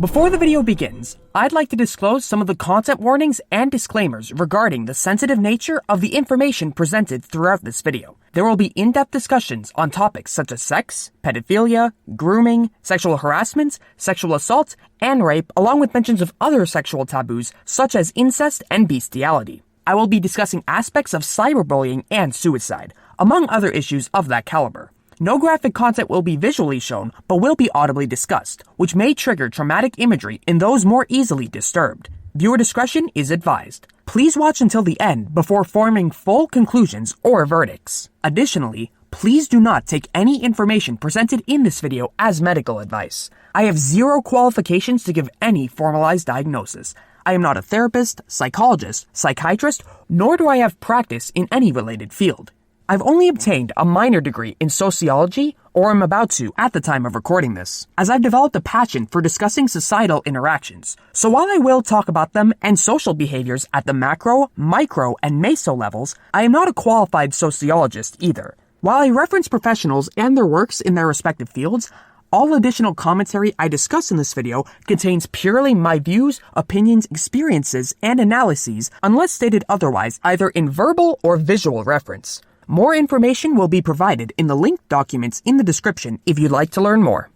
Before the video begins, I'd like to disclose some of the content warnings and disclaimers regarding the sensitive nature of the information presented throughout this video. There will be in-depth discussions on topics such as sex, pedophilia, grooming, sexual harassment, sexual assault, and rape, along with mentions of other sexual taboos such as incest and bestiality. I will be discussing aspects of cyberbullying and suicide, among other issues of that caliber. No graphic content will be visually shown, but will be audibly discussed, which may trigger traumatic imagery in those more easily disturbed. Viewer discretion is advised. Please watch until the end before forming full conclusions or verdicts. Additionally, please do not take any information presented in this video as medical advice. I have zero qualifications to give any formalized diagnosis. I am not a therapist, psychologist, psychiatrist, nor do I have practice in any related field. I've only obtained a minor degree in sociology, or am about to at the time of recording this, as I've developed a passion for discussing societal interactions. So while I will talk about them and social behaviors at the macro, micro, and meso levels, I am not a qualified sociologist either. While I reference professionals and their works in their respective fields, all additional commentary I discuss in this video contains purely my views, opinions, experiences, and analyses unless stated otherwise either in verbal or visual reference. More information will be provided in the linked documents in the description if you'd like to learn more.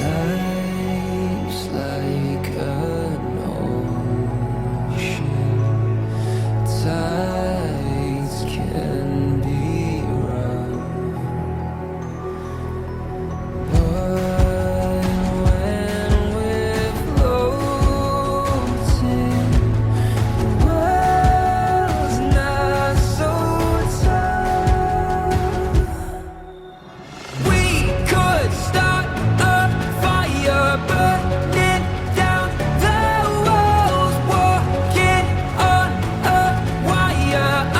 Life's like an ocean, tides can be rough, but when we're floating, the world's not so tough. We could start a fire, burning down the walls, walking on a wire. I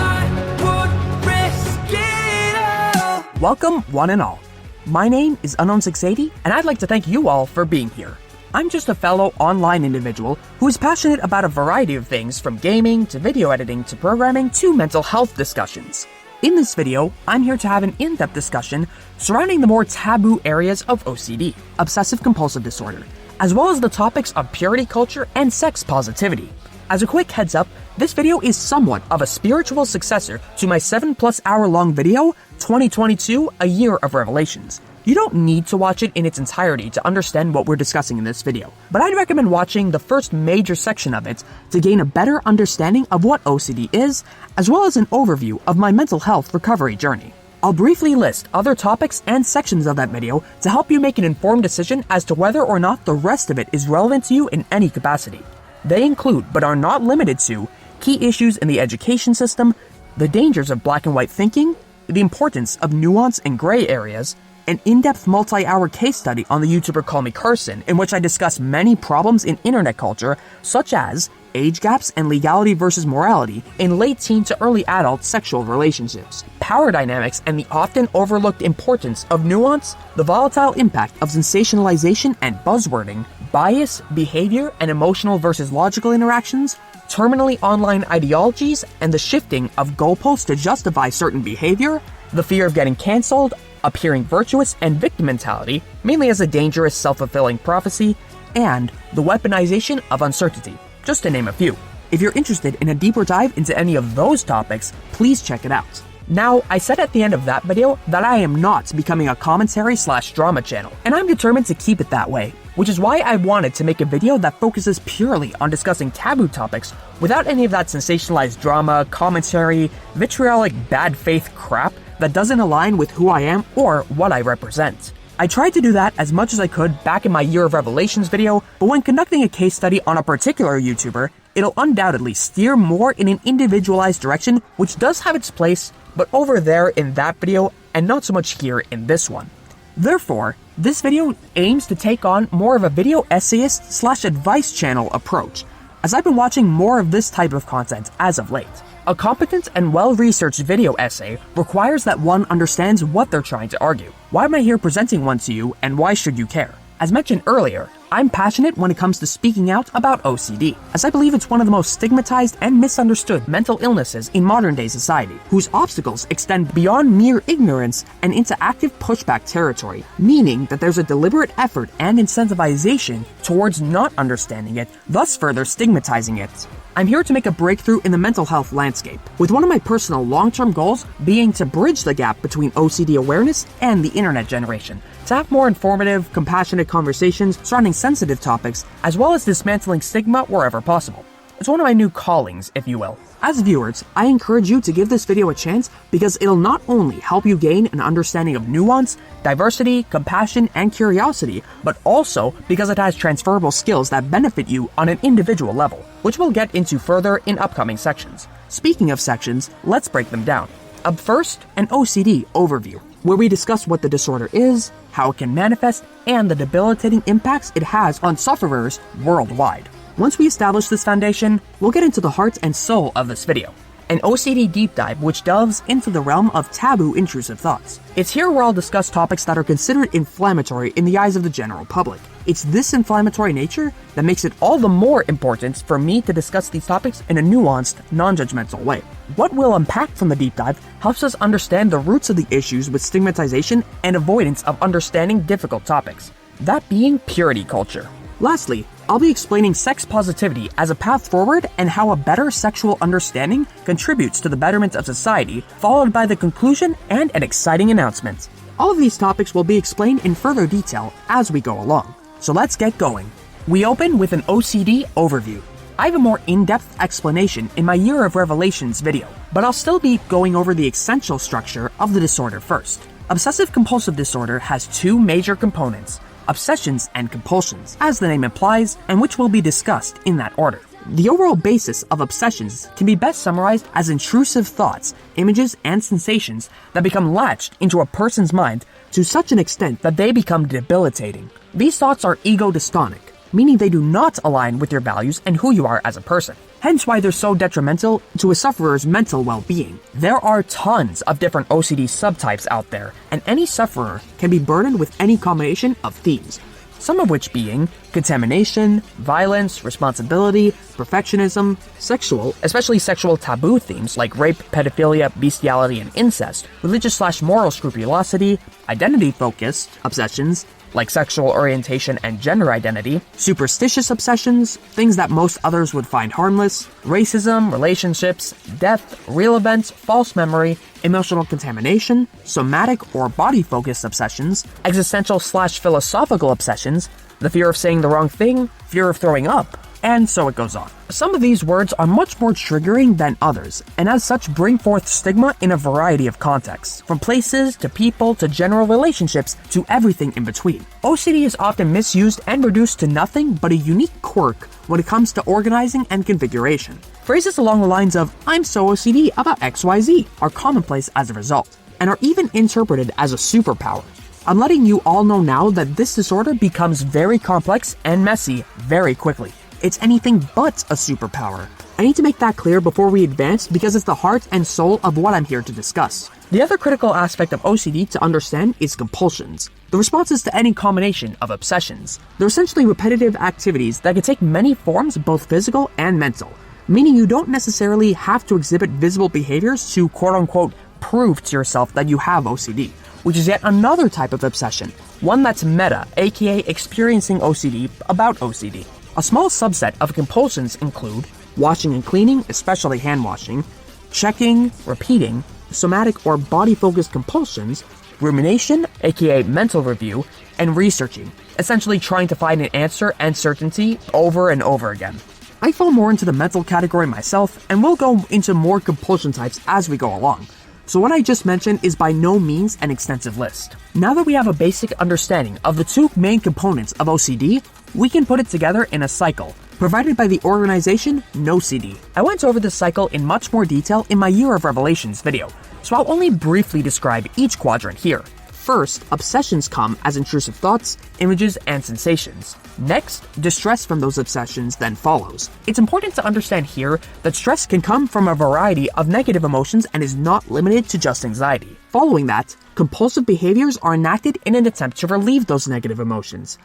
would risk it all. Welcome, one and all. My name is Unknown680, and I'd like to thank you all for being here. I'm just a fellow online individual who is passionate about a variety of things from gaming to video editing to programming to mental health discussions. In this video, I'm here to have an in-depth discussion surrounding the more taboo areas of OCD, obsessive-compulsive disorder, as well as the topics of purity culture and sex positivity. As a quick heads up, this video is somewhat of a spiritual successor to my 7+ hour long video, 2022, A Year of Revelations. You don't need to watch it in its entirety to understand what we're discussing in this video, but I'd recommend watching the first major section of it to gain a better understanding of what OCD is, as well as an overview of my mental health recovery journey. I'll briefly list other topics and sections of that video to help you make an informed decision as to whether or not the rest of it is relevant to you in any capacity. They include, but are not limited to, key issues in the education system, the dangers of black and white thinking, the importance of nuance and gray areas, an in-depth multi-hour case study on the YouTuber Call Me Carson, in which I discuss many problems in internet culture, such as age gaps and legality versus morality in late teen to early adult sexual relationships, power dynamics and the often overlooked importance of nuance, the volatile impact of sensationalization and buzzwording, bias, behavior, and emotional versus logical interactions, terminally online ideologies, and the shifting of goalposts to justify certain behavior, the fear of getting cancelled, appearing virtuous and victim mentality, mainly as a dangerous self-fulfilling prophecy, and the weaponization of uncertainty, just to name a few. If you're interested in a deeper dive into any of those topics, please check it out. Now, I said at the end of that video that I am not becoming a commentary/drama channel, and I'm determined to keep it that way, which is why I wanted to make a video that focuses purely on discussing taboo topics without any of that sensationalized drama, commentary, vitriolic bad faith crap that doesn't align with who I am or what I represent. I tried to do that as much as I could back in my Year of Revelations video, but when conducting a case study on a particular YouTuber, it'll undoubtedly steer more in an individualized direction, which does have its place, but over there in that video and not so much here in this one. Therefore, this video aims to take on more of a video essayist/advice channel approach, as I've been watching more of this type of content as of late. A competent and well-researched video essay requires that one understands what they're trying to argue. Why am I here presenting one to you, and why should you care? As mentioned earlier, I'm passionate when it comes to speaking out about OCD, as I believe it's one of the most stigmatized and misunderstood mental illnesses in modern-day society, whose obstacles extend beyond mere ignorance and into active pushback territory, meaning that there's a deliberate effort and incentivization towards not understanding it, thus further stigmatizing it. I'm here to make a breakthrough in the mental health landscape, with one of my personal long-term goals being to bridge the gap between OCD awareness and the internet generation, to have more informative, compassionate conversations surrounding sensitive topics, as well as dismantling stigma wherever possible. It's one of my new callings, if you will. As viewers, I encourage you to give this video a chance because it'll not only help you gain an understanding of nuance, diversity, compassion, and curiosity, but also because it has transferable skills that benefit you on an individual level, which we'll get into further in upcoming sections. Speaking of sections, let's break them down. Up first, an OCD overview, where we discuss what the disorder is, how it can manifest, and the debilitating impacts it has on sufferers worldwide. Once we establish this foundation, we'll get into the heart and soul of this video, an OCD deep dive which delves into the realm of taboo intrusive thoughts. It's here where I'll discuss topics that are considered inflammatory in the eyes of the general public. It's this inflammatory nature that makes it all the more important for me to discuss these topics in a nuanced, non-judgmental way. What we'll unpack from the deep dive helps us understand the roots of the issues with stigmatization and avoidance of understanding difficult topics, that being purity culture. Lastly, I'll be explaining sex positivity as a path forward and how a better sexual understanding contributes to the betterment of society, followed by the conclusion and an exciting announcement. All of these topics will be explained in further detail as we go along. So let's get going. We open with an OCD overview. I have a more in-depth explanation in my Year of Revelations video, but I'll still be going over the essential structure of the disorder first. Obsessive-compulsive disorder has two major components: obsessions and compulsions, as the name implies, and which will be discussed in that order. The overall basis of obsessions can be best summarized as intrusive thoughts, images, and sensations that become latched into a person's mind to such an extent that they become debilitating. These thoughts are ego-dystonic, meaning they do not align with your values and who you are as a person, hence why they're so detrimental to a sufferer's mental well-being. There are tons of different OCD subtypes out there, and any sufferer can be burdened with any combination of themes, some of which being contamination, violence, responsibility, perfectionism, sexual, especially sexual taboo themes like rape, pedophilia, bestiality, and incest, religious/moral scrupulosity, identity-focused obsessions, like sexual orientation and gender identity, superstitious obsessions, things that most others would find harmless, racism, relationships, death, real events, false memory, emotional contamination, somatic or body-focused obsessions, existential/philosophical obsessions, the fear of saying the wrong thing, fear of throwing up, and so it goes on. Some of these words are much more triggering than others, and as such bring forth stigma in a variety of contexts, from places to people to general relationships to everything in between. OCD is often misused and reduced to nothing but a unique quirk when it comes to organizing and configuration. Phrases along the lines of "I'm so OCD about XYZ" are commonplace as a result, and are even interpreted as a superpower. I'm letting you all know now that this disorder becomes very complex and messy very quickly. It's anything but a superpower. I need to make that clear before we advance because it's the heart and soul of what I'm here to discuss. The other critical aspect of OCD to understand is compulsions, the responses to any combination of obsessions. They're essentially repetitive activities that can take many forms, both physical and mental, meaning you don't necessarily have to exhibit visible behaviors to quote-unquote prove to yourself that you have OCD, which is yet another type of obsession, one that's meta, aka experiencing OCD about OCD. A small subset of compulsions include washing and cleaning, especially hand washing, checking, repeating, somatic or body-focused compulsions, rumination, aka mental review, and researching, essentially trying to find an answer and certainty over and over again. I fall more into the mental category myself, and we'll go into more compulsion types as we go along. So what I just mentioned is by no means an extensive list. Now that we have a basic understanding of the two main components of OCD, we can put it together in a cycle, provided by the organization NoCD. I went over this cycle in much more detail in my Year of Revelations video, so I'll only briefly describe each quadrant here. First, obsessions come as intrusive thoughts, images, and sensations. Next, distress from those obsessions then follows. It's important to understand here that stress can come from a variety of negative emotions and is not limited to just anxiety. Following that, compulsive behaviors are enacted in an attempt to relieve those negative emotions.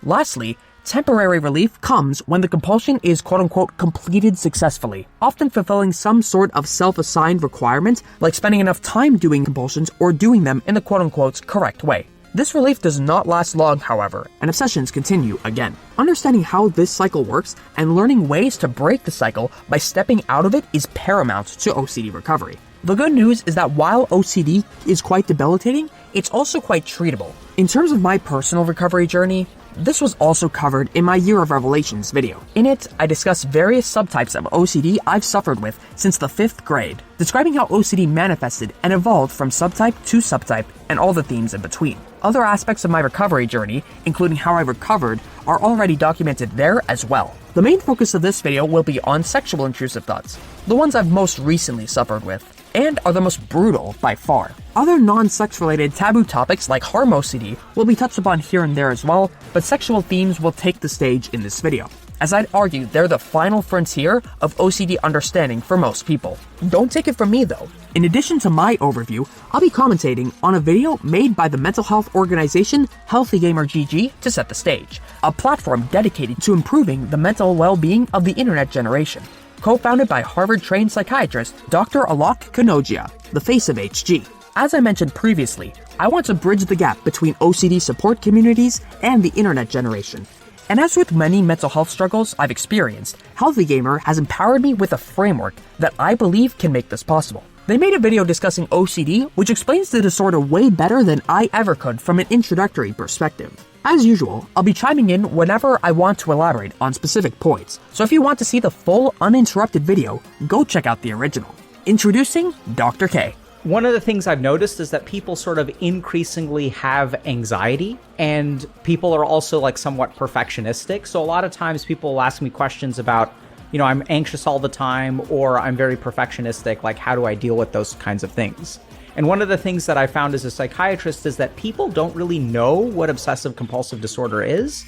Lastly, Temporary relief comes when the compulsion is quote-unquote completed successfully, often fulfilling some sort of self-assigned requirement like spending enough time doing compulsions or doing them in the quote-unquote correct way. This relief does not last long, however, and obsessions continue again. Understanding how this cycle works and learning ways to break the cycle by stepping out of it is paramount to OCD recovery. The good news is that while OCD is quite debilitating, it's also quite treatable. In terms of my personal recovery journey, this was also covered in my Year of Revelations video. In it, I discuss various subtypes of OCD I've suffered with since the 5th grade, describing how OCD manifested and evolved from subtype to subtype and all the themes in between. Other aspects of my recovery journey, including how I recovered, are already documented there as well. The main focus of this video will be on sexual intrusive thoughts, the ones I've most recently suffered with, and are the most brutal by far. Other non-sex related taboo topics like harm OCD will be touched upon here and there as well, but sexual themes will take the stage in this video, as I'd argue they're the final frontier of OCD understanding for most people. Don't take it from me though. In addition to my overview, I'll be commentating on a video made by the mental health organization Healthy Gamer GG to set the stage, a platform dedicated to improving the mental well-being of the internet generation. Co-founded by Harvard-trained psychiatrist Dr. Alok Kanogia, the face of HG. As I mentioned previously, I want to bridge the gap between OCD support communities and the internet generation. And as with many mental health struggles I've experienced, Healthy Gamer has empowered me with a framework that I believe can make this possible. They made a video discussing OCD, which explains the disorder way better than I ever could from an introductory perspective. As usual, I'll be chiming in whenever I want to elaborate on specific points, so if you want to see the full uninterrupted video, go check out the original. Introducing Dr. K. One of the things I've noticed is that people sort of increasingly have anxiety, and people are also like somewhat perfectionistic. So a lot of times people will ask me questions about, I'm anxious all the time, or I'm very perfectionistic, like how do I deal with those kinds of things? And one of the things that I found as a psychiatrist is that people don't really know what obsessive compulsive disorder is.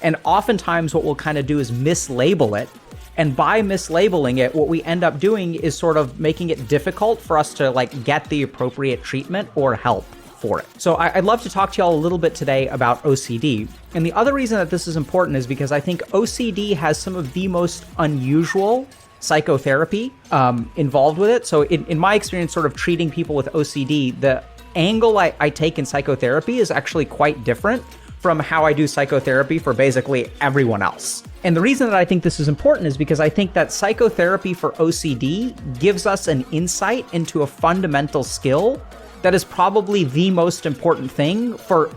And oftentimes what we'll kind of do is mislabel it. And by mislabeling it, what we end up doing is sort of making it difficult for us to like get the appropriate treatment or help for it. So I'd love to talk to y'all a little bit today about OCD. And the other reason that this is important is because I think OCD has some of the most unusual psychotherapy involved with it. So in my experience, sort of treating people with OCD, the angle I take in psychotherapy is actually quite different from how I do psychotherapy for basically everyone else. And the reason that I think this is important is because I think that psychotherapy for OCD gives us an insight into a fundamental skill that is probably the most important thing for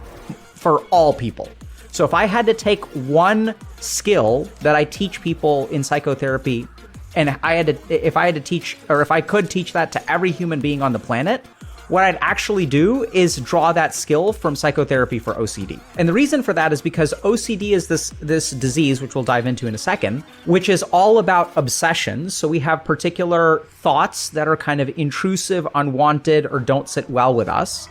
all people. So if I had to take one skill that I teach people in psychotherapy, and if I could teach that to every human being on the planet, what I'd actually do is draw that skill from psychotherapy for OCD. And the reason for that is because OCD is this disease, which we'll dive into in a second, which is all about obsessions. So we have particular thoughts that are kind of intrusive, unwanted, or don't sit well with us,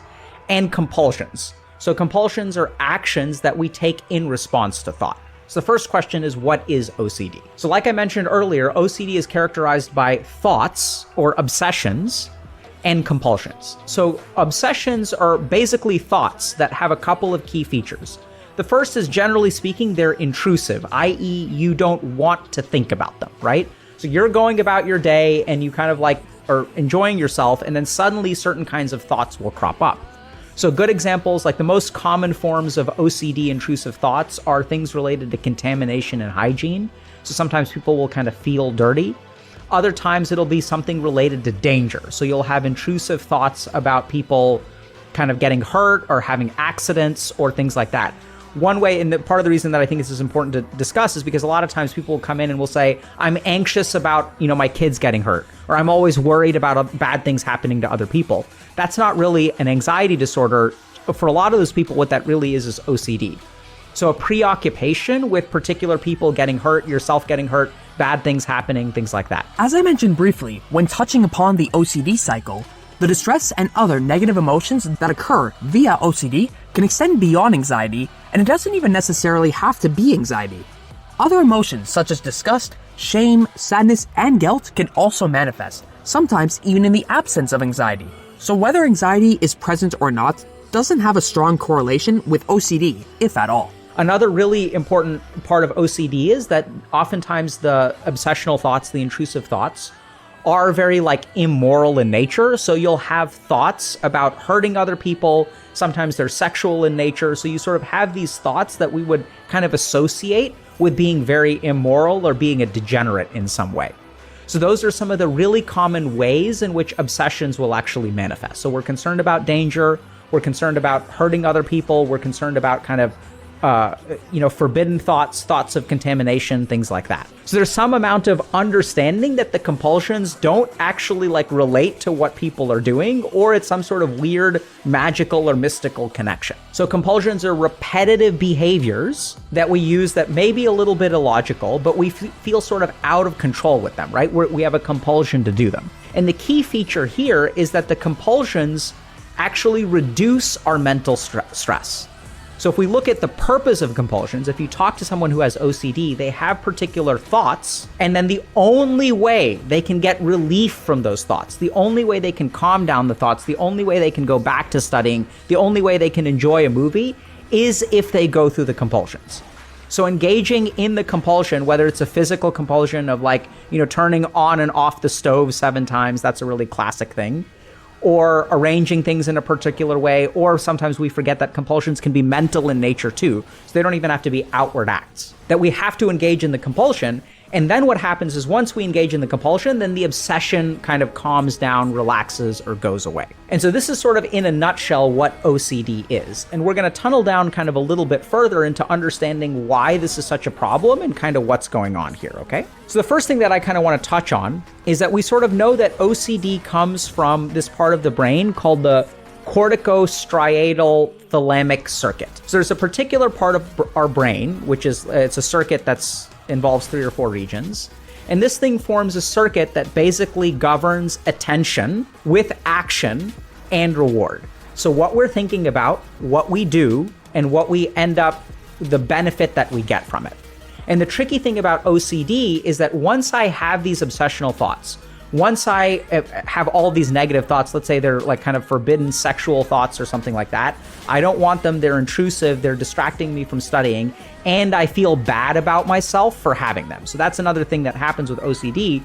and compulsions. So compulsions are actions that we take in response to thought. So the first question is, what is OCD? So like I mentioned earlier, OCD is characterized by thoughts or obsessions and compulsions. So obsessions are basically thoughts that have a couple of key features. The first is, generally speaking, they're intrusive, i.e. you don't want to think about them, right? So you're going about your day and you kind of like are enjoying yourself, and then suddenly certain kinds of thoughts will crop up. So good examples, like the most common forms of OCD intrusive thoughts are things related to contamination and hygiene. So sometimes people will kind of feel dirty. Other times it'll be something related to danger. So you'll have intrusive thoughts about people kind of getting hurt or having accidents or things like that. One way, and part of the reason that I think this is important to discuss is because a lot of times people will come in and will say, I'm anxious about, my kids getting hurt, or I'm always worried about bad things happening to other people. That's not really an anxiety disorder. For a lot of those people, what that really is OCD. So a preoccupation with particular people getting hurt, yourself getting hurt, bad things happening, things like that. As I mentioned briefly, when touching upon the OCD cycle, the distress and other negative emotions that occur via OCD can extend beyond anxiety, and it doesn't even necessarily have to be anxiety. Other emotions such as disgust, shame, sadness, and guilt can also manifest, sometimes even in the absence of anxiety. So whether anxiety is present or not doesn't have a strong correlation with OCD, if at all. Another really important part of OCD is that oftentimes the obsessional thoughts, the intrusive thoughts, are very like immoral in nature. So you'll have thoughts about hurting other people. Sometimes they're sexual in nature. So you sort of have these thoughts that we would kind of associate with being very immoral or being a degenerate in some way. So those are some of the really common ways in which obsessions will actually manifest. So we're concerned about danger. We're concerned about hurting other people. We're concerned about kind of forbidden thoughts, thoughts of contamination, things like that. So there's some amount of understanding that the compulsions don't actually like relate to what people are doing, or it's some sort of weird magical or mystical connection. So compulsions are repetitive behaviors that we use that may be a little bit illogical, but we feel sort of out of control with them, right? We have a compulsion to do them. And the key feature here is that the compulsions actually reduce our mental stress. So if we look at the purpose of compulsions, if you talk to someone who has OCD, they have particular thoughts, and then the only way they can get relief from those thoughts, the only way they can calm down the thoughts, the only way they can go back to studying, the only way they can enjoy a movie is if they go through the compulsions. So engaging in the compulsion, whether it's a physical compulsion of like, turning on and off the stove 7 times, that's a really classic thing, or arranging things in a particular way, or sometimes we forget that compulsions can be mental in nature too, so they don't even have to be outward acts. That we have to engage in the compulsion, and then what happens is once we engage in the compulsion, then the obsession kind of calms down, relaxes, or goes away. And so this is sort of in a nutshell what OCD is. And we're going to tunnel down kind of a little bit further into understanding why this is such a problem and kind of what's going on here, okay? So the first thing that I kind of want to touch on is that we sort of know that OCD comes from this part of the brain called the corticostriatal thalamic circuit. So there's a particular part of our brain, which is, it's a circuit that's involves 3 or 4 regions. And this thing forms a circuit that basically governs attention with action and reward. So what we're thinking about, what we do, and what we end up, the benefit that we get from it. And the tricky thing about OCD is that once I have these obsessional thoughts, once I have all these negative thoughts, let's say they're like kind of forbidden sexual thoughts or something like that, I don't want them, they're intrusive, they're distracting me from studying, and I feel bad about myself for having them. So that's another thing that happens with OCD,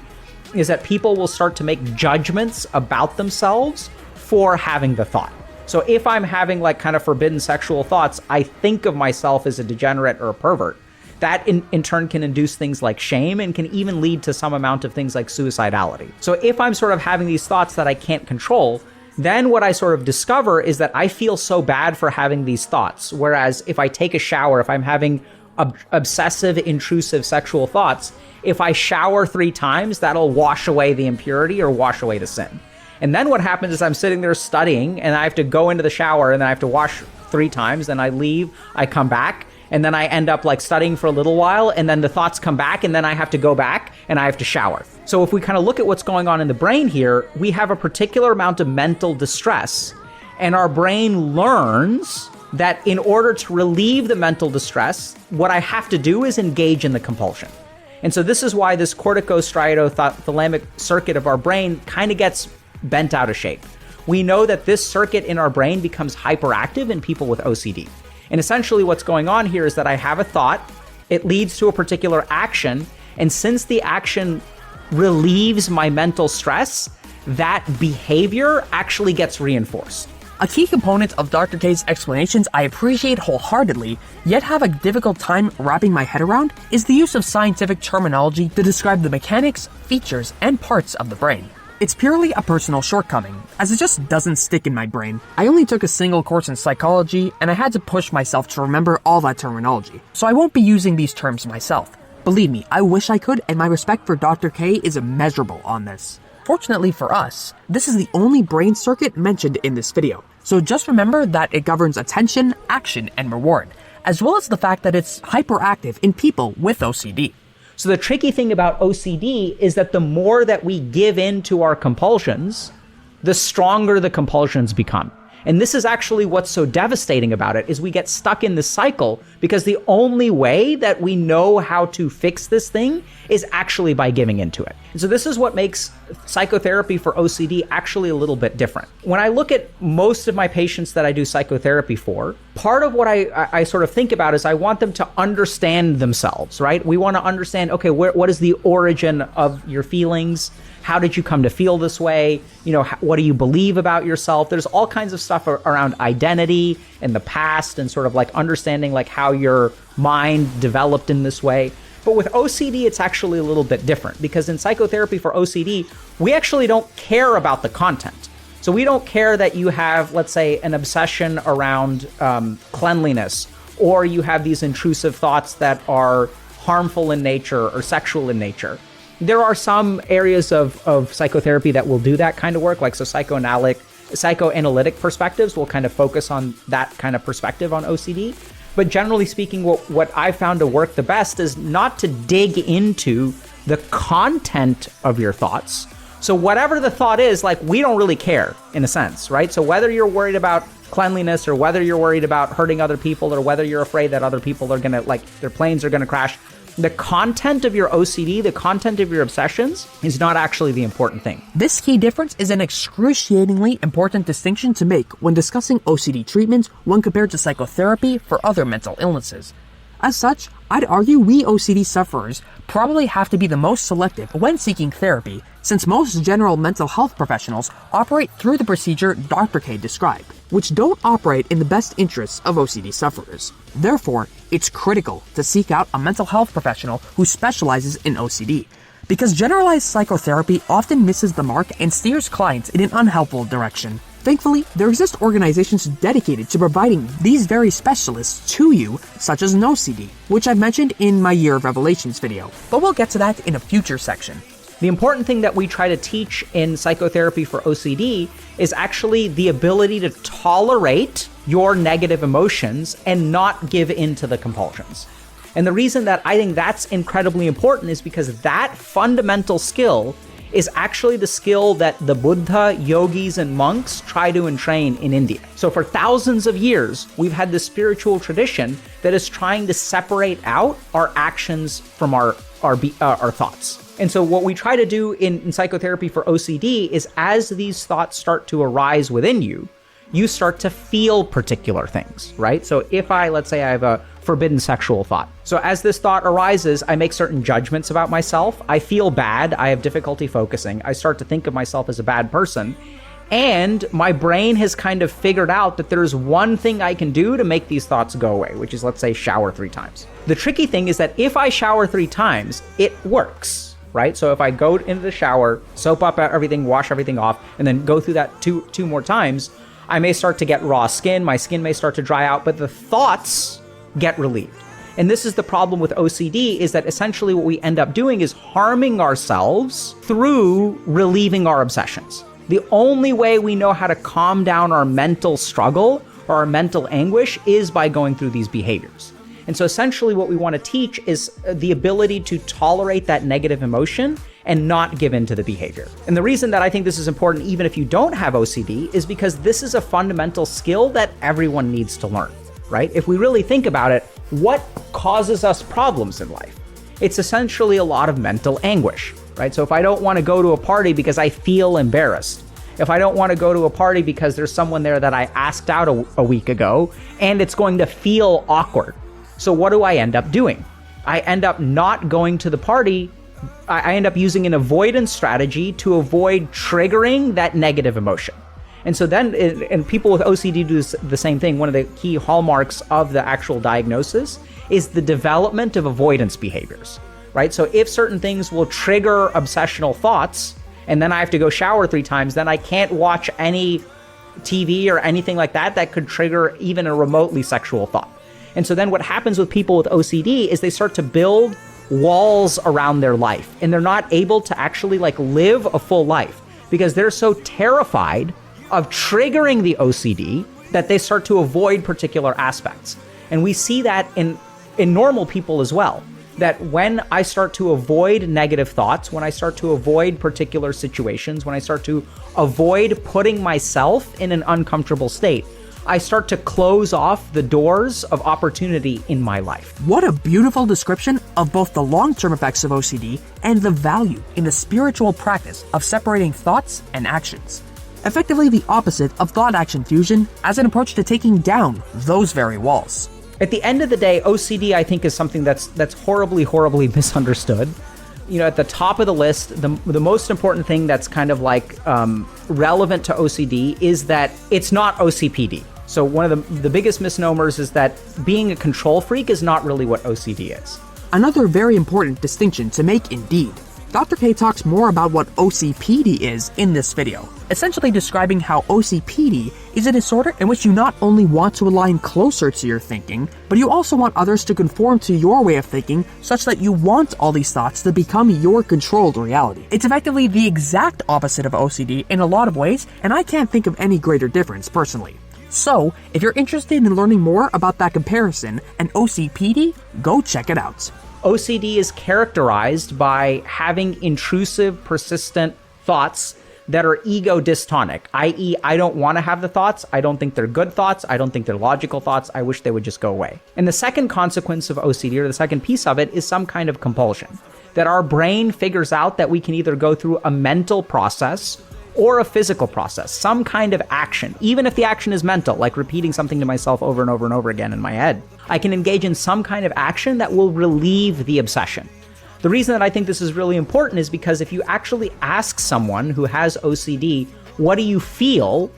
is that people will start to make judgments about themselves for having the thought. So if I'm having like kind of forbidden sexual thoughts, I think of myself as a degenerate or a pervert. That in turn can induce things like shame and can even lead to some amount of things like suicidality. So if I'm sort of having these thoughts that I can't control, then what I sort of discover is that I feel so bad for having these thoughts. Whereas if I take a shower, if I'm having obsessive, intrusive sexual thoughts, if I shower 3 times, that'll wash away the impurity or wash away the sin. And then what happens is I'm sitting there studying and I have to go into the shower and then I have to wash 3 times, then I leave, I come back, and then I end up like studying for a little while, and then the thoughts come back, and then I have to go back and I have to shower. So if we kind of look at what's going on in the brain here, we have a particular amount of mental distress, and our brain learns that in order to relieve the mental distress, what I have to do is engage in the compulsion. And so this is why this corticostriatothalamic circuit of our brain kind of gets bent out of shape. We know that this circuit in our brain becomes hyperactive in people with OCD. And essentially what's going on here is that I have a thought, it leads to a particular action, and since the action relieves my mental stress, that behavior actually gets reinforced. A key component of Dr. K's explanations I appreciate wholeheartedly, yet have a difficult time wrapping my head around, is the use of scientific terminology to describe the mechanics, features, and parts of the brain. It's purely a personal shortcoming, as it just doesn't stick in my brain. I only took a single course in psychology, and I had to push myself to remember all that terminology, so I won't be using these terms myself. Believe me, I wish I could, and my respect for Dr. K is immeasurable on this. Fortunately for us, this is the only brain circuit mentioned in this video, so just remember that it governs attention, action, and reward, as well as the fact that it's hyperactive in people with OCD. So the tricky thing about OCD is that the more that we give in to our compulsions, the stronger the compulsions become. And this is actually what's so devastating about it, is we get stuck in this cycle because the only way that we know how to fix this thing is actually by giving into it. And so this is what makes psychotherapy for OCD actually a little bit different. When I look at most of my patients that I do psychotherapy for, part of what I sort of think about is I want them to understand themselves, right? We want to understand, okay, what is the origin of your feelings? How did you come to feel this way? What do you believe about yourself? There's all kinds of stuff around identity and the past and sort of like understanding like how your mind developed in this way. But with OCD, it's actually a little bit different because in psychotherapy for OCD, we actually don't care about the content. So we don't care that you have, let's say, an obsession around cleanliness, or you have these intrusive thoughts that are harmful in nature or sexual in nature. There are some areas of psychotherapy that will do that kind of work, like so psychoanalytic perspectives will kind of focus on that kind of perspective on OCD. But generally speaking, what I found to work the best is not to dig into the content of your thoughts. So whatever the thought is, like, we don't really care in a sense, right? So whether you're worried about cleanliness or whether you're worried about hurting other people or whether you're afraid that other people are going to, like, their planes are going to crash, the content of your OCD, the content of your obsessions is not actually the important thing. This key difference is an excruciatingly important distinction to make when discussing OCD treatments when compared to psychotherapy for other mental illnesses. As such, I'd argue we OCD sufferers probably have to be the most selective when seeking therapy, since most general mental health professionals operate through the procedure Dr. K described, which don't operate in the best interests of OCD sufferers. Therefore, it's critical to seek out a mental health professional who specializes in OCD, because generalized psychotherapy often misses the mark and steers clients in an unhelpful direction. Thankfully, there exist organizations dedicated to providing these very specialists to you, such as NoCD, which I've mentioned in my Year of Revelations video, but we'll get to that in a future section. The important thing that we try to teach in psychotherapy for OCD is actually the ability to tolerate your negative emotions and not give in to the compulsions. And the reason that I think that's incredibly important is because that fundamental skill is actually the skill that the Buddha, yogis, and monks try to entrain in India. So for thousands of years, we've had this spiritual tradition that is trying to separate out our actions from our thoughts. And so what we try to do in psychotherapy for OCD is as these thoughts start to arise within you, you start to feel particular things, right? So if let's say I have a forbidden sexual thought. So as this thought arises, I make certain judgments about myself. I feel bad. I have difficulty focusing. I start to think of myself as a bad person. And my brain has kind of figured out that there's one thing I can do to make these thoughts go away, which is, let's say, shower 3 times. The tricky thing is that if I shower 3 times, it works, right? So if I go into the shower, soap up everything, wash everything off, and then go through that two more times, I may start to get raw skin. My skin may start to dry out, but the thoughts get relieved. And this is the problem with OCD, is that essentially what we end up doing is harming ourselves through relieving our obsessions. The only way we know how to calm down our mental struggle or our mental anguish is by going through these behaviors. And so essentially what we want to teach is the ability to tolerate that negative emotion and not give in to the behavior. And the reason that I think this is important even if you don't have OCD is because this is a fundamental skill that everyone needs to learn, right? If we really think about it, what causes us problems in life? It's essentially a lot of mental anguish, right? So if I don't want to go to a party because I feel embarrassed, if I don't want to go to a party because there's someone there that I asked out a week ago and it's going to feel awkward. So what do I end up doing? I end up not going to the party. I end up using an avoidance strategy to avoid triggering that negative emotion. And so then, and people with OCD do the same thing. One of the key hallmarks of the actual diagnosis is the development of avoidance behaviors, right? So if certain things will trigger obsessional thoughts, and then I have to go shower 3 times, then I can't watch any TV or anything like that could trigger even a remotely sexual thought. And so then what happens with people with OCD is they start to build walls around their life, and they're not able to actually like live a full life because they're so terrified of triggering the OCD that they start to avoid particular aspects. And we see that in normal people as well, that when I start to avoid negative thoughts, when I start to avoid particular situations, when I start to avoid putting myself in an uncomfortable state, I start to close off the doors of opportunity in my life. What a beautiful description of both the long-term effects of OCD and the value in the spiritual practice of separating thoughts and actions. effectively the opposite of thought-action fusion as an approach to taking down those very walls. At the end of the day, OCD, I think, is something that's horribly, horribly misunderstood. You know, at the top of the list, the most important thing that's kind of like relevant to OCD is that it's not OCPD. So one of the biggest misnomers is that being a control freak is not really what OCD is. Another very important distinction to make indeed. Dr. K talks more about what OCPD is in this video, essentially describing how OCPD is a disorder in which you not only want to align closer to your thinking, but you also want others to conform to your way of thinking such that you want all these thoughts to become your controlled reality. It's effectively the exact opposite of OCD in a lot of ways, and I can't think of any greater difference personally. So, if you're interested in learning more about that comparison and OCPD, go check it out. OCD is characterized by having intrusive, persistent thoughts that are ego dystonic, i.e., I don't want to have the thoughts, I don't think they're good thoughts, I don't think they're logical thoughts, I wish they would just go away. And the second consequence of OCD, or the second piece of it, is some kind of compulsion. That our brain figures out that we can either go through a mental process or a physical process, some kind of action, even if the action is mental, like repeating something to myself over and over and over again in my head. I can engage in some kind of action that will relieve the obsession. The reason that I think this is really important is because if you actually ask someone who has OCD, what do you feel?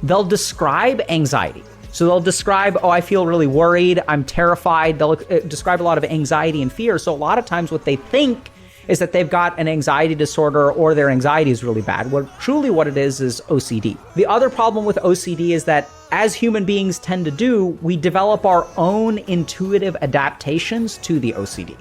They'll describe anxiety. So they'll describe, oh, I feel really worried, I'm terrified. They'll describe a lot of anxiety and fear. So a lot of times what they think is that they've got an anxiety disorder or their anxiety is really bad. What it is OCD. The other problem with OCD is that as human beings tend to do, we develop our own intuitive adaptations to the OCD.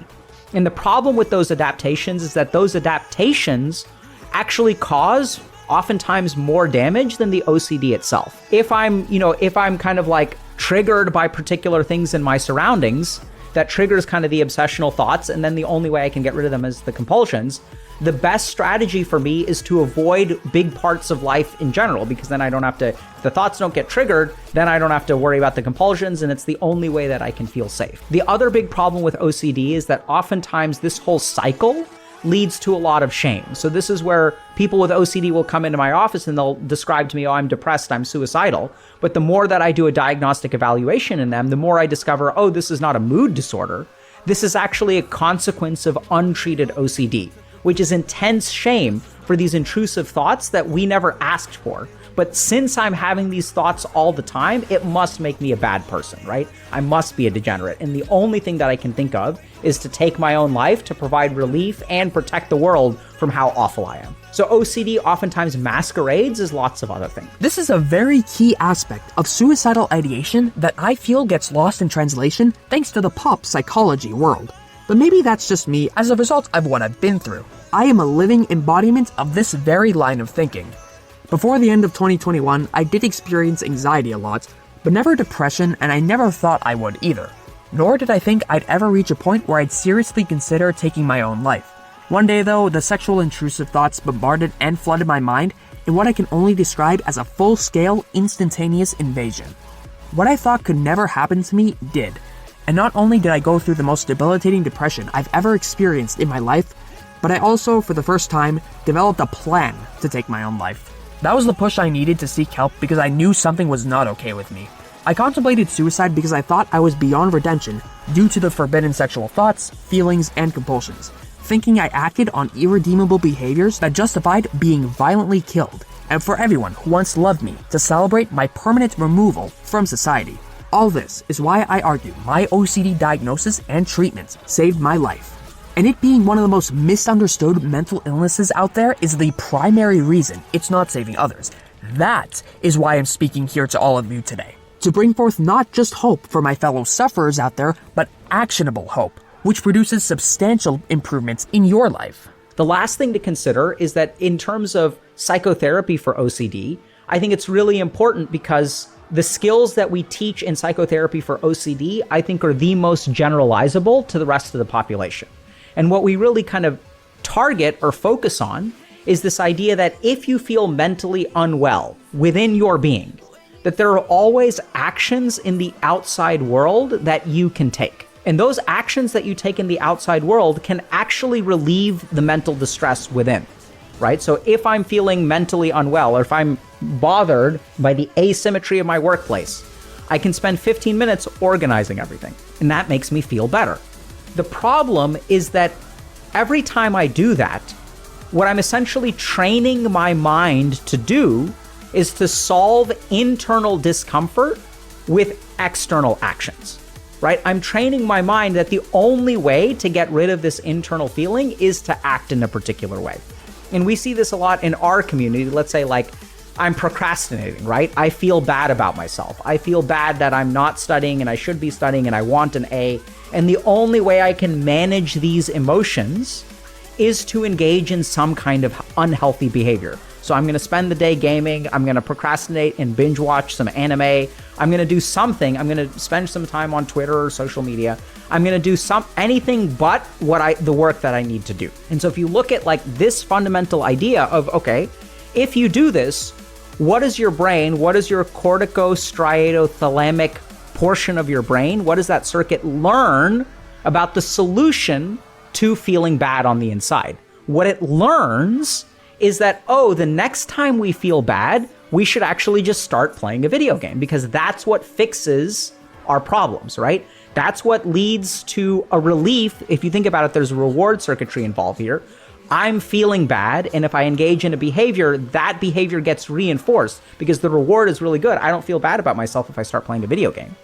And the problem with those adaptations is that those adaptations actually cause oftentimes more damage than the OCD itself. If I'm kind of like triggered by particular things in my surroundings, that triggers kind of the obsessional thoughts, and then the only way I can get rid of them is the compulsions. The best strategy for me is to avoid big parts of life in general, because then I don't have to, if the thoughts don't get triggered, then I don't have to worry about the compulsions, and it's the only way that I can feel safe. The other big problem with OCD is that oftentimes this whole cycle leads to a lot of shame. So this is where people with OCD will come into my office and they'll describe to me, oh, I'm depressed, I'm suicidal. But the more that I do a diagnostic evaluation in them, the more I discover, oh, this is not a mood disorder. This is actually a consequence of untreated OCD, which is intense shame for these intrusive thoughts that we never asked for. But since I'm having these thoughts all the time, it must make me a bad person, right? I must be a degenerate. And the only thing that I can think of is to take my own life to provide relief and protect the world from how awful I am. So OCD oftentimes masquerades as lots of other things. This is a very key aspect of suicidal ideation that I feel gets lost in translation thanks to the pop psychology world. But maybe that's just me as a result of what I've been through. I am a living embodiment of this very line of thinking. Before the end of 2021, I did experience anxiety a lot, but never depression, and I never thought I would either. Nor did I think I'd ever reach a point where I'd seriously consider taking my own life. One day though, the sexual intrusive thoughts bombarded and flooded my mind in what I can only describe as a full-scale, instantaneous invasion. What I thought could never happen to me did. And not only did I go through the most debilitating depression I've ever experienced in my life, but I also, for the first time, developed a plan to take my own life. That was the push I needed to seek help because I knew something was not okay with me. I contemplated suicide because I thought I was beyond redemption due to the forbidden sexual thoughts, feelings, and compulsions, thinking I acted on irredeemable behaviors that justified being violently killed, and for everyone who once loved me to celebrate my permanent removal from society. All this is why I argue my OCD diagnosis and treatment saved my life. And it being one of the most misunderstood mental illnesses out there is the primary reason it's not saving others. That is why I'm speaking here to all of you today. To bring forth not just hope for my fellow sufferers out there, but actionable hope, which produces substantial improvements in your life. The last thing to consider is that in terms of psychotherapy for OCD, I think it's really important because the skills that we teach in psychotherapy for OCD, I think, are the most generalizable to the rest of the population. And what we really kind of target or focus on is this idea that if you feel mentally unwell within your being, that there are always actions in the outside world that you can take. And those actions that you take in the outside world can actually relieve the mental distress within, right? So if I'm feeling mentally unwell, or if I'm bothered by the asymmetry of my workplace. I can spend 15 minutes organizing everything, and that makes me feel better. The problem is that every time I do that, what I'm essentially training my mind to do is to solve internal discomfort with external actions, right? I'm training my mind that the only way to get rid of this internal feeling is to act in a particular way. And we see this a lot in our community. Let's say like I'm procrastinating, right? I feel bad about myself. I feel bad that I'm not studying and I should be studying and I want an A. And the only way I can manage these emotions is to engage in some kind of unhealthy behavior. So I'm going to spend the day gaming. I'm going to procrastinate and binge watch some anime. I'm going to do something. I'm going to spend some time on Twitter or social media. I'm going to do anything but the work that I need to do. And so if you look at like this fundamental idea of, okay, if you do this, what is your brain? What is your corticostriatothalamic portion of your brain? What does that circuit learn about the solution to feeling bad on the inside? What it learns is that, oh, the next time we feel bad, we should actually just start playing a video game because that's what fixes our problems, right? That's what leads to a relief. If you think about it, there's a reward circuitry involved here. I'm feeling bad, and if I engage in a behavior, that behavior gets reinforced because the reward is really good. I don't feel bad about myself if I start playing a video game.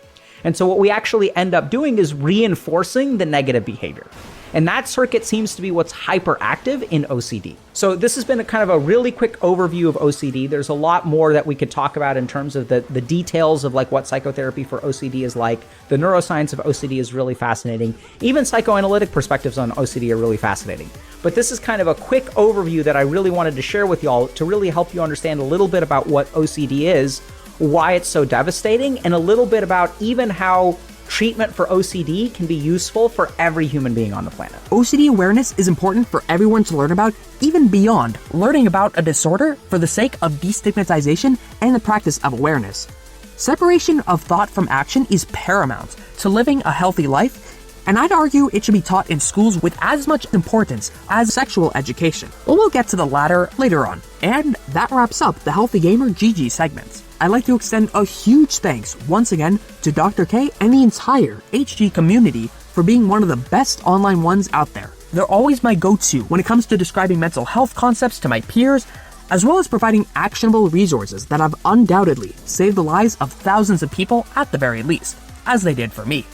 And so what we actually end up doing is reinforcing the negative behavior. And that circuit seems to be what's hyperactive in OCD. So this has been a kind of a really quick overview of OCD. There's a lot more that we could talk about in terms of the details of like what psychotherapy for OCD is like. The neuroscience of OCD is really fascinating. Even psychoanalytic perspectives on OCD are really fascinating. But this is kind of a quick overview that I really wanted to share with y'all to really help you understand a little bit about what OCD is, why it's so devastating, and a little bit about even how treatment for OCD can be useful for every human being on the planet. OCD awareness is important for everyone to learn about, even beyond learning about a disorder for the sake of destigmatization and the practice of awareness. Separation of thought from action is paramount to living a healthy life, and I'd argue it should be taught in schools with as much importance as sexual education. But we'll get to the latter later on. And that wraps up the Healthy Gamer GG segment. I'd like to extend a huge thanks once again to Dr. K and the entire HG community for being one of the best online ones out there. They're always my go-to when it comes to describing mental health concepts to my peers, as well as providing actionable resources that have undoubtedly saved the lives of thousands of people at the very least, as they did for me.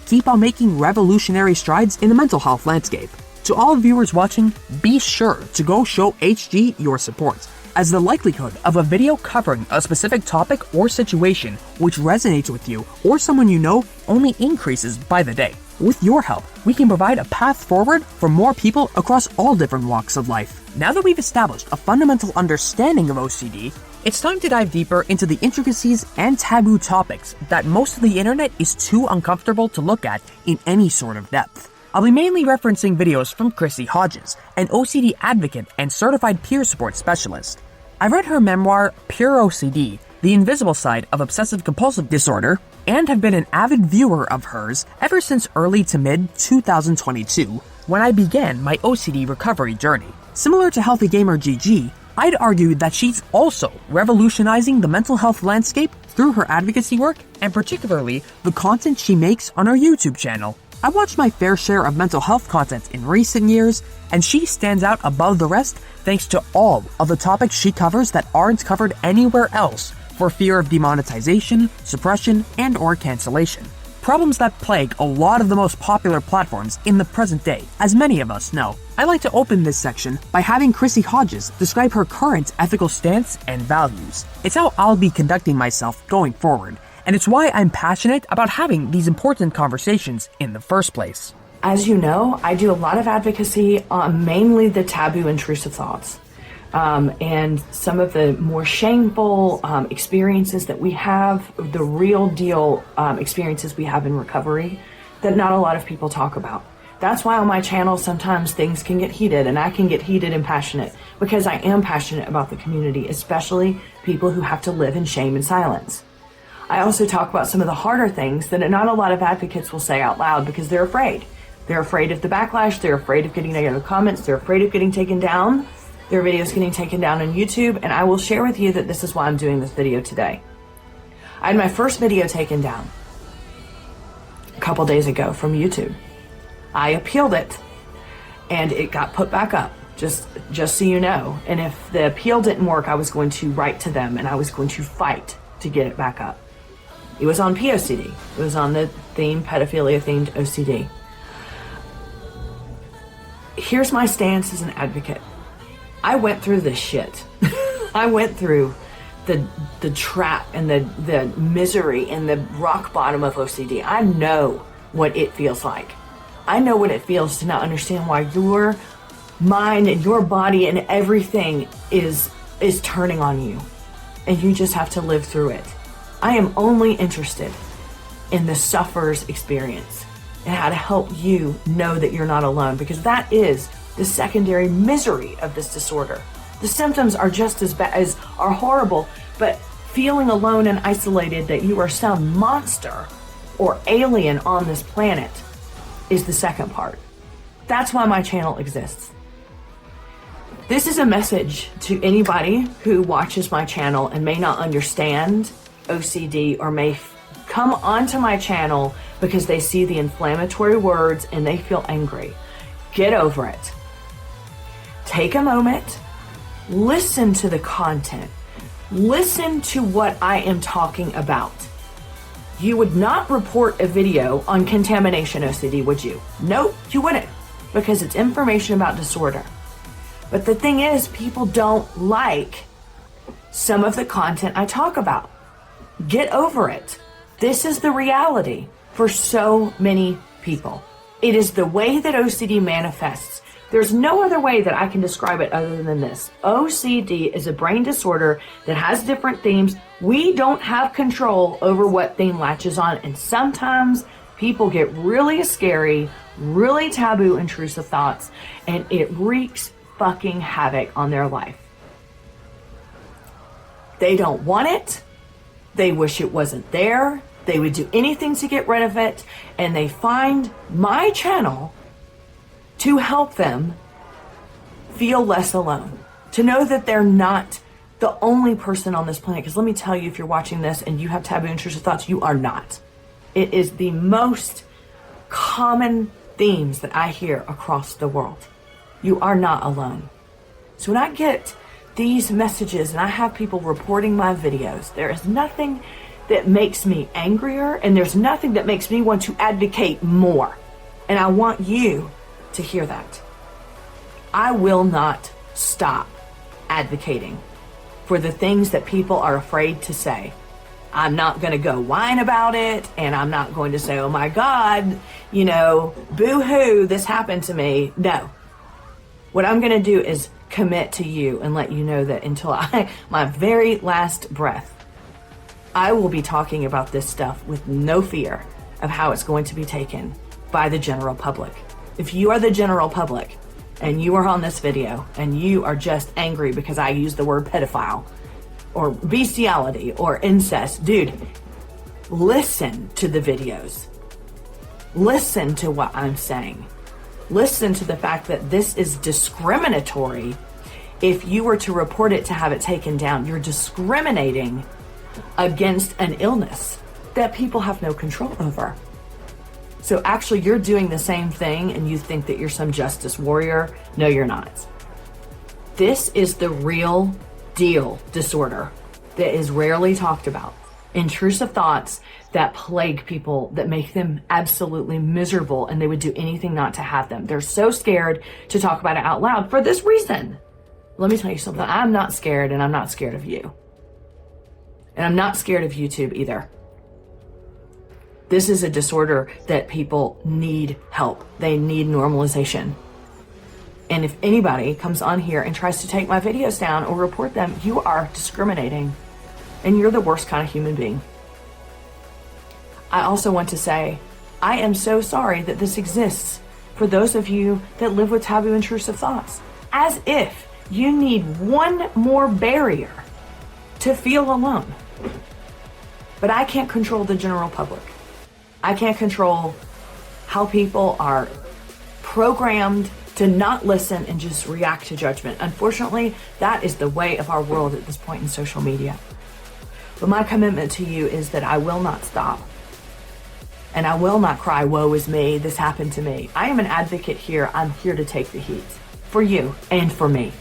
Keep on making revolutionary strides in the mental health landscape. To all viewers watching, be sure to go show HG your support, as the likelihood of a video covering a specific topic or situation which resonates with you or someone you know only increases by the day. With your help, we can provide a path forward for more people across all different walks of life. Now that we've established a fundamental understanding of OCD, it's time to dive deeper into the intricacies and taboo topics that most of the internet is too uncomfortable to look at in any sort of depth. I'll be mainly referencing videos from Chrissy Hodges, an OCD advocate and certified peer support specialist. I read her memoir, Pure OCD, The Invisible Side of Obsessive-Compulsive Disorder, and have been an avid viewer of hers ever since early to mid-2022, when I began my OCD recovery journey. Similar to Healthy Gamer GG, I'd argue that she's also revolutionizing the mental health landscape through her advocacy work, and particularly the content she makes on her YouTube channel. I watched my fair share of mental health content in recent years, and she stands out above the rest thanks to all of the topics she covers that aren't covered anywhere else for fear of demonetization, suppression, and/or cancellation. Problems that plague a lot of the most popular platforms in the present day, as many of us know. I like to open this section by having Chrissy Hodges describe her current ethical stance and values. It's how I'll be conducting myself going forward, and it's why I'm passionate about having these important conversations in the first place. As you know, I do a lot of advocacy on mainly the taboo intrusive thoughts and some of the more shameful experiences that we have, the real deal experiences we have in recovery that not a lot of people talk about. That's why on my channel sometimes things can get heated, and I can get heated and passionate because I am passionate about the community, especially people who have to live in shame and silence. I also talk about some of the harder things that not a lot of advocates will say out loud because they're afraid. They're afraid of the backlash, they're afraid of getting negative comments, they're afraid of getting taken down. There are videos getting taken down on YouTube, and I will share with you that this is why I'm doing this video today. I had my first video taken down a couple days ago from YouTube. I appealed it, and it got put back up, just so you know. And if the appeal didn't work, I was going to write to them, and I was going to fight to get it back up. It was on POCD. It was on the theme, pedophilia-themed OCD. Here's my stance as an advocate. I went through this shit. I went through the trap and the misery and the rock bottom of OCD. I know what it feels like. I know what it feels to not understand why your mind and your body and everything is turning on you. And you just have to live through it. I am only interested in the sufferer's experience and how to help you know that you're not alone, because that is the secondary misery of this disorder. The symptoms are just as bad, are horrible, but feeling alone and isolated, that you are some monster or alien on this planet, is the second part. That's why my channel exists. This is a message to anybody who watches my channel and may not understand OCD, or may come onto my channel because they see the inflammatory words and they feel angry. Get over it. Take a moment, listen to the content, listen to what I am talking about. You would not report a video on contamination OCD, would you? Nope, you wouldn't, because it's information about disorder. But the thing is, people don't like some of the content I talk about. Get over it. This is the reality for so many people. It is the way that OCD manifests. There's no other way that I can describe it other than this. OCD is a brain disorder that has different themes. We don't have control over what theme latches on, and sometimes people get really scary, really taboo, intrusive thoughts, and it wreaks fucking havoc on their life. They don't want it. They wish it wasn't there. They would do anything to get rid of it, and they find my channel to help them feel less alone, to know that they're not the only person on this planet. Because let me tell you, if you're watching this and you have taboo intrusive thoughts, you are not. It is the most common themes that I hear across the world. You are not alone. So when I get these messages and I have people reporting my videos, there is nothing that makes me angrier, and there's nothing that makes me want to advocate more. And I want you to hear that. I will not stop advocating for the things that people are afraid to say. I'm not going to go whine about it, and I'm not going to say, oh my God, boo-hoo, this happened to me. No. What I'm going to do is commit to you and let you know that until my very last breath, I will be talking about this stuff with no fear of how it's going to be taken by the general public. If you are the general public and you are on this video and you are just angry because I use the word pedophile or bestiality or incest, dude, listen to the videos. Listen to what I'm saying. Listen to the fact that this is discriminatory. If you were to report it to have it taken down, you're discriminating against an illness that people have no control over. So actually, you're doing the same thing, and you think that you're some justice warrior. No, you're not. This is the real deal disorder that is rarely talked about. Intrusive thoughts that plague people, that make them absolutely miserable, and they would do anything not to have them. They're so scared to talk about it out loud for this reason. Let me tell you something. I'm not scared, and I'm not scared of you. And I'm not scared of YouTube either. This is a disorder that people need help. They need normalization. And if anybody comes on here and tries to take my videos down or report them, you are discriminating. And you're the worst kind of human being. I also want to say, I am so sorry that this exists for those of you that live with taboo intrusive thoughts. As if you need one more barrier to feel alone. But I can't control the general public. I can't control how people are programmed to not listen and just react to judgment. Unfortunately, that is the way of our world at this point in social media. But my commitment to you is that I will not stop. And I will not cry, woe is me, this happened to me. I am an advocate here. I'm here to take the heat for you and for me.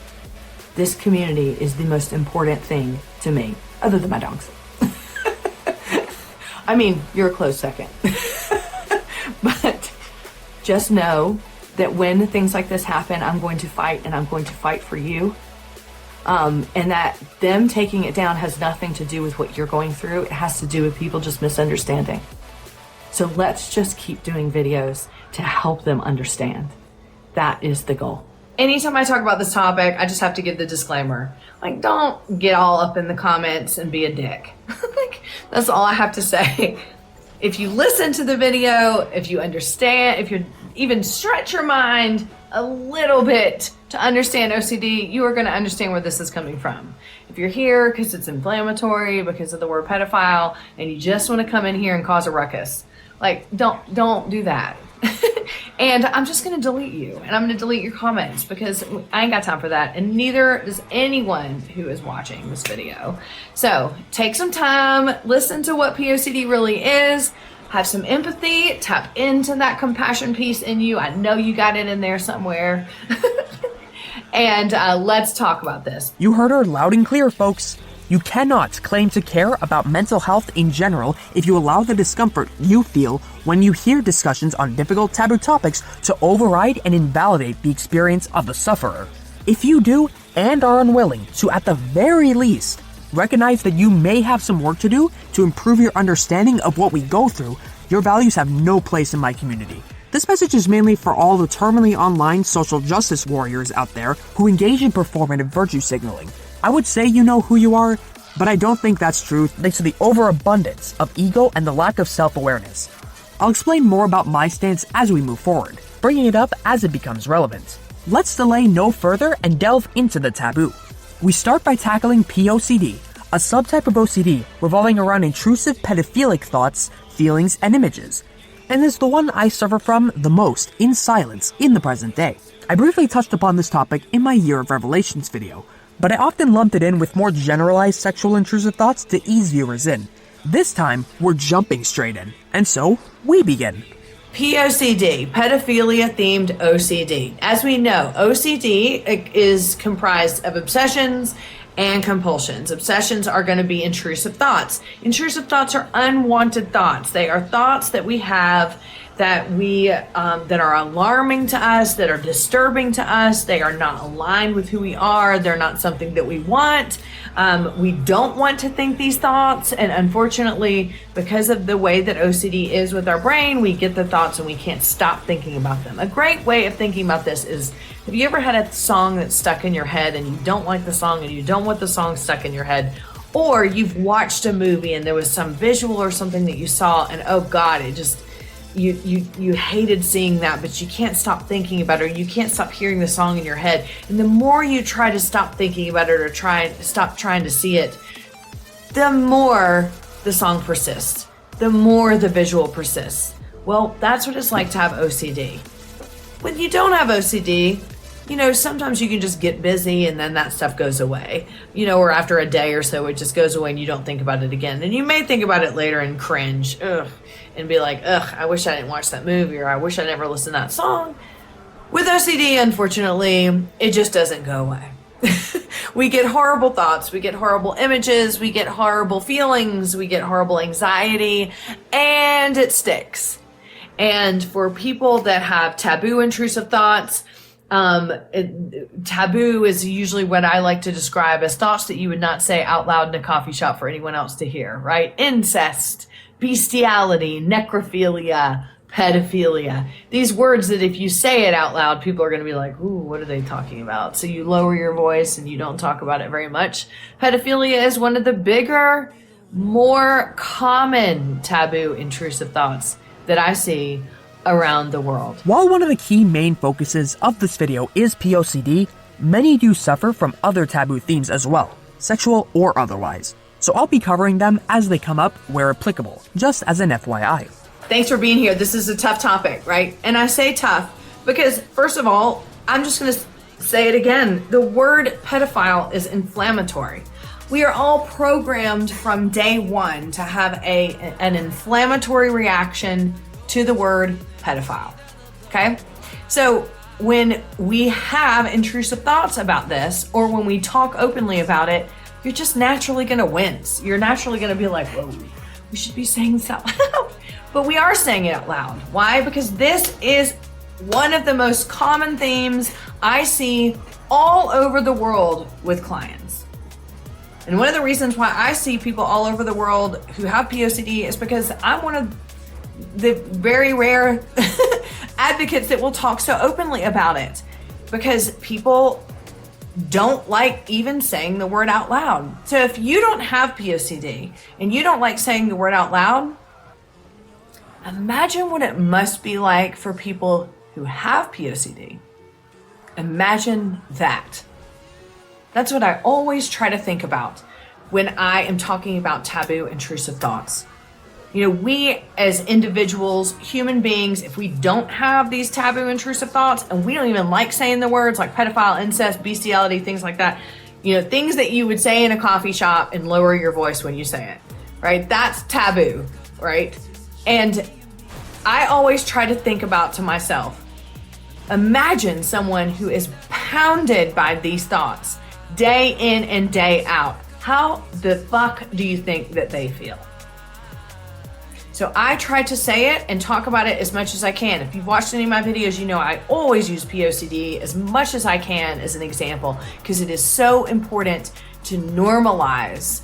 This community is the most important thing to me, other than my dogs. I mean, you're a close second. But just know that when things like this happen, I'm going to fight, and I'm going to fight for you. And that them taking it down has nothing to do with what you're going through. It has to do with people just misunderstanding. So let's just keep doing videos to help them understand. That is the goal. Anytime I talk about this topic, I just have to give the disclaimer. Like, don't get all up in the comments and be a dick. Like, that's all I have to say. If you listen to the video, if you understand, if you even stretch your mind a little bit to understand OCD, you are going to understand where this is coming from. If you're here because it's inflammatory, because of the word pedophile, and you just want to come in here and cause a ruckus, like, don't do that. And I'm just going to delete you, and I'm going to delete your comments, because I ain't got time for that, and neither does anyone who is watching this video. So take some time, listen to what POCD really is, have some empathy, tap into that compassion piece in you. I know you got it in there somewhere. And let's talk about this. You heard her loud and clear, folks. You cannot claim to care about mental health in general if you allow the discomfort you feel when you hear discussions on difficult taboo topics to override and invalidate the experience of the sufferer. If you do and are unwilling to, at the very least, recognize that you may have some work to do to improve your understanding of what we go through, your values have no place in my community. This message is mainly for all the terminally online social justice warriors out there who engage in performative virtue signaling. I would say you know who you are, but I don't think that's true thanks to the overabundance of ego and the lack of self-awareness. I'll explain more about my stance as we move forward, bringing it up as it becomes relevant. Let's delay no further and delve into the taboo. We start by tackling POCD, a subtype of OCD revolving around intrusive pedophilic thoughts, feelings, and images, and is the one I suffer from the most in silence in the present day. I briefly touched upon this topic in my Year of Revelations video, but I often lumped it in with more generalized sexual intrusive thoughts to ease viewers in. This time, we're jumping straight in, and so, we begin. POCD, pedophilia-themed OCD. As we know, OCD is comprised of obsessions and compulsions. Obsessions are going to be intrusive thoughts. Intrusive thoughts are unwanted thoughts. They are thoughts that we have that that are alarming to us, that are disturbing to us. They are not aligned with who we are. They're not something that we want. We don't want to think these thoughts, and unfortunately, because of the way that OCD is with our brain, we get the thoughts and we can't stop thinking about them. A great way of thinking about this is, have you ever had a song that's stuck in your head and you don't like the song and you don't want the song stuck in your head? Or you've watched a movie and there was some visual or something that you saw and oh God, it just, you hated seeing that, but you can't stop thinking about it, or you can't stop hearing the song in your head. And the more you try to stop thinking about it or stop trying to see it, the more the song persists, the more the visual persists. Well, that's what it's like to have OCD. When you don't have OCD, sometimes you can just get busy and then that stuff goes away, or after a day or so, it just goes away and you don't think about it again. And you may think about it later and cringe, and be like, I wish I didn't watch that movie, or I wish I never listened to that song. With OCD, unfortunately, it just doesn't go away. We get horrible thoughts, we get horrible images, we get horrible feelings, we get horrible anxiety, and it sticks. And for people that have taboo intrusive thoughts, taboo is usually what I like to describe as thoughts that you would not say out loud in a coffee shop for anyone else to hear, right? Incest, bestiality, necrophilia, pedophilia. These words that if you say it out loud, people are going to be like, ooh, what are they talking about? So you lower your voice and you don't talk about it very much. Pedophilia is one of the bigger, more common taboo intrusive thoughts that I see around the world. While one of the key main focuses of this video is POCD, many do suffer from other taboo themes as well, sexual or otherwise. So I'll be covering them as they come up where applicable, just as an FYI. Thanks for being here. This is a tough topic, right? And I say tough because, first of all, I'm just going to say it again. The word pedophile is inflammatory. We are all programmed from day one to have an inflammatory reaction to the word pedophile. Okay? So when we have intrusive thoughts about this, or when we talk openly about it, you're just naturally going to wince. You're naturally going to be like, whoa, we should be saying this out loud. But we are saying it out loud. Why? Because this is one of the most common themes I see all over the world with clients. And one of the reasons why I see people all over the world who have POCD is because I'm one of the very rare advocates that will talk so openly about it, because people don't like even saying the word out loud. So if you don't have POCD and you don't like saying the word out loud, imagine what it must be like for people who have POCD. Imagine that. That's what I always try to think about when I am talking about taboo, intrusive thoughts. You know, we as individuals, human beings, if we don't have these taboo, intrusive thoughts, and we don't even like saying the words like pedophile, incest, bestiality, things like that, you know, things that you would say in a coffee shop and lower your voice when you say it, right? That's taboo, right? And I always try to think about to myself, imagine someone who is pounded by these thoughts day in and day out. How the fuck do you think that they feel? So I try to say it and talk about it as much as I can. If you've watched any of my videos, you know I always use POCD as much as I can as an example, because it is so important to normalize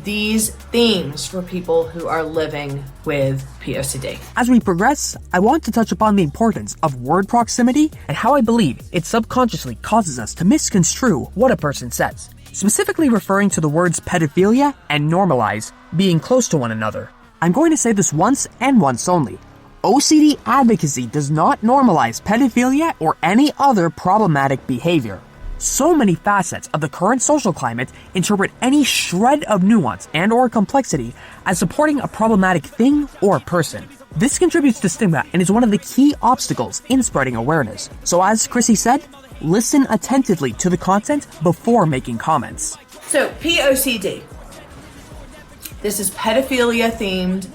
these themes for people who are living with POCD. As we progress, I want to touch upon the importance of word proximity and how I believe it subconsciously causes us to misconstrue what a person says, specifically referring to the words pedophilia and normalize being close to one another. I'm going to say this once and once only. OCD advocacy does not normalize pedophilia or any other problematic behavior. So many facets of the current social climate interpret any shred of nuance and or complexity as supporting a problematic thing or person. This contributes to stigma and is one of the key obstacles in spreading awareness. So as Chrissy said, listen attentively to the content before making comments. So POCD. This is pedophilia themed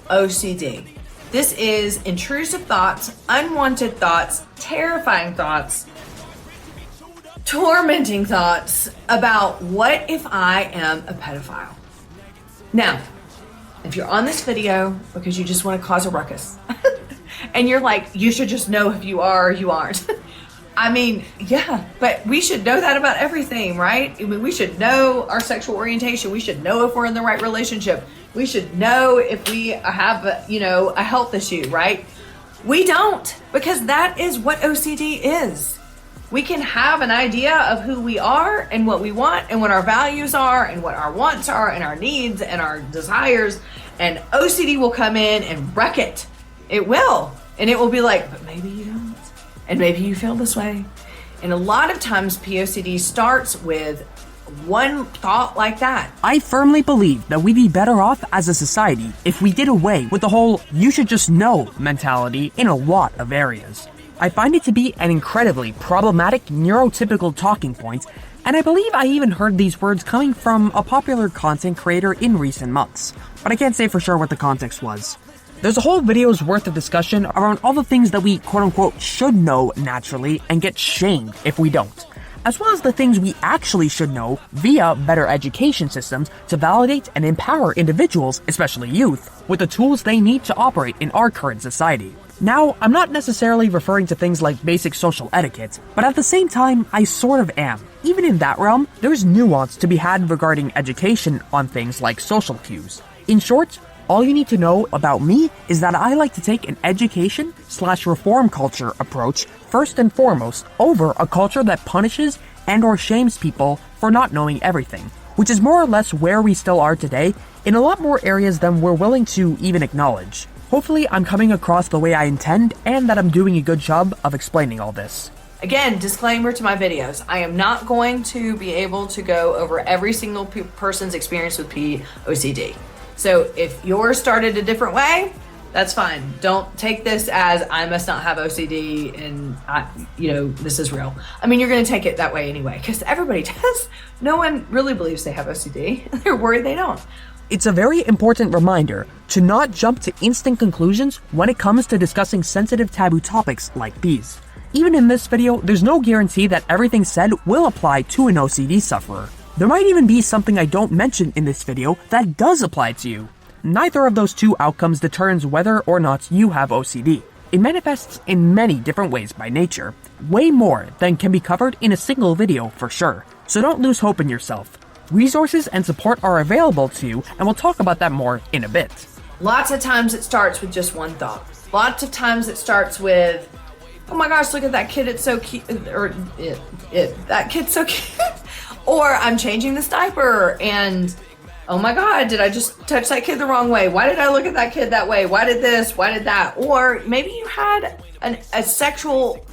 OCD. This is intrusive thoughts, unwanted thoughts, terrifying thoughts, tormenting thoughts about what if I am a pedophile. Now, if you're on this video because you just want to cause a ruckus and you're like, you should just know if you are or you aren't. I mean, yeah, but we should know that about everything, right? I mean, we should know our sexual orientation. We should know if we're in the right relationship. We should know if we have, a health issue, right? We don't, because that is what OCD is. We can have an idea of who we are and what we want and what our values are and what our wants are and our needs and our desires, and OCD will come in and wreck it. It will. And it will be like, but maybe you don't. And maybe you feel this way. And a lot of times POCD starts with one thought like that. I firmly believe that we'd be better off as a society if we did away with the whole you should just know mentality in a lot of areas. I find it to be an incredibly problematic neurotypical talking point, and I believe I even heard these words coming from a popular content creator in recent months, but I can't say for sure what the context was. There's a whole video's worth of discussion around all the things that we quote-unquote should know naturally and get shamed if we don't, as well as the things we actually should know via better education systems to validate and empower individuals, especially youth, with the tools they need to operate in our current society. Now, I'm not necessarily referring to things like basic social etiquette, but at the same time, I sort of am. Even in that realm, there's nuance to be had regarding education on things like social cues. In short, all you need to know about me is that I like to take an education/reform culture approach first and foremost over a culture that punishes and or shames people for not knowing everything, which is more or less where we still are today in a lot more areas than we're willing to even acknowledge. Hopefully I'm coming across the way I intend and that I'm doing a good job of explaining all this. Again, disclaimer to my videos. I am not going to be able to go over every single person's experience with POCD. So if yours started a different way, That's fine. Don't take this as I must not have OCD and this is real. I mean, you're going to take it that way anyway, because everybody does. No one really believes they have OCD. They're worried they don't. It's a very important reminder to not jump to instant conclusions when it comes to discussing sensitive taboo topics like these. Even in this video, there's no guarantee that everything said will apply to an OCD sufferer. There might even be something I don't mention in this video that does apply to you. Neither of those two outcomes determines whether or not you have OCD. It manifests in many different ways by nature, way more than can be covered in a single video for sure. So don't lose hope in yourself. Resources and support are available to you, and we'll talk about that more in a bit. Lots of times it starts with just one thought. Lots of times it starts with, oh my gosh, look at that kid, it's so cute, or that kid's so cute. Or I'm changing this diaper and oh my God, did I just touch that kid the wrong way? Why did I look at that kid that way? Why did this? Why did that? Or maybe you had a sexual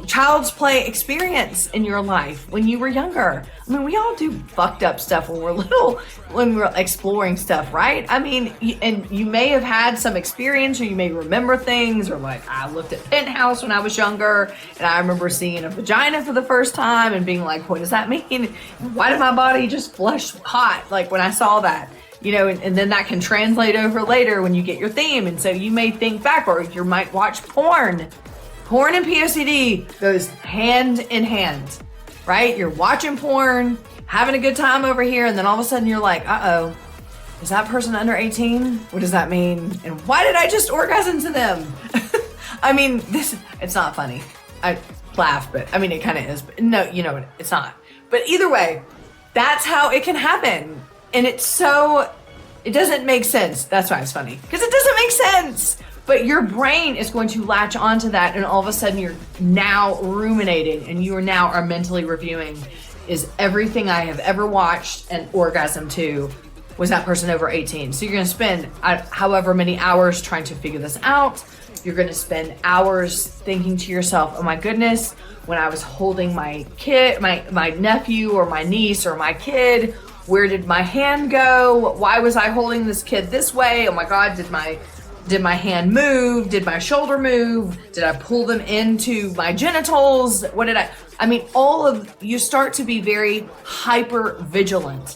child's play experience in your life when you were younger. I mean, we all do fucked up stuff when we're little, when we're exploring stuff, right? I mean, and you may have had some experience, or you may remember things, or like I looked at Penthouse when I was younger and I remember seeing a vagina for the first time and being like, what does that mean? Why did my body just flush hot like when I saw that? And then that can translate over later when you get your theme. And so you may think back, or you might watch porn. Porn and POCD goes hand in hand, right? You're watching porn, having a good time over here, and then all of a sudden you're like, uh-oh, is that person under 18? What does that mean? And why did I just orgasm to them? I mean, it's not funny. I laugh, but I mean, it kind of is. But no, it's not. But either way, that's how it can happen. And it doesn't make sense. That's why it's funny, because it doesn't make sense. But your brain is going to latch onto that, and all of a sudden you're now ruminating, and you are mentally reviewing, is everything I have ever watched and orgasmed to, was that person over 18? So you're going to spend however many hours trying to figure this out. You're going to spend hours thinking to yourself, oh my goodness, when I was holding my kid, my nephew or my niece or my kid, where did my hand go? Why was I holding this kid this way? Oh my God, did my hand move? Did my shoulder move? Did I pull them into my genitals? You start to be very hyper vigilant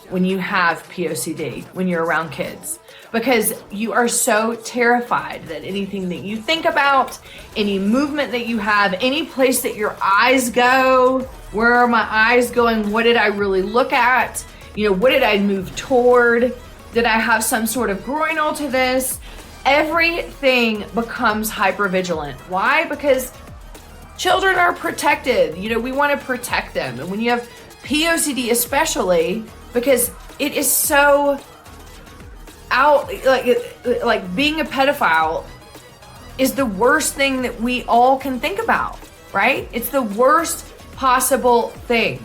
when you have POCD, when you're around kids, because you are so terrified that anything that you think about, any movement that you have, any place that your eyes go, where are my eyes going? What did I really look at? What did I move toward? Did I have some sort of groinal to this? Everything becomes hypervigilant. Why? Because children are protected. We want to protect them. And when you have POCD especially, because it is so out, like being a pedophile is the worst thing that we all can think about, right? It's the worst possible thing.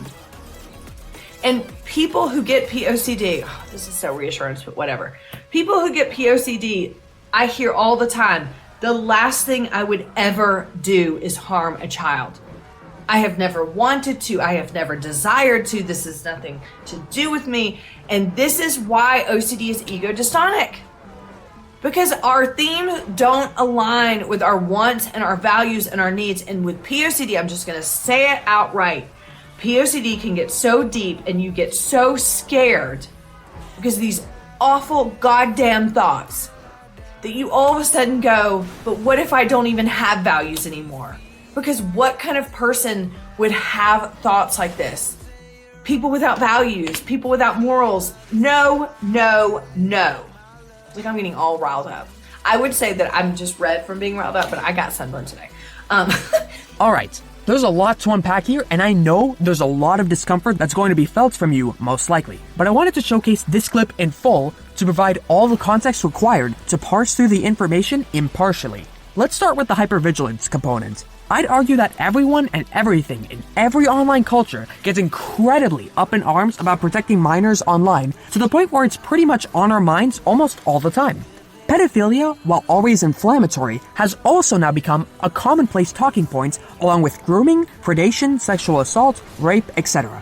And people who get POCD, this is so reassuring, but whatever. People who get POCD, I hear all the time, the last thing I would ever do is harm a child. I have never wanted to. I have never desired to. This has nothing to do with me. And this is why OCD is ego dystonic. Because our themes don't align with our wants and our values and our needs. And with POCD, I'm just going to say it outright. POCD can get so deep and you get so scared because of these awful goddamn thoughts that you all of a sudden go, but what if I don't even have values anymore? Because what kind of person would have thoughts like this? People without values, people without morals. No, no, no. Like I'm getting all riled up. I would say that I'm just red from being riled up, but I got sunburned today. All right, there's a lot to unpack here, and I know there's a lot of discomfort that's going to be felt from you, most likely. But I wanted to showcase this clip in full to provide all the context required to parse through the information impartially. Let's start with the hypervigilance component. I'd argue that everyone and everything in every online culture gets incredibly up in arms about protecting minors online to the point where it's pretty much on our minds almost all the time. Pedophilia, while always inflammatory, has also now become a commonplace talking point along with grooming, predation, sexual assault, rape, etc.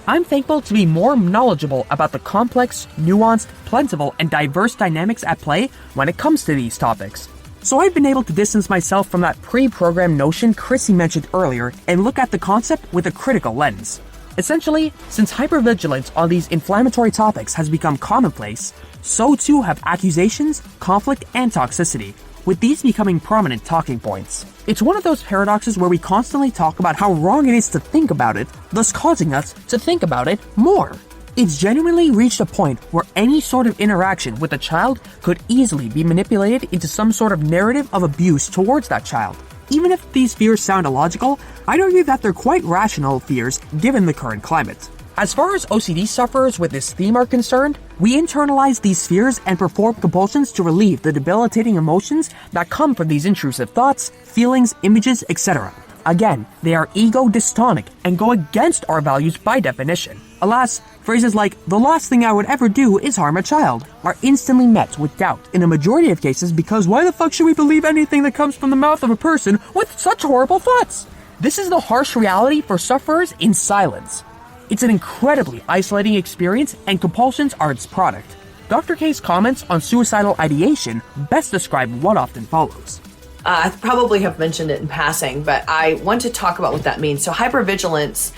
I'm thankful to be more knowledgeable about the complex, nuanced, plentiful, and diverse dynamics at play when it comes to these topics. So I've been able to distance myself from that pre-programmed notion Chrissy mentioned earlier and look at the concept with a critical lens. Essentially, since hypervigilance on these inflammatory topics has become commonplace, so too have accusations, conflict, and toxicity, with these becoming prominent talking points. It's one of those paradoxes where we constantly talk about how wrong it is to think about it, thus causing us to think about it more. It's genuinely reached a point where any sort of interaction with a child could easily be manipulated into some sort of narrative of abuse towards that child. Even if these fears sound illogical, I'd argue that they're quite rational fears given the current climate. As far as OCD sufferers with this theme are concerned, we internalize these fears and perform compulsions to relieve the debilitating emotions that come from these intrusive thoughts, feelings, images, etc. Again, they are ego dystonic and go against our values by definition. Alas, phrases like, "the last thing I would ever do is harm a child," are instantly met with doubt in a majority of cases because why the fuck should we believe anything that comes from the mouth of a person with such horrible thoughts? This is the harsh reality for sufferers in silence. It's an incredibly isolating experience and compulsions are its product. Dr. K's comments on suicidal ideation best describe what often follows. I probably have mentioned it in passing, but I want to talk about what that means. So hypervigilance,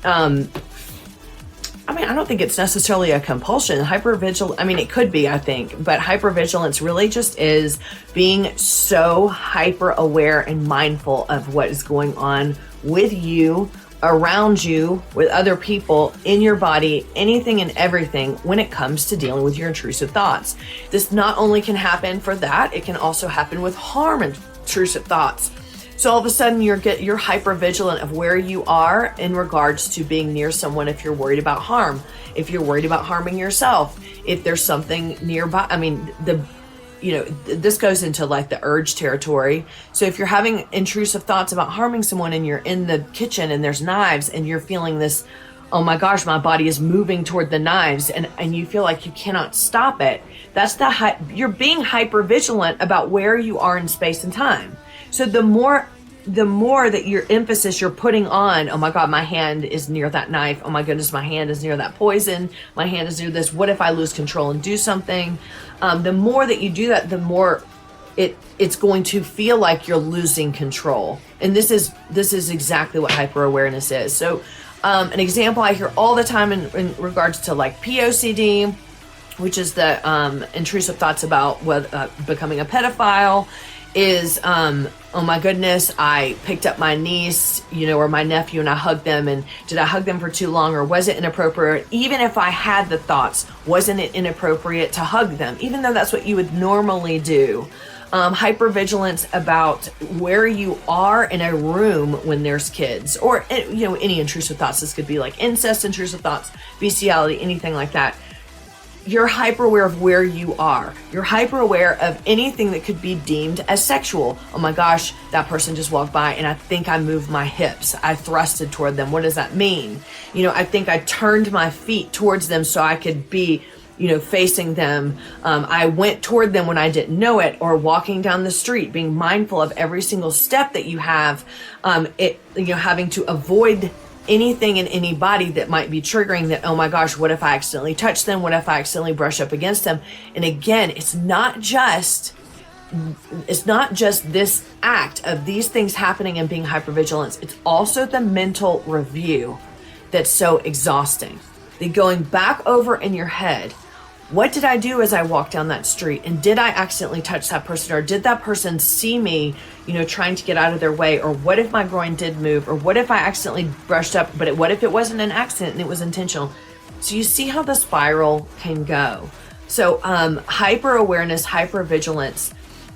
I don't think it's necessarily a compulsion. It could be, I think, but hypervigilance really just is being so hyper aware and mindful of what is going on with you, around you, with other people, in your body, anything and everything when it comes to dealing with your intrusive thoughts. This not only can happen for that, it can also happen with harm and intrusive thoughts. So all of a sudden you're hyper vigilant of where you are in regards to being near someone if you're worried about harm, if you're worried about harming yourself, if there's something nearby. This goes into like the urge territory. So if you're having intrusive thoughts about harming someone and you're in the kitchen and there's knives and you're feeling this, oh my gosh, my body is moving toward the knives and you feel like you cannot stop it. That's you're being hyper vigilant about where you are in space and time. So the more that your emphasis you're putting on, oh my God, my hand is near that knife. Oh my goodness, my hand is near that poison. My hand is near this. What if I lose control and do something? The more that you do that, the more it's going to feel like you're losing control. And this is exactly what hyper awareness is. So an example I hear all the time in regards to like POCD, which is the intrusive thoughts about becoming a pedophile, is oh my goodness, I picked up my niece, or my nephew, and I hugged them, and did I hug them for too long, or was it inappropriate? Even if I had the thoughts, wasn't it inappropriate to hug them, even though that's what you would normally do? Hypervigilance about where you are in a room when there's kids, or any intrusive thoughts. This could be like incest, intrusive thoughts, bestiality, anything like that. You're hyper aware of where you are. You're hyper aware of anything that could be deemed as sexual. Oh my gosh, that person just walked by and I think I moved my hips. I thrusted toward them. What does that mean? I think I turned my feet towards them so I could be, facing them. I went toward them when I didn't know it, or walking down the street, being mindful of every single step that you have, having to avoid anything and anybody that might be triggering that. Oh my gosh, what if I accidentally touch them? What if I accidentally brush up against them? And again, it's not just this act of these things happening and being hypervigilance. It's also the mental review that's so exhausting. The going back over in your head, what did I do as I walked down that street? And did I accidentally touch that person? Or did that person see me, trying to get out of their way? Or what if my groin did move? Or what if I accidentally brushed up, but what if it wasn't an accident and it was intentional? So you see how the spiral can go. So hyper awareness, hyper vigilance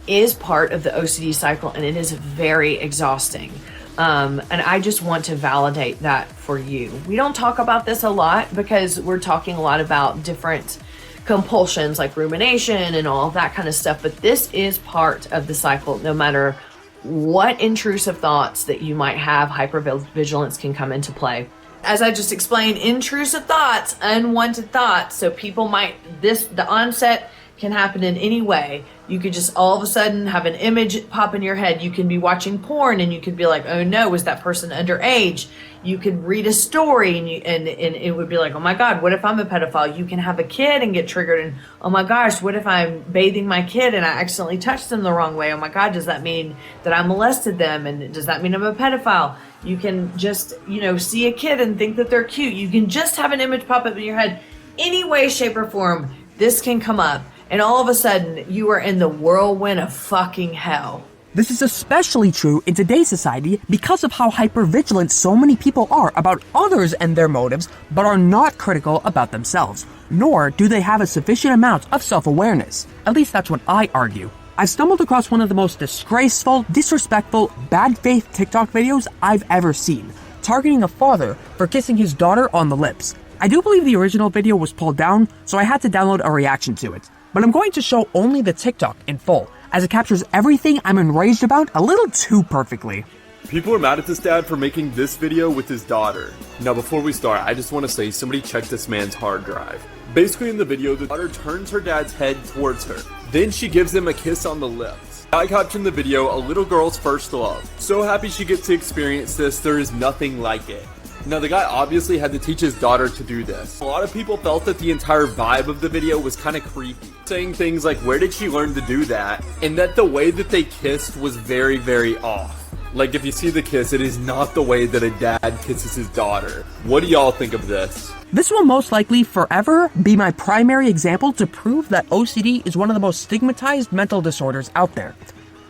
is part of the OCD cycle, and it is very exhausting. And I just want to validate that for you. We don't talk about this a lot because we're talking a lot about different compulsions like rumination and all that kind of stuff, but this is part of the cycle. No matter what intrusive thoughts that you might have, hypervigilance can come into play. As I just explained, intrusive thoughts, unwanted thoughts. So people the onset can happen in any way. You could just all of a sudden have an image pop in your head. You can be watching porn and you could be like, oh no, was that person underage? You could read a story and it would be like, oh my God, what if I'm a pedophile? You can have a kid and get triggered and, oh my gosh, what if I'm bathing my kid and I accidentally touched them the wrong way? Oh my God, does that mean that I molested them? And does that mean I'm a pedophile? You can just, see a kid and think that they're cute. You can just have an image pop up in your head. Any way, shape, or form, this can come up. And all of a sudden, you are in the whirlwind of fucking hell. This is especially true in today's society because of how hypervigilant so many people are about others and their motives, but are not critical about themselves, nor do they have a sufficient amount of self-awareness. At least that's what I argue. I've stumbled across one of the most disgraceful, disrespectful, bad faith TikTok videos I've ever seen, targeting a father for kissing his daughter on the lips. I do believe the original video was pulled down, so I had to download a reaction to it. But I'm going to show only the TikTok in full, as it captures everything I'm enraged about a little too perfectly. People are mad at this dad for making this video with his daughter. Now before we start, I just want to say somebody check this man's hard drive. Basically in the video, the daughter turns her dad's head towards her. Then she gives him a kiss on the lips. I captioned the video, a little girl's first love. So happy she gets to experience this, there is nothing like it. Now the guy obviously had to teach his daughter to do this. A lot of people felt that the entire vibe of the video was kind of creepy, saying things like where did she learn to do that, and that the way that they kissed was very, very off. Like if you see the kiss, it is not the way that a dad kisses his daughter. What do y'all think of this? This will most likely forever be my primary example to prove that OCD is one of the most stigmatized mental disorders out there.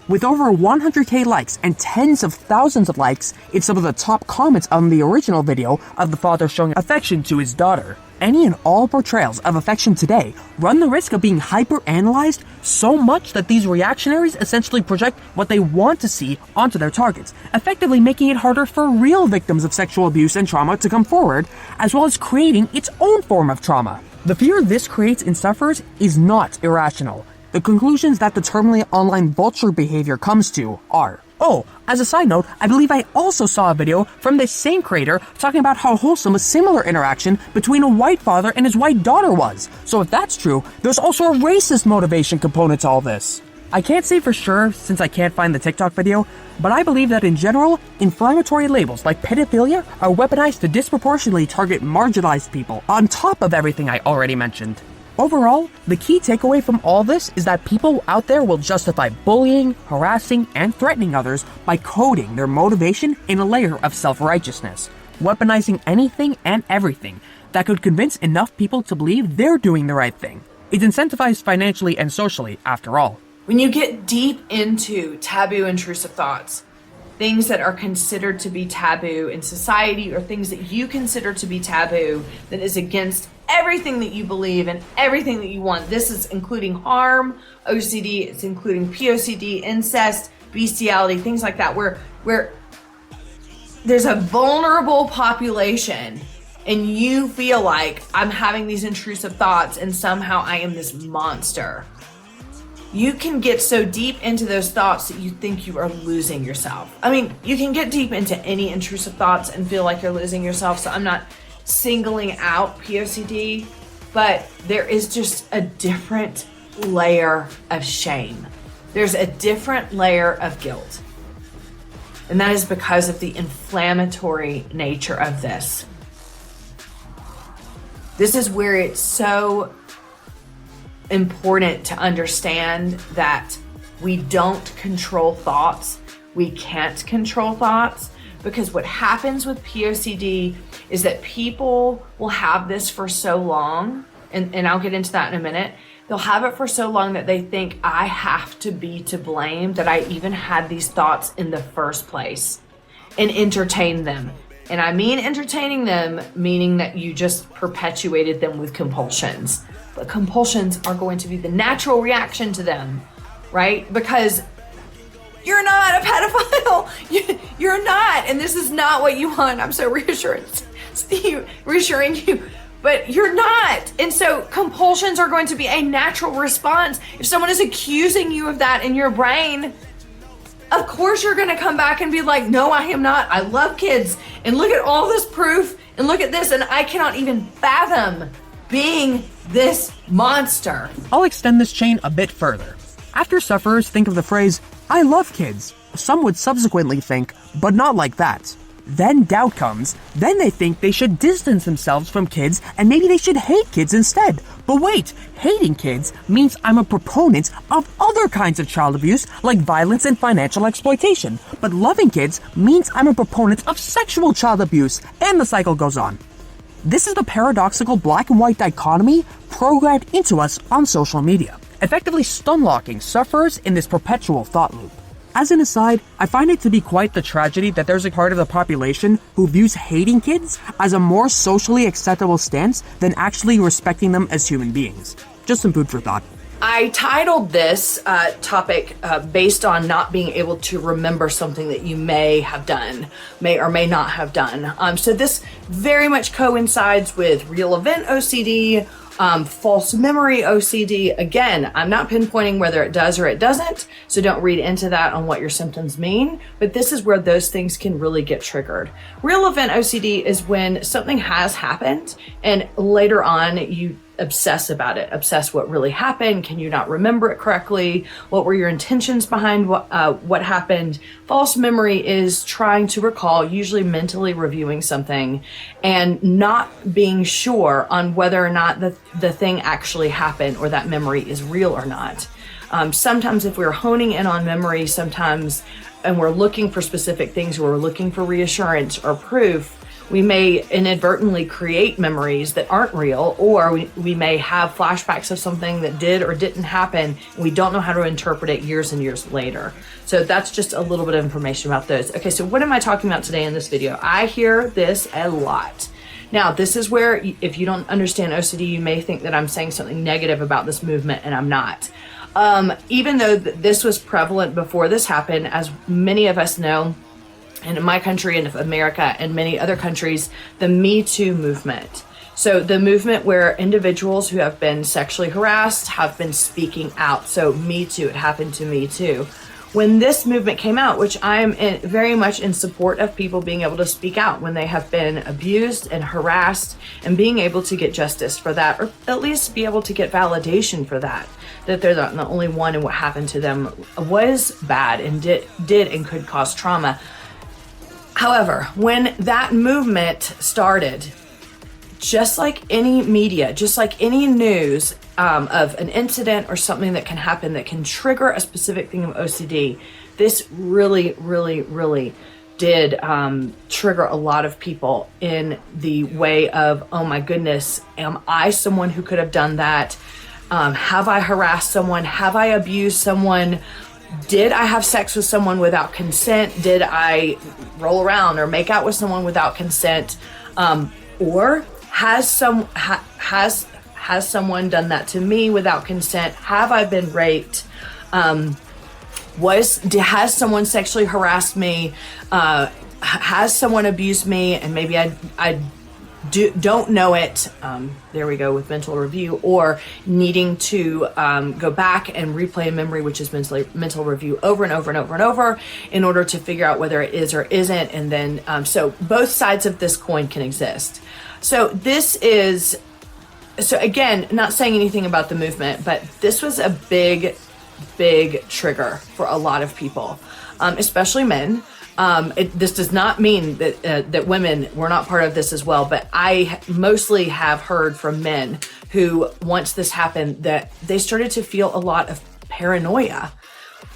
With over 100k likes and tens of thousands of likes in some of the top comments on the original video of the father showing affection to his daughter, any and all portrayals of affection today run the risk of being hyper-analyzed so much that these reactionaries essentially project what they want to see onto their targets, effectively making it harder for real victims of sexual abuse and trauma to come forward, as well as creating its own form of trauma. The fear this creates in sufferers is not irrational. The conclusions that the terminally online vulture behavior comes to are. Oh, as a side note, I believe I also saw a video from this same creator talking about how wholesome a similar interaction between a white father and his white daughter was. So if that's true, there's also a racist motivation component to all this. I can't say for sure since I can't find the TikTok video, but I believe that in general, inflammatory labels like pedophilia are weaponized to disproportionately target marginalized people on top of everything I already mentioned. Overall, the key takeaway from all this is that people out there will justify bullying, harassing, and threatening others by coding their motivation in a layer of self-righteousness, weaponizing anything and everything that could convince enough people to believe they're doing the right thing. It's incentivized financially and socially, after all. When you get deep into taboo intrusive thoughts, things that are considered to be taboo in society or things that you consider to be taboo that is against everything that you believe and everything that you want. This is including harm, OCD, it's including POCD, incest, bestiality, things like that, where there's a vulnerable population and you feel like I'm having these intrusive thoughts and somehow I am this monster. You can get so deep into those thoughts that you think you are losing yourself. I mean, you can get deep into any intrusive thoughts and feel like you're losing yourself. So I'm not singling out POCD, but there is just a different layer of shame. There's a different layer of guilt. And that is because of the inflammatory nature of this. This is where it's so important to understand that we don't control thoughts. We can't control thoughts, because what happens with POCD is that people will have this for so long, and I'll get into that in a minute. They'll have it for so long that they think I have to be to blame that I even had these thoughts in the first place and entertain them. And I mean entertaining them, meaning that you just perpetuated them with compulsions. But compulsions are going to be the natural reaction to them, right? Because you're not a pedophile. You're not. And this is not what you want. I'm so reassuring you. But you're not. And so compulsions are going to be a natural response. If someone is accusing you of that in your brain, of course you're going to come back and be like, no, I am not. I love kids. And look at all this proof. And look at this. And I cannot even fathom being this monster. I'll extend this chain a bit further. After sufferers think of the phrase, "I love kids," some would subsequently think, "but not like that." Then doubt comes, then they think they should distance themselves from kids and maybe they should hate kids instead. But wait, hating kids means I'm a proponent of other kinds of child abuse like violence and financial exploitation. But loving kids means I'm a proponent of sexual child abuse, and the cycle goes on. This is the paradoxical black and white dichotomy programmed into us on social media, effectively stunlocking sufferers in this perpetual thought loop. As an aside, I find it to be quite the tragedy that there's a part of the population who views hating kids as a more socially acceptable stance than actually respecting them as human beings. Just some food for thought. I titled this topic based on not being able to remember something that you may have done, may or may not have done. So this very much coincides with real event OCD, false memory OCD. Again, I'm not pinpointing whether it does or it doesn't, so don't read into that on what your symptoms mean, but this is where those things can really get triggered. Real event OCD is when something has happened and later on you obsess about it, obsess what really happened. Can you not remember it correctly? What were your intentions behind what happened? False memory is trying to recall, usually mentally reviewing something and not being sure on whether or not the thing actually happened or that memory is real or not. Sometimes if we're honing in on memory, sometimes, and we're looking for specific things, or we're looking for reassurance or proof, we may inadvertently create memories that aren't real, or we may have flashbacks of something that did or didn't happen, and we don't know how to interpret it years and years later. So that's just a little bit of information about those. Okay, so what am I talking about today in this video? I hear this a lot. Now, this is where, if you don't understand OCD, you may think that I'm saying something negative about this movement, and I'm not. Even though this was prevalent before this happened, as many of us know, and in my country and America and many other countries, the Me Too movement. So the movement where individuals who have been sexually harassed have been speaking out. So Me Too, it happened to me too. When this movement came out, which I am very much in support of people being able to speak out when they have been abused and harassed, and being able to get justice for that, or at least be able to get validation for that they're not the only one and what happened to them was bad and did and could cause trauma. However, when that movement started, just like any media, just like any news of an incident or something that can happen that can trigger a specific thing of OCD, this really, really, really did trigger a lot of people in the way of, oh my goodness, am I someone who could have done that? Have I harassed someone? Have I abused someone? Did I have sex with someone without consent? Did I roll around or make out with someone without consent? Or has someone done that to me without consent? Have I been raped? Has someone sexually harassed me? Has someone abused me and maybe I don't know it? There we go with mental review, or needing to go back and replay a memory, which is mental review over and over and over and over in order to figure out whether it is or isn't. And then so both sides of this coin can exist. So again, not saying anything about the movement, but this was a big trigger for a lot of people, especially men. This does not mean that women were not part of this as well, but I mostly have heard from men who, once this happened, that they started to feel a lot of paranoia,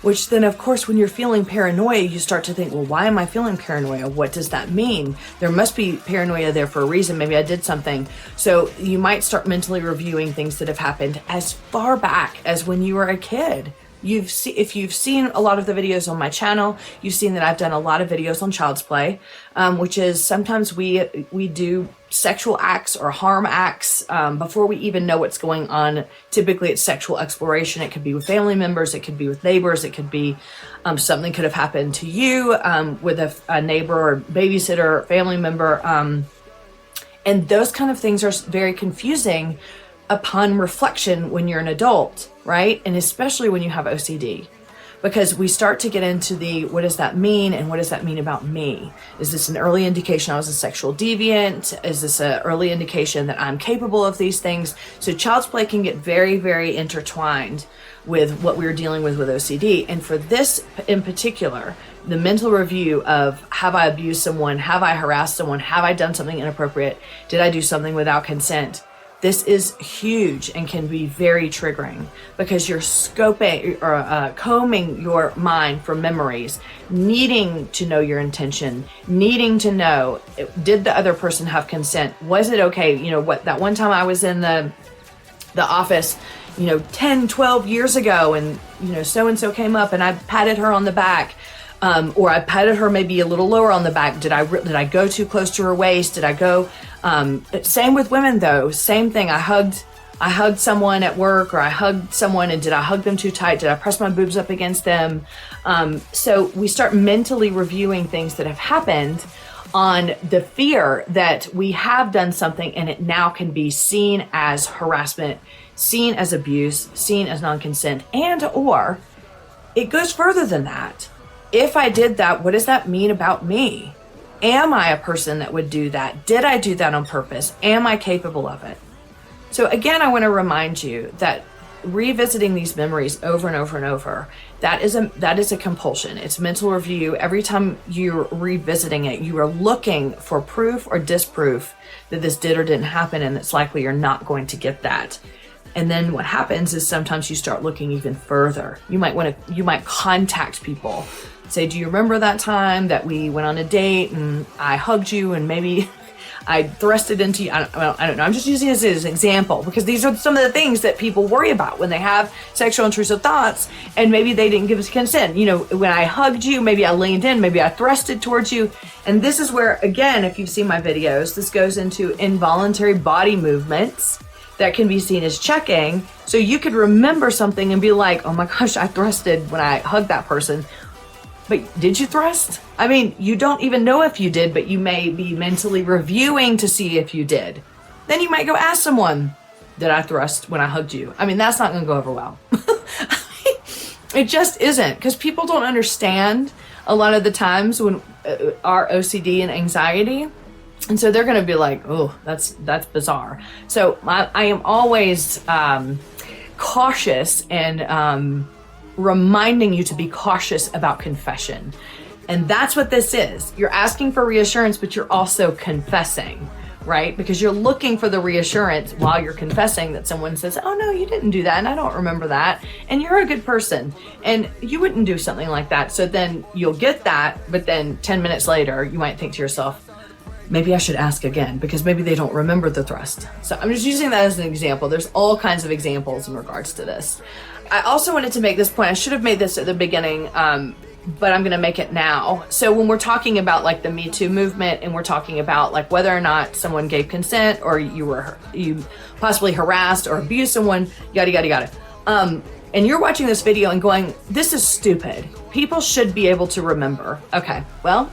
which then, of course, when you're feeling paranoia, you start to think, well, why am I feeling paranoia? What does that mean? There must be paranoia there for a reason. Maybe I did something. So you might start mentally reviewing things that have happened as far back as when you were a kid. If you've seen a lot of the videos on my channel, you've seen that I've done a lot of videos on child's play, which is sometimes we do sexual acts or harm acts before we even know what's going on. Typically it's sexual exploration. It could be with family members, it could be with neighbors, it could be something could have happened to you with a neighbor or babysitter or family member. And those kind of things are very confusing upon reflection when you're an adult, right? And especially when you have OCD. because we start to get into the, what does that mean? And what does that mean about me? Is this an early indication I was a sexual deviant? Is this an early indication that I'm capable of these things? So child's play can get very, very intertwined with what we were dealing with OCD. And for this in particular, the mental review of, have I abused someone? Have I harassed someone? Have I done something inappropriate? Did I do something without consent? This is huge and can be very triggering, because you're scoping or combing your mind for memories, needing to know your intention, needing to know, did the other person have consent? Was it okay? You know, what, that one time I was in the office, 10, 12 years ago, and, so-and-so came up and I patted her on the back. Or I patted her maybe a little lower on the back. Did I go too close to her waist? Did I go? Same with women though. Same thing. I hugged someone at work, or I hugged someone, and did I hug them too tight? Did I press my boobs up against them? So we start mentally reviewing things that have happened on the fear that we have done something, and it now can be seen as harassment, seen as abuse, seen as non-consent, and or it goes further than that. If I did that, what does that mean about me? Am I a person that would do that? Did I do that on purpose? Am I capable of it? So again, I want to remind you that revisiting these memories over and over and over, that is a compulsion. It's mental review. Every time you're revisiting it, you are looking for proof or disproof that this did or didn't happen, and it's likely you're not going to get that. And then what happens is sometimes you start looking even further. You might contact people. Say, do you remember that time that we went on a date and I hugged you and maybe I thrusted into you? I don't know. I'm just using this as an example, because these are some of the things that people worry about when they have sexual intrusive thoughts, and maybe they didn't give us consent. When I hugged you, maybe I leaned in, maybe I thrusted towards you. And this is where, again, if you've seen my videos, this goes into involuntary body movements that can be seen as checking. So you could remember something and be like, oh my gosh, I thrusted when I hugged that person. But did you thrust? I mean, you don't even know if you did, but you may be mentally reviewing to see if you did. Then you might go ask someone, did I thrust when I hugged you? I mean, that's not going to go over well. It just isn't, because people don't understand a lot of the times when our OCD and anxiety. And so they're going to be like, oh, that's bizarre. So I am always cautious and reminding you to be cautious about confession. And that's what this is. You're asking for reassurance, but you're also confessing, right? Because you're looking for the reassurance while you're confessing that someone says, oh no, you didn't do that, and I don't remember that, and you're a good person, and you wouldn't do something like that. So then you'll get that, but then 10 minutes later, you might think to yourself, maybe I should ask again, because maybe they don't remember the thrust. So I'm just using that as an example. There's all kinds of examples in regards to this. I also wanted to make this point. I should have made this at the beginning, but I'm going to make it now. So when we're talking about like the Me Too movement, and we're talking about like whether or not someone gave consent, or you possibly harassed or abused someone, yada, yada, yada. And you're watching this video and going, this is stupid. People should be able to remember. Okay, well,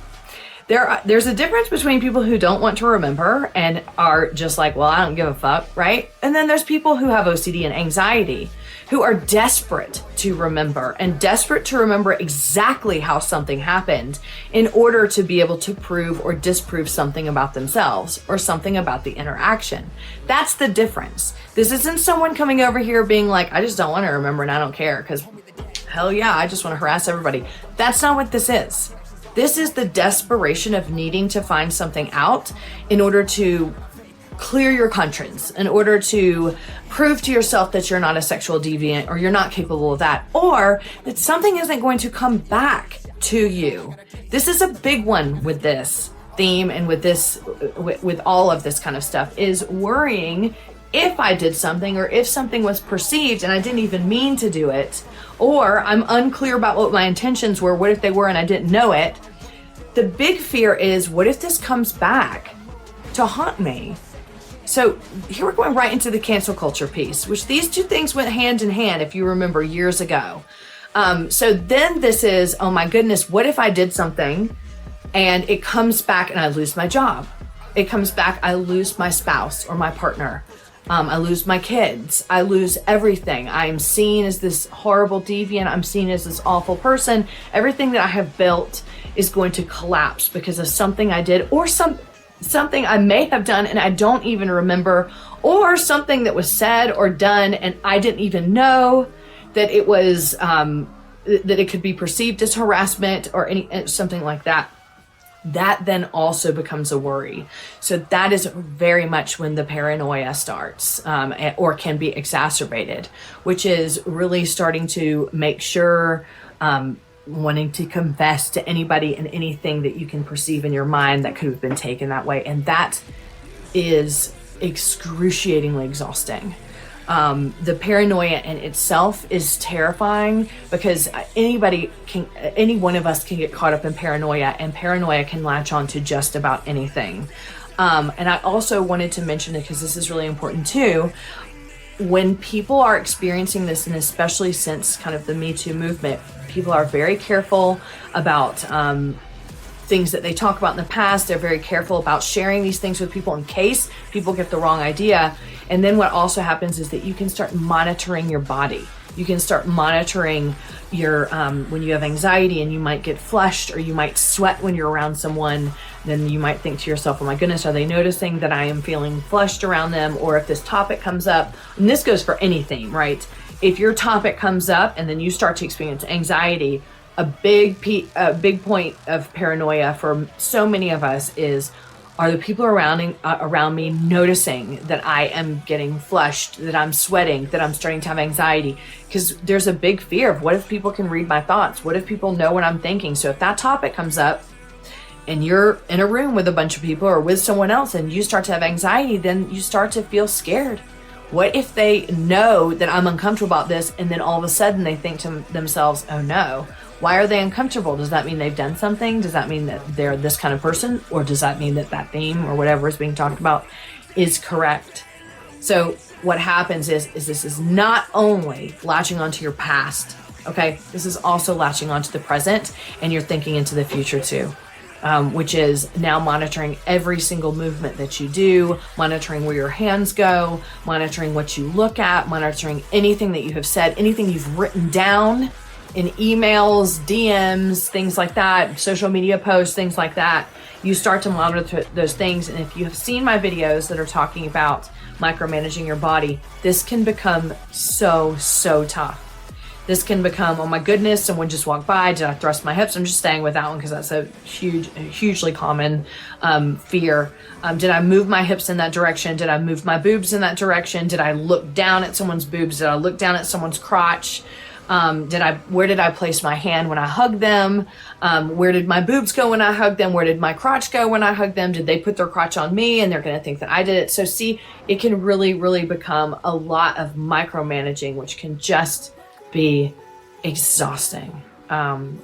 there's a difference between people who don't want to remember and are just like, well, I don't give a fuck, right? And then there's people who have OCD and anxiety who are desperate to remember, and desperate to remember exactly how something happened in order to be able to prove or disprove something about themselves or something about the interaction. That's the difference. This isn't someone coming over here being like, I just don't want to remember and I don't care because hell yeah, I just want to harass everybody. That's not what this is. This is the desperation of needing to find something out in order to clear your conscience, in order to prove to yourself that you're not a sexual deviant, or you're not capable of that, or that something isn't going to come back to you. This is a big one with this theme, and with this, with all of this kind of stuff, is worrying if I did something, or if something was perceived and I didn't even mean to do it, or I'm unclear about what my intentions were. What if they were and I didn't know it? The big fear is, what if this comes back to haunt me? So here we're going right into the cancel culture piece, which these two things went hand in hand, if you remember, years ago. So then this is, oh my goodness, what if I did something and it comes back and I lose my job? It comes back, I lose my spouse or my partner. I lose my kids. I lose everything. I am seen as this horrible deviant. I'm seen as this awful person. Everything that I have built is going to collapse because of something I did, or something I may have done and I don't even remember, or something that was said or done and I didn't even know that it was that it could be perceived as harassment or something like that. That then also becomes a worry. So that is very much when the paranoia starts, or can be exacerbated, which is really starting to make sure, wanting to confess to anybody and anything that you can perceive in your mind that could have been taken that way. And that is excruciatingly exhausting. The paranoia in itself is terrifying because any one of us can get caught up in paranoia, and paranoia can latch on to just about anything. And I also wanted to mention it because this is really important too. When people are experiencing this, and especially since kind of the Me Too movement, people are very careful about things that they talk about in the past. They're very careful about sharing these things with people in case people get the wrong idea. And then what also happens is that you can start monitoring your body. You can start monitoring your, when you have anxiety and you might get flushed or you might sweat when you're around someone, then you might think to yourself, oh my goodness, are they noticing that I am feeling flushed around them? Or if this topic comes up, and this goes for anything, right? If your topic comes up and then you start to experience anxiety, a big point of paranoia for so many of us is, are the people around me noticing that I am getting flushed, that I'm sweating, that I'm starting to have anxiety? Because there's a big fear of, what if people can read my thoughts? What if people know what I'm thinking? So if that topic comes up and you're in a room with a bunch of people or with someone else and you start to have anxiety, then you start to feel scared. What if they know that I'm uncomfortable about this, and then all of a sudden they think to themselves, oh no, why are they uncomfortable? Does that mean they've done something? Does that mean that they're this kind of person? Or does that mean that that theme or whatever is being talked about is correct? So what happens is this is not only latching onto your past, okay? This is also latching onto the present, and you're thinking into the future too. Which is now monitoring every single movement that you do, monitoring where your hands go, monitoring what you look at, monitoring anything that you have said, anything you've written down in emails, DMs, things like that, social media posts, things like that. You start to monitor those things. And if you have seen my videos that are talking about micromanaging your body, this can become so tough. This can become, oh my goodness, someone just walked by, did I thrust my hips? I'm just staying with that one because that's a hugely common fear. Did I move my hips in that direction? Did I move my boobs in that direction? Did I look down at someone's boobs? Did I look down at someone's crotch? Where did I place my hand when I hugged them? Where did my boobs go when I hugged them? Where did my crotch go when I hugged them? Did they put their crotch on me and they're going to think that I did it? So see, it can really become a lot of micromanaging, which can just be exhausting.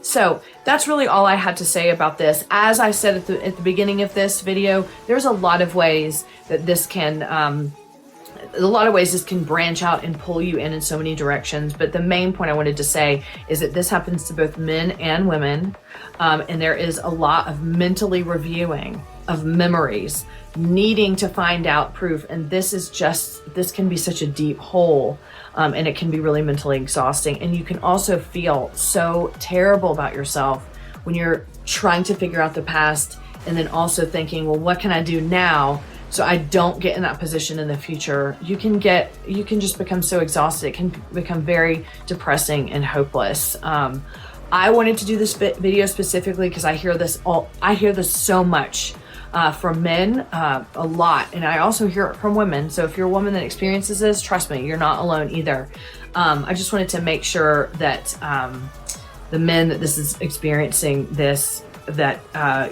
So that's really all I had to say about this. As I said at the beginning of this video, there's a lot of ways that this can branch out and pull you in so many directions. But the main point I wanted to say is that this happens to both men and women. And there is a lot of mentally reviewing of memories, needing to find out proof. And this can be such a deep hole. And it can be really mentally exhausting. And you can also feel so terrible about yourself when you're trying to figure out the past and then also thinking, well, what can I do now so I don't get in that position in the future? You can just become so exhausted. It can become very depressing and hopeless. I wanted to do this video specifically because I hear this so much from men, a lot, and I also hear it from women. So if you're a woman that experiences this, trust me, you're not alone either. I just wanted to make sure that the men that this is experiencing this, that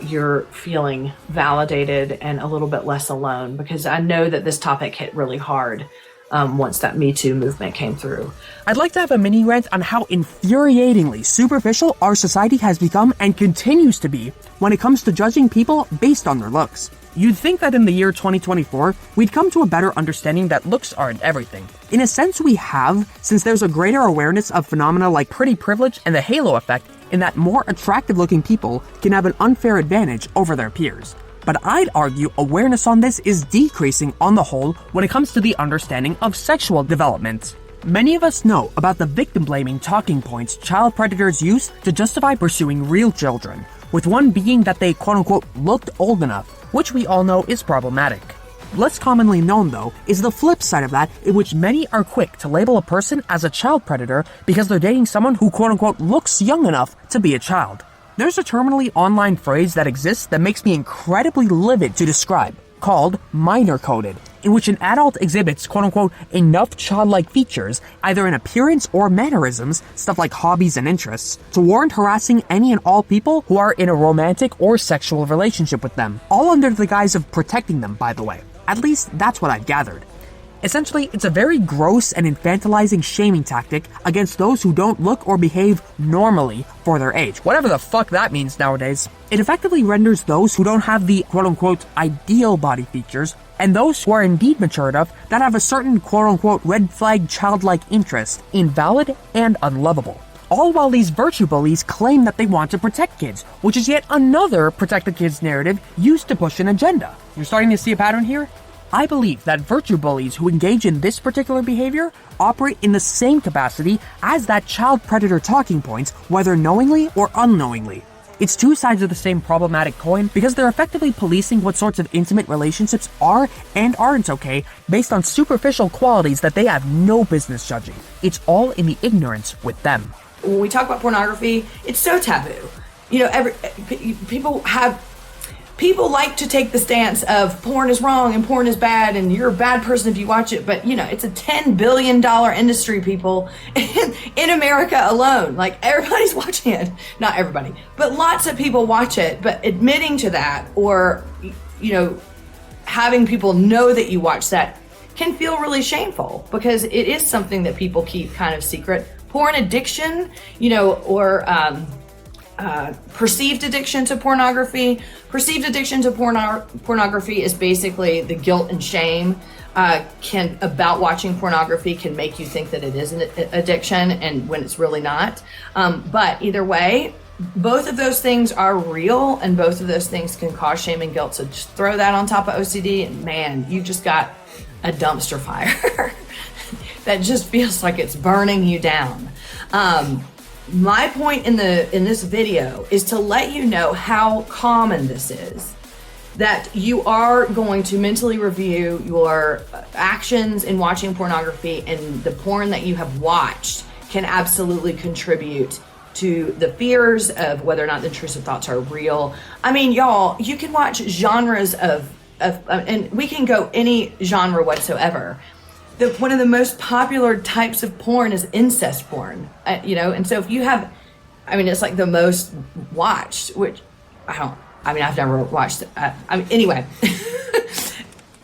you're feeling validated and a little bit less alone, because I know that this topic hit really hard once that Me Too movement came through. I'd like to have a mini rant on how infuriatingly superficial our society has become and continues to be when it comes to judging people based on their looks. You'd think that in the year 2024, we'd come to a better understanding that looks aren't everything. In a sense we have, since there's a greater awareness of phenomena like pretty privilege and the halo effect, in that more attractive looking people can have an unfair advantage over their peers. But I'd argue awareness on this is decreasing on the whole when it comes to the understanding of sexual development. Many of us know about the victim-blaming talking points child predators use to justify pursuing real children, with one being that they quote-unquote looked old enough, which we all know is problematic. Less commonly known, though, is the flip side of that, in which many are quick to label a person as a child predator because they're dating someone who quote-unquote looks young enough to be a child. There's a terminally online phrase that exists that makes me incredibly livid to describe, called minor-coded, in which an adult exhibits quote-unquote enough childlike features, either in appearance or mannerisms, stuff like hobbies and interests, to warrant harassing any and all people who are in a romantic or sexual relationship with them, all under the guise of protecting them, by the way. At least, that's what I've gathered. Essentially, it's a very gross and infantilizing shaming tactic against those who don't look or behave normally for their age, whatever the fuck that means nowadays. It effectively renders those who don't have the quote-unquote ideal body features, and those who are indeed mature enough that have a certain quote-unquote red flag childlike interest, invalid and unlovable. All while these virtue bullies claim that they want to protect kids, which is yet another protect the kids narrative used to push an agenda. You're starting to see a pattern here? I believe that virtue bullies who engage in this particular behavior operate in the same capacity as that child predator talking points, whether knowingly or unknowingly. It's two sides of the same problematic coin because they're effectively policing what sorts of intimate relationships are and aren't okay based on superficial qualities that they have no business judging. It's all in the ignorance with them. When we talk about pornography, it's so taboo. You know, people like to take the stance of porn is wrong and porn is bad and you're a bad person if you watch it. But, you know, it's a $10 billion industry, people, in America alone. Like, everybody's watching it. Not everybody, but lots of people watch it. But admitting to that or, you know, having people know that you watch that can feel really shameful because it is something that people keep kind of secret. Porn addiction, you know, or perceived addiction to pornography. Perceived addiction to pornography is basically the guilt and shame about watching pornography can make you think that it is an addiction and when it's really not. But either way, both of those things are real and both of those things can cause shame and guilt. So just throw that on top of OCD and man, you just got a dumpster fire that just feels like it's burning you down. My point in this video is to let you know how common this is. That you are going to mentally review your actions in watching pornography, and the porn that you have watched can absolutely contribute to the fears of whether or not the intrusive thoughts are real. I mean, y'all, you can watch genres of and we can go any genre whatsoever. One of the most popular types of porn is incest porn, you know, and so if you have, I mean, it's like the most watched, which I've never watched it. Anyway,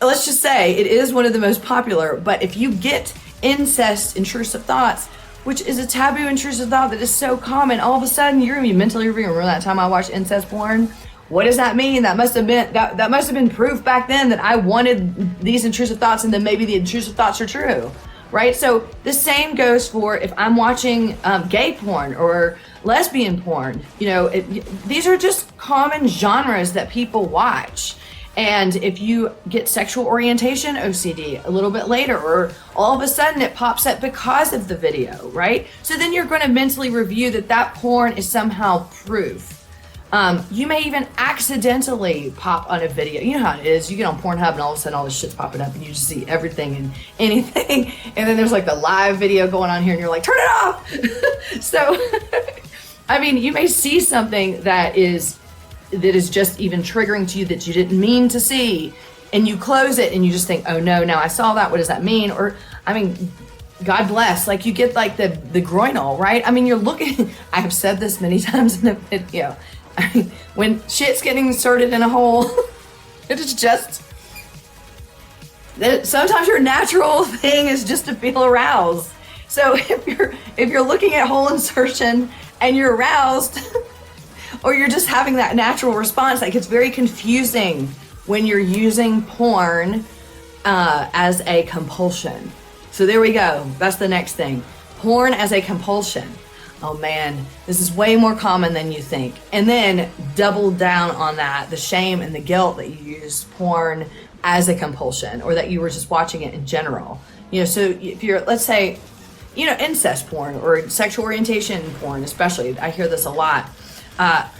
let's just say it is one of the most popular, but if you get incest intrusive thoughts, which is a taboo intrusive thought that is so common, all of a sudden you're gonna be mentally reviewing. Remember that time I watched incest porn? What does that mean? That must have been proof back then that I wanted these intrusive thoughts, and then maybe the intrusive thoughts are true, right? So the same goes for if I'm watching gay porn or lesbian porn. You know, these are just common genres that people watch. And if you get sexual orientation OCD a little bit later, or all of a sudden it pops up because of the video, right? So then you're going to mentally review that porn is somehow proof. You may even accidentally pop on a video. You know how it is. You get on Pornhub and all of a sudden all this shit's popping up and you just see everything and anything. And then there's like the live video going on here and you're like, turn it off. So, I mean, you may see something that is just even triggering to you that you didn't mean to see. And you close it and you just think, oh no, now I saw that. What does that mean? Or, I mean, God bless, like you get like the groinal, right? I mean, you're looking, I have said this many times in the video. I mean, when shit's getting inserted in a hole, it is just that sometimes your natural thing is just to feel aroused. So if you're looking at hole insertion and you're aroused, or you're just having that natural response, like it's very confusing when you're using porn as a compulsion. So there we go. That's the next thing. Porn as a compulsion. oh man, this is way more common than you think. And then double down on that, the shame and the guilt that you use porn as a compulsion, or that you were just watching it in general. So if you're, let's say, incest porn or sexual orientation porn, especially, I hear this a lot.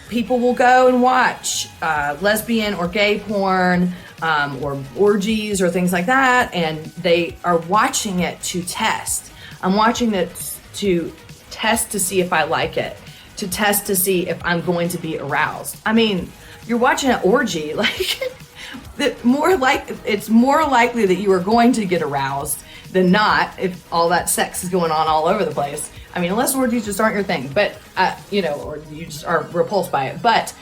People will go and watch lesbian or gay porn or orgies or things like that, and they are watching it to test. I'm watching it to test to see if I like it, to test to see if I'm going to be aroused. I mean, you're watching an orgy, like it's more likely that you are going to get aroused than not if all that sex is going on all over the place. I mean, unless orgies just aren't your thing, but or you just are repulsed by it. But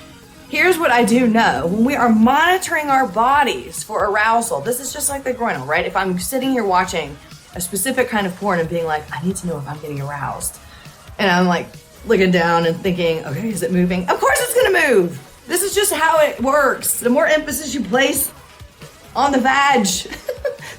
here's what I do know: when we are monitoring our bodies for arousal, this is just like the groinal, right? If I'm sitting here watching a specific kind of porn and being like, I need to know if I'm getting aroused, and I'm like looking down and thinking, okay, is it moving? Of course it's gonna move. This is just how it works. The more emphasis you place on the vag,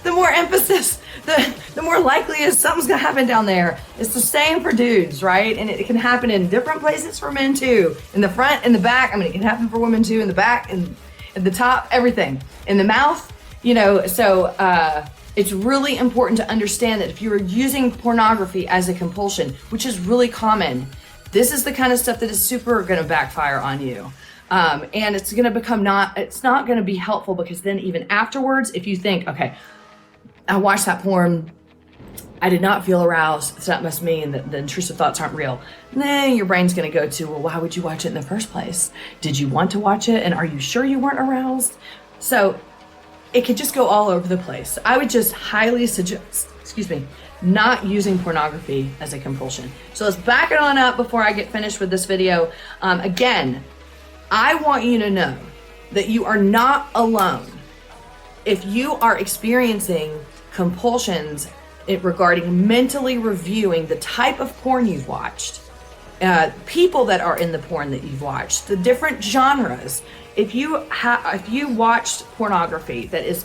the more emphasis, the more likely is something's gonna happen down there. It's the same for dudes, right? And it can happen in different places for men too. In the front, in the back. I mean, it can happen for women too, in the back, and at the top, everything. In the mouth, so it's really important to understand that if you're using pornography as a compulsion, which is really common, this is the kind of stuff that is super gonna backfire on you. And it's gonna become it's not gonna be helpful, because then even afterwards, if you think, okay, I watched that porn, I did not feel aroused, so that must mean that the intrusive thoughts aren't real. Then your brain's gonna go to, well, why would you watch it in the first place? Did you want to watch it? And are you sure you weren't aroused? So it could just go all over the place. I would just highly suggest, not using pornography as a compulsion. So let's back it on up before I get finished with this video. Again, I want you to know that you are not alone. If you are experiencing compulsions regarding mentally reviewing the type of porn you've watched, people that are in the porn that you've watched, the different genres, if you watched pornography that is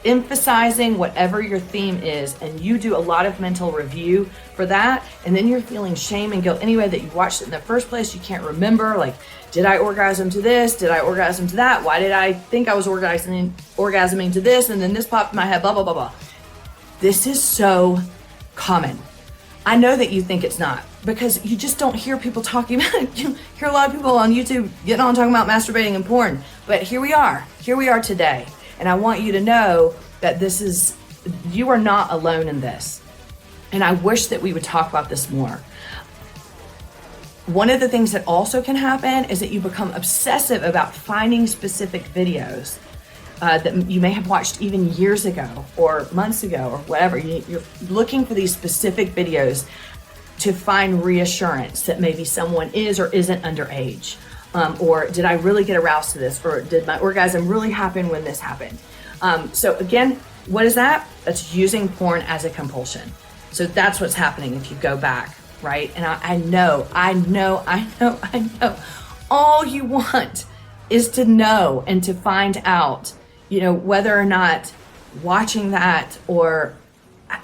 emphasizing whatever your theme is, and you do a lot of mental review for that, and then you're feeling shame and guilt anyway that you watched it in the first place, you can't remember, like, did I orgasm to this? Did I orgasm to that? Why did I think I was orgasming to this? And then this popped in my head, blah, blah, blah, blah. This is so common. I know that you think it's not, because you just don't hear people talking about it. You hear a lot of people on YouTube getting on talking about masturbating and porn. But here we are today. And I want you to know that you are not alone in this. And I wish that we would talk about this more. One of the things that also can happen is that you become obsessive about finding specific videos that you may have watched even years ago or months ago or whatever. You're looking for these specific videos to find reassurance that maybe someone is or isn't underage. Or did I really get aroused to this? Or did my orgasm really happen when this happened? So again, what is that? That's using porn as a compulsion. So that's what's happening if you go back, right? And I know. All you want is to know and to find out, whether or not watching that or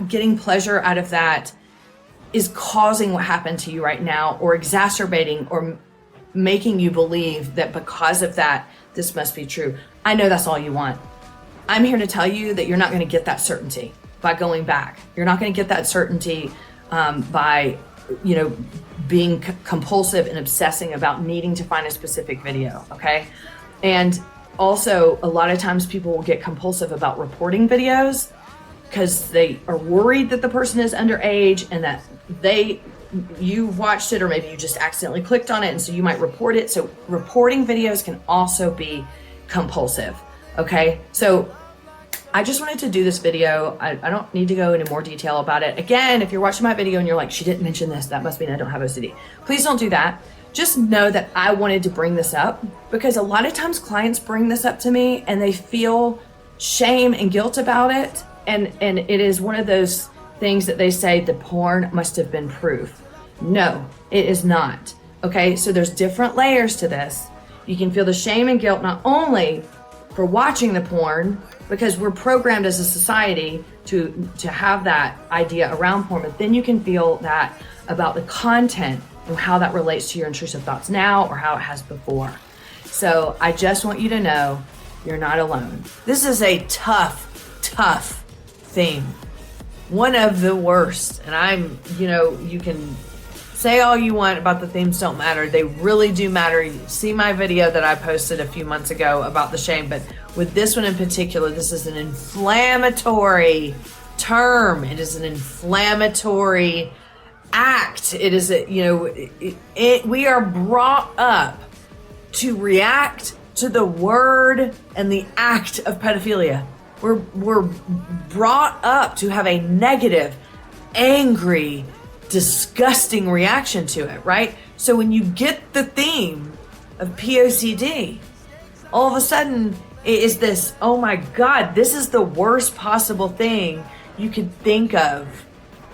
getting pleasure out of that is causing what happened to you right now, or exacerbating or making you believe that because of that, this must be true. I know that's all you want. I'm here to tell you that you're not going to get that certainty by going back. You're not going to get that certainty by, being compulsive and obsessing about needing to find a specific video, okay? And also, a lot of times people will get compulsive about reporting videos because they are worried that the person is underage and that you've watched it, or maybe you just accidentally clicked on it, and so you might report it. So reporting videos can also be compulsive, okay? So I just wanted to do this video. I don't need to go into more detail about it. Again, if you're watching my video and you're like, she didn't mention this, that must mean I don't have OCD. Please don't do that. Just know that I wanted to bring this up because a lot of times clients bring this up to me and they feel shame and guilt about it. And it is one of those things that they say the porn must have been proof. No, it is not. Okay, so there's different layers to this. You can feel the shame and guilt not only for watching the porn, because we're programmed as a society to have that idea around porn, but then you can feel that about the content how that relates to your intrusive thoughts now or how it has before. So I just want you to know you're not alone. This is a tough theme. One of the worst. And you can say all you want about the themes don't matter. They really do matter. You see my video that I posted a few months ago about the shame, but with this one in particular, this is an inflammatory term. It is an inflammatory act. It is we are brought up to react to the word and the act of pedophilia. We're brought up to have a negative, angry, disgusting reaction to it, right? So when you get the theme of POCD, all of a sudden it is this, oh my God, this is the worst possible thing you could think of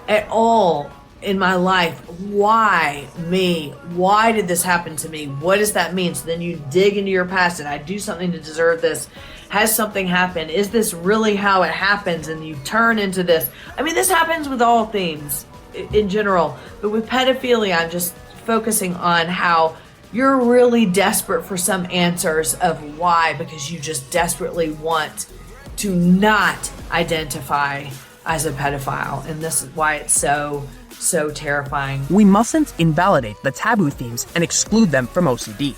at all in my life. Why me? Why did this happen to me? What does that mean? So then you dig into your past. Did I do something to deserve this? Has something happened? Is this really how it happens? And you turn into this. I mean, this happens with all themes in general, but with pedophilia, I'm just focusing on how you're really desperate for some answers of why, because you just desperately want to not identify as a pedophile. And this is why it's so terrifying. We mustn't invalidate the taboo themes and exclude them from OCD.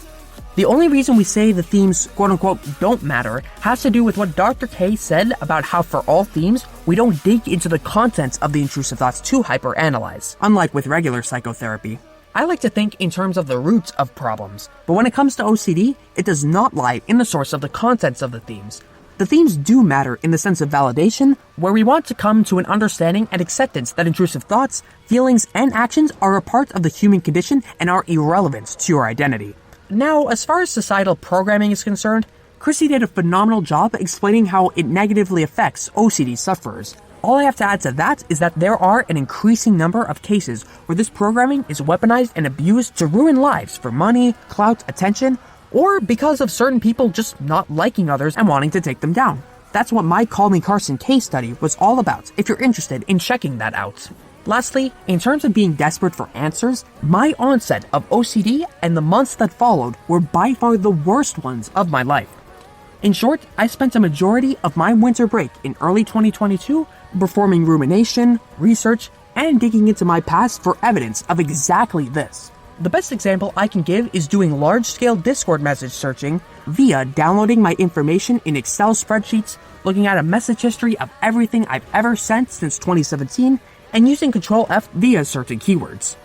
The only reason we say the themes quote-unquote don't matter has to do with what Dr. K said about how for all themes, we don't dig into the contents of the intrusive thoughts to hyperanalyze, unlike with regular psychotherapy. I like to think in terms of the roots of problems, but when it comes to OCD, it does not lie in the source of the contents of the themes. The themes do matter in the sense of validation, where we want to come to an understanding and acceptance that intrusive thoughts, feelings, and actions are a part of the human condition and are irrelevant to your identity. Now, as far as societal programming is concerned, Chrissy did a phenomenal job explaining how it negatively affects OCD sufferers. All I have to add to that is that there are an increasing number of cases where this programming is weaponized and abused to ruin lives for money, clout, attention, or because of certain people just not liking others and wanting to take them down. That's what my Call Me Carson case study was all about, if you're interested in checking that out. Lastly, in terms of being desperate for answers, my onset of OCD and the months that followed were by far the worst ones of my life. In short, I spent a majority of my winter break in early 2022 performing rumination, research, and digging into my past for evidence of exactly this. The best example I can give is doing large-scale Discord message searching via downloading my information in Excel spreadsheets, looking at a message history of everything I've ever sent since 2017, and using Control F via certain keywords.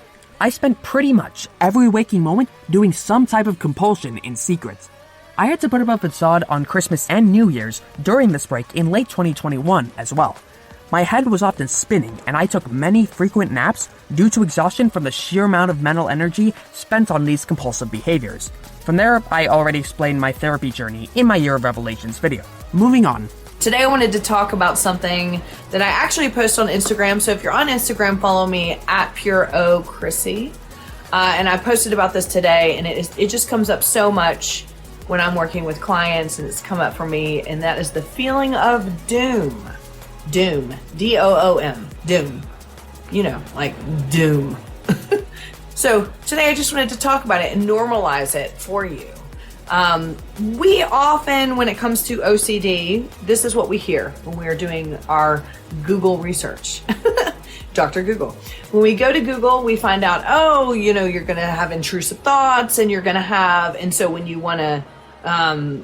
I spent pretty much every waking moment doing some type of compulsion in secret. I had to put up a facade on Christmas and New Year's during this break in late 2021 as well. My head was often spinning, and I took many frequent naps due to exhaustion from the sheer amount of mental energy spent on these compulsive behaviors. From there, I already explained my therapy journey in my Year of Revelations video. Moving on. Today I wanted to talk about something that I actually post on Instagram. So if you're on Instagram, follow me at PureOChrissy. And I posted about this today, and it just comes up so much when I'm working with clients, and it's come up for me, and that is the feeling of doom. Doom. D-O-O-M. Doom. You know, like doom. So today I just wanted to talk about it and normalize it for you. We often, when it comes to OCD, this is what we hear when we are doing our Google research. Dr. Google. When we go to Google, we find out, oh, you're going to have intrusive thoughts, and you're going to have, and so when you want to,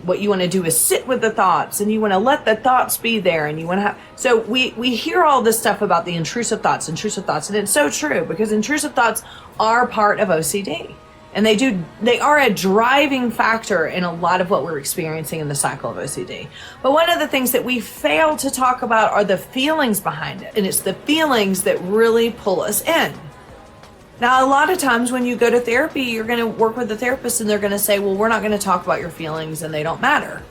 what you want to do is sit with the thoughts, and you want to let the thoughts be there, and you want to have, so we hear all this stuff about the intrusive thoughts, and it's so true, because intrusive thoughts are part of OCD. And they are a driving factor in a lot of what we're experiencing in the cycle of OCD. But one of the things that we fail to talk about are the feelings behind it. And it's the feelings that really pull us in. Now, a lot of times when you go to therapy, you're going to work with the therapist and they're going to say, well, we're not going to talk about your feelings and they don't matter.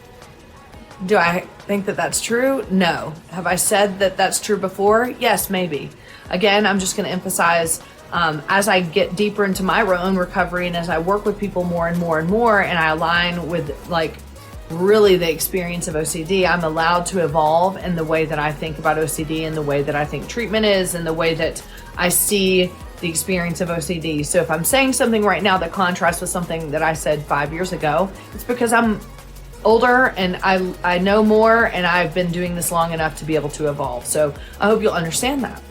Do I think that that's true? No. Have I said that that's true before? Yes, maybe. Again, I'm just going to emphasize as I get deeper into my own recovery and as I work with people more and more and more, and I align with really the experience of OCD, I'm allowed to evolve in the way that I think about OCD and the way that I think treatment is and the way that I see the experience of OCD. So if I'm saying something right now that contrasts with something that I said 5 years ago, it's because I'm older and I know more, and I've been doing this long enough to be able to evolve. So I hope you'll understand that.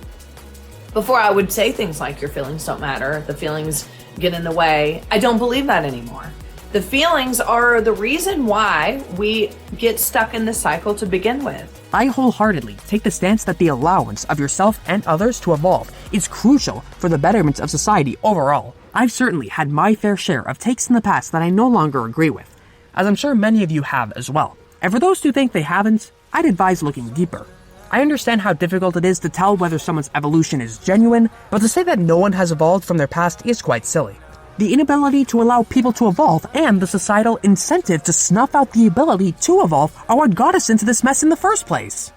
Before, I would say things like your feelings don't matter, the feelings get in the way. I don't believe that anymore. The feelings are the reason why we get stuck in this cycle to begin with. I wholeheartedly take the stance that the allowance of yourself and others to evolve is crucial for the betterment of society overall. I've certainly had my fair share of takes in the past that I no longer agree with, as I'm sure many of you have as well. And for those who think they haven't, I'd advise looking deeper. I understand how difficult it is to tell whether someone's evolution is genuine, but to say that no one has evolved from their past is quite silly. The inability to allow people to evolve and the societal incentive to snuff out the ability to evolve are what got us into this mess in the first place.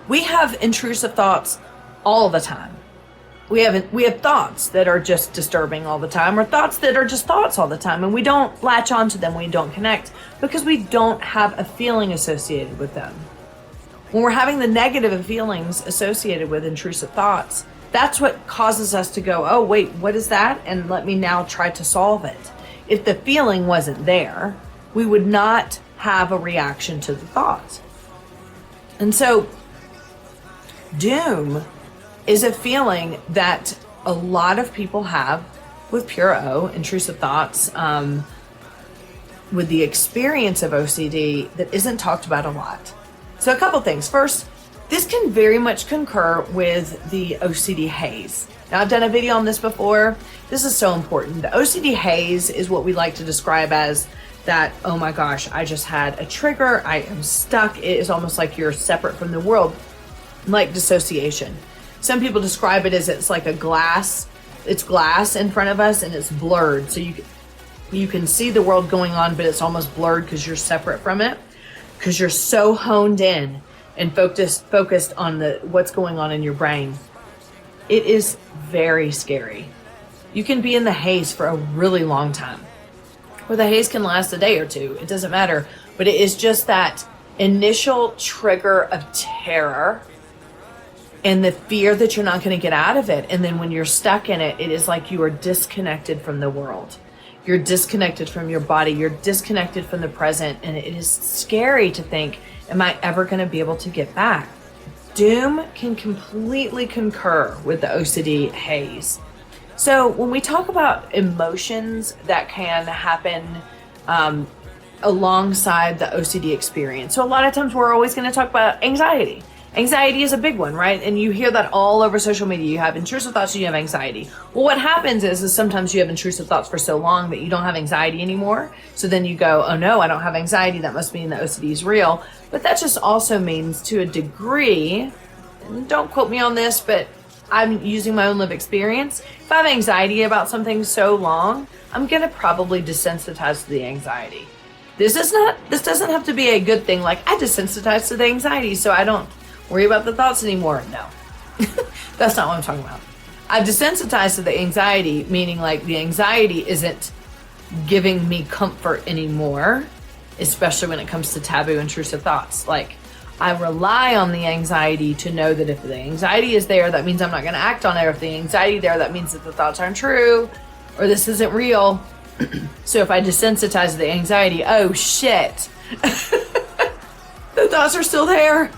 We have intrusive thoughts all the time. We have thoughts that are just disturbing all the time, or thoughts that are just thoughts all the time, and we don't latch onto them, we don't connect, because we don't have a feeling associated with them. When we're having the negative feelings associated with intrusive thoughts, that's what causes us to go, oh, wait, what is that? And let me now try to solve it. If the feeling wasn't there, we would not have a reaction to the thought. And so, doom is a feeling that a lot of people have with pure O, intrusive thoughts, with the experience of OCD that isn't talked about a lot. So a couple things. First, this can very much concur with the OCD haze. Now, I've done a video on this before. This is so important. The OCD haze is what we like to describe as that, oh my gosh, I just had a trigger, I am stuck. It is almost like you're separate from the world, like dissociation. Some people describe it as it's like a glass. It's glass in front of us and it's blurred. So you can see the world going on, but it's almost blurred because you're separate from it, because you're so honed in and focused on what's going on in your brain. It is very scary. You can be in the haze for a really long time, or the haze can last a day or two. It doesn't matter, but it is just that initial trigger of terror and the fear that you're not going to get out of it. And then when you're stuck in it, it is like you are disconnected from the world. You're disconnected from your body. You're disconnected from the present. And it is scary to think, am I ever going to be able to get back? Doom can completely concur with the OCD haze. So when we talk about emotions that can happen alongside the OCD experience, so a lot of times we're always going to talk about anxiety. Anxiety is a big one, right? And you hear that all over social media. You have intrusive thoughts and you have anxiety. Well, what happens is sometimes you have intrusive thoughts for so long that you don't have anxiety anymore. So then you go, oh no, I don't have anxiety. That must mean the OCD is real. But that just also means, to a degree, and don't quote me on this, but I'm using my own lived experience. If I have anxiety about something so long, I'm going to probably desensitize to the anxiety. This doesn't have to be a good thing. Like, I desensitize to the anxiety, so I don't worry about the thoughts anymore. No, that's not what I'm talking about. I've desensitized to the anxiety, meaning like the anxiety isn't giving me comfort anymore, especially when it comes to taboo intrusive thoughts. Like, I rely on the anxiety to know that if the anxiety is there, that means I'm not going to act on it. Or if the anxiety there, that means that the thoughts aren't true or this isn't real. So if I desensitize the anxiety, oh shit, the thoughts are still there.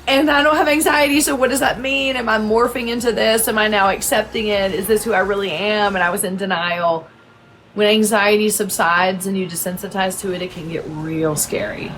And I don't have anxiety, so what does that mean? Am I morphing into this? Am I now accepting it? Is this who I really am? And I was in denial. When anxiety subsides and you desensitize to it, it can get real scary.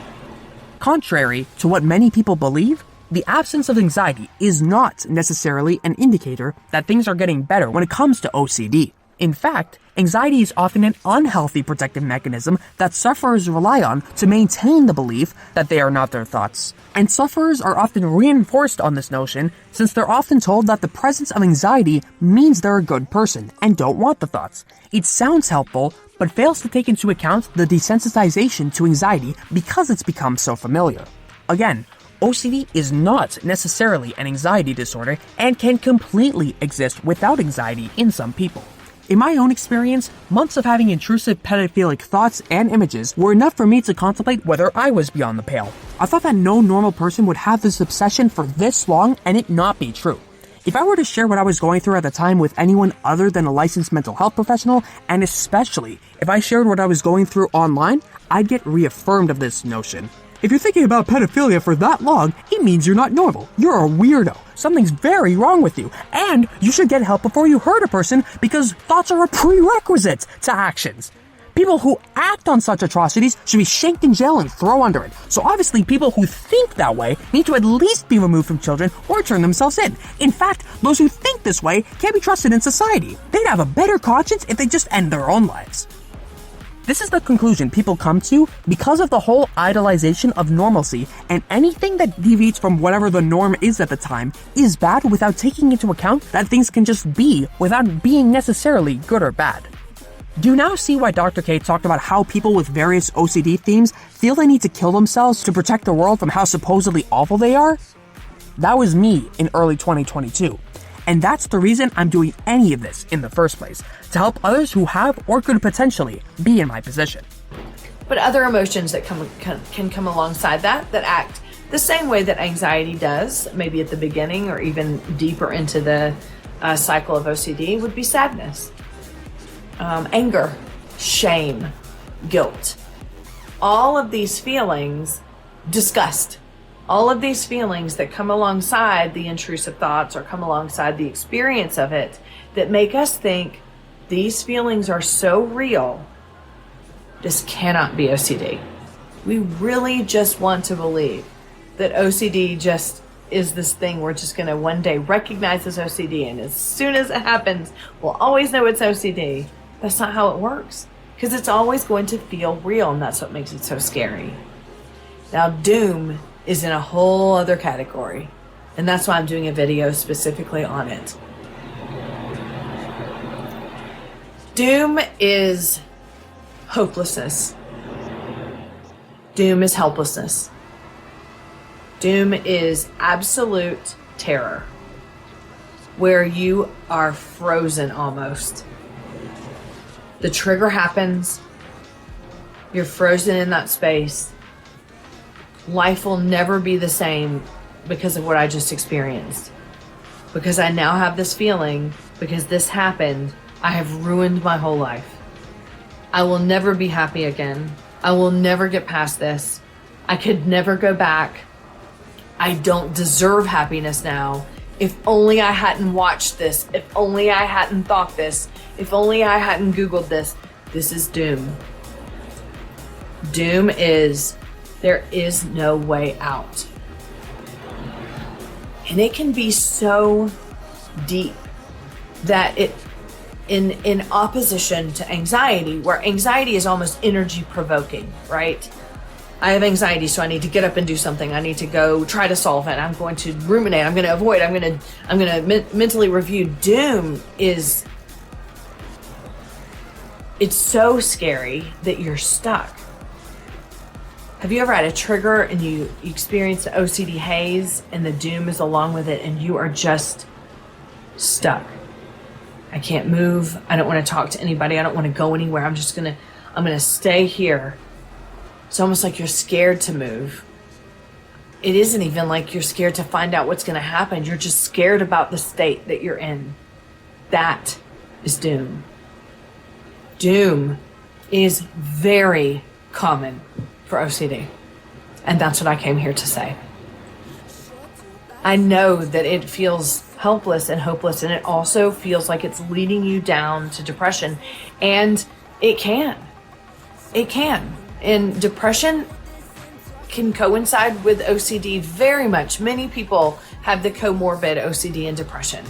Contrary to what many people believe, the absence of anxiety is not necessarily an indicator that things are getting better when it comes to OCD. In fact, anxiety is often an unhealthy protective mechanism that sufferers rely on to maintain the belief that they are not their thoughts. And sufferers are often reinforced on this notion since they're often told that the presence of anxiety means they're a good person and don't want the thoughts. It sounds helpful, but fails to take into account the desensitization to anxiety because it's become so familiar. Again, OCD is not necessarily an anxiety disorder and can completely exist without anxiety in some people. In my own experience, months of having intrusive pedophilic thoughts and images were enough for me to contemplate whether I was beyond the pale. I thought that no normal person would have this obsession for this long and it not be true. If I were to share what I was going through at the time with anyone other than a licensed mental health professional, and especially if I shared what I was going through online, I'd get reaffirmed of this notion. If you're thinking about pedophilia for that long, it means you're not normal. You're a weirdo. Something's very wrong with you. And you should get help before you hurt a person because thoughts are a prerequisite to actions. People who act on such atrocities should be shanked in jail and thrown under it. So obviously people who think that way need to at least be removed from children or turn themselves in. In fact, those who think this way can't be trusted in society. They'd have a better conscience if they just end their own lives. This is the conclusion people come to because of the whole idolization of normalcy, and anything that deviates from whatever the norm is at the time is bad without taking into account that things can just be without being necessarily good or bad. Do you now see why Dr. K talked about how people with various OCD themes feel they need to kill themselves to protect the world from how supposedly awful they are? That was me in early 2022. And that's the reason I'm doing any of this in the first place, to help others who have or could potentially be in my position. But other emotions that can come alongside that act the same way that anxiety does, maybe at the beginning or even deeper into the cycle of OCD, would be sadness, anger, shame, guilt. All of these feelings, disgust. All of these feelings that come alongside the intrusive thoughts or come alongside the experience of it that make us think these feelings are so real, this cannot be OCD. We really just want to believe that OCD just is this thing we're just going to one day recognize as OCD, and as soon as it happens, we'll always know it's OCD. That's not how it works, because it's always going to feel real, and that's what makes it so scary. Now, doom is in a whole other category, and that's why I'm doing a video specifically on it. Doom is hopelessness. Doom is helplessness. Doom is absolute terror, where you are frozen almost. The trigger happens, you're frozen in that space. Life will never be the same because of what I just experienced. Because I now have this feeling, because this happened, I have ruined my whole life. I will never be happy again. I will never get past this. I could never go back. I don't deserve happiness now. If only I hadn't watched this. If only I hadn't thought this. If only I hadn't Googled this. This is doom. Doom is there is no way out. And it can be so deep that it, in opposition to anxiety, where anxiety is almost energy provoking, right? I have anxiety, so I need to get up and do something. I need to go try to solve it. I'm going to ruminate. I'm going to avoid. I'm going to mentally review. Doom is, it's so scary that you're stuck. Have you ever had a trigger and you experience the OCD haze and the doom is along with it and you are just stuck? I can't move. I don't want to talk to anybody. I don't want to go anywhere. I'm going to stay here. It's almost like you're scared to move. It isn't even like you're scared to find out what's going to happen. You're just scared about the state that you're in. That is doom. Doom is very common for OCD. And that's what I came here to say. I know that it feels helpless and hopeless, and it also feels like it's leading you down to depression. And it can. It can. And depression can coincide with OCD very much. Many people have the comorbid OCD and depression.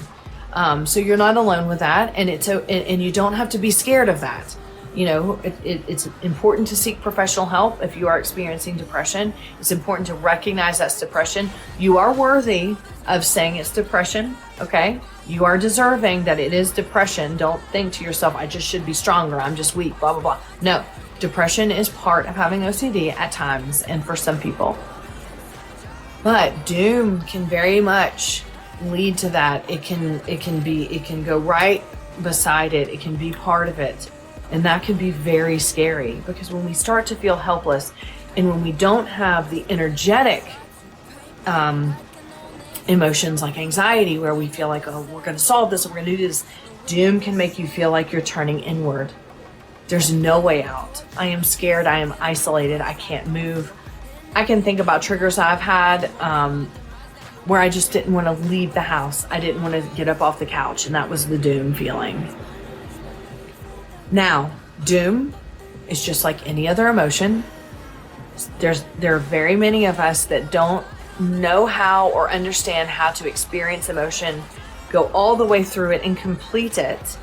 So you're not alone with that, and you don't have to be scared of that. You know, it's important to seek professional help if you are experiencing depression. It's important to recognize that's depression. You are worthy of saying it's depression, okay? You are deserving that it is depression. Don't think to yourself, I just should be stronger, I'm just weak, blah, blah, blah. No, depression is part of having OCD at times and for some people. But doom can very much lead to that. It can go right beside it. It can be part of it. And that can be very scary, because when we start to feel helpless and when we don't have the energetic emotions like anxiety, where we feel like, oh, we're going to solve this, we're going to do this. Doom can make you feel like you're turning inward. There's no way out. I am scared. I am isolated. I can't move. I can think about triggers I've had where I just didn't want to leave the house. I didn't want to get up off the couch, and that was the doom feeling. Now, doom is just like any other emotion. There are very many of us that don't know how or understand how to experience emotion, go all the way through it and complete it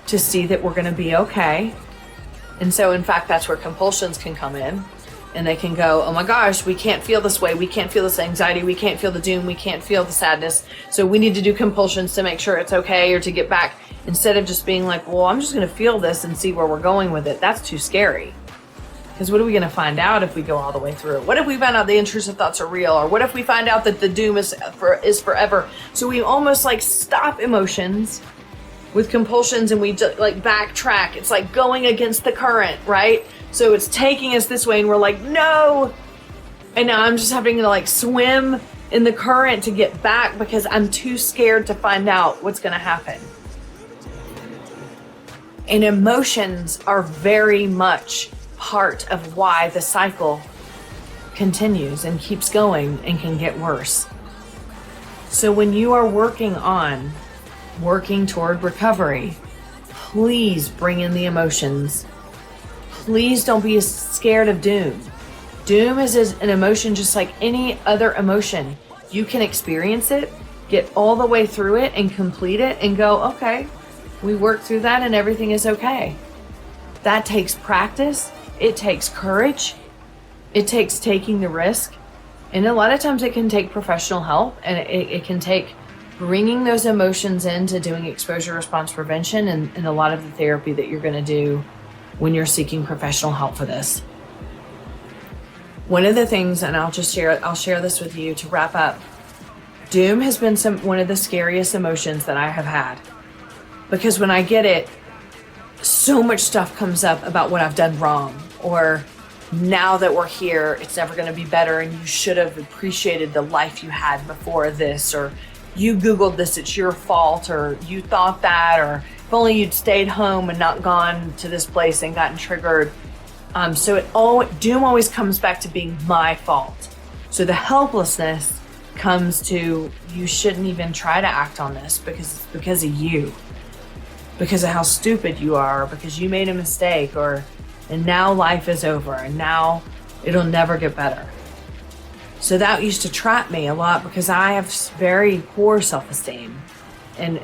to see that we're going to be okay. And so, in fact, that's where compulsions can come in. And they can go, oh my gosh, we can't feel this way. We can't feel this anxiety. We can't feel the doom. We can't feel the sadness. So we need to do compulsions to make sure it's okay or to get back, instead of just being like, well, I'm just going to feel this and see where we're going with it. That's too scary. Because what are we going to find out if we go all the way through it? What if we find out the intrusive thoughts are real? Or what if we find out that the doom is forever? So we almost like stop emotions with compulsions and we just like backtrack. It's like going against the current, right? So it's taking us this way and we're like, no. And now I'm just having to like swim in the current to get back because I'm too scared to find out what's going to happen. And emotions are very much part of why the cycle continues and keeps going and can get worse. So when you are working toward recovery, please bring in the emotions. Please don't be scared of doom. Doom is an emotion just like any other emotion. You can experience it, get all the way through it and complete it and go, okay, we worked through that and everything is okay. That takes practice. It takes courage. It takes taking the risk. And a lot of times it can take professional help, and it can take bringing those emotions into doing exposure response prevention and a lot of the therapy that you're going to do when you're seeking professional help for this. One of the things, and I'll share this with you to wrap up. Doom has been one of the scariest emotions that I have had, because when I get it, so much stuff comes up about what I've done wrong, or now that we're here, it's never going to be better, and you should have appreciated the life you had before this, or you Googled this, it's your fault, or you thought that, or if only you'd stayed home and not gone to this place and gotten triggered. So doom always comes back to being my fault. So the helplessness comes to, you shouldn't even try to act on this because it's because of you, because of how stupid you are, because you made a mistake, and now life is over, and now it'll never get better. So that used to trap me a lot because I have very poor self-esteem, and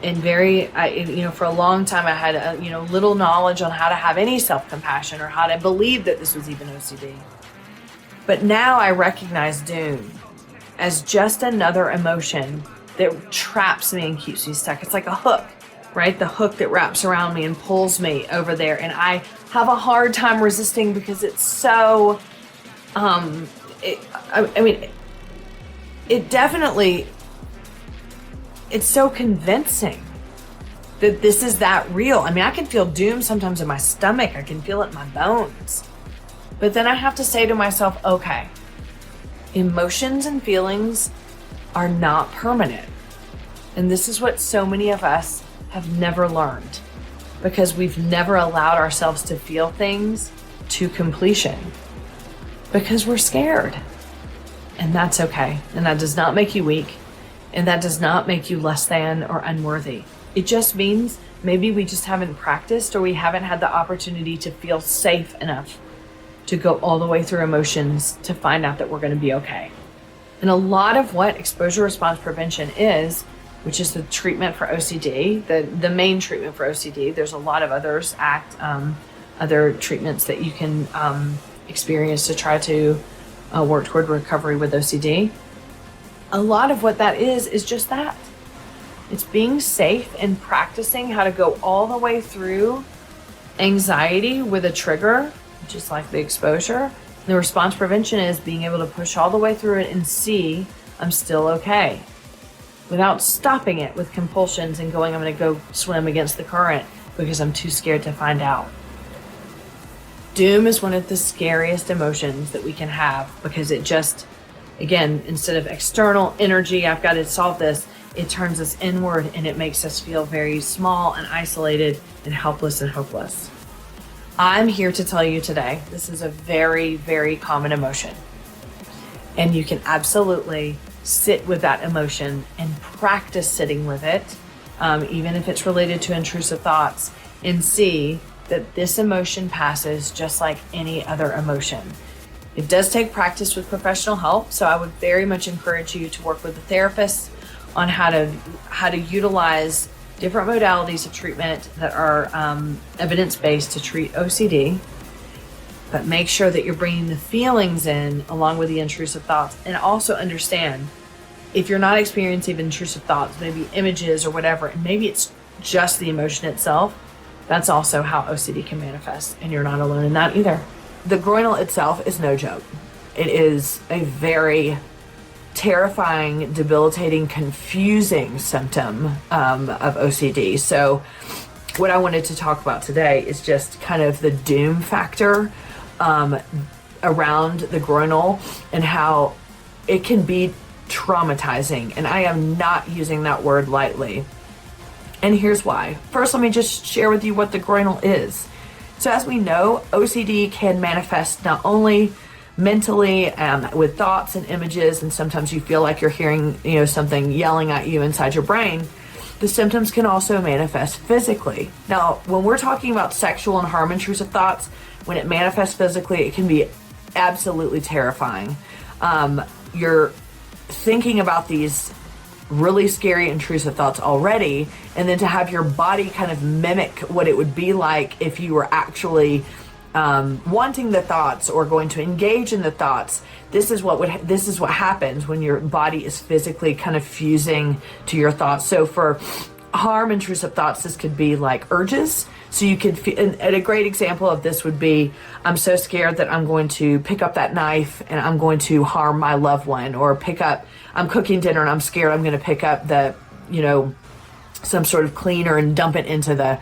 for a long time I had little knowledge on how to have any self-compassion or how to believe that this was even OCD. But now I recognize doom as just another emotion that traps me and keeps me stuck. It's like a hook, right? The hook that wraps around me and pulls me over there. And I have a hard time resisting because it's so, it's so convincing that this is that real. I mean, I can feel doom sometimes in my stomach. I can feel it in my bones. But then I have to say to myself, okay, emotions and feelings are not permanent. And this is what so many of us have never learned, because we've never allowed ourselves to feel things to completion because we're scared. And that's okay. And that does not make you weak. And that does not make you less than or unworthy. It just means maybe we just haven't practiced, or we haven't had the opportunity to feel safe enough to go all the way through emotions to find out that we're going to be okay. And a lot of what exposure response prevention is, which is the treatment for OCD, the main treatment for OCD. There's a lot of others, other treatments that you can experience to try to work toward recovery with OCD. A lot of what that is just that. It's being safe and practicing how to go all the way through anxiety with a trigger, just like the exposure. The response prevention is being able to push all the way through it and see I'm still okay, without stopping it with compulsions and going, I'm going to go swim against the current because I'm too scared to find out. Doom is one of the scariest emotions that we can have because it just Again, instead of external energy, I've got to solve this, it turns us inward and it makes us feel very small and isolated and helpless and hopeless. I'm here to tell you today, this is a very, very common emotion. And you can absolutely sit with that emotion and practice sitting with it, even if it's related to intrusive thoughts, and see that this emotion passes just like any other emotion. It does take practice with professional help, so I would very much encourage you to work with a therapist on how to utilize different modalities of treatment that are evidence-based to treat OCD, but make sure that you're bringing the feelings in along with the intrusive thoughts, and also understand if you're not experiencing intrusive thoughts, maybe images or whatever, and maybe it's just the emotion itself, that's also how OCD can manifest, and you're not alone in that either. The groinal itself is no joke. It is a very terrifying, debilitating, confusing symptom of OCD. So what I wanted to talk about today is just kind of the doom factor around the groinal and how it can be traumatizing. And I am not using that word lightly. And here's why. First, let me just share with you what the groinal is. So as we know, OCD can manifest not only mentally with thoughts and images, and sometimes you feel like you're hearing, something yelling at you inside your brain. The symptoms can also manifest physically. Now, when we're talking about sexual and harm intrusive thoughts, when it manifests physically, it can be absolutely terrifying. You're thinking about these really scary intrusive thoughts already, and then to have your body kind of mimic what it would be like if you were actually wanting the thoughts or going to engage in the thoughts. This is what happens when your body is physically kind of fusing to your thoughts. So for harm intrusive thoughts, this could be like urges. So you could feel, and a great example of this would be, I'm so scared that I'm going to pick up that knife and I'm going to harm my loved one, or I'm cooking dinner and I'm scared I'm going to pick up some sort of cleaner and dump it into the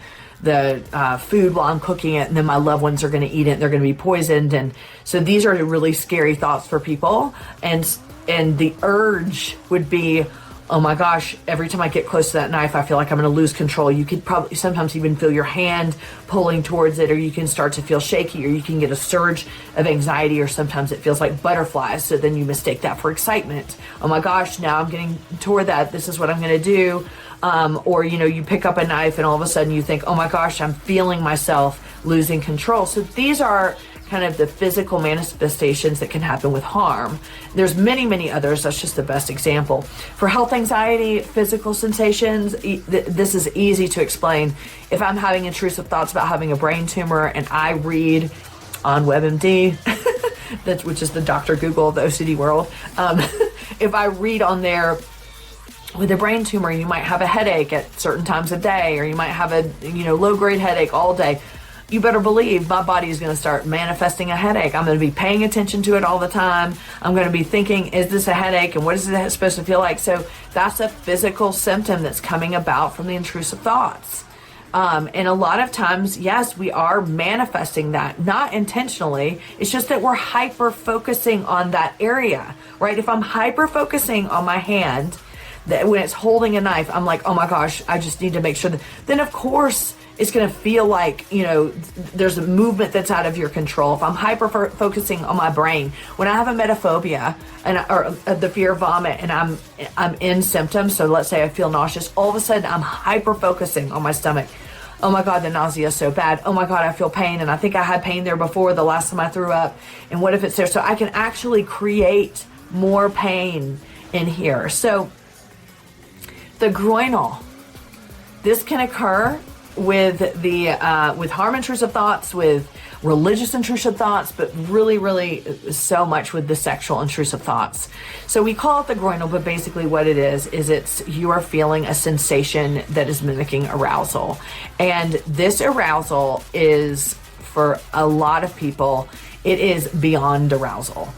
food while I'm cooking it, and then my loved ones are going to eat it and they're going to be poisoned. And so these are really scary thoughts for people. And the urge would be, oh my gosh, every time I get close to that knife, I feel like I'm going to lose control. You could probably sometimes even feel your hand pulling towards it, or you can start to feel shaky, or you can get a surge of anxiety, or sometimes it feels like butterflies. So then you mistake that for excitement. Oh my gosh, now I'm getting toward that. This is what I'm going to do. Or, you pick up a knife and all of a sudden you think, oh my gosh, I'm feeling myself losing control. So these are kind of the physical manifestations that can happen with harm. There's many, many others. That's just the best example. For health anxiety, physical sensations, this is easy to explain. If I'm having intrusive thoughts about having a brain tumor and I read on WebMD, which is the Dr. Google of the OCD world, if I read on there, with a brain tumor, you might have a headache at certain times of day, or you might have a low-grade headache all day. You better believe my body is going to start manifesting a headache. I'm going to be paying attention to it all the time. I'm going to be thinking, is this a headache, and what is it supposed to feel like? So that's a physical symptom that's coming about from the intrusive thoughts. And a lot of times, yes, we are manifesting that, not intentionally. It's just that we're hyper-focusing on that area, right? If I'm hyper-focusing on my hand, that when it's holding a knife, I'm like, oh my gosh, I just need to make sure that, then of course it's going to feel like, there's a movement that's out of your control. If I'm hyper focusing on my brain, when I have a metaphobia or the fear of vomit, and I'm in symptoms, so let's say I feel nauseous, all of a sudden I'm hyper focusing on my stomach. Oh my God, the nausea is so bad. Oh my God, I feel pain, and I think I had pain there before the last time I threw up, and what if it's there? So I can actually create more pain in here. So the groinal, this can occur with with harm intrusive thoughts, with religious intrusive thoughts, but really, really so much with the sexual intrusive thoughts. So we call it the groinal, but basically what it is you are feeling a sensation that is mimicking arousal. And this arousal is, for a lot of people, it is beyond arousal.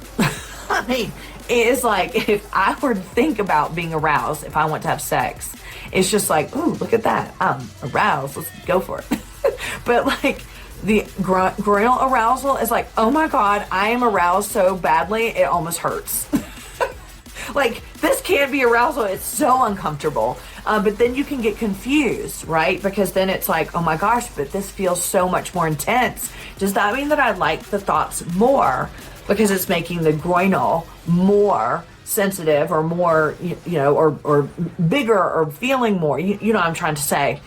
I mean, it is like, if I were to think about being aroused, if I want to have sex, it's just like, ooh, look at that, I'm aroused, let's go for it. But like the groinal arousal is like, oh my God, I am aroused so badly it almost hurts. Like, this can be arousal. It's so uncomfortable. But then you can get confused, right? Because then it's like, oh my gosh, but this feels so much more intense. Does that mean that I like the thoughts more because it's making the groinal more sensitive or more, or bigger or feeling more? You know what I'm trying to say.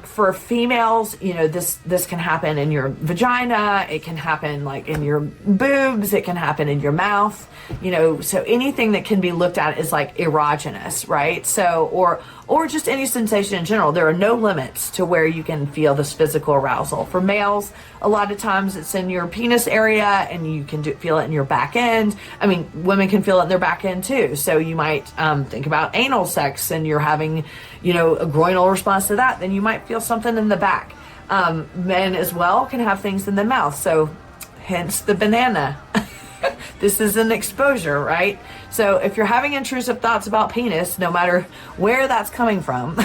For females, this can happen in your vagina. It can happen like in your boobs. It can happen in your mouth. So anything that can be looked at is like erogenous, right? So, or just any sensation in general. There are no limits to where you can feel this physical arousal. For males, a lot of times it's in your penis area, and you can feel it in your back end. I mean, women can feel it in their back end too. So you might think about anal sex, and you're having, a groinal response to that. Then you might feel something in the back. Men as well can have things in the mouth. So hence the banana. This is an exposure, right? So if you're having intrusive thoughts about penis, no matter where that's coming from,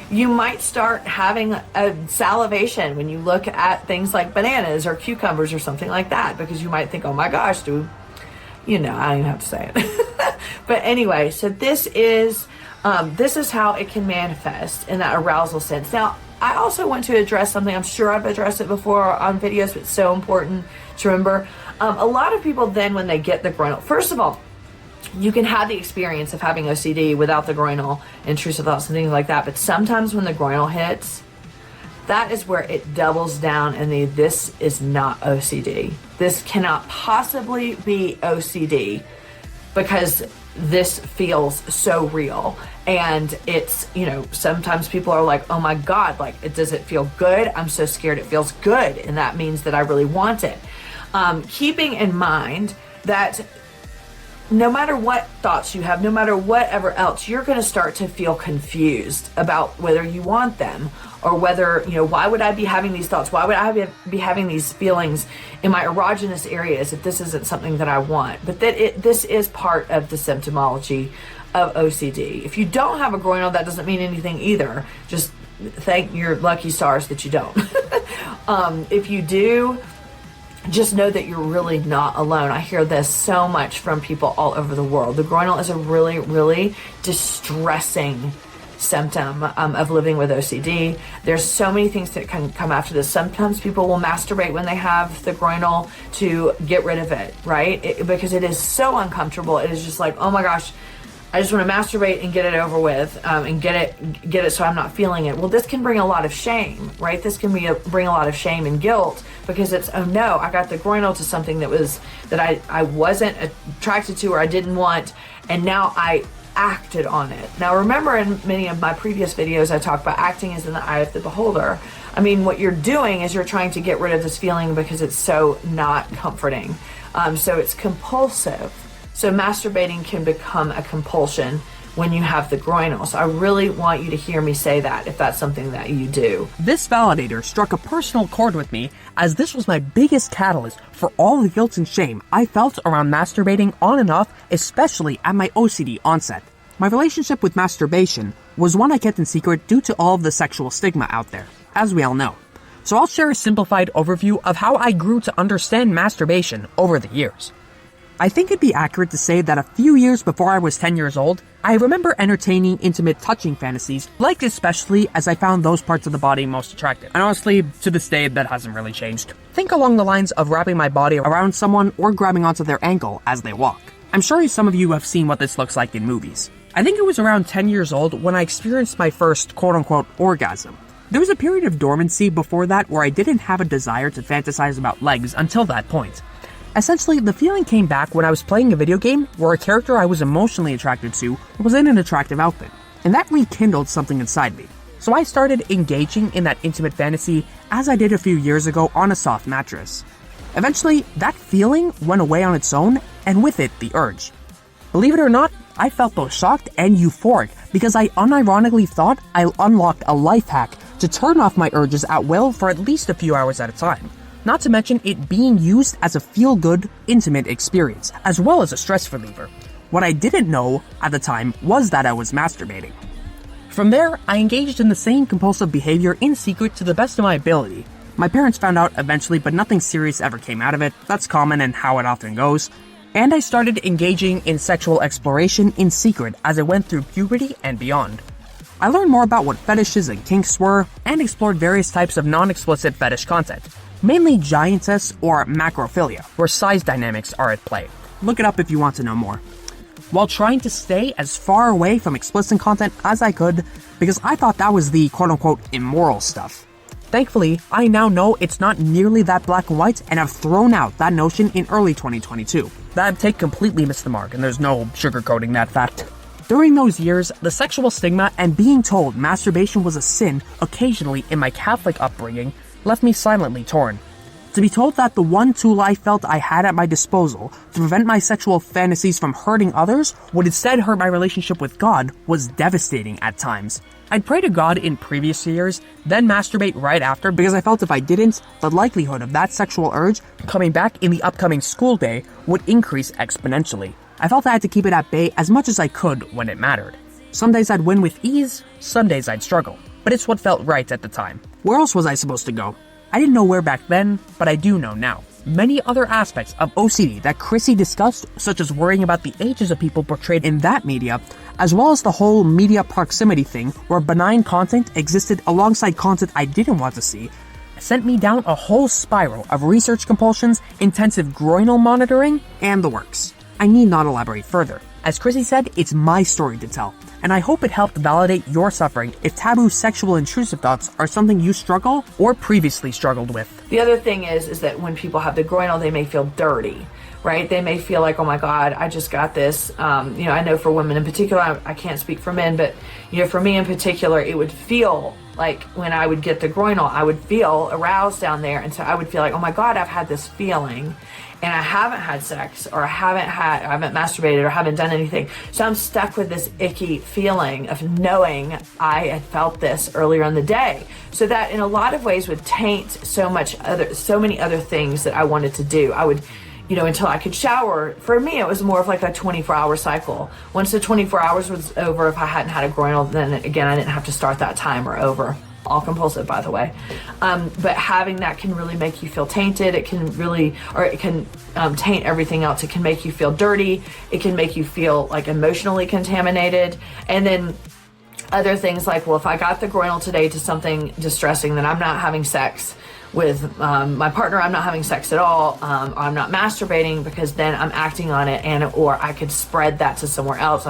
you might start having a salivation when you look at things like bananas or cucumbers or something like that, because you might think, oh my gosh, dude, I don't even have to say it. But anyway, so this is how it can manifest in that arousal sense. Now, I also want to address something. I'm sure I've addressed it before on videos, but it's so important to remember. A lot of people then, when they get the groinal, first of all, you can have the experience of having OCD without the groinal, intrusive thoughts and things like that. But sometimes when the groinal hits, that is where it doubles down, and this is not OCD. This cannot possibly be OCD, because this feels so real. And it's, sometimes people are like, oh my God, like, does it feel good? I'm so scared it feels good. And that means that I really want it. Keeping in mind that no matter what thoughts you have, no matter whatever else, you're going to start to feel confused about whether you want them, or whether, why would I be having these thoughts? Why would I be having these feelings in my erogenous areas if this isn't something that I want? But this is part of the symptomology of OCD. If you don't have a groinal, that doesn't mean anything either. Just thank your lucky stars that you don't. If you do, just know that you're really not alone. I hear this so much from people all over the world. The groinal is a really, really distressing symptom of living with OCD. There's so many things that can come after this. Sometimes people will masturbate when they have the groinal to get rid of it, right? Because it is so uncomfortable. It is just like, oh my gosh, I just want to masturbate and get it over with, and get it so I'm not feeling it. Well, this can bring a lot of shame, right? This can bring a lot of shame and guilt, because it's, oh no, I got the groinal to something that I wasn't attracted to, or I didn't want, and now I acted on it. Now remember, in many of my previous videos I talked about acting is in the eye of the beholder. I mean, what you're doing is you're trying to get rid of this feeling because it's so not comforting. So it's compulsive. So masturbating can become a compulsion when you have the groinal. So I really want you to hear me say that if that's something that you do. This validator struck a personal chord with me, as this was my biggest catalyst for all the guilt and shame I felt around masturbating on and off, especially at my OCD onset. My relationship with masturbation was one I kept in secret due to all of the sexual stigma out there, as we all know. So I'll share a simplified overview of how I grew to understand masturbation over the years. I think it'd be accurate to say that a few years before I was 10 years old, I remember entertaining intimate touching fantasies, liked especially as I found those parts of the body most attractive. And honestly, to this day, that hasn't really changed. Think along the lines of wrapping my body around someone or grabbing onto their ankle as they walk. I'm sure some of you have seen what this looks like in movies. I think it was around 10 years old when I experienced my first quote-unquote orgasm. There was a period of dormancy before that where I didn't have a desire to fantasize about legs until that point. Essentially, the feeling came back when I was playing a video game where a character I was emotionally attracted to was in an attractive outfit, and that rekindled something inside me. So I started engaging in that intimate fantasy as I did a few years ago on a soft mattress. Eventually, that feeling went away on its own, and with it, the urge. Believe it or not, I felt both shocked and euphoric because I unironically thought I unlocked a life hack to turn off my urges at will for at least a few hours at a time. Not to mention it being used as a feel-good, intimate experience, as well as a stress reliever. What I didn't know at the time was that I was masturbating. From there, I engaged in the same compulsive behavior in secret to the best of my ability. My parents found out eventually, but nothing serious ever came out of it. That's common and how it often goes. And I started engaging in sexual exploration in secret as I went through puberty and beyond. I learned more about what fetishes and kinks were, and explored various types of non-explicit fetish content, mainly giantess or macrophilia, where size dynamics are at play. Look it up if you want to know more. While trying to stay as far away from explicit content as I could, because I thought that was the quote-unquote immoral stuff. Thankfully, I now know it's not nearly that black and white and have thrown out that notion in early 2022. That take completely missed the mark, and there's no sugarcoating that fact. During those years, the sexual stigma and being told masturbation was a sin occasionally in my Catholic upbringing left me silently torn. To be told that the one tool I felt I had at my disposal to prevent my sexual fantasies from hurting others would instead hurt my relationship with God was devastating at times. I'd pray to God in previous years, then masturbate right after because I felt if I didn't, the likelihood of that sexual urge coming back in the upcoming school day would increase exponentially. I felt I had to keep it at bay as much as I could when it mattered. Some days I'd win with ease, some days I'd struggle, but it's what felt right at the time. Where else was I supposed to go? I didn't know where back then, but I do know now. Many other aspects of OCD that Chrissy discussed, such as worrying about the ages of people portrayed in that media, as well as the whole media proximity thing where benign content existed alongside content I didn't want to see, sent me down a whole spiral of research compulsions, intensive groinal monitoring, and the works. I need not elaborate further. As Chrissy said, it's my story to tell, and I hope it helped validate your suffering if taboo sexual intrusive thoughts are something you struggle or previously struggled with. The other thing is that when people have the groinal, they may feel dirty, right? They may feel like, oh my God, I just got this. I know for women in particular, I can't speak for men, but for me in particular, it would feel like when I would get the groinal, I would feel aroused down there. And so I would feel like, oh my God, I've had this feeling and I haven't had sex or I haven't masturbated or haven't done anything. So I'm stuck with this icky feeling of knowing I had felt this earlier in the day. So that in a lot of ways would taint so many other things that I wanted to do. I would, until I could shower. For me, it was more of like a 24-hour cycle. Once the 24 hours was over, if I hadn't had a groinal, then again, I didn't have to start that timer over. All compulsive, by the way. But having that can really make you feel tainted. It can taint everything else. It can make you feel dirty. It can make you feel like emotionally contaminated. And then other things like, well, if I got the groinal today to something distressing, then I'm not having sex with my partner. I'm not having sex at all. Or I'm not masturbating because then I'm acting on it, or I could spread that to somewhere else.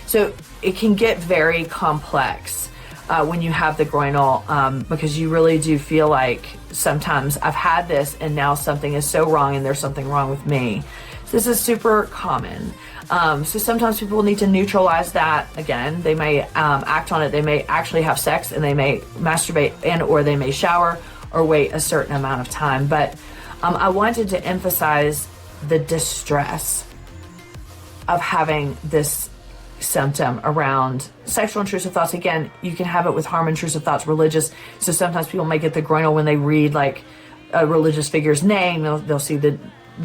So it can get very complex. When you have the groinal, because you really do feel like sometimes I've had this and now something is so wrong and there's something wrong with me. So this is super common. So sometimes people need to neutralize that. Again, they may act on it. They may actually have sex and they may masturbate or they may shower or wait a certain amount of time. But I wanted to emphasize the distress of having this symptom around sexual intrusive thoughts. Again, you can have it with harm intrusive thoughts, religious. So sometimes people may get the groinal when they read like a religious figure's name. They'll see the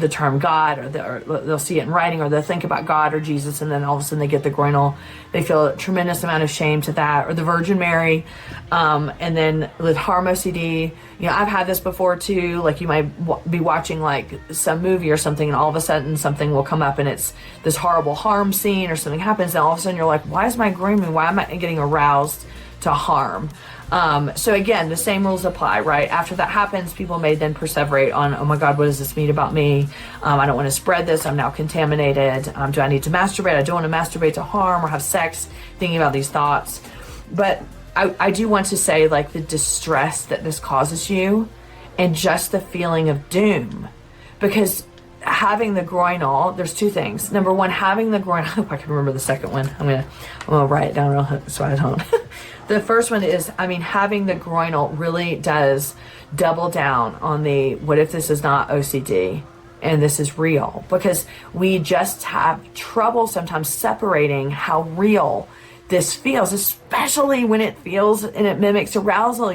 term God, or they'll see it in writing, or they'll think about God or Jesus, and then all of a sudden they get the groinal. They feel a tremendous amount of shame to that, or the Virgin Mary. And then with harm OCD, I've had this before too. Like you might be watching like some movie or something, and all of a sudden something will come up, and it's this horrible harm scene, or something happens, and all of a sudden you're like, why is my groin? Why am I getting aroused to harm? So again, the same rules apply, right? After that happens, people may then perseverate on, oh my God, what does this mean about me? I don't want to spread this. I'm now contaminated. Do I need to masturbate? I don't want to masturbate to harm or have sex, thinking about these thoughts. But I do want to say, like, the distress that this causes you and just the feeling of doom. Because having the groinal, there's two things. Number one, having the groinal, I hope I can remember the second one. I'm gonna write it down so I don't. The first one is, having the groinal really does double down on the, what if this is not OCD and this is real? Because we just have trouble sometimes separating how real this feels, especially when it feels and it mimics arousal.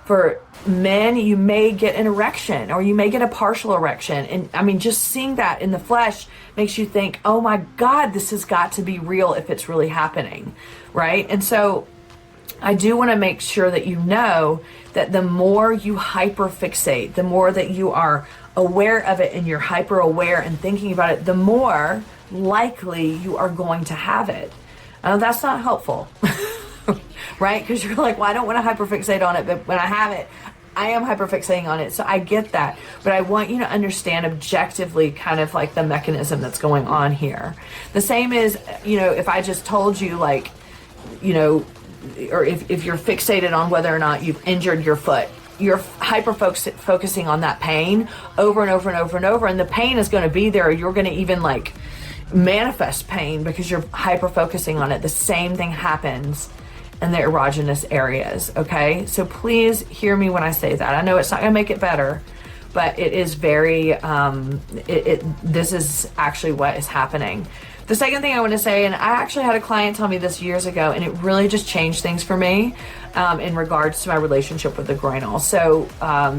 For men, you may get an erection or you may get a partial erection. And just seeing that in the flesh makes you think, oh my God, this has got to be real if it's really happening, right? And so I do want to make sure that you know that the more you hyperfixate, the more that you are aware of it and you're hyper aware and thinking about it, the more likely you are going to have it. That's not helpful, right? Because you're like, well, I don't want to hyperfixate on it, but when I have it, I am hyperfixating on it. So I get that, but I want you to understand objectively kind of like the mechanism that's going on here. The same is, if I just told you like, or if you're fixated on whether or not you've injured your foot, you're focusing on that pain over and over and over and over, and the pain is going to be there. You're going to even like manifest pain because you're hyper focusing on it. The same thing happens in the erogenous areas. Okay, so please hear me when I say that. I know it's not going to make it better, but it is very this is actually what is happening. The second thing I want to say, and I actually had a client tell me this years ago, and it really just changed things for me in regards to my relationship with the groinal. So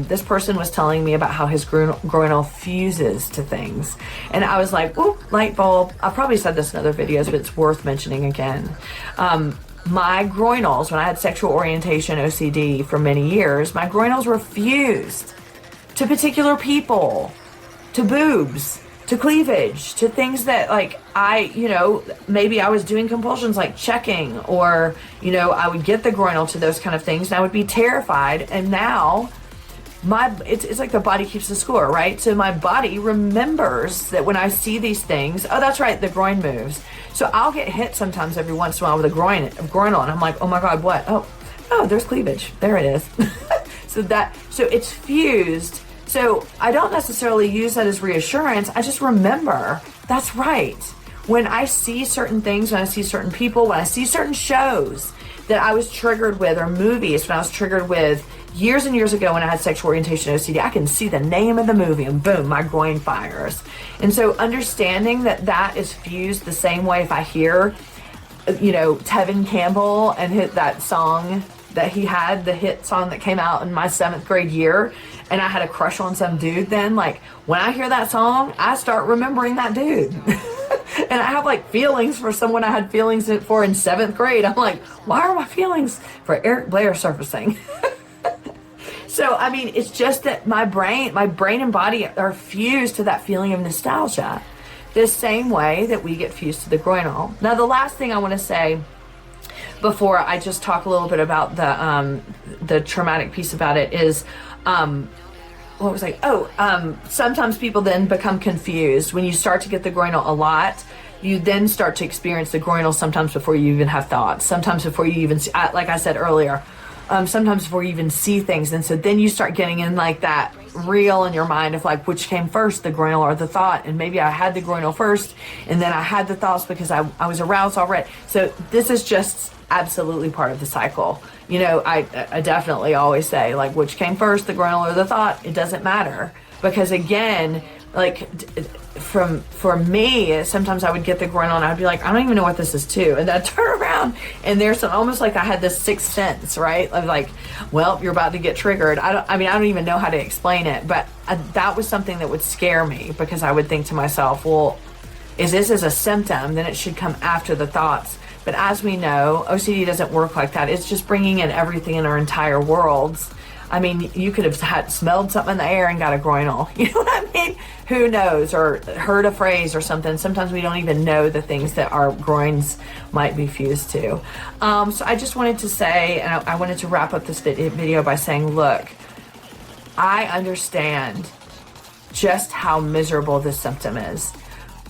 this person was telling me about how his groinal fuses to things. And I was like, oh, light bulb. I've probably said this in other videos, but it's worth mentioning again. My groinals, when I had sexual orientation OCD for many years, my groinals were fused to particular people, to boobs, to cleavage, to things that like maybe I was doing compulsions like checking, or, I would get the groinal to those kind of things and I would be terrified. And now it's like the body keeps the score, right? So my body remembers that when I see these things, oh, that's right, the groin moves. So I'll get hit sometimes every once in a while with a groinal, and I'm like, oh my God, what? Oh, there's cleavage. There it is. So it's fused. So I don't necessarily use that as reassurance. I just remember, that's right. When I see certain things, when I see certain people, when I see certain shows that I was triggered with, or movies when I was triggered with years and years ago when I had sexual orientation OCD, I can see the name of the movie and boom, my groin fires. And so understanding that is fused the same way if I hear, Tevin Campbell and that song that he had, the hit song that came out in my 7th grade year, and I had a crush on some dude then, like when I hear that song, I start remembering that dude. And I have like feelings for someone I had feelings for in 7th grade. I'm like, why are my feelings for Eric Blair surfacing? So, I mean, it's just that my brain and body are fused to that feeling of nostalgia, the same way that we get fused to the groinal. Now, the last thing I want to say before I just talk a little bit about the traumatic piece about it is, what was I? Sometimes people then become confused. When you start to get the groinal a lot, you then start to experience the groinal sometimes before you even have thoughts, sometimes before you even see, like I said earlier, sometimes before you even see things. And so then you start getting in like that reel in your mind of like, which came first, the groinal or the thought? And maybe I had the groinal first, and then I had the thoughts because I was aroused already. So this is just absolutely part of the cycle. I definitely always say, like, which came first, the groinal or the thought? It doesn't matter, because again, like for me, sometimes I would get the groinal and I'd be like, I don't even know what this is too, and then I'd turn around and there's almost like I had this sixth sense, right? Of like, well, you're about to get triggered. I don't even know how to explain it, but that was something that would scare me, because I would think to myself, well, is this as a symptom, then it should come after the thoughts. But as we know, OCD doesn't work like that. It's just bringing in everything in our entire worlds. I mean, you could have smelled something in the air and got a groinal. You know what I mean? Who knows? Or heard a phrase or something. Sometimes we don't even know the things that our groins might be fused to. So I just wanted to say, and I wanted to wrap up this video by saying, look, I understand just how miserable this symptom is.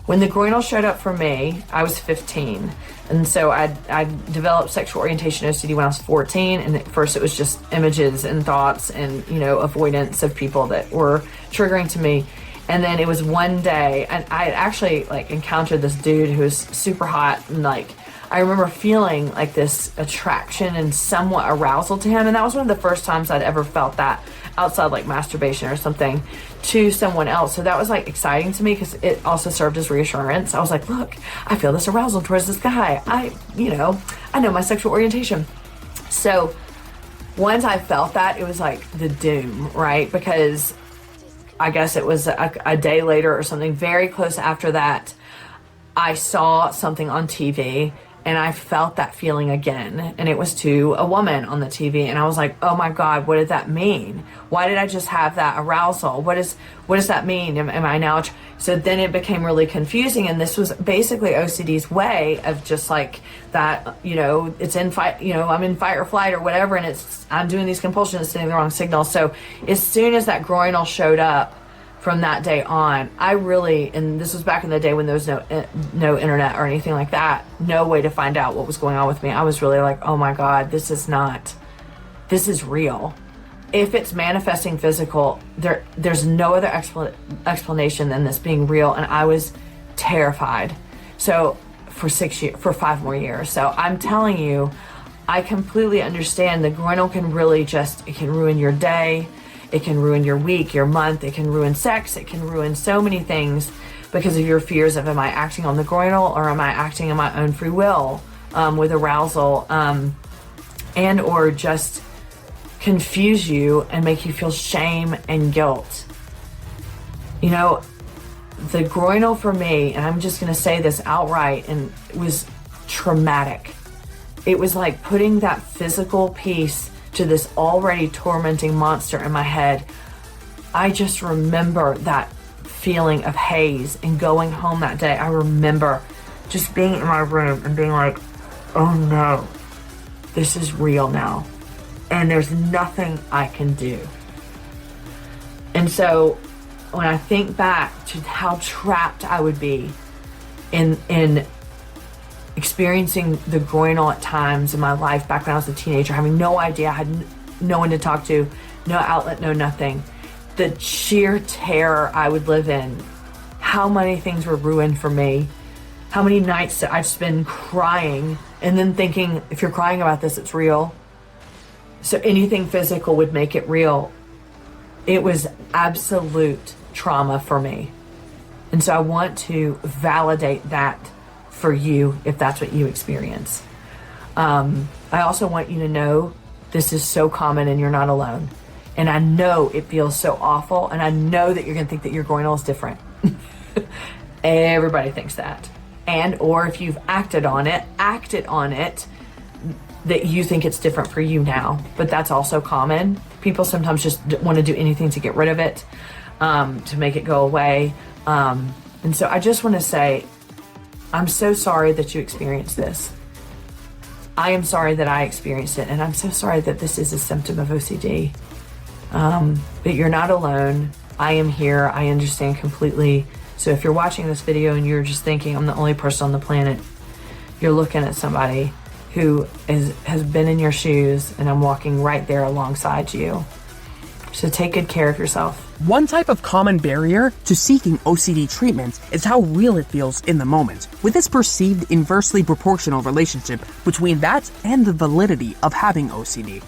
When the groinal showed up for me, I was 15. And so I developed sexual orientation OCD when I was 14. And at first it was just images and thoughts and, avoidance of people that were triggering to me. And then it was one day, and I had actually encountered this dude who was super hot, and I remember feeling like this attraction and somewhat arousal to him. And that was one of the first times I'd ever felt that outside masturbation or something to someone else. So that was exciting to me, because it also served as reassurance. I was like, look, I feel this arousal towards this guy. I know my sexual orientation. So once I felt that, it was the doom, right? Because I guess it was a day later or something, very close after that, I saw something on TV, and I felt that feeling again, and it was to a woman on the TV, and I was like, oh my God, what did that mean? Why did I just have that arousal? What does that mean? Am I now? So then it became really confusing, and this was basically OCD's way of just like that, it's in fight, I'm in fight or flight or whatever, and I'm doing these compulsions, sending the wrong signals. So as soon as that groinal showed up, from that day on, and this was back in the day when there was no internet or anything like that, no way to find out what was going on with me. I was really like, oh my God, this is real. If it's manifesting physical, there's no other explanation than this being real. And I was terrified. So for 5 more years. So I'm telling you, I completely understand the groinal can really it can ruin your day. It can ruin your week, your month. It can ruin sex. It can ruin so many things because of your fears of, am I acting on the groinal or am I acting on my own free will with arousal, and or just confuse you and make you feel shame and guilt. The groinal for me, and I'm just going to say this outright, and it was traumatic. It was like putting that physical piece to this already tormenting monster in my head. I just remember that feeling of haze and going home that day. I remember just being in my room and being like, oh no, this is real now. And there's nothing I can do. And so when I think back to how trapped I would be in experiencing the groinal at times in my life back when I was a teenager, having no idea, I had no one to talk to, no outlet, no nothing. The sheer terror I would live in, how many things were ruined for me, how many nights that I've spent crying and then thinking, if you're crying about this, it's real. So anything physical would make it real. It was absolute trauma for me. And so I want to validate that for you if that's what you experience. I also want you to know this is so common and you're not alone. And I know it feels so awful, and I know that you're gonna think that your groinal is different. Everybody thinks that. And or if you've acted on it, that you think it's different for you now. But that's also common. People sometimes just want to do anything to get rid of it, to make it go away. And so I just want to say, I'm so sorry that you experienced this. I am sorry that I experienced it, and I'm so sorry that this is a symptom of OCD. But you're not alone. I am here. I understand completely. So if you're watching this video and you're just thinking, I'm the only person on the planet, you're looking at somebody who has been in your shoes, and I'm walking right there alongside you. So take good care of yourself. One type of common barrier to seeking OCD treatment is how real it feels in the moment, with this perceived inversely proportional relationship between that and the validity of having OCD.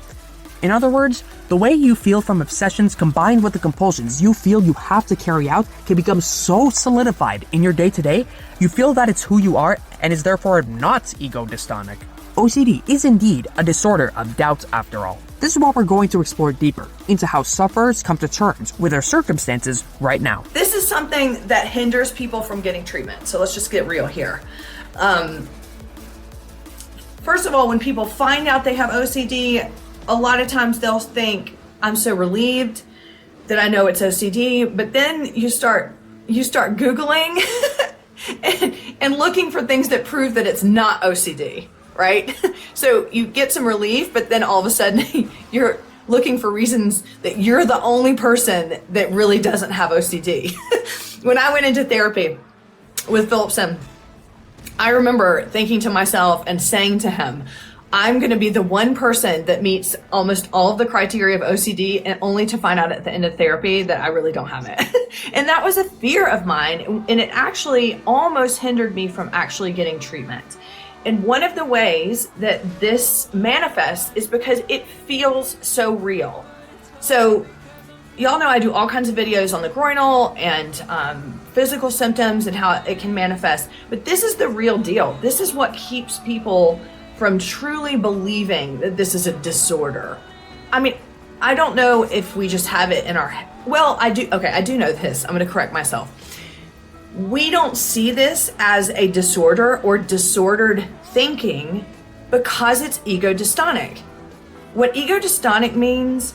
In other words, the way you feel from obsessions combined with the compulsions you feel you have to carry out can become so solidified in your day-to-day, you feel that it's who you are and is therefore not ego-dystonic. OCD is indeed a disorder of doubt after all. This is what we're going to explore deeper into how sufferers come to terms with their circumstances right now. This is something that hinders people from getting treatment. So let's just get real here. First of all, when people find out they have OCD, a lot of times they'll think, I'm so relieved that I know it's OCD, but then you start Googling and looking for things that prove that it's not OCD, right? So you get some relief, but then all of a sudden you're looking for reasons that you're the only person that really doesn't have OCD. When I went into therapy with Phillipson, I remember thinking to myself and saying to him, I'm going to be the one person that meets almost all of the criteria of OCD, and only to find out at the end of therapy that I really don't have it. And that was a fear of mine, and it actually almost hindered me from actually getting treatment. And one of the ways that this manifests is because it feels so real. So y'all know I do all kinds of videos on the groinal and physical symptoms and how it can manifest, but this is the real deal. This is what keeps people from truly believing that this is a disorder. I mean, I don't know if we just have it in our head. Well, I do know this. I'm going to correct myself. We don't see this as a disorder or disordered thinking because it's ego dystonic. What ego dystonic means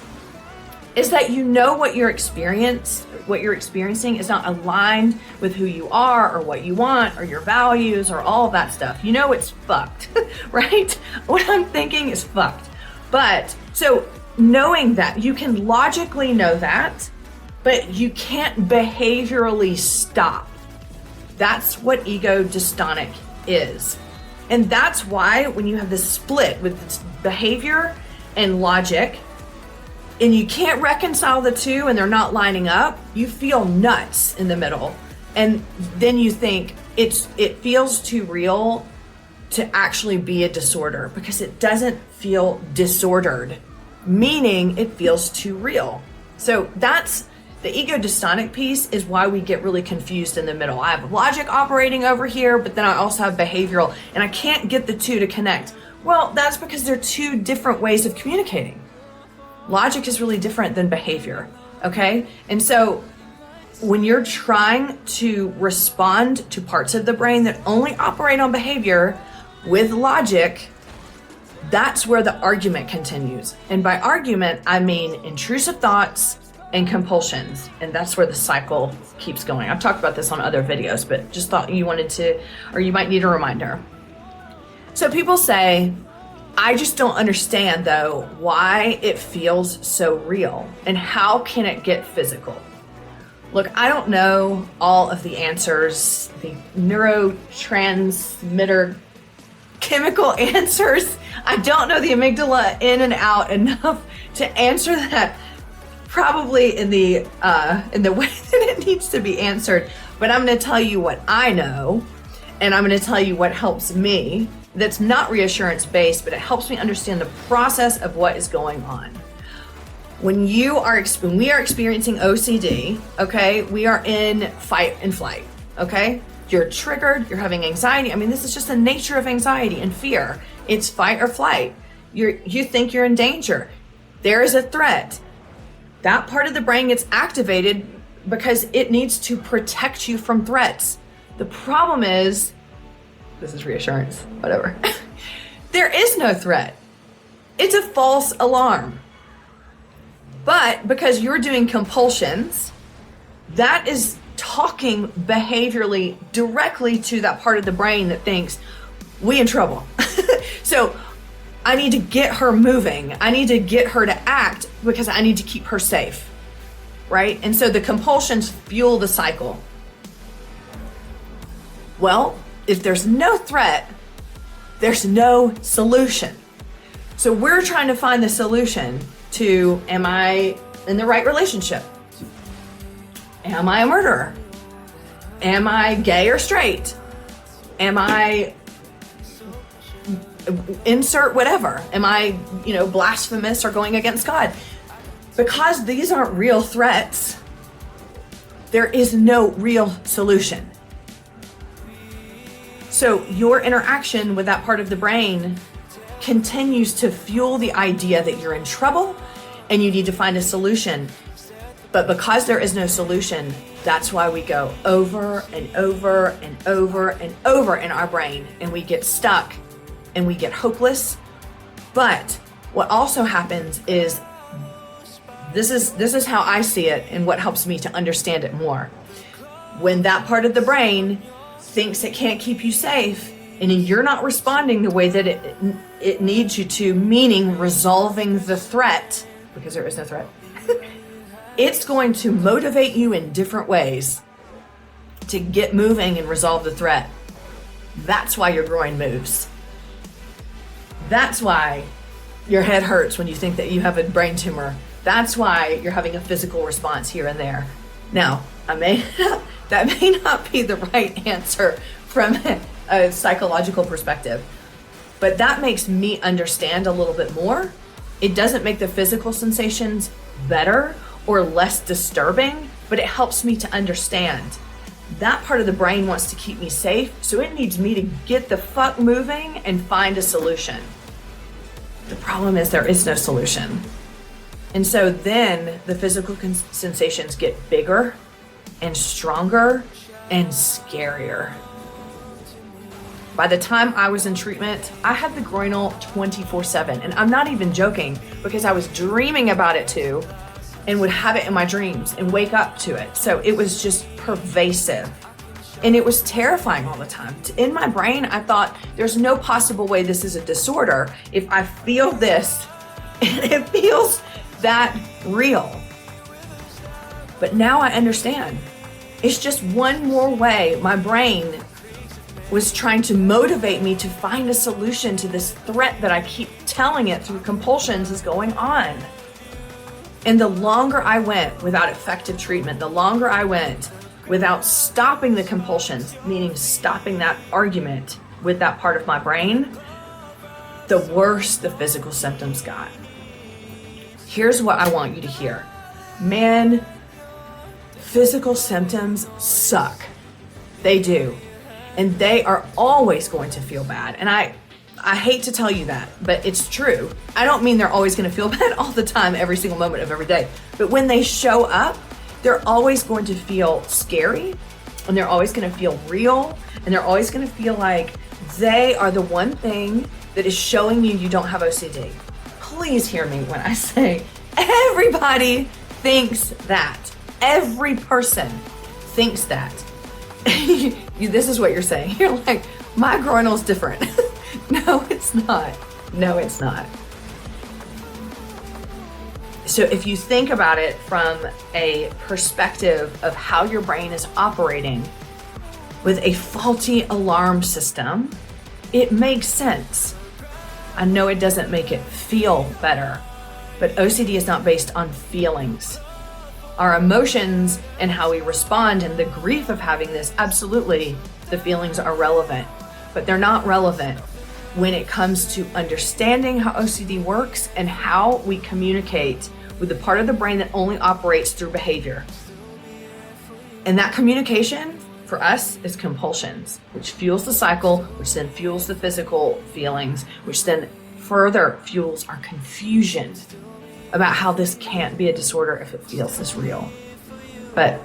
is that you know what you're experiencing is not aligned with who you are or what you want or your values or all of that stuff. You know it's fucked, right? What I'm thinking is fucked. But so knowing that, you can logically know that, but you can't behaviorally stop. That's what ego dystonic is. And that's why when you have this split with this behavior and logic, and you can't reconcile the two and they're not lining up, you feel nuts in the middle. And then you think it feels too real to actually be a disorder because it doesn't feel disordered, meaning it feels too real. So that's the ego dystonic piece, is why we get really confused in the middle. I have logic operating over here, but then I also have behavioral, and I can't get the two to connect. Well, that's because they're two different ways of communicating. Logic is really different than behavior, okay? And so when you're trying to respond to parts of the brain that only operate on behavior with logic, that's where the argument continues. And by argument, I mean intrusive thoughts and compulsions. And that's where the cycle keeps going. I've talked about this on other videos, but just thought you wanted to, or you might need a reminder. So people say, I just don't understand though why it feels so real and how can it get physical? Look, I don't know all of the answers, the neurotransmitter chemical answers. I don't know the amygdala in and out enough to answer that probably in the way that it needs to be answered. But I'm going to tell you what I know, and I'm going to tell you what helps me. That's not reassurance based, but it helps me understand the process of what is going on. When we are experiencing OCD, okay, we are in fight and flight, okay? You're triggered, you're having anxiety. I mean, this is just the nature of anxiety and fear. It's fight or flight. You think you're in danger. There is a threat. That part of the brain gets activated because it needs to protect you from threats. The problem is, this is reassurance, whatever. There is no threat. It's a false alarm. But because you're doing compulsions, that is talking behaviorally directly to that part of the brain that thinks, we in trouble. So I need to get her moving. I need to get her to act because I need to keep her safe, right? And so the compulsions fuel the cycle. Well, if there's no threat, there's no solution. So we're trying to find the solution to, am I in the right relationship? Am I a murderer? Am I gay or straight? Am I insert whatever? Am I, blasphemous or going against God? Because these aren't real threats, there is no real solution. So your interaction with that part of the brain continues to fuel the idea that you're in trouble and you need to find a solution. But because there is no solution, that's why we go over and over and over and over in our brain, and we get stuck and we get hopeless. But what also happens is, this is how I see it and what helps me to understand it more. When that part of the brain thinks it can't keep you safe and you're not responding the way that it needs you to, meaning resolving the threat, because there is no threat, it's going to motivate you in different ways to get moving and resolve the threat. That's why your groin moves. That's why your head hurts when you think that you have a brain tumor. That's why you're having a physical response here and there. Now, that may not be the right answer from a psychological perspective, but that makes me understand a little bit more. It doesn't make the physical sensations better or less disturbing, but it helps me to understand. That part of the brain wants to keep me safe, so it needs me to get the fuck moving and find a solution. The problem is there is no solution. And so then the physical sensations get bigger and stronger and scarier. By the time I was in treatment, I had the groinal 24/7. And I'm not even joking, because I was dreaming about it too and would have it in my dreams and wake up to it. So it was just pervasive. And it was terrifying all the time. In my brain, I thought there's no possible way this is a disorder if I feel this and it feels that real. But now I understand. It's just one more way my brain was trying to motivate me to find a solution to this threat that I keep telling it through compulsions is going on. And the longer I went without effective treatment, the longer I went without stopping the compulsions, meaning stopping that argument with that part of my brain, the worse the physical symptoms got. Here's what I want you to hear. Man, physical symptoms suck. They do. And they are always going to feel bad. And I hate to tell you that, but it's true. I don't mean they're always going to feel bad all the time, every single moment of every day. But when they show up, they're always going to feel scary, and they're always going to feel real, and they're always going to feel like they are the one thing that is showing you you don't have OCD. Please hear me when I say everybody thinks that. Every person thinks that. This is what you're saying. You're like, my groinal's different. No, it's not. No, it's not. So if you think about it from a perspective of how your brain is operating with a faulty alarm system, it makes sense. I know it doesn't make it feel better, but OCD is not based on feelings. Our emotions and how we respond and the grief of having this, absolutely, the feelings are relevant, but they're not relevant when it comes to understanding how OCD works and how we communicate with the part of the brain that only operates through behavior. And that communication for us is compulsions, which fuels the cycle, which then fuels the physical feelings, which then further fuels our confusion about how this can't be a disorder if it feels this real. But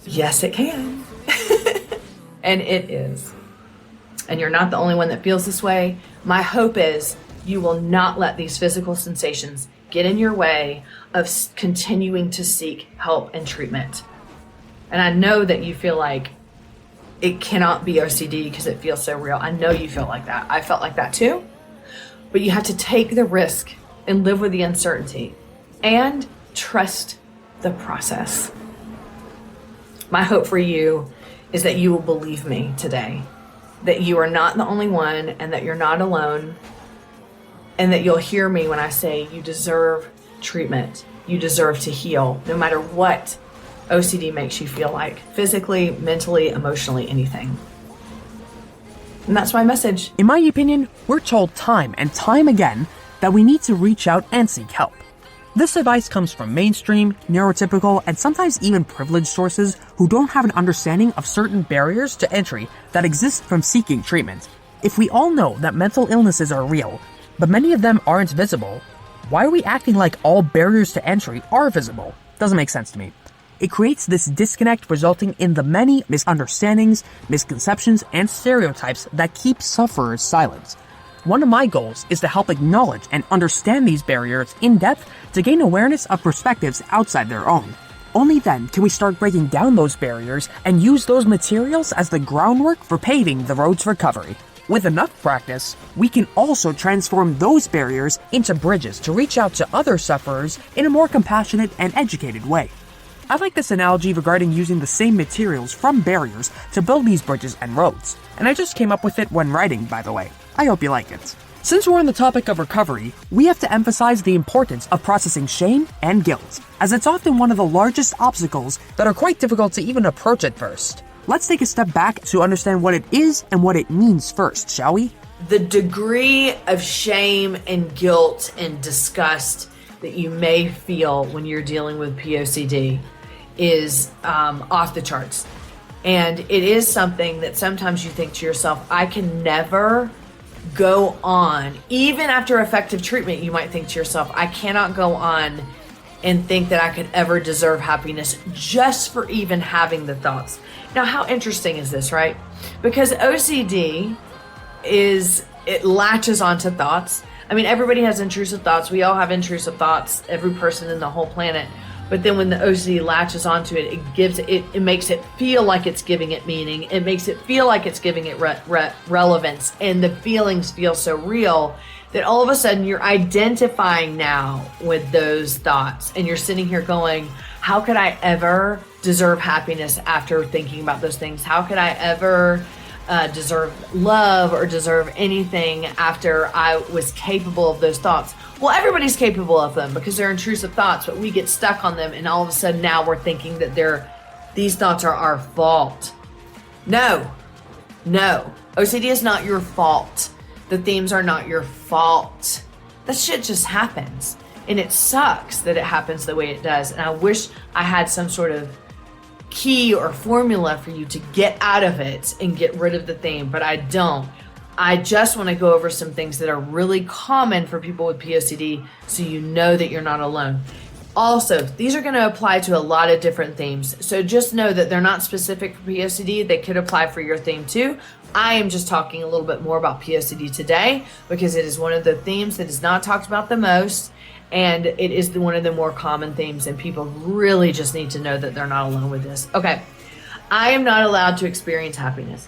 yes, it can. And it is. And you're not the only one that feels this way. My hope is you will not let these physical sensations get in your way of continuing to seek help and treatment. And I know that you feel like it cannot be OCD because it feels so real. I know you feel like that. I felt like that too. But you have to take the risk and live with the uncertainty and trust the process. My hope for you is that you will believe me today, that you are not the only one and that you're not alone, and that you'll hear me when I say you deserve treatment. You deserve to heal, no matter what OCD makes you feel like, physically, mentally, emotionally, anything. And that's my message. In my opinion, we're told time and time again that we need to reach out and seek help. This advice comes from mainstream, neurotypical, and sometimes even privileged sources who don't have an understanding of certain barriers to entry that exist from seeking treatment. If we all know that mental illnesses are real, but many of them aren't visible, why are we acting like all barriers to entry are visible? Doesn't make sense to me. It creates this disconnect resulting in the many misunderstandings, misconceptions, and stereotypes that keep sufferers silent. One of my goals is to help acknowledge and understand these barriers in depth to gain awareness of perspectives outside their own. Only then can we start breaking down those barriers and use those materials as the groundwork for paving the road to recovery. With enough practice, we can also transform those barriers into bridges to reach out to other sufferers in a more compassionate and educated way. I like this analogy regarding using the same materials from barriers to build these bridges and roads, and I just came up with it when writing, by the way. I hope you like it. Since we're on the topic of recovery, we have to emphasize the importance of processing shame and guilt, as it's often one of the largest obstacles that are quite difficult to even approach at first. Let's take a step back to understand what it is and what it means first, shall we? The degree of shame and guilt and disgust that you may feel when you're dealing with POCD is off the charts. And it is something that sometimes you think to yourself, I can never go on. Even after effective treatment, you might think to yourself, I cannot go on and think that I could ever deserve happiness just for even having the thoughts. Now, how interesting is this, right? Because OCD it latches onto thoughts. I mean, everybody has intrusive thoughts. We all have intrusive thoughts, every person in the whole planet. But then when the OCD latches onto it, it makes it feel like it's giving it meaning. It makes it feel like it's giving it relevance. And the feelings feel so real that all of a sudden you're identifying now with those thoughts. And you're sitting here going, how could I ever deserve happiness after thinking about those things? How could I ever deserve love or deserve anything after I was capable of those thoughts? Well, everybody's capable of them because they're intrusive thoughts, but we get stuck on them, and all of a sudden now we're thinking that these thoughts are our fault. No. OCD is not your fault. The themes are not your fault. That shit just happens, and it sucks that it happens the way it does. And I wish I had some sort of key or formula for you to get out of it and get rid of the theme, but I don't. I just want to go over some things that are really common for people with POCD so you know that you're not alone. Also, these are going to apply to a lot of different themes, so just know that they're not specific for POCD. They could apply for your theme too. I am just talking a little bit more about POCD today because it is one of the themes that is not talked about the most, and it is one of the more common themes, and people really just need to know that they're not alone with this. Okay, I am not allowed to experience happiness.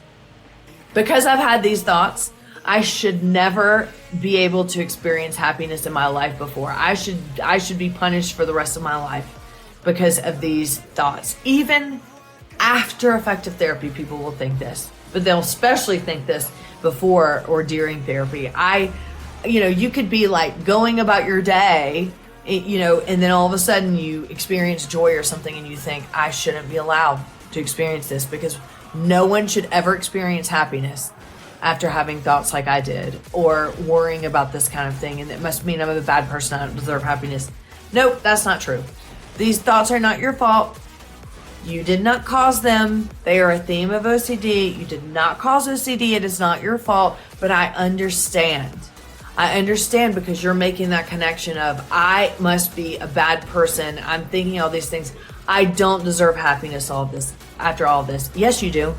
Because I've had these thoughts, I should never be able to experience happiness in my life before. I should be punished for the rest of my life because of these thoughts. Even after effective therapy, people will think this, but they'll especially think this before or during therapy. You could be like going about your day, and then all of a sudden you experience joy or something and you think, I shouldn't be allowed to experience this because no one should ever experience happiness after having thoughts like I did or worrying about this kind of thing, and it must mean I'm a bad person, I don't deserve happiness. Nope, that's not true. These thoughts are not your fault. You did not cause them. They are a theme of OCD. You did not cause OCD. It is not your fault, but I understand. I understand because you're making that connection of, I must be a bad person. I'm thinking all these things. I don't deserve happiness after all of this. Yes, you do.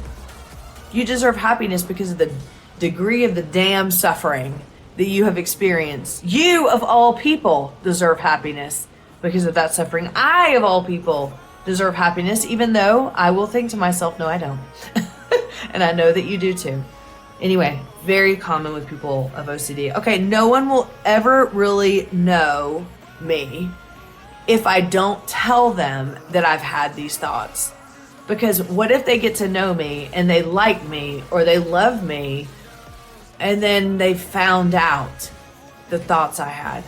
You deserve happiness because of the degree of the damn suffering that you have experienced. You, of all people, deserve happiness because of that suffering. I, of all people, deserve happiness, even though I will think to myself, no, I don't. And I know that you do too. Anyway, very common with people of OCD. Okay, no one will ever really know me if I don't tell them that I've had these thoughts. Because what if they get to know me and they like me or they love me and then they found out the thoughts I had?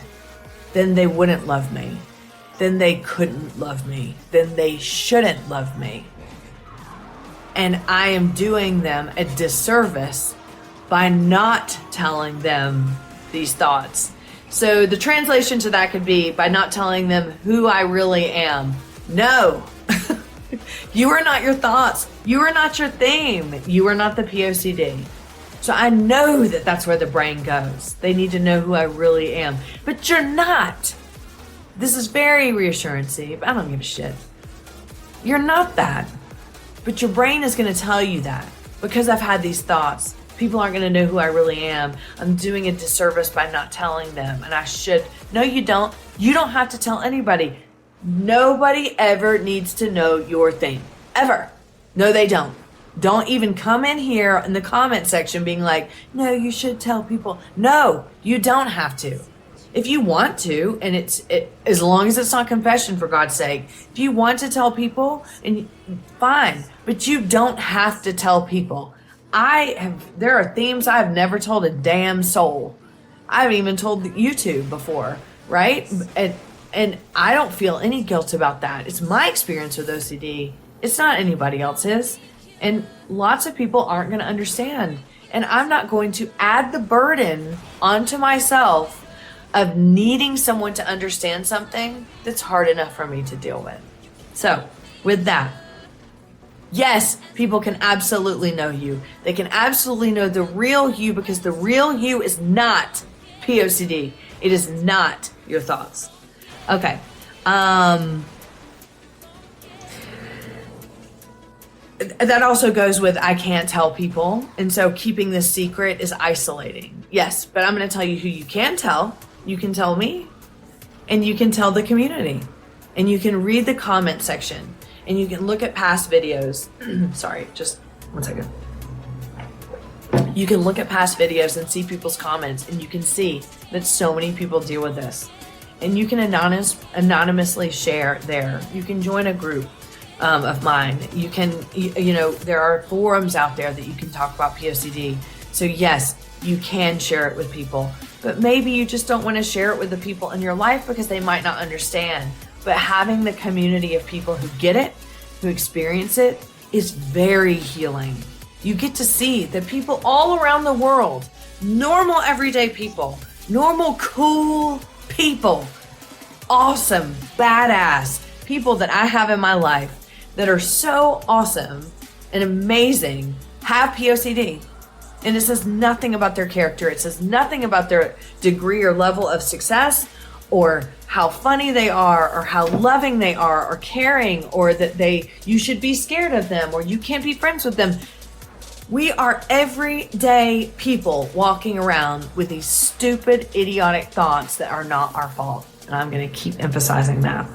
Then they wouldn't love me. Then they couldn't love me. Then they shouldn't love me. And I am doing them a disservice by not telling them these thoughts. So the translation to that could be by not telling them who I really am. No. You are not your thoughts. You are not your theme. You are not the POCD. So I know that that's where the brain goes. They need to know who I really am. But you're not. This is very reassurancy, but I don't give a shit. You're not that. But your brain is going to tell you that. Because I've had these thoughts, people aren't going to know who I really am. I'm doing a disservice by not telling them. And I should. No, you don't. You don't have to tell anybody. Nobody ever needs to know your thing. Ever. No, they don't. Don't even come in here in the comment section being like, no, you should tell people. No, you don't have to. If you want to, and as long as it's not confession, for God's sake, if you want to tell people, and fine, but you don't have to tell people. There are themes I've never told a damn soul. I haven't even told YouTube before, right? And I don't feel any guilt about that. It's my experience with OCD. It's not anybody else's. And lots of people aren't going to understand. And I'm not going to add the burden onto myself of needing someone to understand something that's hard enough for me to deal with. So, with that, yes, people can absolutely know you. They can absolutely know the real you because the real you is not POCD. It is not your thoughts. Okay. that also goes with I can't tell people. And so keeping this secret is isolating. Yes, but I'm going to tell you who you can tell. You can tell me, and you can tell the community, and you can read the comment section, and you can look at past videos. Sorry, just 1 second. You can look at past videos and see people's comments, and you can see that so many people deal with this. And you can anonymously share there. You can join a group of mine. You can, there are forums out there that you can talk about POCD. So yes, you can share it with people, but maybe you just don't want to share it with the people in your life because they might not understand. But having the community of people who get it, who experience it, is very healing. You get to see that people all around the world, normal everyday people, normal cool people, awesome, badass people that I have in my life that are so awesome and amazing have POCD. And it says nothing about their character. It says nothing about their degree or level of success, or how funny they are, or how loving they are, or caring, or that you should be scared of them, or you can't be friends with them. We are everyday people walking around with these stupid, idiotic thoughts that are not our fault. And I'm going to keep emphasizing that.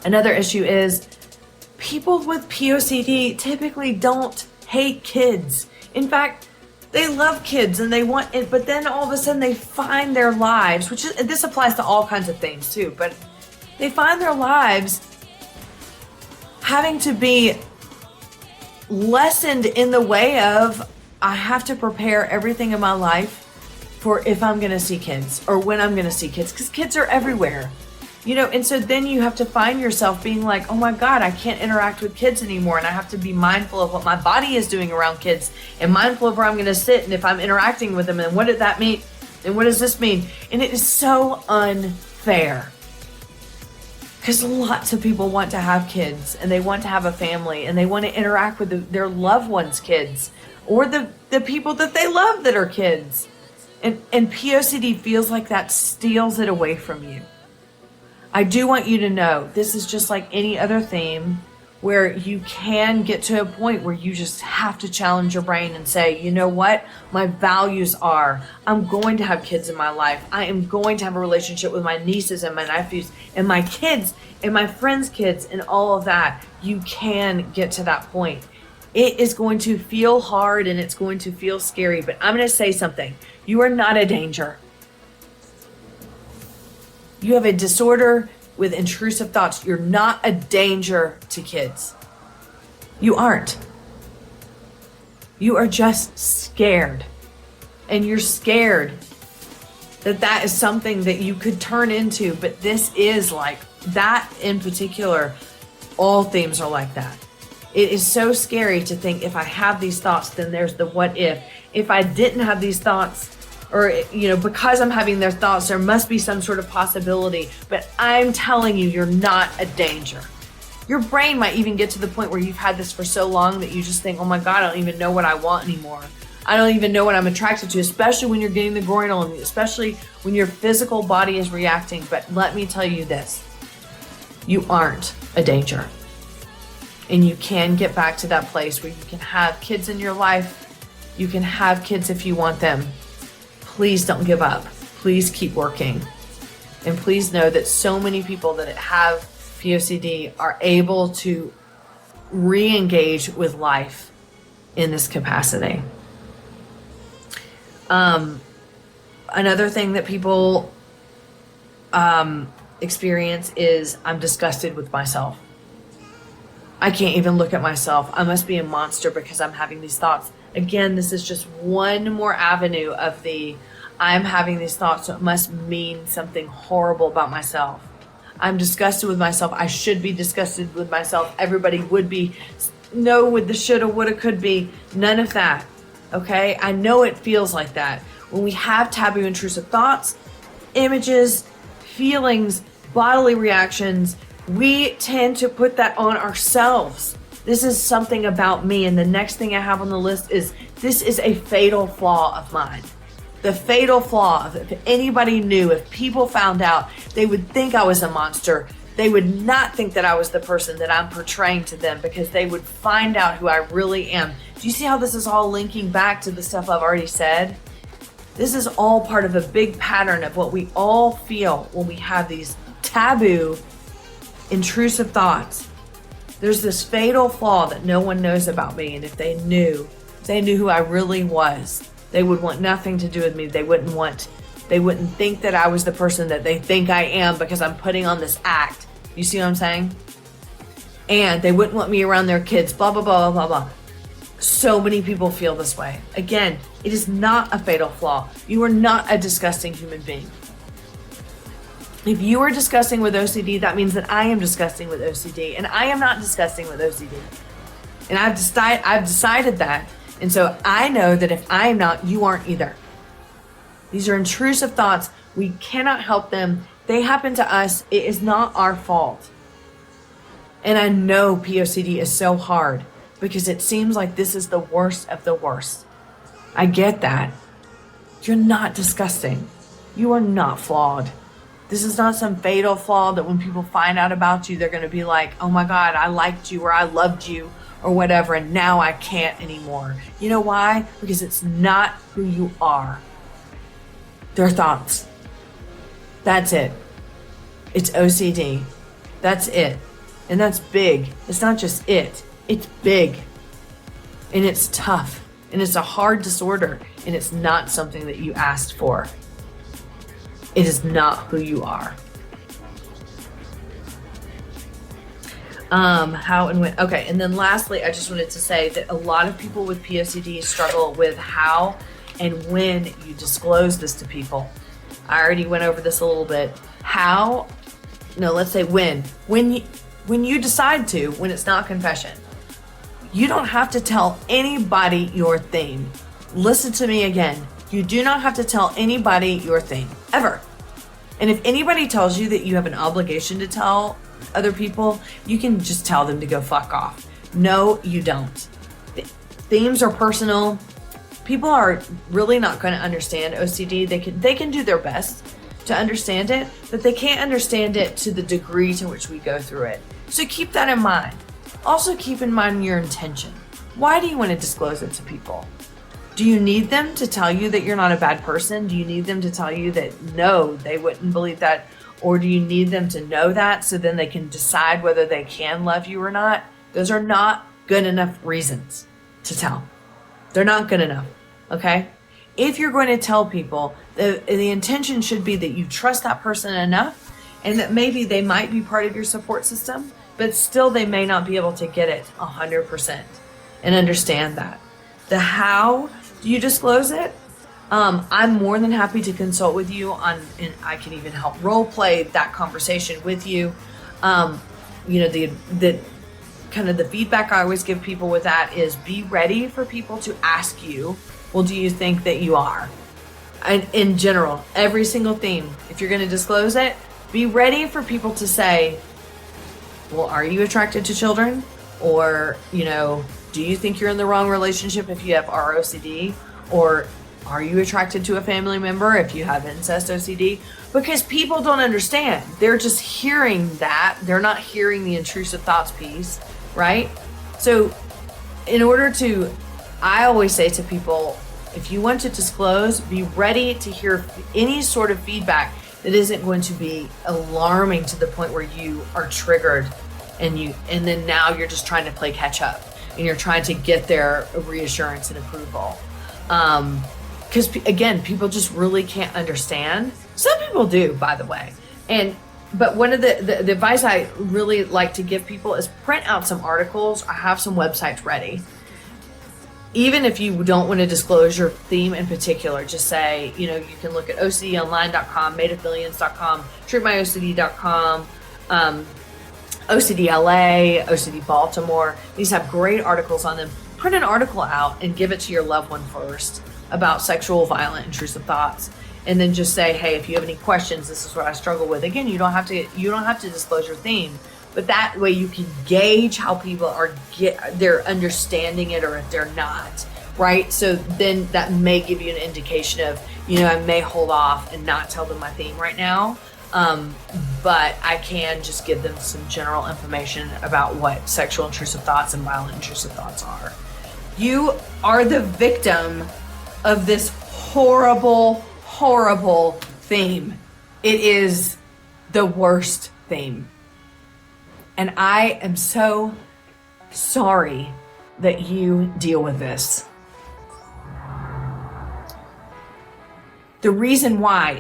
Another issue is people with POCD typically don't hate kids. In fact, they love kids and they want it, but then all of a sudden they find their lives, this applies to all kinds of things too, but they find their lives having to be lessened in the way of, I have to prepare everything in my life for if I'm going to see kids or when I'm going to see kids, because kids are everywhere. And so then you have to find yourself being like, oh my God, I can't interact with kids anymore. And I have to be mindful of what my body is doing around kids and mindful of where I'm going to sit and if I'm interacting with them and what did that mean and what does this mean? And it is so unfair because lots of people want to have kids and they want to have a family and they want to interact with their loved ones' kids or the people that they love that are kids. And POCD feels like that steals it away from you. I do want you to know this is just like any other theme where you can get to a point where you just have to challenge your brain and say, you know what? My values are, I'm going to have kids in my life. I am going to have a relationship with my nieces and my nephews and my kids and my friends' kids and all of that. You can get to that point. It is going to feel hard and it's going to feel scary, but I'm going to say something. You are not a danger. You have a disorder with intrusive thoughts. You're not a danger to kids. You aren't. You are just scared. And you're scared that is something that you could turn into, but this is like that in particular. All themes are like that. It is so scary to think if I have these thoughts, then there's the what if. If I didn't have these thoughts, or, because I'm having their thoughts, there must be some sort of possibility. But I'm telling you, you're not a danger. Your brain might even get to the point where you've had this for so long that you just think, oh my God, I don't even know what I want anymore. I don't even know what I'm attracted to, especially when you're getting the groin on, especially when your physical body is reacting. But let me tell you this, you aren't a danger. And you can get back to that place where you can have kids in your life. You can have kids if you want them. Please don't give up. Please keep working. And please know that so many people that have POCD are able to re-engage with life in this capacity. Another thing that people experience is I'm disgusted with myself. I can't even look at myself. I must be a monster because I'm having these thoughts. Again, this is just one more avenue of I'm having these thoughts, so it must mean something horrible about myself. I'm disgusted with myself. I should be disgusted with myself. Everybody would be. No with the shoulda, woulda, could be. None of that. Okay? I know it feels like that. When we have taboo intrusive thoughts, images, feelings, bodily reactions, we tend to put that on ourselves. This is something about me. And the next thing I have on the list is, this is a fatal flaw of mine. The fatal flaw of, if anybody knew, if people found out, they would think I was a monster. They would not think that I was the person that I'm portraying to them, because they would find out who I really am. Do you see how this is all linking back to the stuff I've already said? This is all part of a big pattern of what we all feel when we have these taboo, intrusive thoughts. There's this fatal flaw that no one knows about me, and if they knew who I really was, they would want nothing to do with me. They wouldn't think that I was the person that they think I am because I'm putting on this act. You see what I'm saying? And they wouldn't want me around their kids, blah, blah, blah, blah, blah. So many people feel this way. Again, it is not a fatal flaw. You are not a disgusting human being. If you are disgusting with OCD, that means that I am disgusting with OCD, and I am not disgusting with OCD. And I've decided that. And so I know that if I am not, you aren't either. These are intrusive thoughts. We cannot help them. They happen to us. It is not our fault. And I know POCD is so hard because it seems like this is the worst of the worst. I get that. You're not disgusting. You are not flawed. This is not some fatal flaw that when people find out about you, they're going to be like, oh my God, I liked you or I loved you or whatever, and now I can't anymore. You know why? Because it's not who you are. They're thoughts. That's it. It's OCD. That's it. And that's big. It's not just it. It's big. And it's tough. And it's a hard disorder. And it's not something that you asked for. It is not who you are. How and when. Okay, and then lastly, I just wanted to say that a lot of people with POCD struggle with how and when you disclose this to people. I already went over this a little bit. How, no, let's say when. When you decide to, when it's not confession. You don't have to tell anybody your thing. Listen to me again. You do not have to tell anybody your thing, ever. And if anybody tells you that you have an obligation to tell other people, you can just tell them to go fuck off. No, you don't. Themes are personal. People are really not going to understand OCD. They can do their best to understand it, but they can't understand it to the degree to which we go through it. So keep that in mind. Also keep in mind your intention. Why do you want to disclose it to people? Do you need them to tell you that you're not a bad person? Do you need them to tell you that no, they wouldn't believe that? Or do you need them to know that so then they can decide whether they can love you or not? Those are not good enough reasons to tell. They're not good enough, okay? If you're going to tell people, the intention should be that you trust that person enough and that maybe they might be part of your support system, but still they may not be able to get it 100% and understand that. The how do you disclose it? I'm more than happy to consult with you on, and I can even help role play that conversation with you. The kind of the feedback I always give people with that is be ready for people to ask you, well, do you think that you are? And in general, every single theme, if you're going to disclose it, be ready for people to say, well, are you attracted to children? Or, do you think you're in the wrong relationship if you have ROCD? Or are you attracted to a family member if you have incest OCD? Because people don't understand. They're just hearing that. They're not hearing the intrusive thoughts piece, right? So I always say to people, if you want to disclose, be ready to hear any sort of feedback that isn't going to be alarming to the point where you are triggered and then now you're just trying to play catch up and you're trying to get their reassurance and approval. Because again, people just really can't understand. Some people do, by the way. But one of the advice I really like to give people is print out some articles. I have some websites ready. Even if you don't want to disclose your theme in particular, just say, you can look at OCDonline.com, madeofmillions.com, treatmyocd.com, OCD LA, OCD Baltimore. These have great articles on them. Print an article out and give it to your loved one first about sexual, violent, intrusive thoughts. And then just say, hey, if you have any questions, this is what I struggle with. Again, you don't have to disclose your theme, but that way you can gauge how people they're understanding it or if they're not, right? So then that may give you an indication of, I may hold off and not tell them my theme right now. But I can just give them some general information about what sexual intrusive thoughts and violent intrusive thoughts are. You are the victim of this horrible, horrible theme. It is the worst theme. And I am so sorry that you deal with this. The reason why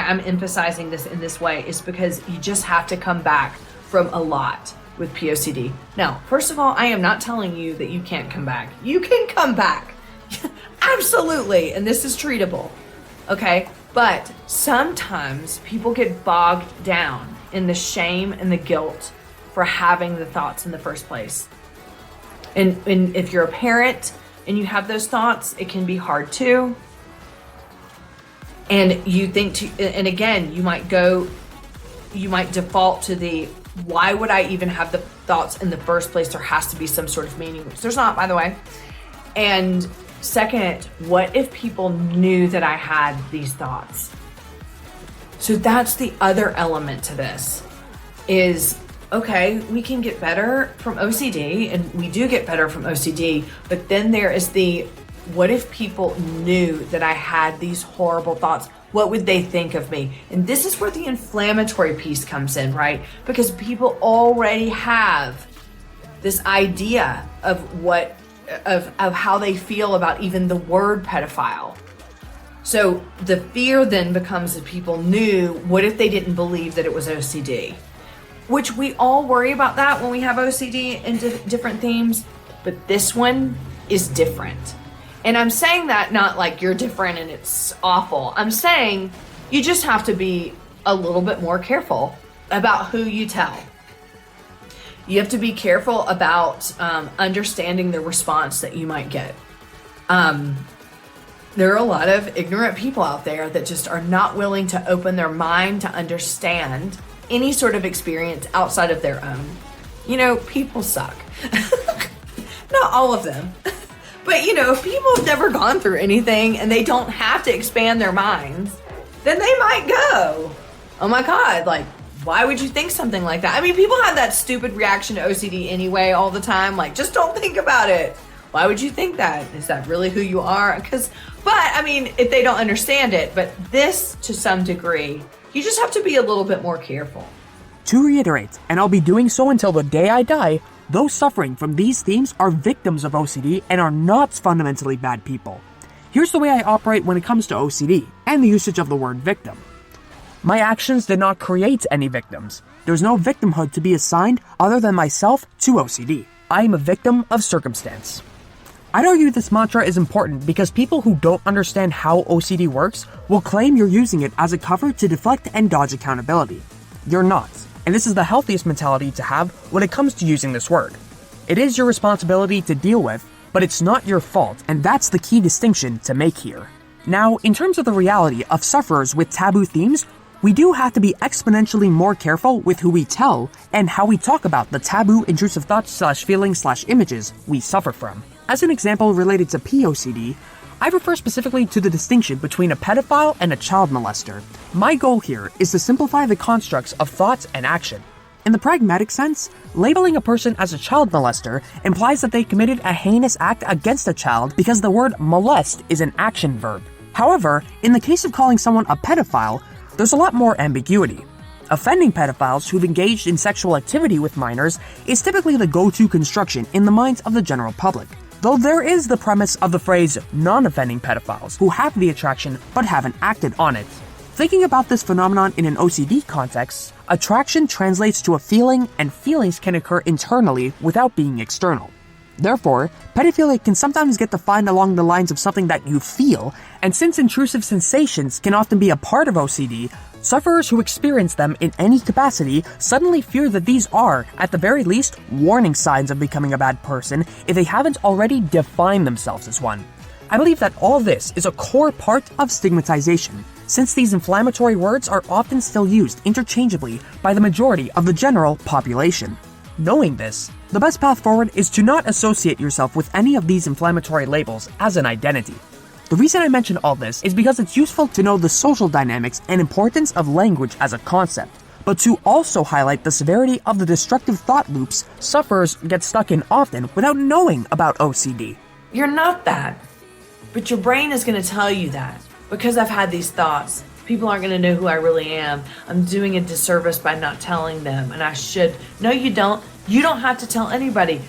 I'm emphasizing this in this way is because you just have to come back from a lot with POCD. Now, first of all, I am not telling you that you can't come back. You can come back. Absolutely. And this is treatable. Okay. But sometimes people get bogged down in the shame and the guilt for having the thoughts in the first place. And if you're a parent and you have those thoughts, it can be hard too. And you think and again, you might default to the, why would I even have the thoughts in the first place? There has to be some sort of meaning, which there's not, by the way. And second, what if people knew that I had these thoughts? So that's the other element to this is, okay, we can get better from OCD, and we do get better from OCD, but then there is the, what if people knew that I had these horrible thoughts? What would they think of me? And this is where the inflammatory piece comes in, right? Because people already have this idea of how they feel about even the word pedophile. So the fear then becomes that people knew, what if they didn't believe that it was OCD? Which we all worry about that when we have OCD and different themes, but this one is different. And I'm saying that not like you're different and it's awful. I'm saying you just have to be a little bit more careful about who you tell. You have to be careful about understanding the response that you might get. There are a lot of ignorant people out there that just are not willing to open their mind to understand any sort of experience outside of their own. You know, people suck. Not all of them. But, you know, if people have never gone through anything and they don't have to expand their minds, then they might go, oh my God, like, why would you think something like that? I mean, people have that stupid reaction to OCD anyway all the time. Like, just don't think about it. Why would you think that? Is that really who you are? But I mean, if they don't understand it, but this to some degree, you just have to be a little bit more careful. To reiterate, and I'll be doing so until the day I die, those suffering from these themes are victims of OCD and are not fundamentally bad people. Here's the way I operate when it comes to OCD and the usage of the word victim. My actions did not create any victims. There's no victimhood to be assigned other than myself to OCD. I am a victim of circumstance. I'd argue this mantra is important because people who don't understand how OCD works will claim you're using it as a cover to deflect and dodge accountability. You're not. And this is the healthiest mentality to have when it comes to using this word. It is your responsibility to deal with, but it's not your fault, and that's the key distinction to make here. Now, in terms of the reality of sufferers with taboo themes, we do have to be exponentially more careful with who we tell and how we talk about the taboo intrusive thoughts / feelings / images we suffer from. As an example related to POCD, I refer specifically to the distinction between a pedophile and a child molester. My goal here is to simplify the constructs of thoughts and action. In the pragmatic sense, labeling a person as a child molester implies that they committed a heinous act against a child because the word molest is an action verb. However, in the case of calling someone a pedophile, there's a lot more ambiguity. Offending pedophiles who've engaged in sexual activity with minors is typically the go-to construction in the minds of the general public. Though there is the premise of the phrase non-offending pedophiles who have the attraction but haven't acted on it. Thinking about this phenomenon in an OCD context, attraction translates to a feeling, and feelings can occur internally without being external. Therefore, pedophilia can sometimes get defined along the lines of something that you feel, and since intrusive sensations can often be a part of OCD, sufferers who experience them in any capacity suddenly fear that these are, at the very least, warning signs of becoming a bad person if they haven't already defined themselves as one. I believe that all this is a core part of stigmatization, since these inflammatory words are often still used interchangeably by the majority of the general population. Knowing this, the best path forward is to not associate yourself with any of these inflammatory labels as an identity. The reason I mention all this is because it's useful to know the social dynamics and importance of language as a concept, but to also highlight the severity of the destructive thought loops sufferers get stuck in often without knowing about OCD. You're not that, but your brain is going to tell you that. Because I've had these thoughts, people aren't going to know who I really am. I'm doing a disservice by not telling them, and I should. No, you don't. You don't have to tell anybody.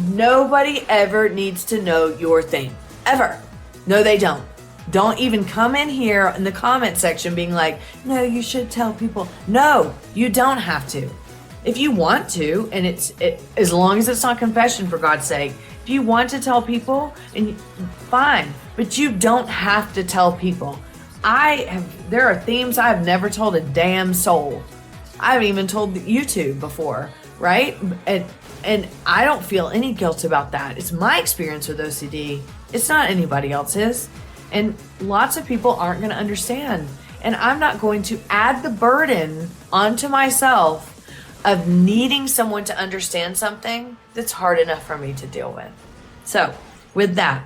Nobody ever needs to know your thing. Ever. No, they don't. Don't even come in here in the comment section being like, no, you should tell people. No, you don't have to. If you want to, and as long as it's not confession, for God's sake, if you want to tell people, and fine, but you don't have to tell people. There are themes I have never told a damn soul. I haven't even told YouTube before, right? And I don't feel any guilt about that. It's my experience with OCD. It's not anybody else's. And lots of people aren't going to understand. And I'm not going to add the burden onto myself of needing someone to understand something that's hard enough for me to deal with. So, with that,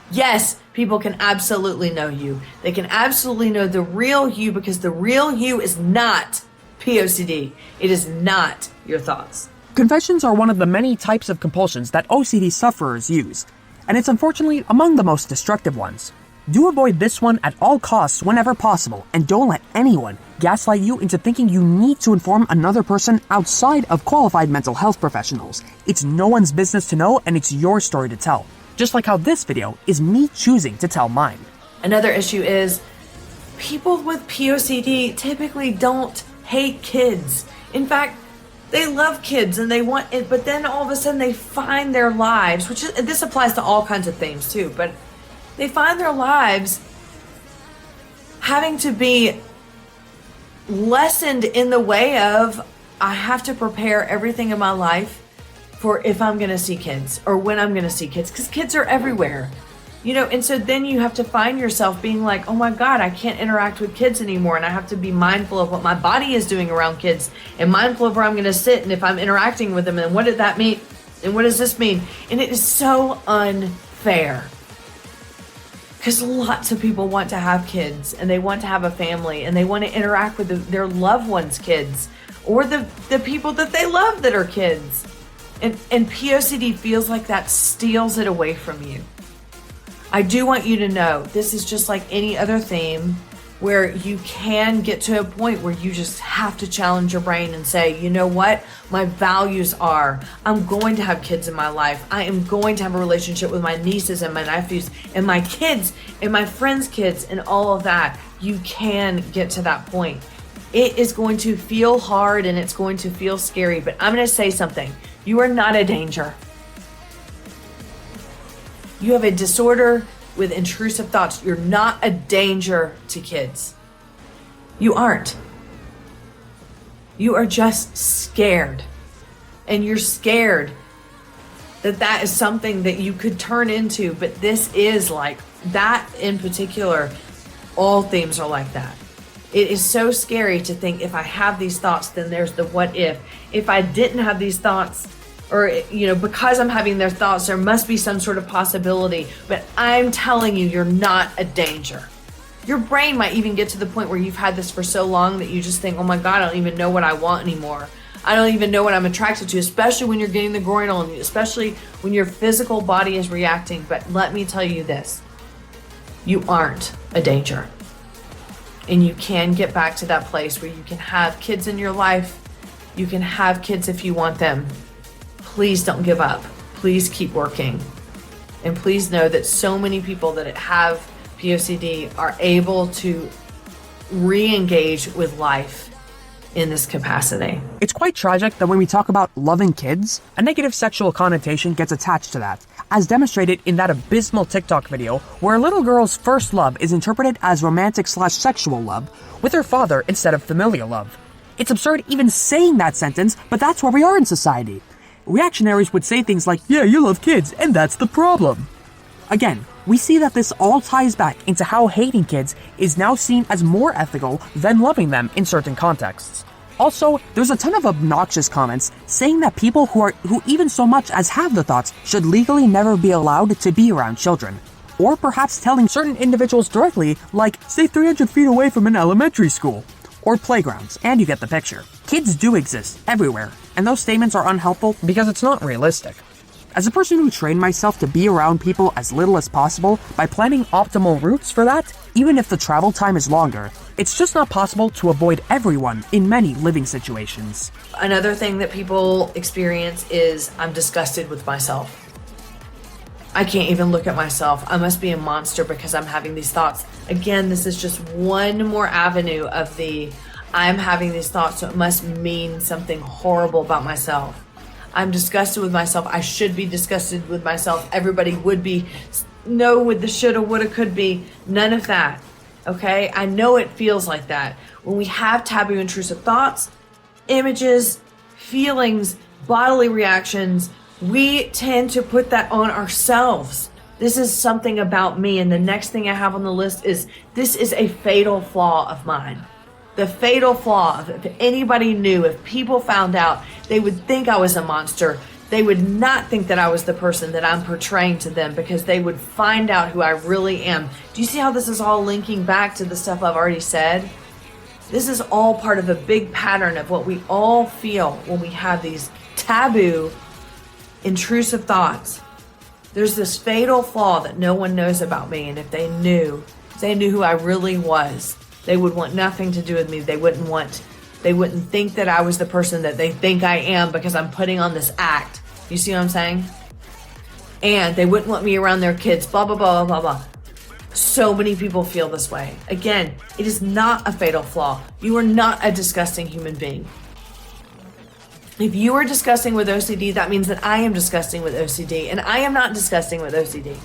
yes, people can absolutely know you. They can absolutely know the real you, because the real you is not POCD. It is not your thoughts. Confessions are one of the many types of compulsions that OCD sufferers use, and it's unfortunately among the most destructive ones. Do avoid this one at all costs whenever possible, and don't let anyone gaslight you into thinking you need to inform another person outside of qualified mental health professionals. It's no one's business to know, and it's your story to tell. Just like how this video is me choosing to tell mine. Another issue is people with POCD typically don't hate kids. In fact, they love kids and they want it, but then all of a sudden they find their lives, this applies to all kinds of things too, but they find their lives having to be lessened in the way of, I have to prepare everything in my life for if I'm going to see kids or when I'm going to see kids, because kids are everywhere. And so then you have to find yourself being like, oh my God, I can't interact with kids anymore. And I have to be mindful of what my body is doing around kids and mindful of where I'm going to sit. And if I'm interacting with them, and what did that mean? And what does this mean? And it is so unfair. Because lots of people want to have kids and they want to have a family and they want to interact with their loved ones' kids or the people that they love that are kids. And POCD feels like that steals it away from you. I do want you to know this is just like any other theme where you can get to a point where you just have to challenge your brain and say, you know what? My values are, I'm going to have kids in my life. I am going to have a relationship with my nieces and my nephews and my kids and my friends' kids and all of that. You can get to that point. It is going to feel hard and it's going to feel scary, but I'm going to say something. You are not a danger. You have a disorder with intrusive thoughts. You're not a danger to kids. You aren't. You are just scared. And you're scared that is something that you could turn into, but this is like that in particular. All themes are like that. It is so scary to think, if I have these thoughts, then there's the what if. If I didn't have these thoughts, or, because I'm having their thoughts, there must be some sort of possibility. But I'm telling you, you're not a danger. Your brain might even get to the point where you've had this for so long that you just think, oh my God, I don't even know what I want anymore. I don't even know what I'm attracted to, especially when you're getting the groin on you, especially when your physical body is reacting. But let me tell you this, you aren't a danger. And you can get back to that place where you can have kids in your life. You can have kids if you want them. Please don't give up. Please keep working. And please know that so many people that have POCD are able to re-engage with life in this capacity. It's quite tragic that when we talk about loving kids, a negative sexual connotation gets attached to that, as demonstrated in that abysmal TikTok video where a little girl's first love is interpreted as romantic/sexual love with her father instead of familial love. It's absurd even saying that sentence, but that's where we are in society. Reactionaries would say things like, yeah, you love kids, and that's the problem. Again, we see that this all ties back into how hating kids is now seen as more ethical than loving them in certain contexts. Also, there's a ton of obnoxious comments saying that people who even so much as have the thoughts should legally never be allowed to be around children. or perhaps telling certain individuals directly, like, stay 300 feet away from an elementary school, or playgrounds, and you get the picture. Kids do exist everywhere, and those statements are unhelpful because it's not realistic. As a person who trained myself to be around people as little as possible by planning optimal routes for that, even if the travel time is longer, it's just not possible to avoid everyone in many living situations. Another thing that people experience is I'm disgusted with myself. I can't even look at myself. I must be a monster because I'm having these thoughts. Again, this is just one more avenue of the I'm having these thoughts, so it must mean something horrible about myself. I'm disgusted with myself. I should be disgusted with myself. Everybody would be. No, with the shoulda, woulda, could be. None of that. Okay? I know it feels like that. When we have taboo, intrusive thoughts, images, feelings, bodily reactions, we tend to put that on ourselves. This is something about me. And the next thing I have on the list is this is a fatal flaw of mine. The fatal flaw, if anybody knew, if people found out, they would think I was a monster. They would not think that I was the person that I'm portraying to them because they would find out who I really am. Do you see how this is all linking back to the stuff I've already said? This is all part of a big pattern of what we all feel when we have these taboo, intrusive thoughts. There's this fatal flaw that no one knows about me, and if they knew who I really was, they would want nothing to do with me. They wouldn't think that I was the person that they think I am because I'm putting on this act. You see what I'm saying? And they wouldn't want me around their kids, blah, blah, blah, blah, blah. So many people feel this way. Again, it is not a fatal flaw. You are not a disgusting human being. If you are disgusting with OCD, that means that I am disgusting with OCD, and I am not disgusting with OCD.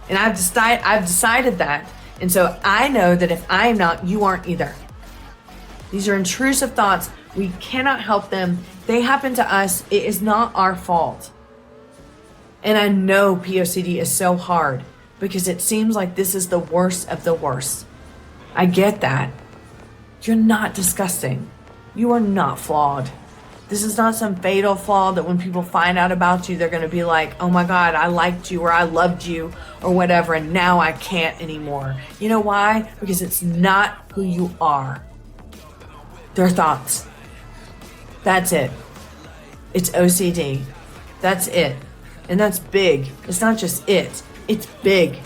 And I've decided that. And so I know that if I am not, you aren't either. These are intrusive thoughts. We cannot help them. They happen to us. It is not our fault. And I know POCD is so hard because it seems like this is the worst of the worst. I get that. You're not disgusting. You are not flawed. This is not some fatal flaw that when people find out about you, they're going to be like, oh my God, I liked you or I loved you or whatever, and now I can't anymore. You know why? Because it's not who you are. They're thoughts. That's it. It's OCD. That's it. And that's big. It's not just it. It's big.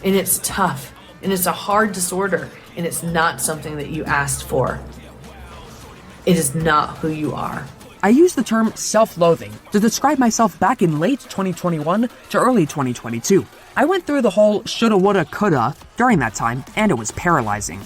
And it's tough. And it's a hard disorder. And it's not something that you asked for. It is not who you are. I use the term self-loathing to describe myself back in late 2021 to early 2022. I went through the whole shoulda, woulda, coulda during that time, and it was paralyzing.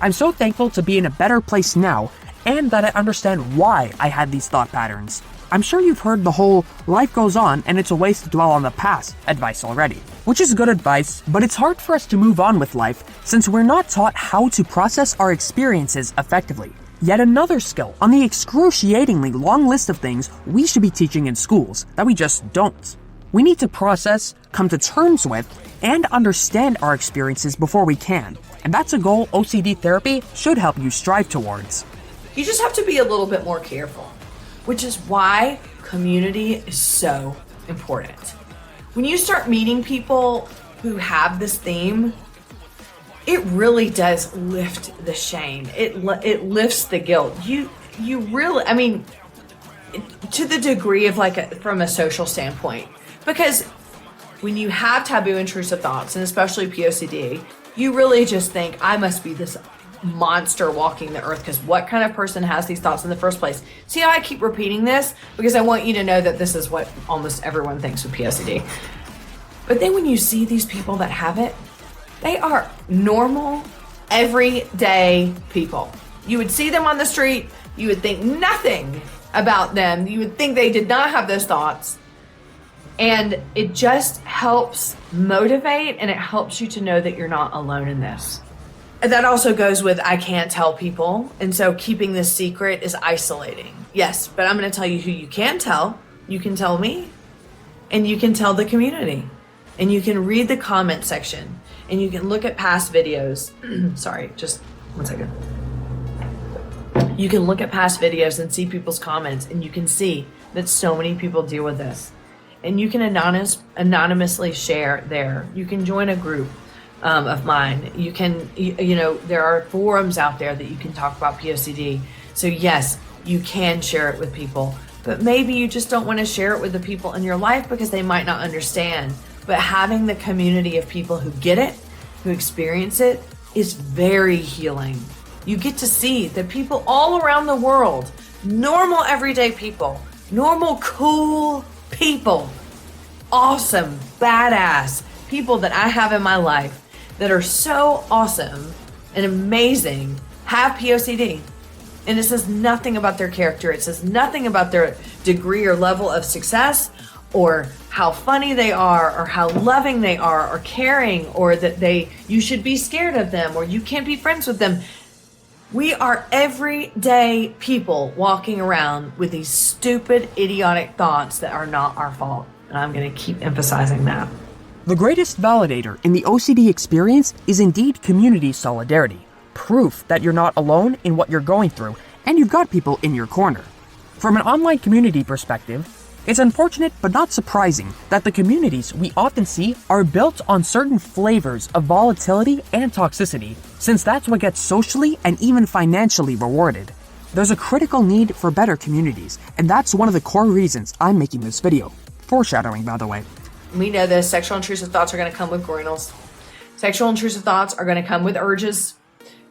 I'm so thankful to be in a better place now, and that I understand why I had these thought patterns. I'm sure you've heard the whole life goes on and it's a waste to dwell on the past advice already, which is good advice, but it's hard for us to move on with life since we're not taught how to process our experiences effectively. Yet another skill on the excruciatingly long list of things we should be teaching in schools that we just don't. We need to process, come to terms with, and understand our experiences before we can. And that's a goal OCD therapy should help you strive towards. You just have to be a little bit more careful, which is why community is so important. When you start meeting people who have this theme, it really does lift the shame. It lifts the guilt. You really, I mean, to the degree of from a social standpoint, because when you have taboo intrusive thoughts, and especially POCD, you really just think, I must be this monster walking the earth, because what kind of person has these thoughts in the first place? See how I keep repeating this? Because I want you to know that this is what almost everyone thinks with POCD. But then when you see these people that have it, they are normal, everyday people. You would see them on the street, you would think nothing about them. You would think they did not have those thoughts. And it just helps motivate, and it helps you to know that you're not alone in this. And that also goes with I can't tell people, and so keeping this secret is isolating. Yes, but I'm going to tell you who you can tell. You can tell me, and you can tell the community, and you can read the comment section, and you can look at past videos. Sorry, just 1 second. You can look at past videos and see people's comments, and you can see that so many people deal with this. and you can anonymously share there. You can join a group of mine. You can, you know, there are forums out there that you can talk about POCD. So yes, you can share it with people, but maybe you just don't want to share it with the people in your life because they might not understand. But having the community of people who get it, who experience it, is very healing. You get to see that people all around the world, normal everyday people, normal cool people, awesome, badass people that I have in my life that are so awesome and amazing have POCD. And it says nothing about their character. It says nothing about their degree or level of success, or how funny they are, or how loving they are, or caring, or that you should be scared of them, or you can't be friends with them. We are everyday people walking around with these stupid, idiotic thoughts that are not our fault. And I'm going to keep emphasizing that. The greatest validator in the OCD experience is indeed community solidarity. Proof that you're not alone in what you're going through, and you've got people in your corner. From an online community perspective, it's unfortunate but not surprising that the communities we often see are built on certain flavors of volatility and toxicity, since that's what gets socially and even financially rewarded. There's a critical need for better communities, and that's one of the core reasons I'm making this video. Foreshadowing, by the way. We know this, sexual intrusive thoughts are going to come with groinals. Sexual intrusive thoughts are going to come with urges.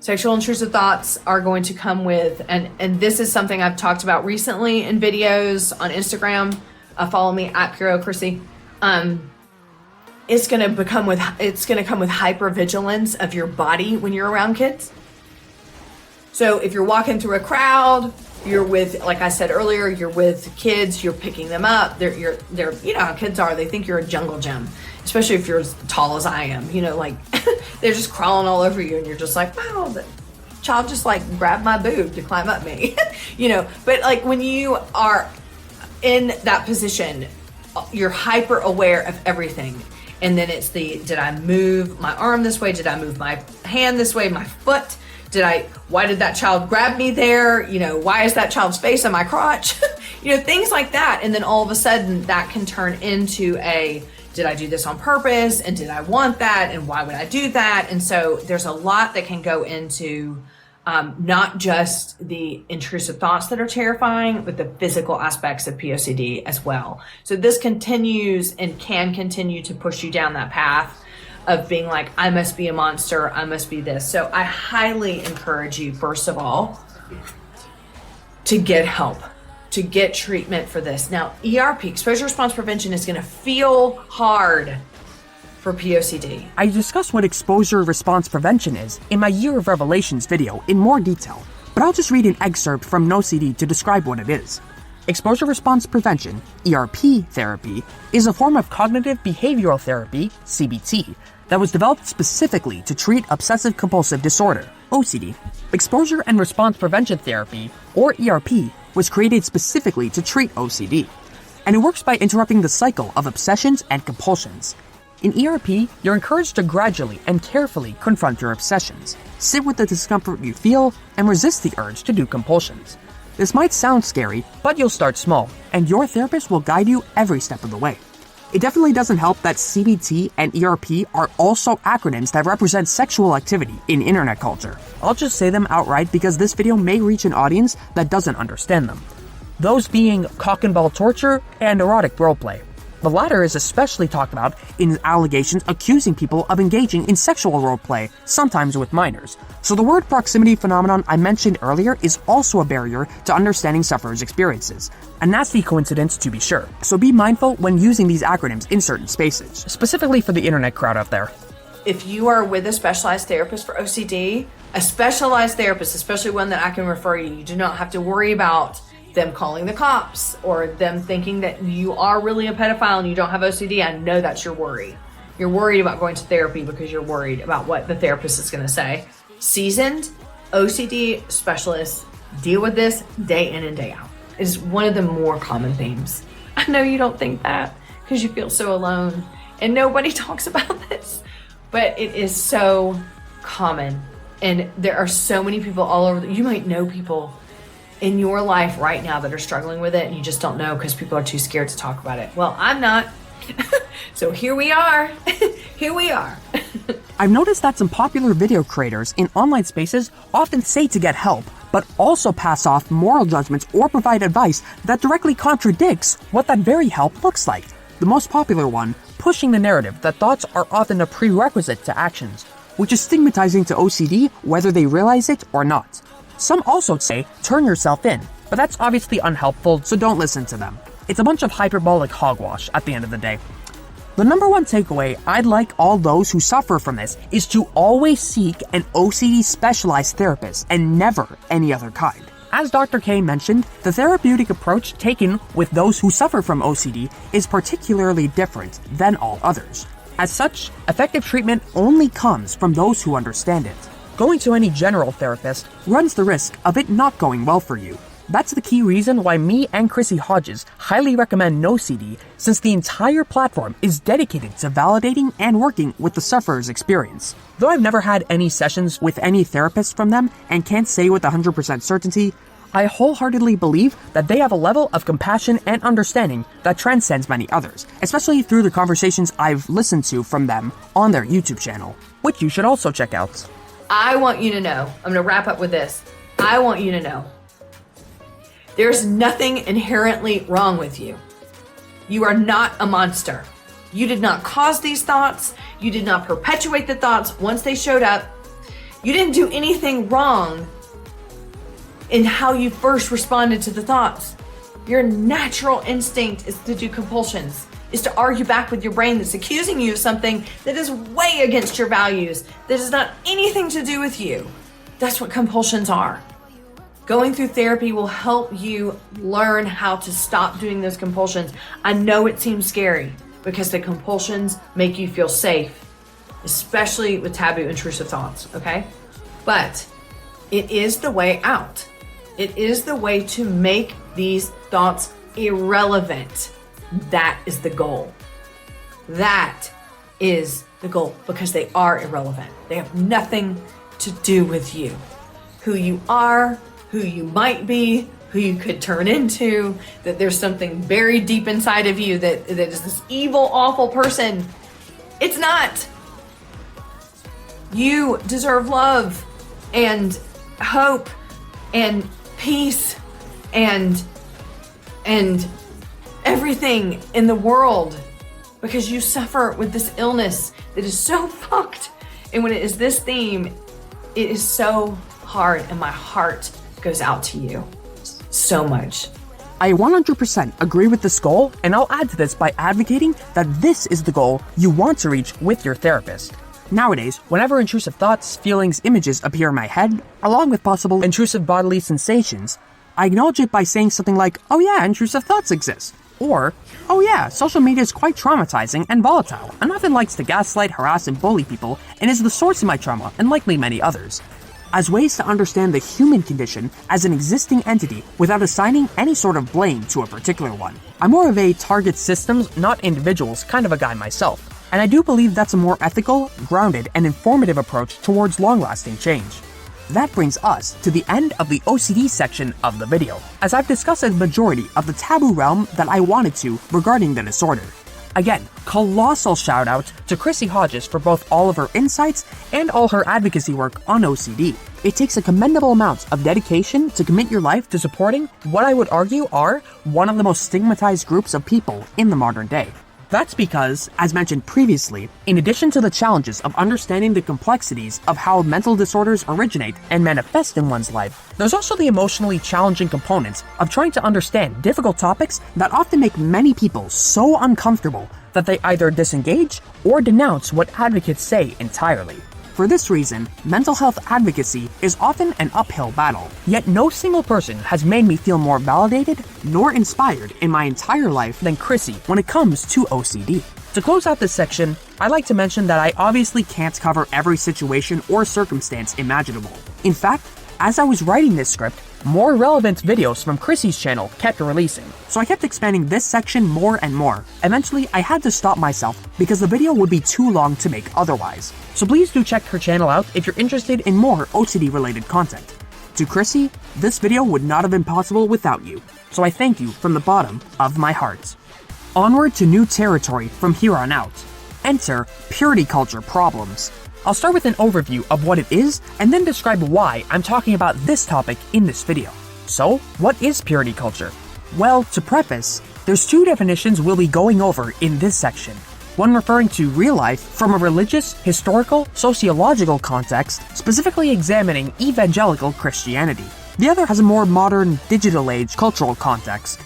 Sexual intrusive thoughts are going to come with, and this is something I've talked about recently in videos on Instagram. Follow me at Purocracy. It's going to come with hypervigilance of your body when you're around kids. So if you're walking through a crowd, you're with, like I said earlier, you're with kids, you're picking them up. They're you know how kids are. They think you're a jungle gym, especially if you're as tall as I am. You know, like they're just crawling all over you, and you're just like, wow, the child just like grabbed my boob to climb up me. You know, but like when you are in that position, you're hyper aware of everything. And then it's did I move my arm this way? Did I move my hand this way? My foot? Why did that child grab me there? You know, why is that child's face on my crotch? You know, things like that. And then all of a sudden that can turn into did I do this on purpose? And did I want that? And why would I do that? And so there's a lot that can go into not just the intrusive thoughts that are terrifying, but the physical aspects of POCD as well. So this continues and can continue to push you down that path of being like, I must be a monster, I must be this. So I highly encourage you, first of all, to get help, to get treatment for this. Now, ERP, exposure response prevention, is gonna feel hard for POCD. I discussed what exposure response prevention is in my Year of Revelations video in more detail, but I'll just read an excerpt from NoCD to describe what it is. Exposure response prevention, ERP therapy, is a form of cognitive behavioral therapy, CBT, that was developed specifically to treat obsessive compulsive disorder, OCD. Exposure and response prevention therapy, or ERP, was created specifically to treat OCD, and it works by interrupting the cycle of obsessions and compulsions. In ERP, you're encouraged to gradually and carefully confront your obsessions, sit with the discomfort you feel, and resist the urge to do compulsions. This might sound scary, but you'll start small, and your therapist will guide you every step of the way. It definitely doesn't help that CBT and ERP are also acronyms that represent sexual activity in internet culture. I'll just say them outright because this video may reach an audience that doesn't understand them. Those being cock and ball torture and erotic roleplay. The latter is especially talked about in allegations accusing people of engaging in sexual roleplay, sometimes with minors. So the word proximity phenomenon I mentioned earlier is also a barrier to understanding sufferers' experiences. A nasty coincidence to be sure. So be mindful when using these acronyms in certain spaces, specifically for the internet crowd out there. If you are with a specialized therapist for OCD, a specialized therapist, especially one that I can refer you do not have to worry about them calling the cops or them thinking that you are really a pedophile and you don't have OCD. I know that's your worry. You're worried about going to therapy because you're worried about what the therapist is going to say. Seasoned OCD specialists deal with this day in and day out. It's one of the more common themes. I know you don't think that because you feel so alone and nobody talks about this, but it is so common. And there are so many people all over. You might know people in your life right now that are struggling with it and you just don't know because people are too scared to talk about it? Well, I'm not. So here we are. Here we are. I've noticed that some popular video creators in online spaces often say to get help, but also pass off moral judgments or provide advice that directly contradicts what that very help looks like. The most popular one, pushing the narrative that thoughts are often a prerequisite to actions, which is stigmatizing to OCD whether they realize it or not. Some also say, turn yourself in, but that's obviously unhelpful, so don't listen to them. It's a bunch of hyperbolic hogwash at the end of the day. The number one takeaway I'd like all those who suffer from this is to always seek an OCD specialized therapist and never any other kind. As Dr. K mentioned, the therapeutic approach taken with those who suffer from OCD is particularly different than all others. As such, effective treatment only comes from those who understand it. Going to any general therapist runs the risk of it not going well for you. That's the key reason why me and Chrissy Hodges highly recommend NoCD, since the entire platform is dedicated to validating and working with the sufferer's experience. Though I've never had any sessions with any therapist from them and can't say with 100% certainty, I wholeheartedly believe that they have a level of compassion and understanding that transcends many others, especially through the conversations I've listened to from them on their YouTube channel, which you should also check out. I want you to know, I'm going to wrap up with this. I want you to know, there's nothing inherently wrong with you. You are not a monster. You did not cause these thoughts. You did not perpetuate the thoughts once they showed up. You didn't do anything wrong in how you first responded to the thoughts. Your natural instinct is to do compulsions, is to argue back with your brain that's accusing you of something that is way against your values, that has not anything to do with you. That's what compulsions are. Going through therapy will help you learn how to stop doing those compulsions. I know it seems scary because the compulsions make you feel safe, especially with taboo, intrusive thoughts, okay? But it is the way out. It is the way to make these thoughts irrelevant. That is the goal. That is the goal because they are irrelevant. They have nothing to do with you. Who you are, who you might be, who you could turn into, that there's something buried deep inside of you that is this evil, awful person. It's not. You deserve love and hope and peace and everything in the world because you suffer with this illness that is so fucked. And when it is this theme, it is so hard and my heart goes out to you so much. I 100% agree with this goal, and I'll add to this by advocating that this is the goal you want to reach with your therapist. Nowadays, whenever intrusive thoughts, feelings, images appear in my head, along with possible intrusive bodily sensations, I acknowledge it by saying something like, oh yeah, intrusive thoughts exist. Or, oh yeah, social media is quite traumatizing and volatile, and often likes to gaslight, harass, and bully people, and is the source of my trauma, and likely many others. As ways to understand the human condition as an existing entity without assigning any sort of blame to a particular one. I'm more of a target systems, not individuals kind of a guy myself, and I do believe that's a more ethical, grounded, and informative approach towards long-lasting change. That brings us to the end of the OCD section of the video, as I've discussed a majority of the taboo realm that I wanted to regarding the disorder. Again, colossal shout out to Chrissy Hodges for both all of her insights and all her advocacy work on OCD. It takes a commendable amount of dedication to commit your life to supporting what I would argue are one of the most stigmatized groups of people in the modern day. That's because, as mentioned previously, in addition to the challenges of understanding the complexities of how mental disorders originate and manifest in one's life, there's also the emotionally challenging components of trying to understand difficult topics that often make many people so uncomfortable that they either disengage or denounce what advocates say entirely. For this reason, mental health advocacy is often an uphill battle, yet no single person has made me feel more validated nor inspired in my entire life than Chrissy when it comes to OCD. To close out this section, I'd like to mention that I obviously can't cover every situation or circumstance imaginable. In fact, as I was writing this script, more relevant videos from Chrissy's channel kept releasing, so I kept expanding this section more and more. Eventually, I had to stop myself because the video would be too long to make otherwise. So please do check her channel out if you're interested in more OCD related content. To Chrissy, this video would not have been possible without you, so I thank you from the bottom of my heart. Onward to new territory from here on out. Enter purity culture problems. I'll start with an overview of what it is and then describe why I'm talking about this topic in this video. So, what is purity culture? Well, to preface, there's two definitions we'll be going over in this section. One referring to real life from a religious, historical, sociological context, specifically examining evangelical Christianity. The other has a more modern, digital age cultural context.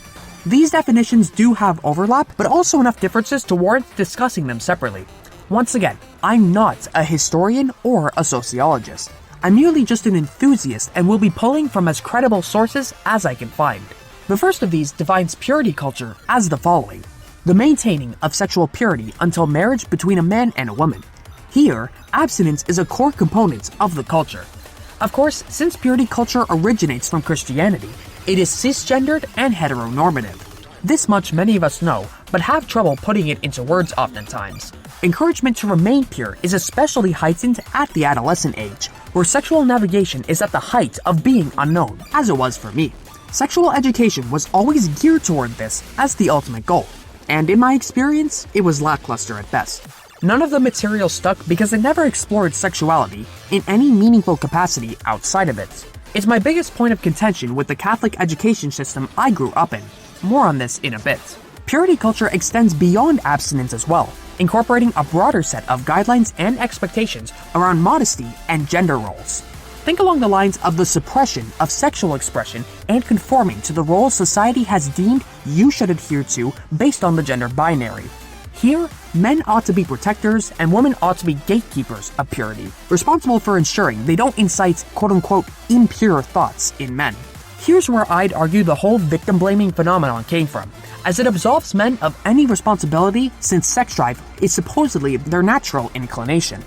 These definitions do have overlap, but also enough differences to warrant discussing them separately. Once again, I'm not a historian or a sociologist. I'm merely just an enthusiast and will be pulling from as credible sources as I can find. The first of these defines purity culture as the following: the maintaining of sexual purity until marriage between a man and a woman. Here, abstinence is a core component of the culture. Of course, since purity culture originates from Christianity, it is cisgendered and heteronormative. This much many of us know, but have trouble putting it into words oftentimes. Encouragement to remain pure is especially heightened at the adolescent age, where sexual navigation is at the height of being unknown, as it was for me. Sexual education was always geared toward this as the ultimate goal, and in my experience, it was lackluster at best. None of the material stuck because it never explored sexuality in any meaningful capacity outside of it. It's my biggest point of contention with the Catholic education system I grew up in. More on this in a bit. Purity culture extends beyond abstinence as well, incorporating a broader set of guidelines and expectations around modesty and gender roles. Think along the lines of the suppression of sexual expression and conforming to the roles society has deemed you should adhere to based on the gender binary. Here, men ought to be protectors and women ought to be gatekeepers of purity, responsible for ensuring they don't incite quote-unquote impure thoughts in men. Here's where I'd argue the whole victim-blaming phenomenon came from, as it absolves men of any responsibility since sex drive is supposedly their natural inclination.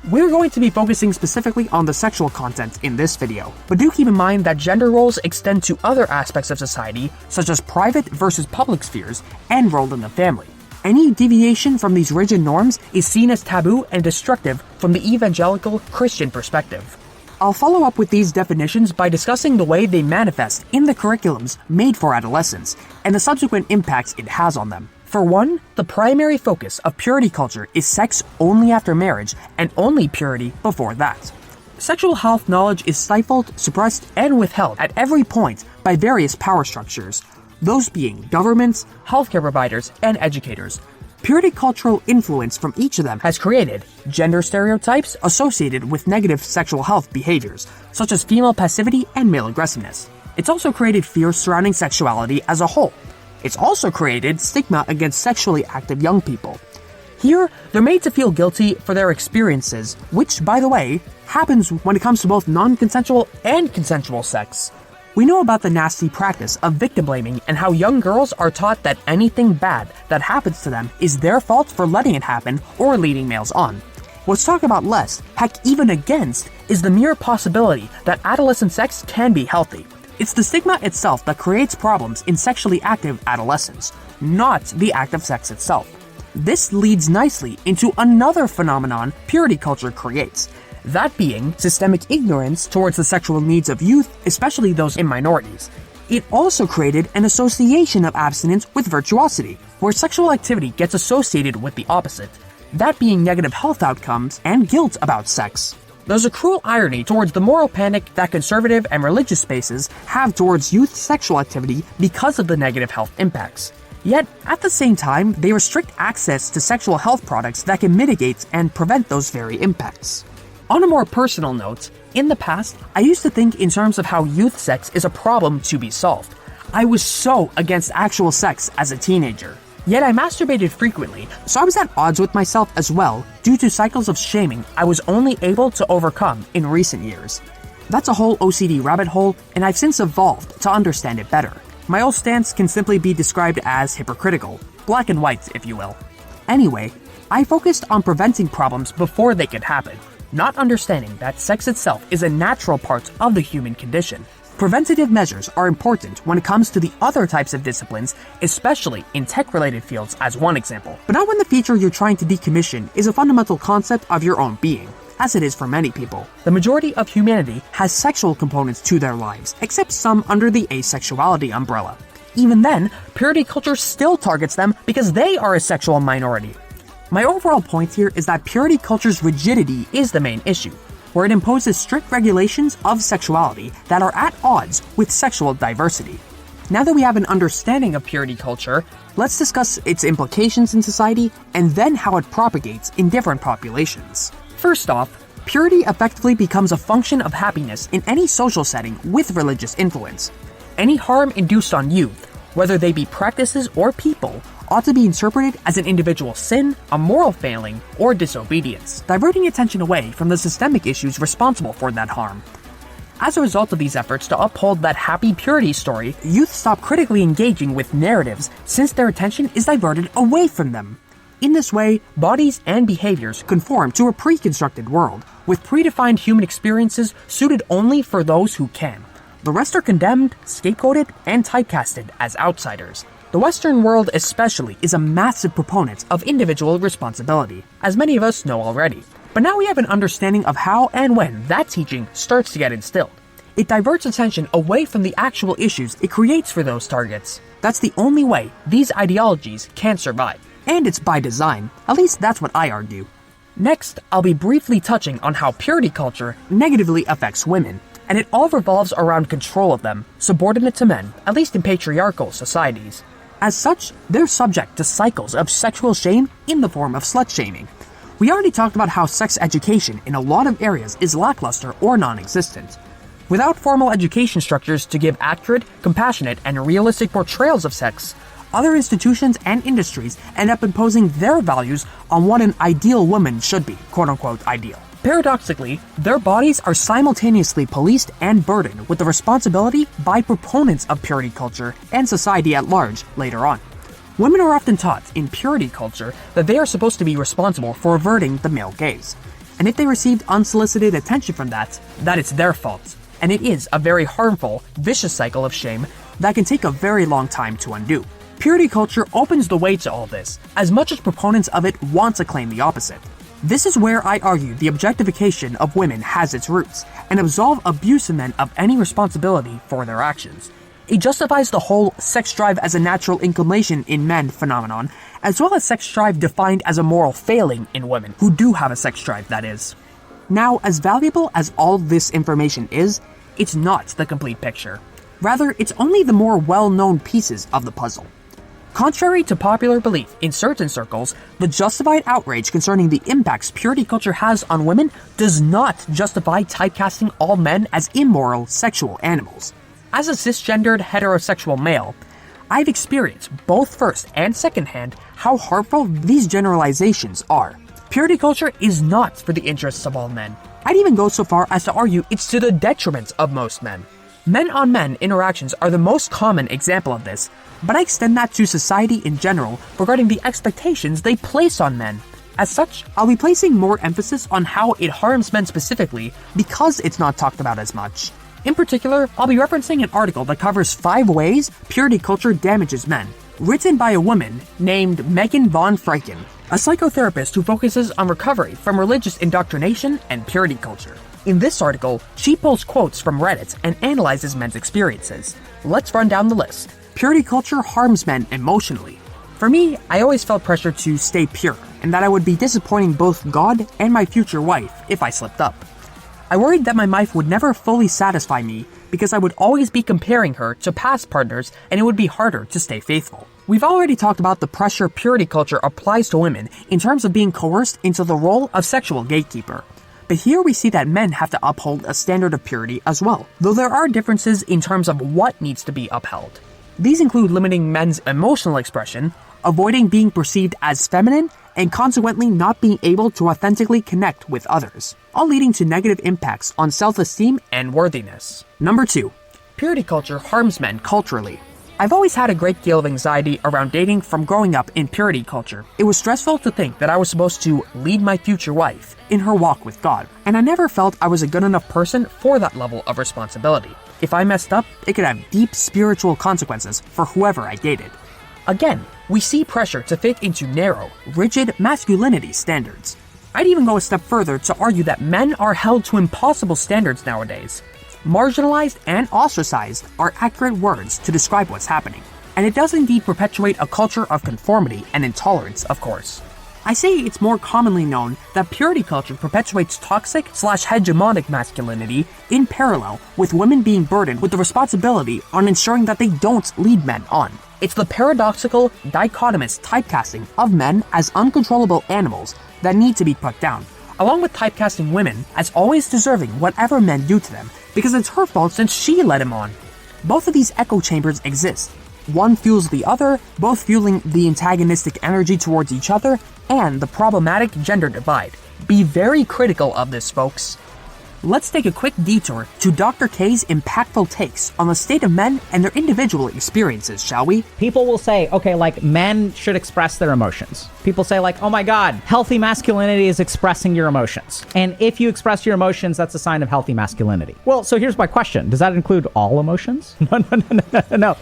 We're going to be focusing specifically on the sexual content in this video, but do keep in mind that gender roles extend to other aspects of society, such as private versus public spheres and role in the family. Any deviation from these rigid norms is seen as taboo and destructive from the evangelical Christian perspective. I'll follow up with these definitions by discussing the way they manifest in the curriculums made for adolescents and the subsequent impacts it has on them. For one, the primary focus of purity culture is sex only after marriage and only purity before that. Sexual health knowledge is stifled, suppressed, and withheld at every point by various power structures, those being governments, healthcare providers, and educators. Purity cultural influence from each of them has created gender stereotypes associated with negative sexual health behaviors, such as female passivity and male aggressiveness. It's also created fears surrounding sexuality as a whole. It's also created stigma against sexually active young people. Here, they're made to feel guilty for their experiences, which, by the way, happens when it comes to both non-consensual and consensual sex. We know about the nasty practice of victim blaming and how young girls are taught that anything bad that happens to them is their fault for letting it happen or leading males on. What's talked about less, heck even against, is the mere possibility that adolescent sex can be healthy. It's the stigma itself that creates problems in sexually active adolescents, not the act of sex itself. This leads nicely into another phenomenon purity culture creates, that being systemic ignorance towards the sexual needs of youth, especially those in minorities. It also created an association of abstinence with virtuosity, where sexual activity gets associated with the opposite, that being negative health outcomes and guilt about sex. There's a cruel irony towards the moral panic that conservative and religious spaces have towards youth sexual activity because of the negative health impacts. Yet, at the same time, they restrict access to sexual health products that can mitigate and prevent those very impacts. On a more personal note, in the past, I used to think in terms of how youth sex is a problem to be solved. I was so against actual sex as a teenager. Yet I masturbated frequently, so I was at odds with myself as well due to cycles of shaming I was only able to overcome in recent years. That's a whole OCD rabbit hole, and I've since evolved to understand it better. My old stance can simply be described as hypocritical, black and white if you will. Anyway, I focused on preventing problems before they could happen, not understanding that sex itself is a natural part of the human condition. Preventative measures are important when it comes to the other types of disciplines, especially in tech-related fields as one example, but not when the feature you're trying to decommission is a fundamental concept of your own being. as it is for many people. The majority of humanity has sexual components to their lives, except some under the asexuality umbrella. Even then, purity culture still targets them because they are a sexual minority. My overall point here is that purity culture's rigidity is the main issue, where it imposes strict regulations of sexuality that are at odds with sexual diversity. Now that we have an understanding of purity culture, let's discuss its implications in society and then how it propagates in different populations. First off, purity effectively becomes a function of happiness in any social setting with religious influence. Any harm induced on youth, whether they be practices or people, ought to be interpreted as an individual sin, a moral failing, or disobedience, diverting attention away from the systemic issues responsible for that harm. As a result of these efforts to uphold that happy purity story, youth stop critically engaging with narratives since their attention is diverted away from them. In this way, bodies and behaviors conform to a pre-constructed world, with predefined human experiences suited only for those who can. The rest are condemned, scapegoated, and typecasted as outsiders. The Western world especially is a massive proponent of individual responsibility, as many of us know already. But now we have an understanding of how and when that teaching starts to get instilled. It diverts attention away from the actual issues it creates for those targets. That's the only way these ideologies can survive. And it's by design, at least that's what I argue. Next, I'll be briefly touching on how purity culture negatively affects women, and it all revolves around control of them, subordinate to men, at least in patriarchal societies. As such, they're subject to cycles of sexual shame in the form of slut-shaming. We already talked about how sex education in a lot of areas is lackluster or non-existent. Without formal education structures to give accurate, compassionate, and realistic portrayals of sex, other institutions and industries end up imposing their values on what an ideal woman should be, quote-unquote ideal. Paradoxically, their bodies are simultaneously policed and burdened with the responsibility by proponents of purity culture and society at large later on. Women are often taught in purity culture that they are supposed to be responsible for averting the male gaze, and if they received unsolicited attention from that it's their fault, and it is a very harmful, vicious cycle of shame that can take a very long time to undo. Purity culture opens the way to all this, as much as proponents of it want to claim the opposite. This is where I argue the objectification of women has its roots, and absolve abusive men of any responsibility for their actions. It justifies the whole sex drive as a natural inclination in men phenomenon, as well as sex drive defined as a moral failing in women who do have a sex drive, that is. Now, as valuable as all this information is, it's not the complete picture. Rather, it's only the more well-known pieces of the puzzle. Contrary to popular belief in certain circles, the justified outrage concerning the impacts purity culture has on women does not justify typecasting all men as immoral sexual animals. As a cisgendered heterosexual male, I've experienced both first and secondhand how harmful these generalizations are. Purity culture is not for the interests of all men. I'd even go so far as to argue it's to the detriment of most men. Men-on-men interactions are the most common example of this, but I extend that to society in general regarding the expectations they place on men. As such, I'll be placing more emphasis on how it harms men specifically because it's not talked about as much. In particular, I'll be referencing an article that covers 5 ways purity culture damages men, written by a woman named Megan von Franken, a psychotherapist who focuses on recovery from religious indoctrination and purity culture. In this article, she pulls quotes from Reddit and analyzes men's experiences. Let's run down the list. Purity culture harms men emotionally. For me, I always felt pressure to stay pure, and that I would be disappointing both God and my future wife if I slipped up. I worried that my wife would never fully satisfy me because I would always be comparing her to past partners and it would be harder to stay faithful. We've already talked about the pressure purity culture applies to women in terms of being coerced into the role of sexual gatekeeper. But here we see that men have to uphold a standard of purity as well, though there are differences in terms of what needs to be upheld. These include limiting men's emotional expression, avoiding being perceived as feminine, and consequently not being able to authentically connect with others, all leading to negative impacts on self-esteem and worthiness. Number 2. Purity culture harms men culturally. I've always had a great deal of anxiety around dating from growing up in purity culture. It was stressful to think that I was supposed to lead my future wife in her walk with God, and I never felt I was a good enough person for that level of responsibility. If I messed up, it could have deep spiritual consequences for whoever I dated. Again, we see pressure to fit into narrow, rigid masculinity standards. I'd even go a step further to argue that men are held to impossible standards nowadays. Marginalized and ostracized are accurate words to describe what's happening, and it does indeed perpetuate a culture of conformity and intolerance, of course. I say it's more commonly known that purity culture perpetuates toxic/hegemonic masculinity in parallel with women being burdened with the responsibility on ensuring that they don't lead men on. It's the paradoxical, dichotomous typecasting of men as uncontrollable animals that need to be put down, along with typecasting women as always deserving whatever men do to them because it's her fault since she led him on. Both of these echo chambers exist. One fuels the other, both fueling the antagonistic energy towards each other and the problematic gender divide. Be very critical of this, folks. Let's take a quick detour to Dr. K's impactful takes on the state of men and their individual experiences, shall we? People will say, okay, like men should express their emotions. People say like, oh my God, healthy masculinity is expressing your emotions. And if you express your emotions, that's a sign of healthy masculinity. Well, so here's my question. Does that include all emotions? No.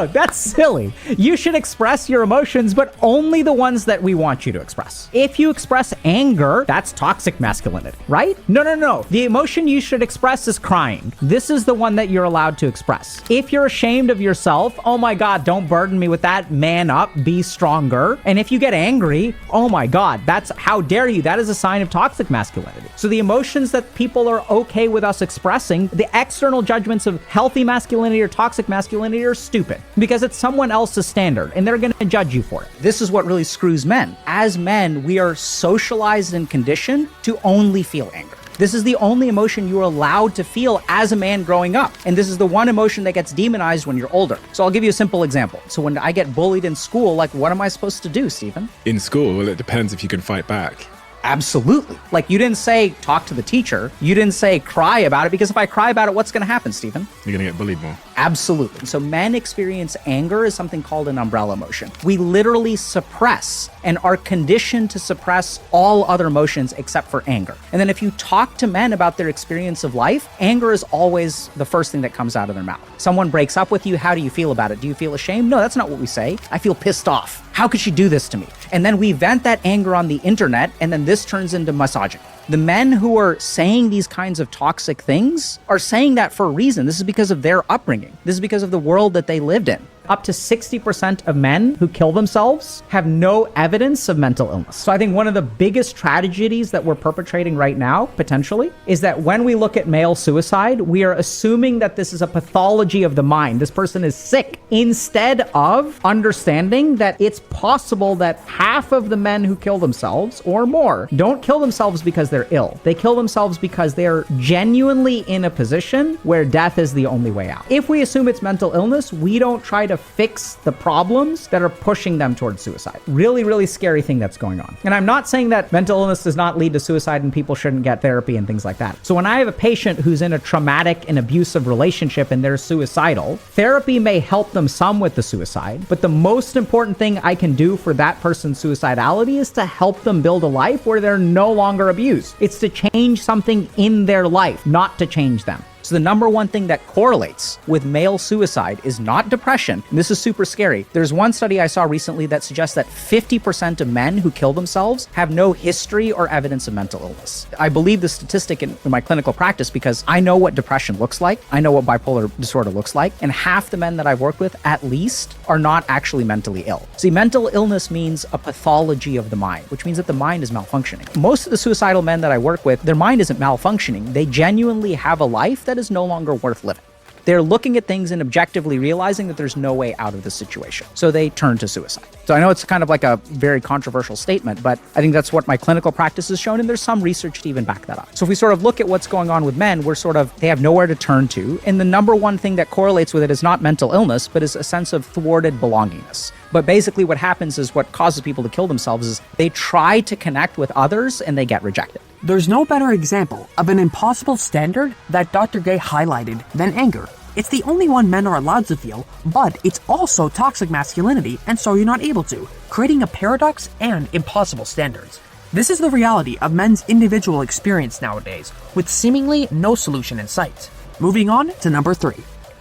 That's silly. You should express your emotions, but only the ones that we want you to express. If you express anger, that's toxic masculinity, right? No. The emotion you should express is crying. This is the one that you're allowed to express. If you're ashamed of yourself, oh my God, don't burden me with that. Man up, be stronger. And if you get angry, oh my God, that's how dare you. That is a sign of toxic masculinity. So the emotions that people are okay with us expressing, the external judgments of healthy masculinity or toxic masculinity are stupid because it's someone else's standard and they're going to judge you for it. This is what really screws men. As men, we are socialized and conditioned to only feel anger. This is the only emotion you're allowed to feel as a man growing up. And this is the one emotion that gets demonized when you're older. So I'll give you a simple example. So when I get bullied in school, like what am I supposed to do, Stephen? In school, well, it depends if you can fight back. Absolutely. Like you didn't say talk to the teacher. You didn't say cry about it, because if I cry about it, what's going to happen, Stephen? You're going to get bullied more. Absolutely. So men experience anger as something called an umbrella emotion. We literally suppress and are conditioned to suppress all other emotions except for anger. And then if you talk to men about their experience of life, anger is always the first thing that comes out of their mouth. Someone breaks up with you. How do you feel about it? Do you feel ashamed? No, that's not what we say. I feel pissed off. How could she do this to me? And then we vent that anger on the internet, and then this turns into misogyny. The men who are saying these kinds of toxic things are saying that for a reason. This is because of their upbringing. This is because of the world that they lived in. Up to 60% of men who kill themselves have no evidence of mental illness. So I think one of the biggest tragedies that we're perpetrating right now, potentially, is that when we look at male suicide, we are assuming that this is a pathology of the mind. This person is sick, instead of understanding that it's possible that half of the men who kill themselves or more don't kill themselves because they're ill. They kill themselves because they're genuinely in a position where death is the only way out. If we assume it's mental illness, we don't try to fix the problems that are pushing them towards suicide. Really, really scary thing that's going on. And I'm not saying that mental illness does not lead to suicide and people shouldn't get therapy and things like that. So when I have a patient who's in a traumatic and abusive relationship and they're suicidal, therapy may help them some with the suicide, but the most important thing I can do for that person's suicidality is to help them build a life where they're no longer abused. It's to change something in their life, not to change them. So the number one thing that correlates with male suicide is not depression. And this is super scary. There's one study I saw recently that suggests that 50% of men who kill themselves have no history or evidence of mental illness. I believe this statistic in my clinical practice because I know what depression looks like. I know what bipolar disorder looks like. And half the men that I've worked with, at least, are not actually mentally ill. See, mental illness means a pathology of the mind, which means that the mind is malfunctioning. Most of the suicidal men that I work with, their mind isn't malfunctioning. They genuinely have a life that is no longer worth living. They're looking at things and objectively realizing that there's no way out of the situation. So they turn to suicide. So I know it's kind of like a very controversial statement, but I think that's what my clinical practice has shown, and there's some research to even back that up. So if we sort of look at what's going on with men, they have nowhere to turn to, and the number one thing that correlates with it is not mental illness, but is a sense of thwarted belongingness. But basically what happens is what causes people to kill themselves is they try to connect with others and they get rejected. There's no better example of an impossible standard that Dr. Gay highlighted than anger. It's the only one men are allowed to feel, but it's also toxic masculinity, and so you're not able to, creating a paradox and impossible standards. This is the reality of men's individual experience nowadays, with seemingly no solution in sight. Moving on to number 3.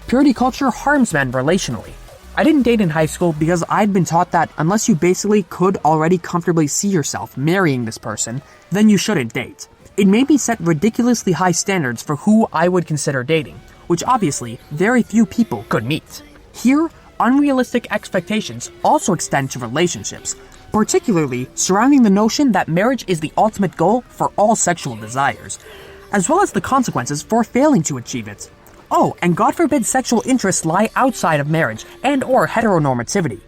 Purity culture harms men relationally. I didn't date in high school because I'd been taught that unless you basically could already comfortably see yourself marrying this person, then you shouldn't date. It made me set ridiculously high standards for who I would consider dating, which obviously very few people could meet. Here, unrealistic expectations also extend to relationships, particularly surrounding the notion that marriage is the ultimate goal for all sexual desires, as well as the consequences for failing to achieve it. Oh, and God forbid sexual interests lie outside of marriage and/or heteronormativity.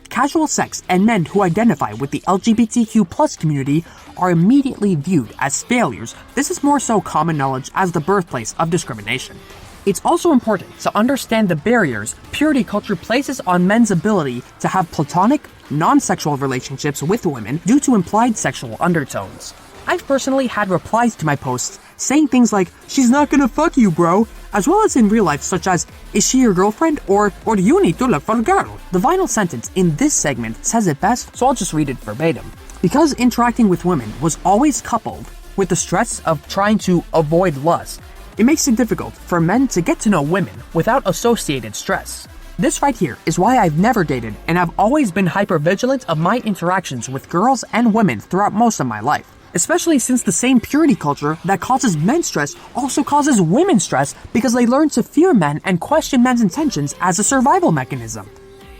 Casual sex and men who identify with the LGBTQ+ community are immediately viewed as failures. This is more so common knowledge as the birthplace of discrimination. It's also important to understand the barriers purity culture places on men's ability to have platonic, non-sexual relationships with women due to implied sexual undertones. I've personally had replies to my posts saying things like, "She's not gonna fuck you, bro," as well as in real life such as, "Is she your girlfriend?" or "Do you need to look for a girl?" The final sentence in this segment says it best, so I'll just read it verbatim. Because interacting with women was always coupled with the stress of trying to avoid lust, it makes it difficult for men to get to know women without associated stress. This right here is why I've never dated and I've always been hyper-vigilant of my interactions with girls and women throughout most of my life. Especially since the same purity culture that causes men stress also causes women stress because they learn to fear men and question men's intentions as a survival mechanism.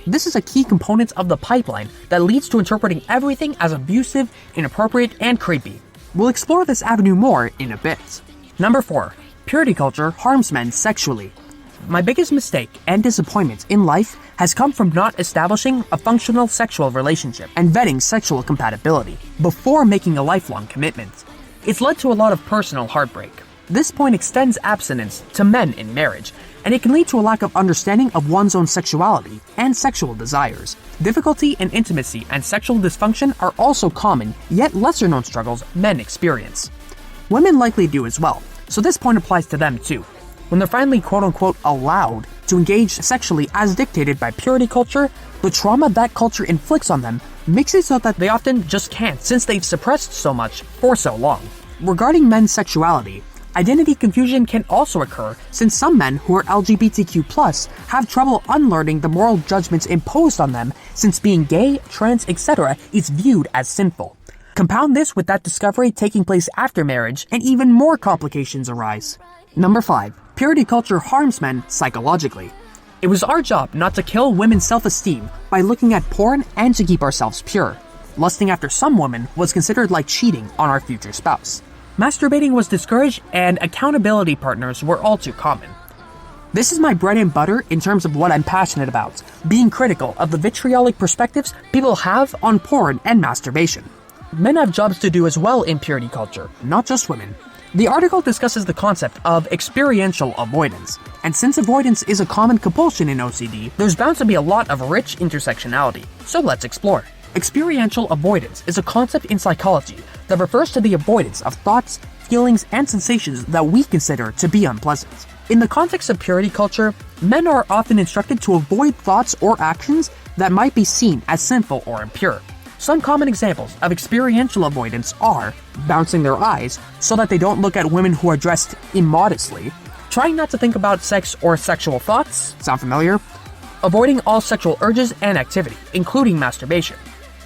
This is a key component of the pipeline that leads to interpreting everything as abusive, inappropriate, and creepy. We'll explore this avenue more in a bit. Number 4. Purity culture harms men sexually. My biggest mistake and disappointment in life has come from not establishing a functional sexual relationship and vetting sexual compatibility before making a lifelong commitment. It's led to a lot of personal heartbreak. This point extends abstinence to men in marriage, and it can lead to a lack of understanding of one's own sexuality and sexual desires. Difficulty in intimacy and sexual dysfunction are also common, yet lesser-known struggles men experience. Women likely do as well, so this point applies to them too. When they're finally quote-unquote allowed to engage sexually as dictated by purity culture, the trauma that culture inflicts on them makes it so that they often just can't since they've suppressed so much for so long. Regarding men's sexuality, identity confusion can also occur since some men who are LGBTQ+ have trouble unlearning the moral judgments imposed on them since being gay, trans, etc. is viewed as sinful. Compound this with that discovery taking place after marriage, and even more complications arise. Number 5. Purity culture harms men psychologically. It was our job not to kill women's self-esteem by looking at porn and to keep ourselves pure. Lusting after some women was considered like cheating on our future spouse. Masturbating was discouraged and accountability partners were all too common. This is my bread and butter in terms of what I'm passionate about, being critical of the vitriolic perspectives people have on porn and masturbation. Men have jobs to do as well in purity culture, not just women. The article discusses the concept of experiential avoidance, and since avoidance is a common compulsion in OCD, there's bound to be a lot of rich intersectionality, so let's explore. Experiential avoidance is a concept in psychology that refers to the avoidance of thoughts, feelings, and sensations that we consider to be unpleasant. In the context of purity culture, men are often instructed to avoid thoughts or actions that might be seen as sinful or impure. Some common examples of experiential avoidance are bouncing their eyes so that they don't look at women who are dressed immodestly, trying not to think about sex or sexual thoughts, sound familiar? Avoiding all sexual urges and activity, including masturbation.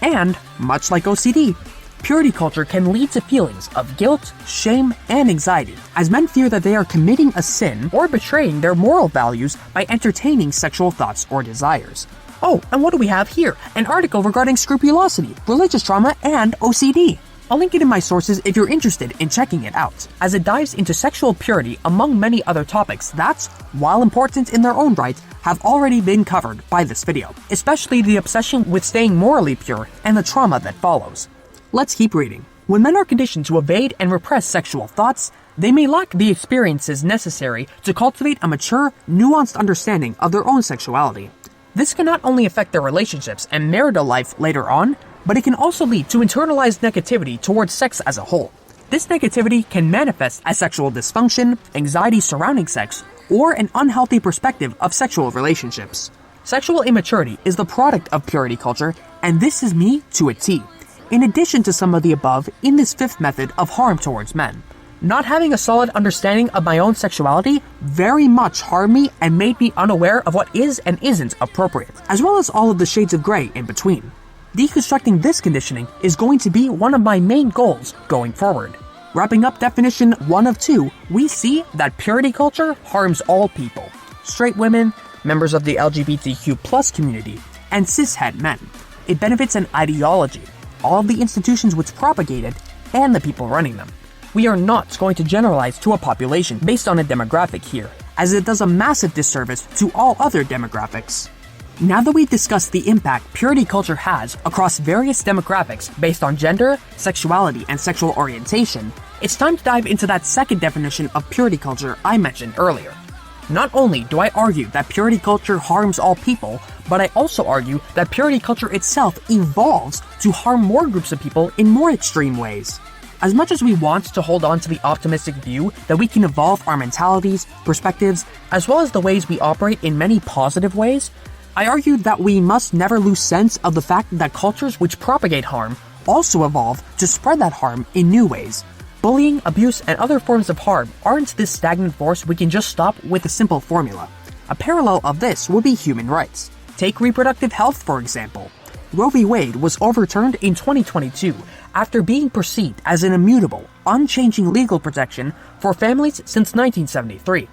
And, much like OCD, purity culture can lead to feelings of guilt, shame, and anxiety, as men fear that they are committing a sin or betraying their moral values by entertaining sexual thoughts or desires. Oh, and what do we have here? An article regarding scrupulosity, religious trauma, and OCD. I'll link it in my sources if you're interested in checking it out, as it dives into sexual purity among many other topics that, while important in their own right, have already been covered by this video, especially the obsession with staying morally pure and the trauma that follows. Let's keep reading. When men are conditioned to evade and repress sexual thoughts, they may lack the experiences necessary to cultivate a mature, nuanced understanding of their own sexuality. This can not only affect their relationships and marital life later on, but it can also lead to internalized negativity towards sex as a whole. This negativity can manifest as sexual dysfunction, anxiety surrounding sex, or an unhealthy perspective of sexual relationships. Sexual immaturity is the product of purity culture, and this is me to a T. In addition to some of the above in this fifth method of harm towards men. Not having a solid understanding of my own sexuality very much harmed me and made me unaware of what is and isn't appropriate, as well as all of the shades of gray in between. Deconstructing this conditioning is going to be one of my main goals going forward. Wrapping up definition 1 of 2, we see that purity culture harms all people: straight women, members of the LGBTQ+ community, and cishet men. It benefits an ideology, all of the institutions which propagate it, and the people running them. We are not going to generalize to a population based on a demographic here, as it does a massive disservice to all other demographics. Now that we've discussed the impact purity culture has across various demographics based on gender, sexuality, and sexual orientation, it's time to dive into that second definition of purity culture I mentioned earlier. Not only do I argue that purity culture harms all people, but I also argue that purity culture itself evolves to harm more groups of people in more extreme ways. As much as we want to hold on to the optimistic view that we can evolve our mentalities, perspectives, as well as the ways we operate in many positive ways, I argue that we must never lose sense of the fact that cultures which propagate harm also evolve to spread that harm in new ways. Bullying, abuse, and other forms of harm aren't this stagnant force we can just stop with a simple formula. A parallel of this would be human rights. Take reproductive health, for example. Roe v. Wade was overturned in 2022 after being perceived as an immutable, unchanging legal protection for families since 1973.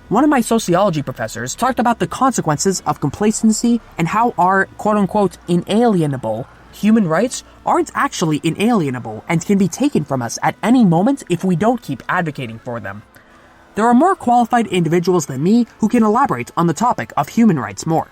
One of my sociology professors talked about the consequences of complacency and how our quote-unquote inalienable human rights aren't actually inalienable and can be taken from us at any moment if we don't keep advocating for them. There are more qualified individuals than me who can elaborate on the topic of human rights more.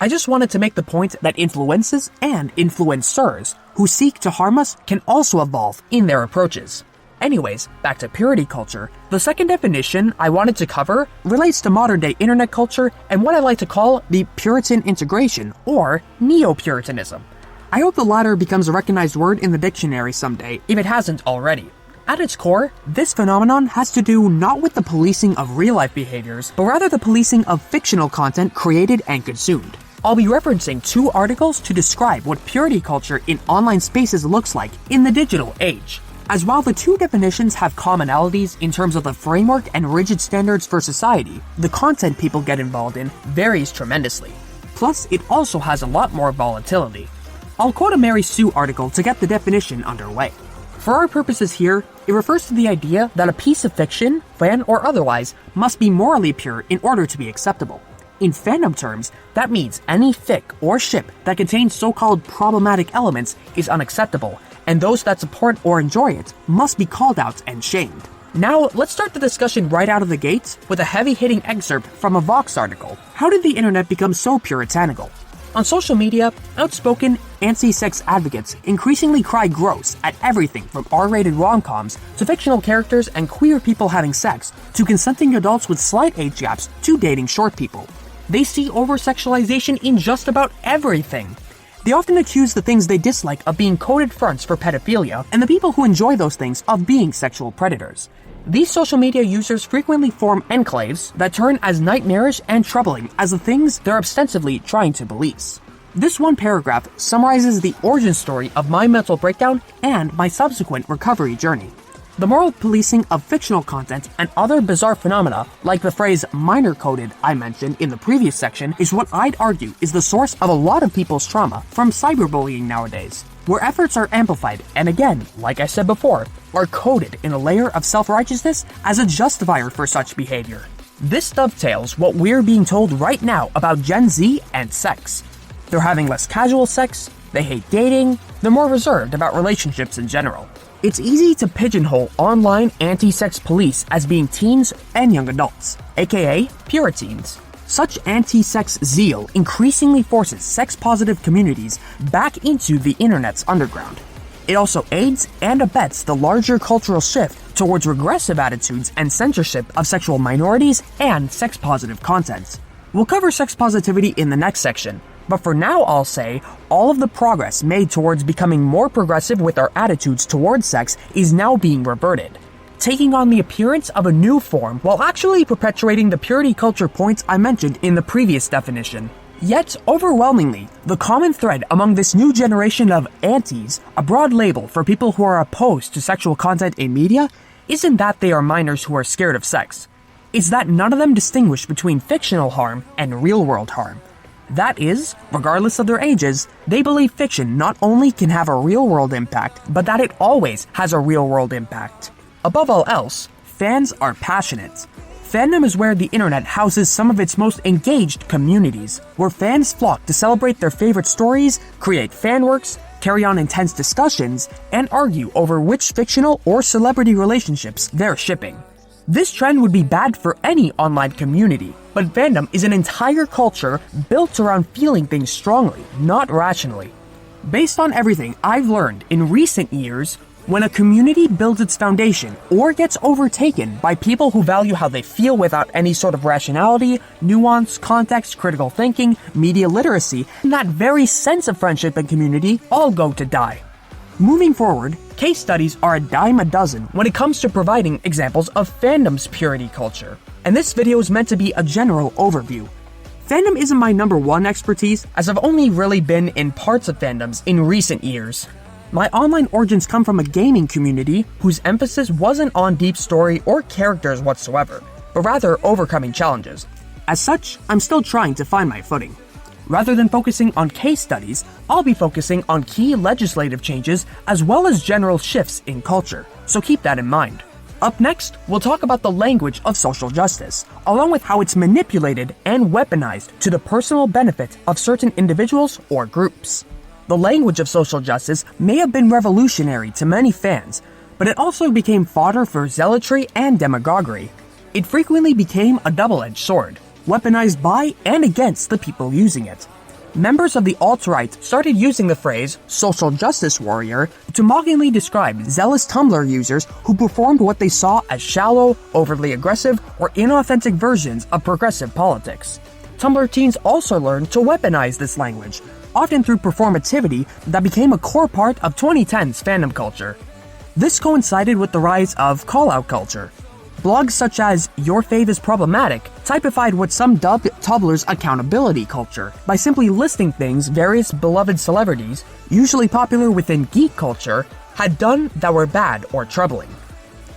I just wanted to make the point that influences and influencers who seek to harm us can also evolve in their approaches. Anyways, back to purity culture. The second definition I wanted to cover relates to modern-day internet culture and what I like to call the Puritan integration, or neo-Puritanism. I hope the latter becomes a recognized word in the dictionary someday, if it hasn't already. At its core, this phenomenon has to do not with the policing of real-life behaviors, but rather the policing of fictional content created and consumed. I'll be referencing 2 articles to describe what purity culture in online spaces looks like in the digital age. As while the 2 definitions have commonalities in terms of the framework and rigid standards for society, the content people get involved in varies tremendously. Plus, it also has a lot more volatility. I'll quote a Mary Sue article to get the definition underway. For our purposes here, it refers to the idea that a piece of fiction, fan or otherwise, must be morally pure in order to be acceptable. In fandom terms, that means any fic or ship that contains so-called problematic elements is unacceptable, and those that support or enjoy it must be called out and shamed. Now, let's start the discussion right out of the gate with a heavy-hitting excerpt from a Vox article. How did the internet become so puritanical? On social media, outspoken anti-sex advocates increasingly cry gross at everything from R-rated rom-coms to fictional characters and queer people having sex to consenting adults with slight age gaps to dating short people. They see over-sexualization in just about everything. They often accuse the things they dislike of being coded fronts for pedophilia, and the people who enjoy those things of being sexual predators. These social media users frequently form enclaves that turn as nightmarish and troubling as the things they're ostensibly trying to police. This one paragraph summarizes the origin story of my mental breakdown and my subsequent recovery journey. The moral policing of fictional content and other bizarre phenomena, like the phrase minor coded I mentioned in the previous section, is what I'd argue is the source of a lot of people's trauma from cyberbullying nowadays, where efforts are amplified and again, like I said before, are coded in a layer of self-righteousness as a justifier for such behavior. This dovetails what we're being told right now about Gen Z and sex. They're having less casual sex, they hate dating, they're more reserved about relationships in general. It's easy to pigeonhole online anti-sex police as being teens and young adults, aka Puritans. Such anti-sex zeal increasingly forces sex-positive communities back into the internet's underground. It also aids and abets the larger cultural shift towards regressive attitudes and censorship of sexual minorities and sex-positive content. We'll cover sex positivity in the next section, but for now I'll say all of the progress made towards becoming more progressive with our attitudes towards sex is now being reverted, taking on the appearance of a new form while actually perpetuating the purity culture points I mentioned in the previous definition. Yet, overwhelmingly, the common thread among this new generation of antis, a broad label for people who are opposed to sexual content in media, isn't that they are minors who are scared of sex. It's that none of them distinguish between fictional harm and real-world harm. That is, regardless of their ages, they believe fiction not only can have a real-world impact, but that it always has a real-world impact. Above all else, fans are passionate. Fandom is where the internet houses some of its most engaged communities, where fans flock to celebrate their favorite stories, create fanworks, carry on intense discussions, and argue over which fictional or celebrity relationships they're shipping. This trend would be bad for any online community, but fandom is an entire culture built around feeling things strongly, not rationally. Based on everything I've learned in recent years, when a community builds its foundation or gets overtaken by people who value how they feel without any sort of rationality, nuance, context, critical thinking, media literacy, and that very sense of friendship and community all go to die. Moving forward, case studies are a dime a dozen when it comes to providing examples of fandom's purity culture, and this video is meant to be a general overview. Fandom isn't my number one expertise, as I've only really been in parts of fandoms in recent years. My online origins come from a gaming community whose emphasis wasn't on deep story or characters whatsoever, but rather overcoming challenges. As such, I'm still trying to find my footing. Rather than focusing on case studies, I'll be focusing on key legislative changes as well as general shifts in culture, so keep that in mind. Up next, we'll talk about the language of social justice, along with how it's manipulated and weaponized to the personal benefit of certain individuals or groups. The language of social justice may have been revolutionary to many fans, but it also became fodder for zealotry and demagoguery. It frequently became a double-edged sword, weaponized by and against the people using it. Members of the alt-right started using the phrase social justice warrior to mockingly describe zealous Tumblr users who performed what they saw as shallow, overly aggressive, or inauthentic versions of progressive politics. Tumblr teens also learned to weaponize this language, often through performativity that became a core part of 2010's fandom culture. This coincided with the rise of call-out culture. Blogs such as Your Fave is Problematic typified what some dubbed Tumblr's accountability culture by simply listing things various beloved celebrities, usually popular within geek culture, had done that were bad or troubling.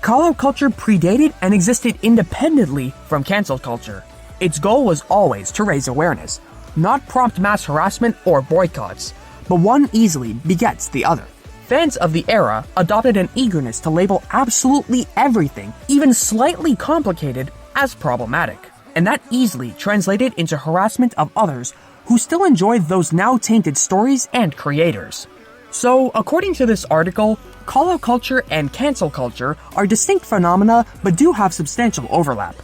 Call-out culture predated and existed independently from cancel culture. Its goal was always to raise awareness, not prompt mass harassment or boycotts, but one easily begets the other. Fans of the era adopted an eagerness to label absolutely everything, even slightly complicated, as problematic, and that easily translated into harassment of others who still enjoy those now tainted stories and creators. So, according to this article, call-out culture and cancel culture are distinct phenomena but do have substantial overlap.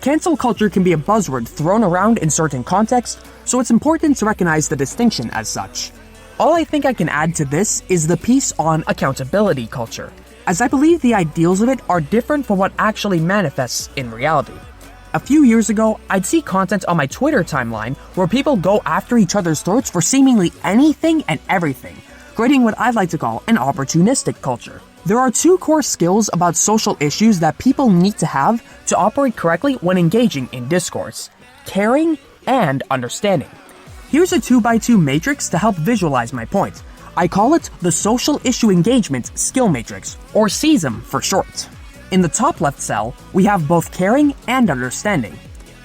Cancel culture can be a buzzword thrown around in certain contexts, so it's important to recognize the distinction as such. All I think I can add to this is the piece on accountability culture, as I believe the ideals of it are different from what actually manifests in reality. A few years ago, I'd see content on my Twitter timeline where people go after each other's throats for seemingly anything and everything, creating what I'd like to call an opportunistic culture. There are two core skills about social issues that people need to have to operate correctly when engaging in discourse: caring and understanding. Here's a 2x2 matrix to help visualize my point. I call it the Social Issue Engagement Skill Matrix, or SEASM for short. In the top left cell, we have both caring and understanding.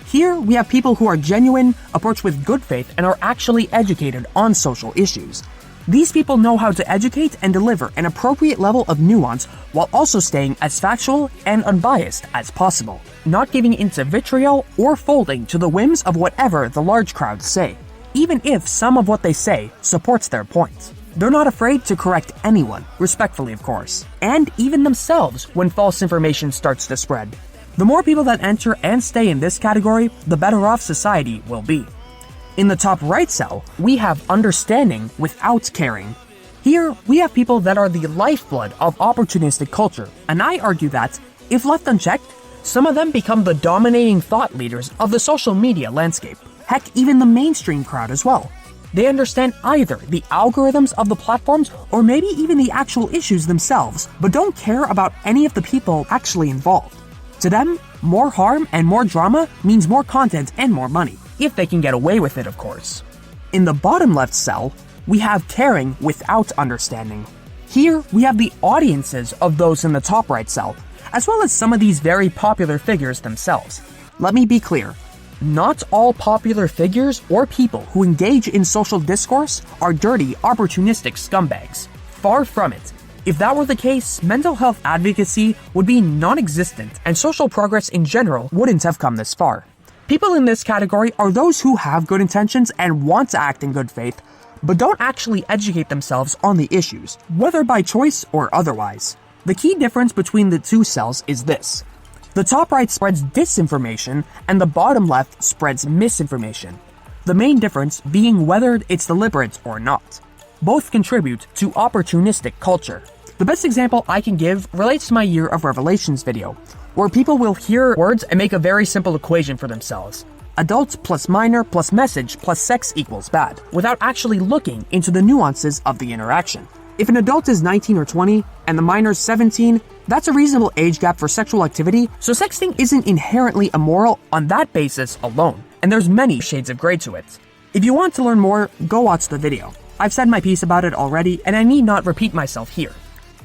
Here, we have people who are genuine, approach with good faith, and are actually educated on social issues. These people know how to educate and deliver an appropriate level of nuance while also staying as factual and unbiased as possible, not giving into vitriol or folding to the whims of whatever the large crowds say, even if some of what they say supports their point. They're not afraid to correct anyone, respectfully of course, and even themselves when false information starts to spread. The more people that enter and stay in this category, the better off society will be. In the top right cell, we have understanding without caring. Here, we have people that are the lifeblood of opportunistic culture, and I argue that, if left unchecked, some of them become the dominating thought leaders of the social media landscape. Heck, even the mainstream crowd as well. They understand either the algorithms of the platforms or maybe even the actual issues themselves, but don't care about any of the people actually involved. To them, more harm and more drama means more content and more money, if they can get away with it, of course. In the bottom left cell, we have caring without understanding. Here, we have the audiences of those in the top right cell, as well as some of these very popular figures themselves. Let me be clear. Not all popular figures or people who engage in social discourse are dirty, opportunistic scumbags. Far from it. If that were the case, mental health advocacy would be non-existent and social progress in general wouldn't have come this far. People in this category are those who have good intentions and want to act in good faith, but don't actually educate themselves on the issues, whether by choice or otherwise. The key difference between the two cells is this. The top right spreads disinformation and the bottom left spreads misinformation. The main difference being whether it's deliberate or not. Both contribute to opportunistic culture. The best example I can give relates to my Year of Revelations video, where people will hear words and make a very simple equation for themselves. Adult plus minor plus message plus sex equals bad, without actually looking into the nuances of the interaction. If an adult is 19 or 20 and the minor is 17, that's a reasonable age gap for sexual activity, so sexting isn't inherently immoral on that basis alone, and there's many shades of gray to it. If you want to learn more, go watch the video. I've said my piece about it already, and I need not repeat myself here.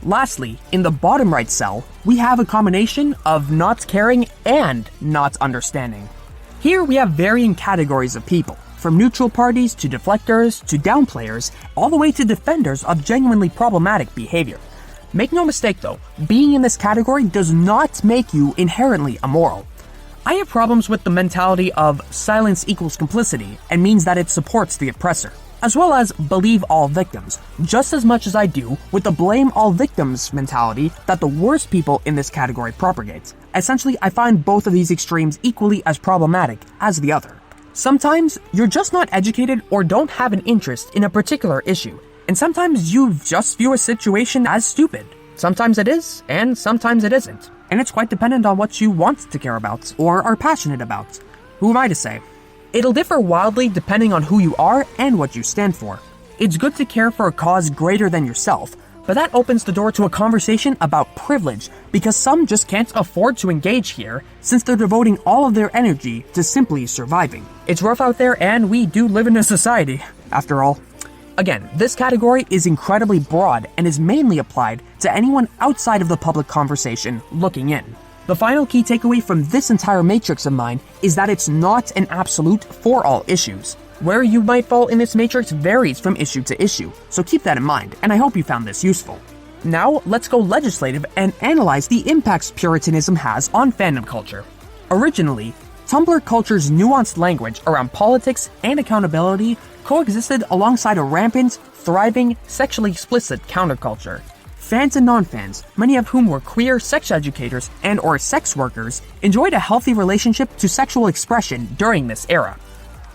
Lastly, in the bottom right cell, we have a combination of not caring and not understanding. Here we have varying categories of people, from neutral parties to deflectors to downplayers, all the way to defenders of genuinely problematic behavior. Make no mistake though, being in this category does not make you inherently immoral. I have problems with the mentality of silence equals complicity and means that it supports the oppressor, as well as believe all victims, just as much as I do with the blame all victims mentality that the worst people in this category propagate. Essentially, I find both of these extremes equally as problematic as the other. Sometimes you're just not educated or don't have an interest in a particular issue, and sometimes you just view a situation as stupid. Sometimes it is, and sometimes it isn't. And it's quite dependent on what you want to care about or are passionate about. Who am I to say? It'll differ wildly depending on who you are and what you stand for. It's good to care for a cause greater than yourself, but that opens the door to a conversation about privilege because some just can't afford to engage here since they're devoting all of their energy to simply surviving. It's rough out there and we do live in a society, after all. Again, this category is incredibly broad and is mainly applied to anyone outside of the public conversation looking in. The final key takeaway from this entire matrix of mine is that it's not an absolute for all issues. Where you might fall in this matrix varies from issue to issue, so keep that in mind, and I hope you found this useful. Now, let's go legislative and analyze the impacts Puritanism has on fandom culture. Originally, Tumblr culture's nuanced language around politics and accountability coexisted alongside a rampant, thriving, sexually explicit counterculture. Fans and non-fans, many of whom were queer sex educators and or sex workers, enjoyed a healthy relationship to sexual expression during this era.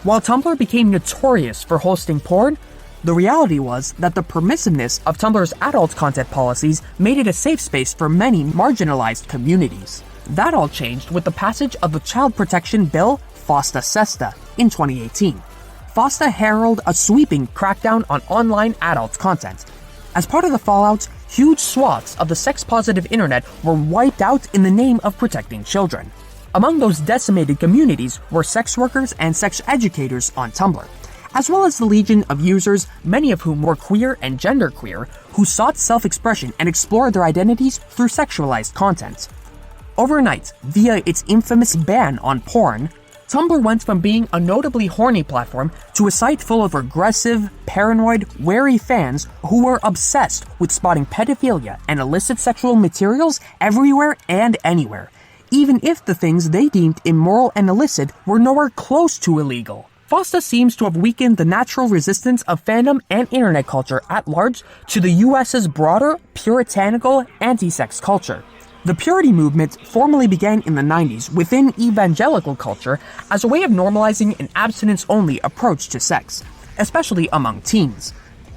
While Tumblr became notorious for hosting porn, the reality was that the permissiveness of Tumblr's adult content policies made it a safe space for many marginalized communities. That all changed with the passage of the Child Protection Bill FOSTA SESTA in 2018. FOSTA heralded a sweeping crackdown on online adult content. As part of the fallout, huge swaths of the sex-positive internet were wiped out in the name of protecting children. Among those decimated communities were sex workers and sex educators on Tumblr, as well as the legion of users, many of whom were queer and genderqueer, who sought self-expression and explored their identities through sexualized content. Overnight, via its infamous ban on porn, Tumblr went from being a notably horny platform to a site full of aggressive, paranoid, wary fans who were obsessed with spotting pedophilia and illicit sexual materials everywhere and anywhere, even if the things they deemed immoral and illicit were nowhere close to illegal. FOSTA seems to have weakened the natural resistance of fandom and internet culture at large to the US's broader, puritanical, anti-sex culture. The purity movement formally began in the 90s within evangelical culture as a way of normalizing an abstinence-only approach to sex, especially among teens.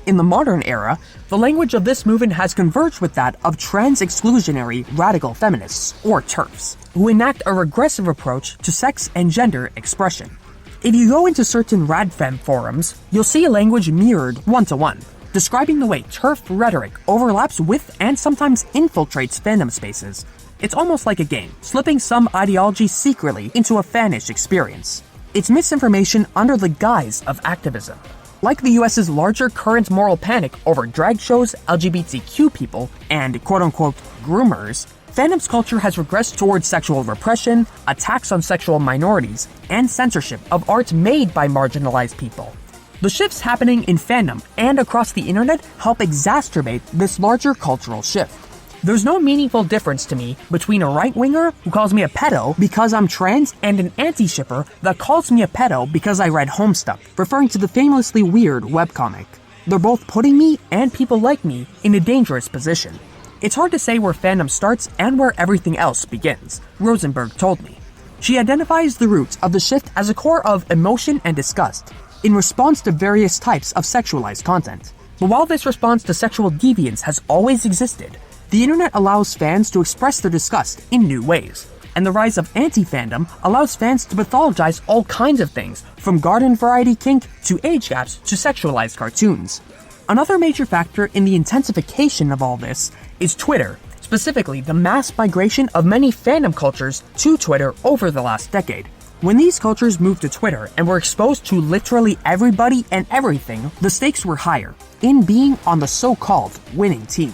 In the modern era, the language of this movement has converged with that of trans-exclusionary radical feminists, or TERFs, who enact a regressive approach to sex and gender expression. If you go into certain radfem forums, you'll see a language mirrored one-to-one, describing the way TERF rhetoric overlaps with and sometimes infiltrates fandom spaces. It's almost like a game, slipping some ideology secretly into a fanish experience. It's misinformation under the guise of activism. Like the US's larger current moral panic over drag shows, LGBTQ people, and quote-unquote groomers, fandom's culture has regressed towards sexual repression, attacks on sexual minorities, and censorship of art made by marginalized people. The shifts happening in fandom and across the internet help exacerbate this larger cultural shift. There's no meaningful difference to me between a right-winger who calls me a pedo because I'm trans and an anti-shipper that calls me a pedo because I read Homestuck, referring to the famously weird webcomic. They're both putting me and people like me in a dangerous position. It's hard to say where fandom starts and where everything else begins, Rosenberg told me. She identifies the roots of the shift as a core of emotion and disgust, in response to various types of sexualized content. But while this response to sexual deviance has always existed, the internet allows fans to express their disgust in new ways. And the rise of anti-fandom allows fans to pathologize all kinds of things, from garden variety kink to age gaps to sexualized cartoons. Another major factor in the intensification of all this is Twitter, specifically the mass migration of many fandom cultures to Twitter over the last decade. When these cultures moved to Twitter and were exposed to literally everybody and everything, the stakes were higher, in being on the so-called winning team.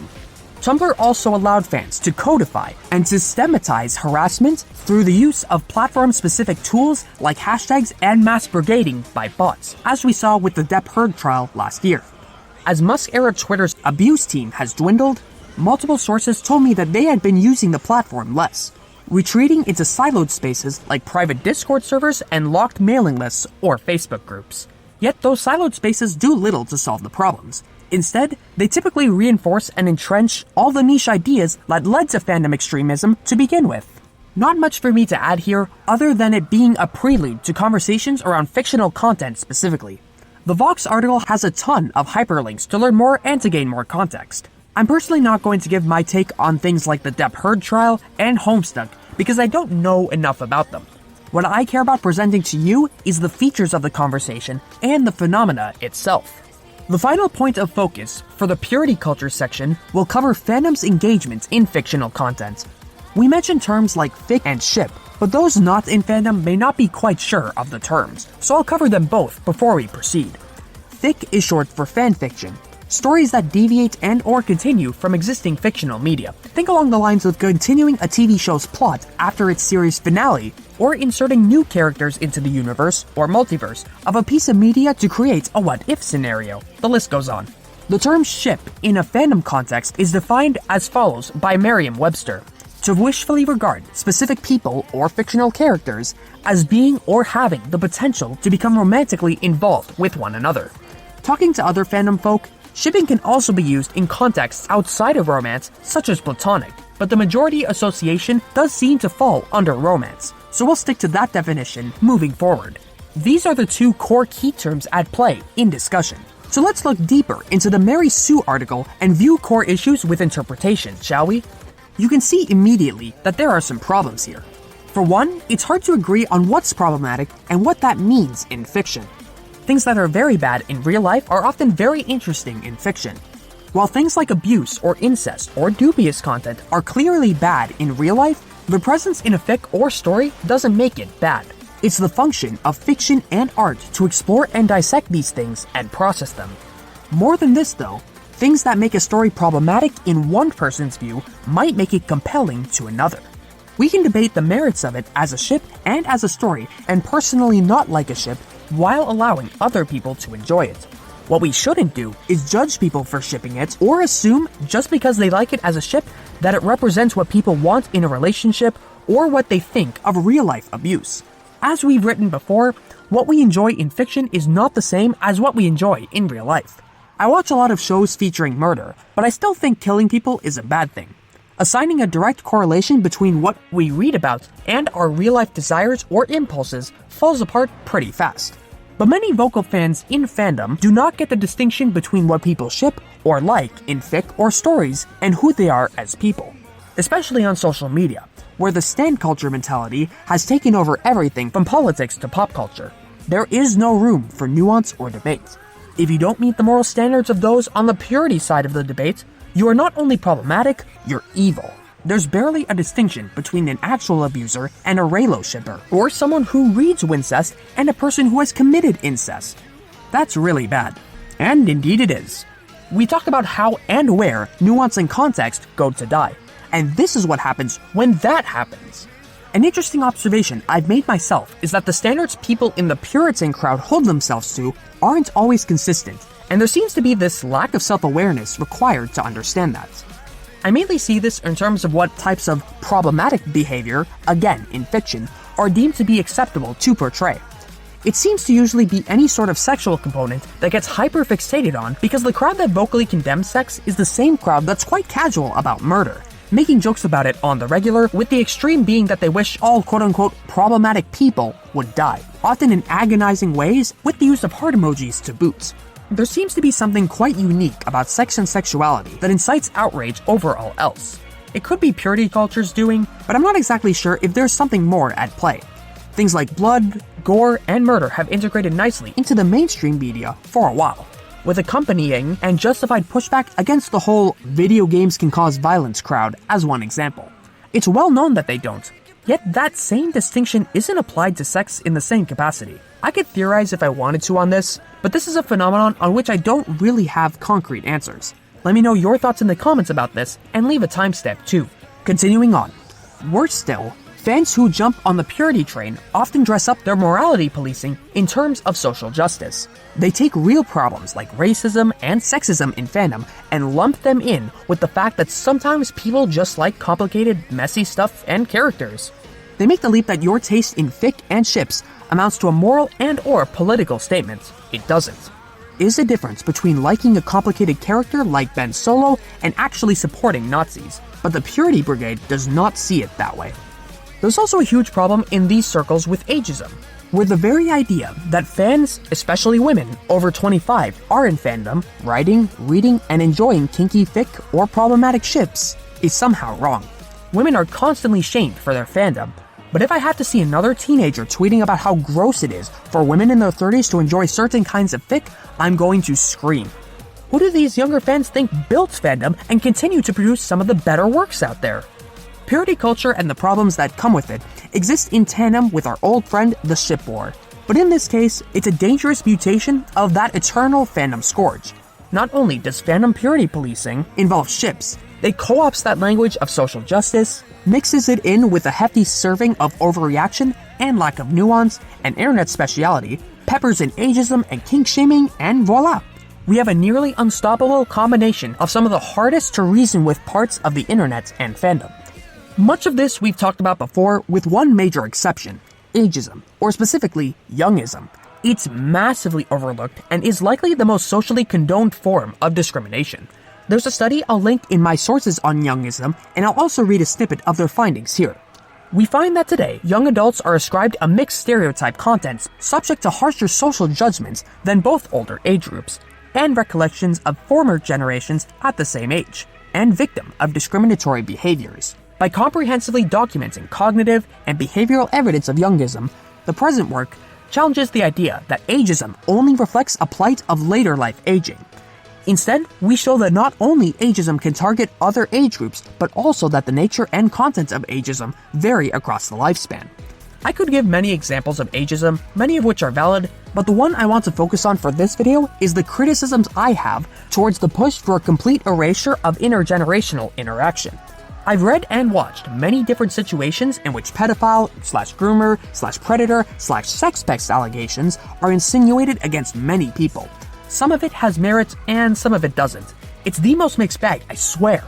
Tumblr also allowed fans to codify and systematize harassment through the use of platform-specific tools like hashtags and mass brigading by bots, as we saw with the Depp Heard trial last year. As Musk-era Twitter's abuse team has dwindled, multiple sources told me that they had been using the platform less, retreating into siloed spaces like private Discord servers and locked mailing lists or Facebook groups. Yet those siloed spaces do little to solve the problems. Instead, they typically reinforce and entrench all the niche ideas that led to fandom extremism to begin with. Not much for me to add here, other than it being a prelude to conversations around fictional content specifically. The Vox article has a ton of hyperlinks to learn more and to gain more context. I'm personally not going to give my take on things like the Depp Heard trial and Homestuck because I don't know enough about them. What I care about presenting to you is the features of the conversation and the phenomena itself. The final point of focus for the purity culture section will cover fandom's engagement in fictional content. We mentioned terms like fic and ship, but those not in fandom may not be quite sure of the terms, so I'll cover them both before we proceed. Fic is short for fanfiction, stories that deviate and or continue from existing fictional media. Think along the lines of continuing a TV show's plot after its series finale, or inserting new characters into the universe or multiverse of a piece of media to create a what-if scenario. The list goes on. The term ship in a fandom context is defined as follows by Merriam-Webster: to wishfully regard specific people or fictional characters as being or having the potential to become romantically involved with one another. Talking to other fandom folk, shipping can also be used in contexts outside of romance, such as platonic, but the majority association does seem to fall under romance, so we'll stick to that definition moving forward. These are the two core key terms at play in discussion. So let's look deeper into the Mary Sue article and view core issues with interpretation, shall we? You can see immediately that there are some problems here. For one, it's hard to agree on what's problematic and what that means in fiction. Things that are very bad in real life are often very interesting in fiction. While things like abuse or incest or dubious content are clearly bad in real life, the presence in a fic or story doesn't make it bad. It's the function of fiction and art to explore and dissect these things and process them. More than this though, things that make a story problematic in one person's view might make it compelling to another. We can debate the merits of it as a ship and as a story and personally not like a ship while allowing other people to enjoy it. What we shouldn't do is judge people for shipping it or assume just because they like it as a ship that it represents what people want in a relationship or what they think of real-life abuse. As we've written before, what we enjoy in fiction is not the same as what we enjoy in real life. I watch a lot of shows featuring murder, but I still think killing people is a bad thing. Assigning a direct correlation between what we read about and our real-life desires or impulses falls apart pretty fast. But many vocal fans in fandom do not get the distinction between what people ship or like in fic or stories and who they are as people. Especially on social media, where the stan culture mentality has taken over everything from politics to pop culture. There is no room for nuance or debate. If you don't meet the moral standards of those on the purity side of the debate, you are not only problematic, you're evil. There's barely a distinction between an actual abuser and a Raylo shipper, or someone who reads Wincest and a person who has committed incest. That's really bad. And indeed it is. We talk about how and where nuance and context go to die, And this is what happens when that happens. An interesting observation I've made myself is that the standards people in the Puritan crowd hold themselves to aren't always consistent, and there seems to be this lack of self-awareness required to understand that. I mainly see this in terms of what types of problematic behavior, again in fiction, are deemed to be acceptable to portray. It seems to usually be any sort of sexual component that gets hyper-fixated on because the crowd that vocally condemns sex is the same crowd that's quite casual about murder, making jokes about it on the regular, with the extreme being that they wish all quote-unquote problematic people would die, often in agonizing ways with the use of heart emojis to boot. There seems to be something quite unique about sex and sexuality that incites outrage over all else. It could be purity culture's doing, but I'm not exactly sure if there's something more at play. Things like blood, gore, and murder have integrated nicely into the mainstream media for a while, with accompanying and justified pushback against the whole video games can cause violence crowd as one example. It's well known that they don't, yet that same distinction isn't applied to sex in the same capacity. I could theorize if I wanted to on this, but this is a phenomenon on which I don't really have concrete answers. Let me know your thoughts in the comments about this, and leave a timestamp too. Continuing on. Worse still, fans who jump on the purity train often dress up their morality policing in terms of social justice. They take real problems like racism and sexism in fandom and lump them in with the fact that sometimes people just like complicated, messy stuff and characters. They make the leap that your taste in fic and ships amounts to a moral and/or political statement. It doesn't. Is a difference between liking a complicated character like Ben Solo and actually supporting Nazis, but the Purity Brigade does not see it that way. There's also a huge problem in these circles with ageism, where the very idea that fans, especially women over 25, are in fandom, writing, reading, and enjoying kinky fic or problematic ships is somehow wrong. Women are constantly shamed for their fandom, but if I have to see another teenager tweeting about how gross it is for women in their 30s to enjoy certain kinds of fic, I'm going to scream. Who do these younger fans think built fandom and continue to produce some of the better works out there? Purity culture and the problems that come with it exist in tandem with our old friend, the ship war. But in this case, it's a dangerous mutation of that eternal fandom scourge. Not only does fandom purity policing involve ships, it co-opts that language of social justice, mixes it in with a hefty serving of overreaction and lack of nuance and internet speciality, peppers in ageism and kink shaming, and voila! We have a nearly unstoppable combination of some of the hardest to reason with parts of the internet and fandom. Much of this we've talked about before, with one major exception: ageism, or specifically youngism. It's massively overlooked and is likely the most socially condoned form of discrimination. There's a study I'll link in my sources on youngism, and I'll also read a snippet of their findings here. We find that today, young adults are ascribed a mixed stereotype contents subject to harsher social judgments than both older age groups, and recollections of former generations at the same age, and victim of discriminatory behaviors. By comprehensively documenting cognitive and behavioral evidence of youngism, the present work challenges the idea that ageism only reflects a plight of later life aging. Instead, we show that not only ageism can target other age groups, but also that the nature and content of ageism vary across the lifespan. I could give many examples of ageism, many of which are valid, but the one I want to focus on for this video is the criticisms I have towards the push for a complete erasure of intergenerational interaction. I've read and watched many different situations in which pedophile/groomer/predator/sex pest allegations are insinuated against many people. Some of it has merit and some of it doesn't. It's the most mixed bag, I swear.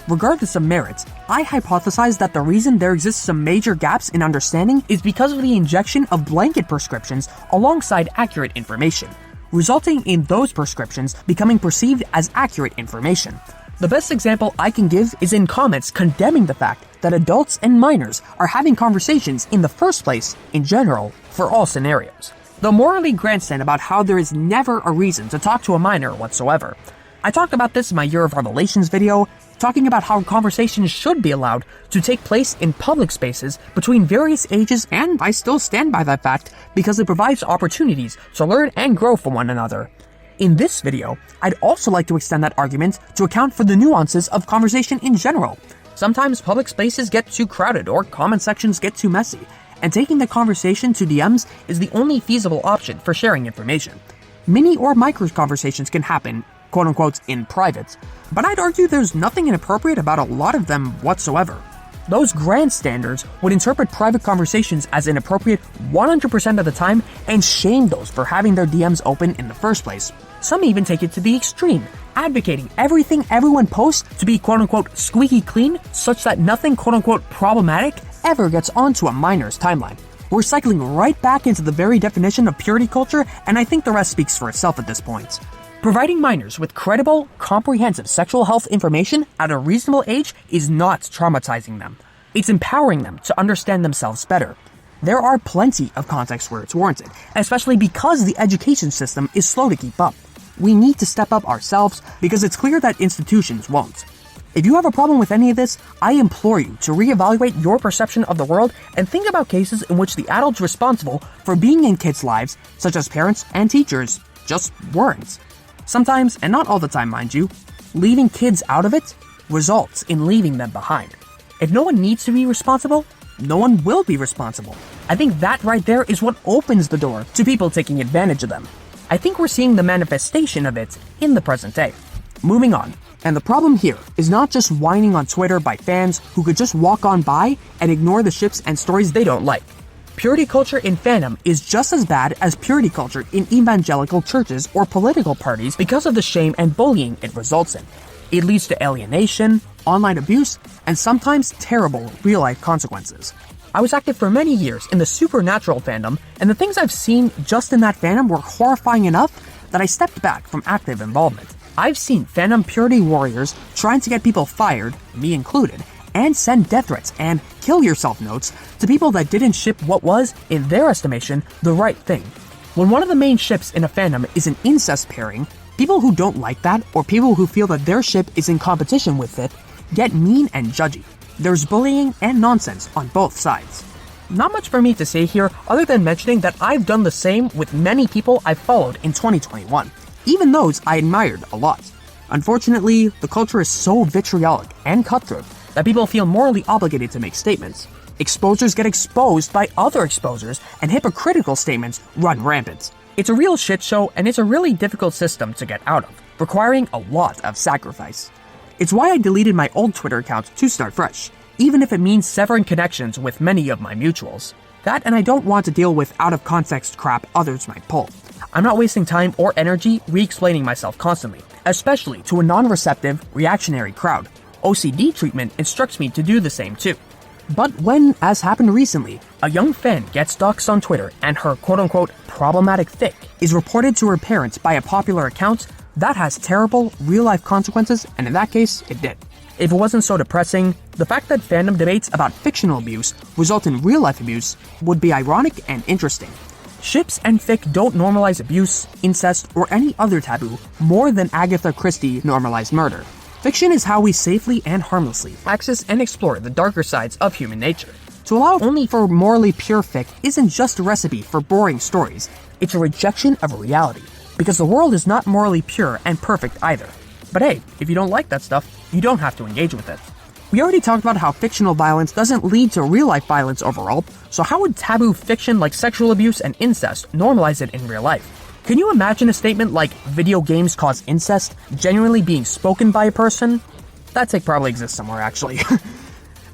Regardless of merits, I hypothesize that the reason there exists some major gaps in understanding is because of the injection of blanket prescriptions alongside accurate information, resulting in those prescriptions becoming perceived as accurate information. The best example I can give is in comments condemning the fact that adults and minors are having conversations in the first place, in general, for all scenarios. They'll morally grandstand about how there is never a reason to talk to a minor whatsoever. I talked about this in my Year of Revelations video, talking about how conversations should be allowed to take place in public spaces between various ages, and I still stand by that fact because it provides opportunities to learn and grow from one another. In this video, I'd also like to extend that argument to account for the nuances of conversation in general. Sometimes public spaces get too crowded or comment sections get too messy, and taking the conversation to DMs is the only feasible option for sharing information. Mini or micro conversations can happen quote-unquote, in private, but I'd argue there's nothing inappropriate about a lot of them whatsoever. Those grandstanders would interpret private conversations as inappropriate 100% of the time and shame those for having their DMs open in the first place. Some even take it to the extreme, advocating everything everyone posts to be quote-unquote squeaky clean such that nothing quote-unquote problematic ever gets onto a minor's timeline. We're cycling right back into the very definition of purity culture, and I think the rest speaks for itself at this point. Providing minors with credible, comprehensive sexual health information at a reasonable age is not traumatizing them. It's empowering them to understand themselves better. There are plenty of contexts where it's warranted, especially because the education system is slow to keep up. We need to step up ourselves because it's clear that institutions won't. If you have a problem with any of this, I implore you to reevaluate your perception of the world and think about cases in which the adults responsible for being in kids' lives, such as parents and teachers, just weren't. Sometimes, and not all the time mind you, leaving kids out of it results in leaving them behind. If no one needs to be responsible, no one will be responsible. I think that right there is what opens the door to people taking advantage of them. I think we're seeing the manifestation of it in the present day. Moving on. And the problem here is not just whining on Twitter by fans who could just walk on by and ignore the ships and stories they don't like. Purity culture in fandom is just as bad as purity culture in evangelical churches or political parties because of the shame and bullying it results in. It leads to alienation, online abuse, and sometimes terrible real-life consequences. I was active for many years in the supernatural fandom, and the things I've seen just in that fandom were horrifying enough that I stepped back from active involvement. I've seen fandom purity warriors trying to get people fired, me included, and send death threats and kill yourself notes to people that didn't ship what was, in their estimation, the right thing. When one of the main ships in a fandom is an incest pairing, people who don't like that or people who feel that their ship is in competition with it get mean and judgy. There's bullying and nonsense on both sides. Not much for me to say here other than mentioning that I've done the same with many people I've followed in 2021. Even those I admired a lot. Unfortunately, the culture is so vitriolic and cutthroat that people feel morally obligated to make statements. Exposers get exposed by other exposers, and hypocritical statements run rampant. It's a real shit show, and it's a really difficult system to get out of, requiring a lot of sacrifice. It's why I deleted my old Twitter account to start fresh, even if it means severing connections with many of my mutuals. That, and I don't want to deal with out-of-context crap others might pull. I'm not wasting time or energy re-explaining myself constantly, especially to a non-receptive, reactionary crowd. OCD treatment instructs me to do the same too. But when, as happened recently, a young fan gets doxxed on Twitter and her quote-unquote problematic fic is reported to her parents by a popular account, that has terrible, real-life consequences, and in that case, it did. If it wasn't so depressing, the fact that fandom debates about fictional abuse result in real-life abuse would be ironic and interesting. Ships and fic don't normalize abuse, incest, or any other taboo more than Agatha Christie normalized murder. Fiction is how we safely and harmlessly access and explore the darker sides of human nature. To allow only for morally pure fic isn't just a recipe for boring stories, it's a rejection of reality, because the world is not morally pure and perfect either. But hey, if you don't like that stuff, you don't have to engage with it. We already talked about how fictional violence doesn't lead to real-life violence overall, so how would taboo fiction like sexual abuse and incest normalize it in real life? Can you imagine a statement like, video games cause incest, genuinely being spoken by a person? That take probably exists somewhere, actually.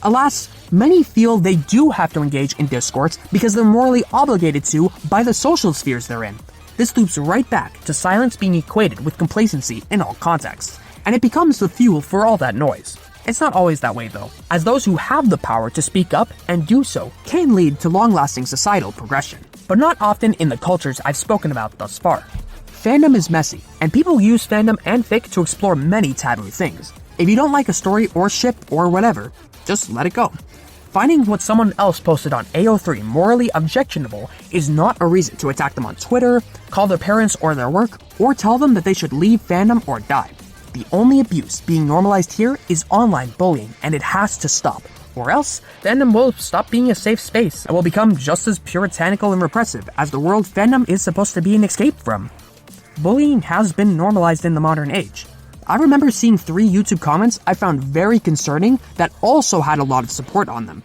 Alas, many feel they do have to engage in discourse because they're morally obligated to by the social spheres they're in. This loops right back to silence being equated with complacency in all contexts, and it becomes the fuel for all that noise. It's not always that way though, as those who have the power to speak up and do so can lead to long-lasting societal progression, but not often in the cultures I've spoken about thus far. Fandom is messy, and people use fandom and fic to explore many taboo things. If you don't like a story or ship or whatever, just let it go. Finding what someone else posted on AO3 morally objectionable is not a reason to attack them on Twitter, call their parents or their work, or tell them that they should leave fandom or die. The only abuse being normalized here is online bullying, and it has to stop, or else fandom will stop being a safe space and will become just as puritanical and repressive as the world fandom is supposed to be an escape from. Bullying has been normalized in the modern age. I remember seeing 3 YouTube comments I found very concerning that also had a lot of support on them.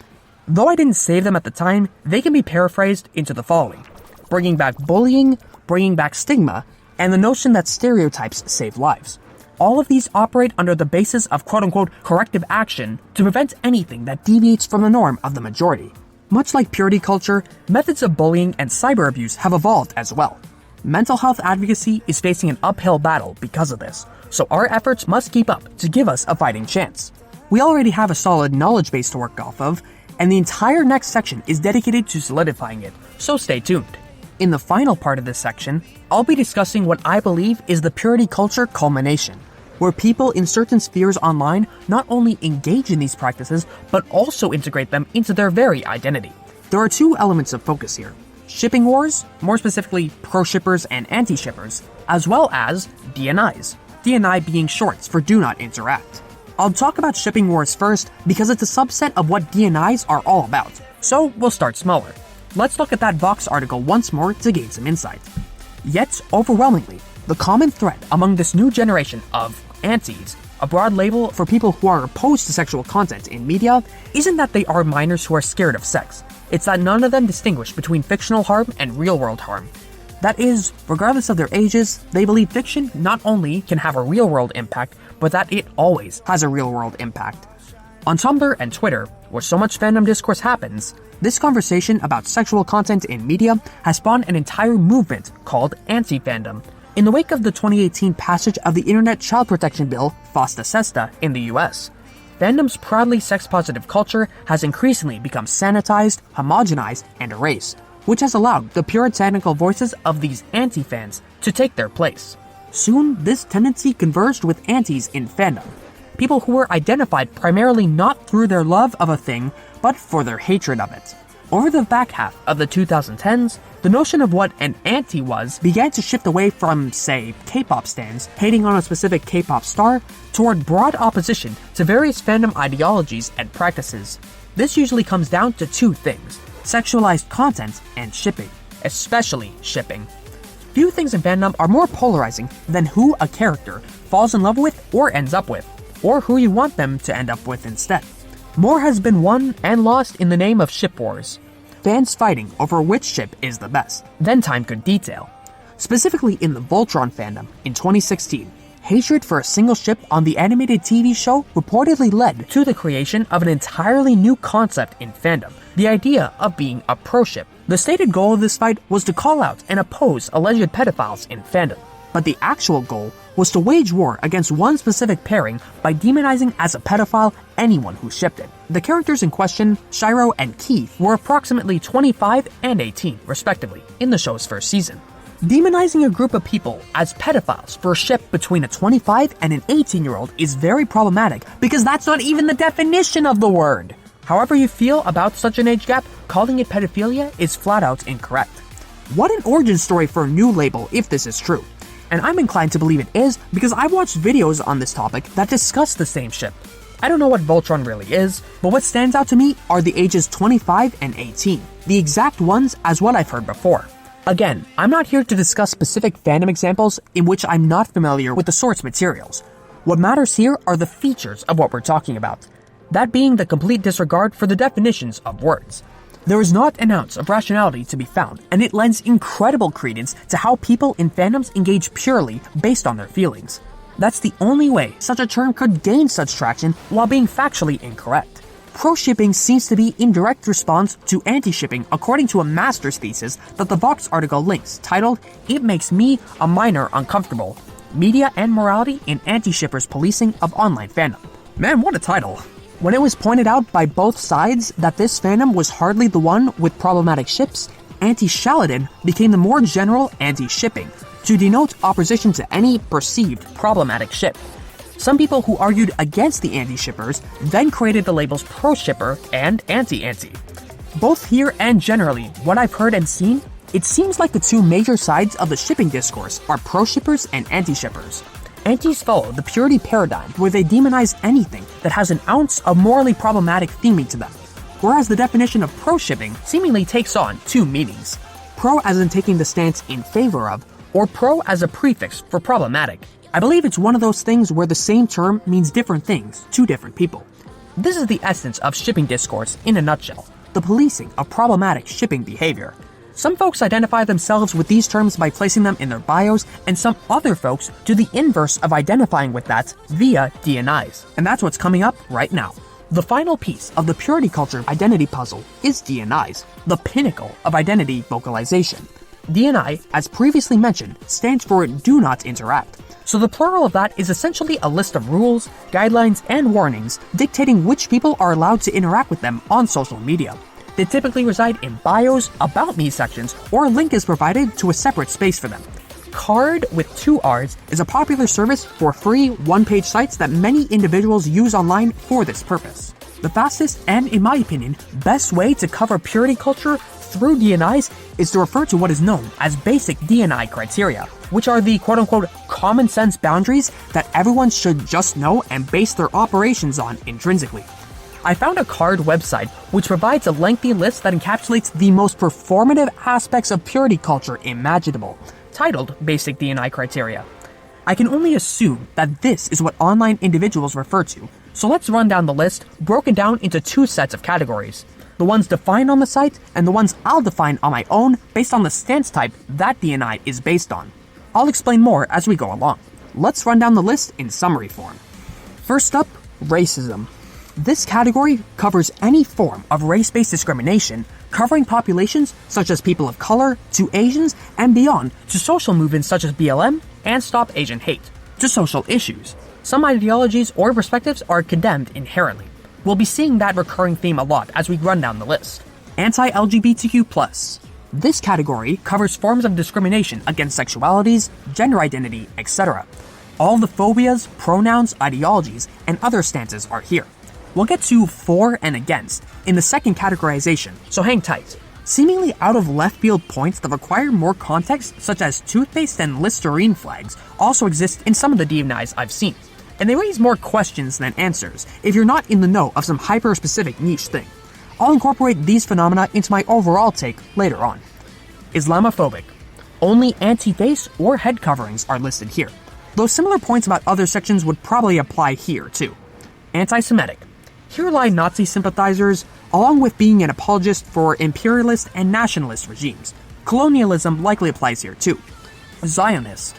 Though I didn't save them at the time, they can be paraphrased into the following: bringing back bullying, bringing back stigma, and the notion that stereotypes save lives. All of these operate under the basis of quote-unquote corrective action to prevent anything that deviates from the norm of the majority. Much like purity culture, methods of bullying and cyber abuse have evolved as well. Mental health advocacy is facing an uphill battle because of this, so our efforts must keep up to give us a fighting chance. We already have a solid knowledge base to work off of, and the entire next section is dedicated to solidifying it, so stay tuned. In the final part of this section, I'll be discussing what I believe is the purity culture culmination, where people in certain spheres online not only engage in these practices, but also integrate them into their very identity. There are two elements of focus here: shipping wars, more specifically pro-shippers and anti-shippers, as well as DNIs, DNI being shorts for do not interact. I'll talk about shipping wars first because it's a subset of what DNIs are all about, so we'll start smaller. Let's look at that Vox article once more to gain some insight. Yet, overwhelmingly, the common thread among this new generation of antis, a broad label for people who are opposed to sexual content in media, isn't that they are minors who are scared of sex. It's that none of them distinguish between fictional harm and real-world harm. That is, regardless of their ages, they believe fiction not only can have a real-world impact, but that it always has a real-world impact. On Tumblr and Twitter, where so much fandom discourse happens, this conversation about sexual content in media has spawned an entire movement called anti-fandom. In the wake of the 2018 passage of the Internet Child Protection Bill, FOSTA SESTA, in the US, fandom's proudly sex-positive culture has increasingly become sanitized, homogenized, and erased, which has allowed the puritanical voices of these anti-fans to take their place. Soon, this tendency converged with antis in fandom, people who were identified primarily not through their love of a thing, but for their hatred of it. Over the back half of the 2010s, the notion of what an anti was began to shift away from, say, K-pop stans hating on a specific K-pop star, toward broad opposition to various fandom ideologies and practices. This usually comes down to two things: sexualized content and shipping, especially shipping. Few things in fandom are more polarizing than who a character falls in love with or ends up with, or who you want them to end up with instead. More has been won and lost in the name of ship wars, fans fighting over which ship is the best, than time could detail. Specifically in the Voltron fandom, in 2016, hatred for a single ship on the animated TV show reportedly led to the creation of an entirely new concept in fandom, the idea of being a pro-ship. The stated goal of this fight was to call out and oppose alleged pedophiles in fandom, but the actual goal was to wage war against one specific pairing by demonizing as a pedophile anyone who shipped it. The characters in question, Shiro and Keith, were approximately 25 and 18, respectively, in the show's first season. Demonizing a group of people as pedophiles for a ship between a 25 and an 18-year-old is very problematic because that's not even the definition of the word. However you feel about such an age gap, calling it pedophilia is flat out incorrect. What an origin story for a new label if this is true. And I'm inclined to believe it is because I've watched videos on this topic that discuss the same ship. I don't know what Voltron really is, but what stands out to me are the ages 25 and 18, the exact ones as what I've heard before. Again, I'm not here to discuss specific fandom examples in which I'm not familiar with the source materials. What matters here are the features of what we're talking about, that being the complete disregard for the definitions of words. There is not an ounce of rationality to be found, and it lends incredible credence to how people in fandoms engage purely based on their feelings. That's the only way such a term could gain such traction while being factually incorrect. Pro-shipping seems to be in direct response to anti-shipping according to a master's thesis that the Vox article links, titled, "It Makes Me, a Minor, Uncomfortable: Media and Morality in Anti-Shippers' Policing of Online Fandom." Man, what a title! When it was pointed out by both sides that this fandom was hardly the one with problematic ships, anti-Shaladin became the more general anti-shipping, to denote opposition to any perceived problematic ship. Some people who argued against the anti-shippers then created the labels pro-shipper and anti-anti. Both here and generally, what I've heard and seen, it seems like the two major sides of the shipping discourse are pro-shippers and anti-shippers. Antis follow the purity paradigm where they demonize anything that has an ounce of morally problematic theming to them, whereas the definition of pro-shipping seemingly takes on two meanings. Pro as in taking the stance in favor of, or pro as a prefix for problematic. I believe it's one of those things where the same term means different things to different people. This is the essence of shipping discourse in a nutshell, the policing of problematic shipping behavior. Some folks identify themselves with these terms by placing them in their bios, and some other folks do the inverse of identifying with that via DNIs. And that's what's coming up right now. The final piece of the purity culture identity puzzle is DNIs, the pinnacle of identity vocalization. DNI, as previously mentioned, stands for Do Not Interact. So the plural of that is essentially a list of rules, guidelines, and warnings dictating which people are allowed to interact with them on social media. They typically reside in bios, About Me sections, or a link is provided to a separate space for them. Card with 2 R's is a popular service for free one-page sites that many individuals use online for this purpose. The fastest and, in my opinion, best way to cover purity culture through DNIs is to refer to what is known as basic DNI criteria, which are the quote-unquote common sense boundaries that everyone should just know and base their operations on intrinsically. I found a card website which provides a lengthy list that encapsulates the most performative aspects of purity culture imaginable, titled Basic DNI Criteria. I can only assume that this is what online individuals refer to, so let's run down the list, broken down into 2 sets of categories. The ones defined on the site, and the ones I'll define on my own based on the stance type that DNI is based on. I'll explain more as we go along. Let's run down the list in summary form. First up, racism. This category covers any form of race-based discrimination, covering populations such as people of color, to Asians, and beyond, to social movements such as BLM and Stop Asian Hate, to social issues. Some ideologies or perspectives are condemned inherently. We'll be seeing that recurring theme a lot as we run down the list. Anti-LGBTQ+. This category covers forms of discrimination against sexualities, gender identity, etc. All the phobias, pronouns, ideologies, and other stances are here. We'll get to for and against in the second categorization, so hang tight. Seemingly out of left field points that require more context, such as toothpaste and Listerine flags, also exist in some of the DNIs I've seen. And they raise more questions than answers if you're not in the know of some hyper-specific niche thing. I'll incorporate these phenomena into my overall take later on. Islamophobic. Only anti-face or head coverings are listed here, though similar points about other sections would probably apply here too. Anti-Semitic. Here lie Nazi sympathizers, along with being an apologist for imperialist and nationalist regimes. Colonialism likely applies here too. Zionist.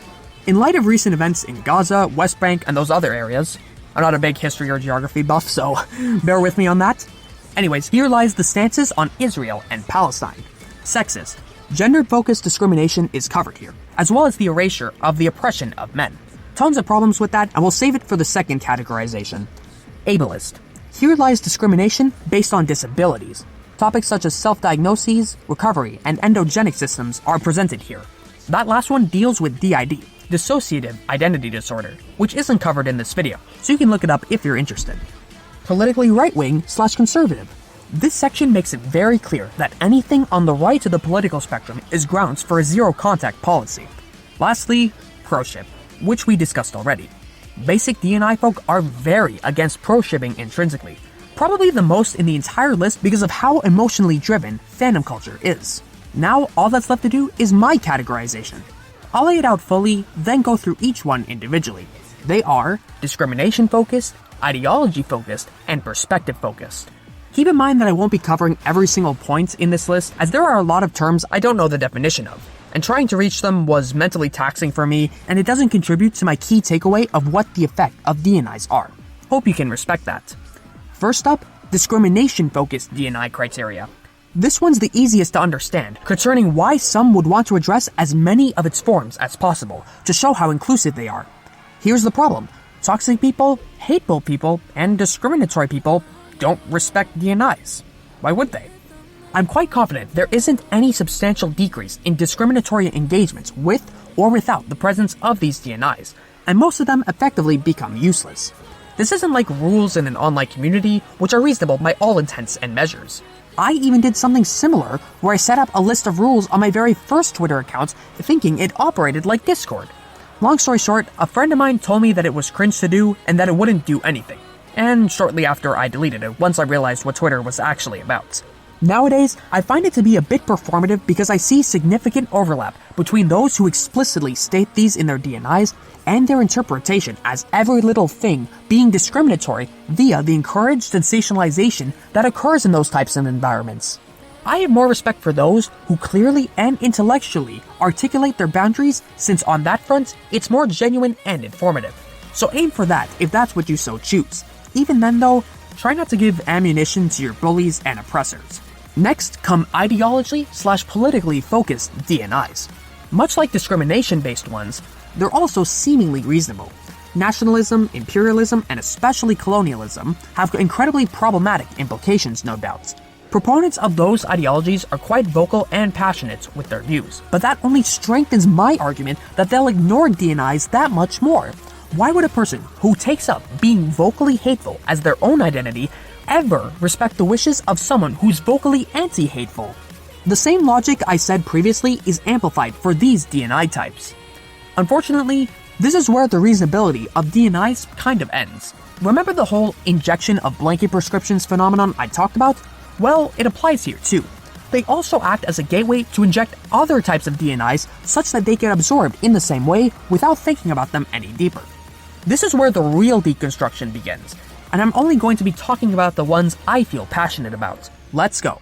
In light of recent events in Gaza, West Bank, and those other areas, I'm not a big history or geography buff, so bear with me on that. Anyways, here lies the stances on Israel and Palestine. Sexist. Gender-focused discrimination is covered here, as well as the erasure of the oppression of men. Tons of problems with that, and we'll save it for the second categorization. Ableist. Here lies discrimination based on disabilities. Topics such as self-diagnoses, recovery, and endogenic systems are presented here. That last one deals with DID, dissociative identity disorder, which isn't covered in this video, so you can look it up if you're interested. Politically right-wing/conservative. This section makes it very clear that anything on the right of the political spectrum is grounds for a zero-contact policy. Lastly, pro-ship, which we discussed already. Basic DNI folk are very against pro-shipping intrinsically, probably the most in the entire list because of how emotionally driven fandom culture is. Now all that's left to do is my categorization. I'll lay it out fully, then go through each one individually. They are discrimination-focused, ideology-focused, and perspective-focused. Keep in mind that I won't be covering every single point in this list, as there are a lot of terms I don't know the definition of, and trying to reach them was mentally taxing for me, and it doesn't contribute to my key takeaway of what the effect of DNIs are. Hope you can respect that. First up, discrimination-focused DNI criteria. This one's the easiest to understand, concerning why some would want to address as many of its forms as possible, to show how inclusive they are. Here's the problem. Toxic people, hateful people, and discriminatory people don't respect DNIs. Why would they? I'm quite confident there isn't any substantial decrease in discriminatory engagements with or without the presence of these DNIs, and most of them effectively become useless. This isn't like rules in an online community, which are reasonable by all intents and measures. I even did something similar where I set up a list of rules on my very first Twitter account thinking it operated like Discord. Long story short, a friend of mine told me that it was cringe to do and that it wouldn't do anything. And shortly after I deleted it once I realized what Twitter was actually about. Nowadays, I find it to be a bit performative because I see significant overlap between those who explicitly state these in their DNIs and their interpretation as every little thing being discriminatory via the encouraged sensationalization that occurs in those types of environments. I have more respect for those who clearly and intellectually articulate their boundaries, since on that front, it's more genuine and informative. So aim for that if that's what you so choose. Even then though, try not to give ammunition to your bullies and oppressors. Next come ideology/politically focused DNIs. Much like discrimination-based ones, they're also seemingly reasonable. Nationalism, imperialism, and especially colonialism have incredibly problematic implications, no doubt. Proponents of those ideologies are quite vocal and passionate with their views, but that only strengthens my argument that they'll ignore DNIs that much more. Why would a person who takes up being vocally hateful as their own identity ever respect the wishes of someone who's vocally anti-hateful? The same logic I said previously is amplified for these DNI types. Unfortunately, this is where the reasonability of DNIs kind of ends. Remember the whole injection of blanket prescriptions phenomenon I talked about? Well, it applies here too. They also act as a gateway to inject other types of DNIs such that they get absorbed in the same way without thinking about them any deeper. This is where the real deconstruction begins, and I'm only going to be talking about the ones I feel passionate about. Let's go.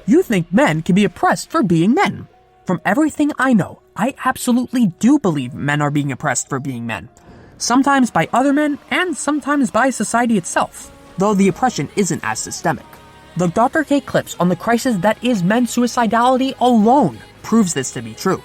You think men can be oppressed for being men. From everything I know, I absolutely do believe men are being oppressed for being men. Sometimes by other men, and sometimes by society itself, though the oppression isn't as systemic. The Dr. K clips on the crisis that is men's suicidality alone proves this to be true.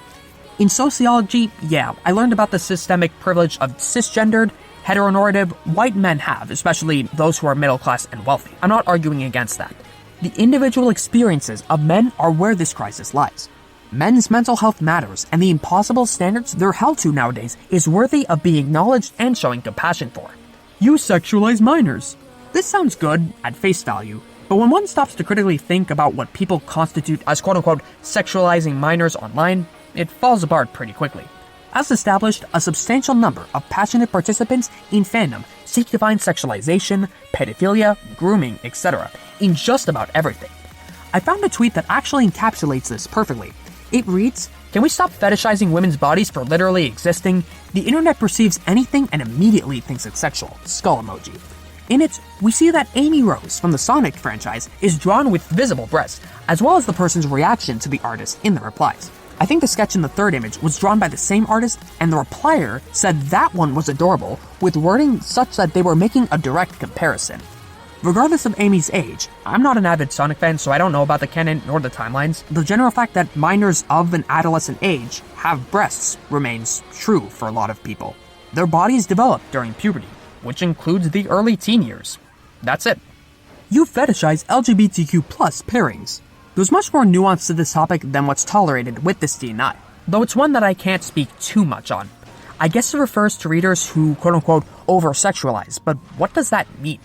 In sociology, yeah, I learned about the systemic privilege of cisgendered, heteronormative white men have, especially those who are middle class and wealthy. I'm not arguing against that. The individual experiences of men are where this crisis lies. Men's mental health matters, and the impossible standards they're held to nowadays is worthy of being acknowledged and showing compassion for. You sexualize minors. This sounds good at face value, but when one stops to critically think about what people constitute as quote-unquote sexualizing minors online, it falls apart pretty quickly. As established, a substantial number of passionate participants in fandom seek to find sexualization, pedophilia, grooming, etc. in just about everything. I found a tweet that actually encapsulates this perfectly. It reads, "Can we stop fetishizing women's bodies for literally existing? The internet perceives anything and immediately thinks it's sexual." Skull emoji. In it, we see that Amy Rose from the Sonic franchise is drawn with visible breasts, as well as the person's reaction to the artist in the replies. I think the sketch in the third image was drawn by the same artist, and the replier said that one was adorable, with wording such that they were making a direct comparison. Regardless of Amy's age, I'm not an avid Sonic fan, so I don't know about the canon nor the timelines. The general fact that minors of an adolescent age have breasts remains true for a lot of people. Their bodies develop during puberty, which includes the early teen years. That's it. You fetishize LGBTQ+ pairings. There's much more nuance to this topic than what's tolerated with this DNI, though it's one that I can't speak too much on. I guess it refers to readers who quote-unquote over-sexualize, but what does that mean?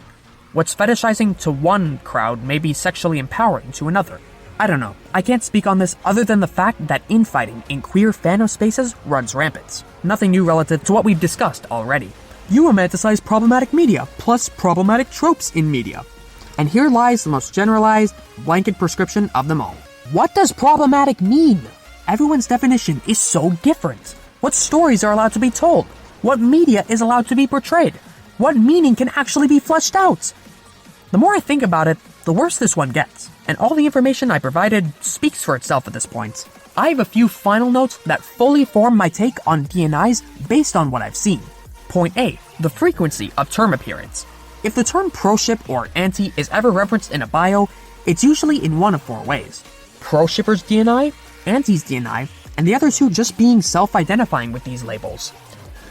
What's fetishizing to one crowd may be sexually empowering to another. I don't know. I can't speak on this other than the fact that infighting in queer fandom spaces runs rampant. Nothing new relative to what we've discussed already. You romanticize problematic media, plus problematic tropes in media. And here lies the most generalized, blanket prescription of them all. What does problematic mean? Everyone's definition is so different. What stories are allowed to be told? What media is allowed to be portrayed? What meaning can actually be fleshed out? The more I think about it, the worse this one gets, and all the information I provided speaks for itself at this point. I have a few final notes that fully form my take on DNIs based on what I've seen. Point A, the frequency of term appearance. If the term pro-ship or anti is ever referenced in a bio, it's usually in one of four ways. Pro-shippers DNI, anti's DNI, and the other two just being self-identifying with these labels.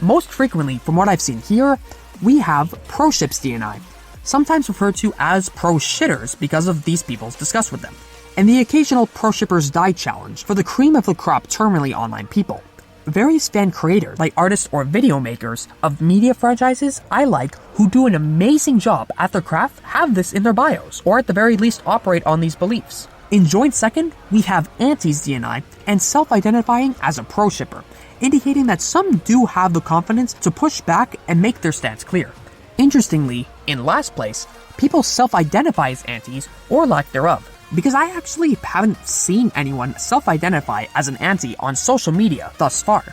Most frequently, from what I've seen here, we have pro-ships DNI, sometimes referred to as pro-shitters because of these people's disgust with them, and the occasional pro-shippers die challenge for the cream of the crop terminally online people. Various fan creators, like artists or video makers of media franchises I like who do an amazing job at their craft, have this in their bios, or at the very least operate on these beliefs. In joint second, we have anti's DNI and self-identifying as a pro-shipper, indicating that some do have the confidence to push back and make their stance clear. Interestingly, in last place, people self-identify as antis or lack thereof, because I actually haven't seen anyone self-identify as an anti on social media thus far.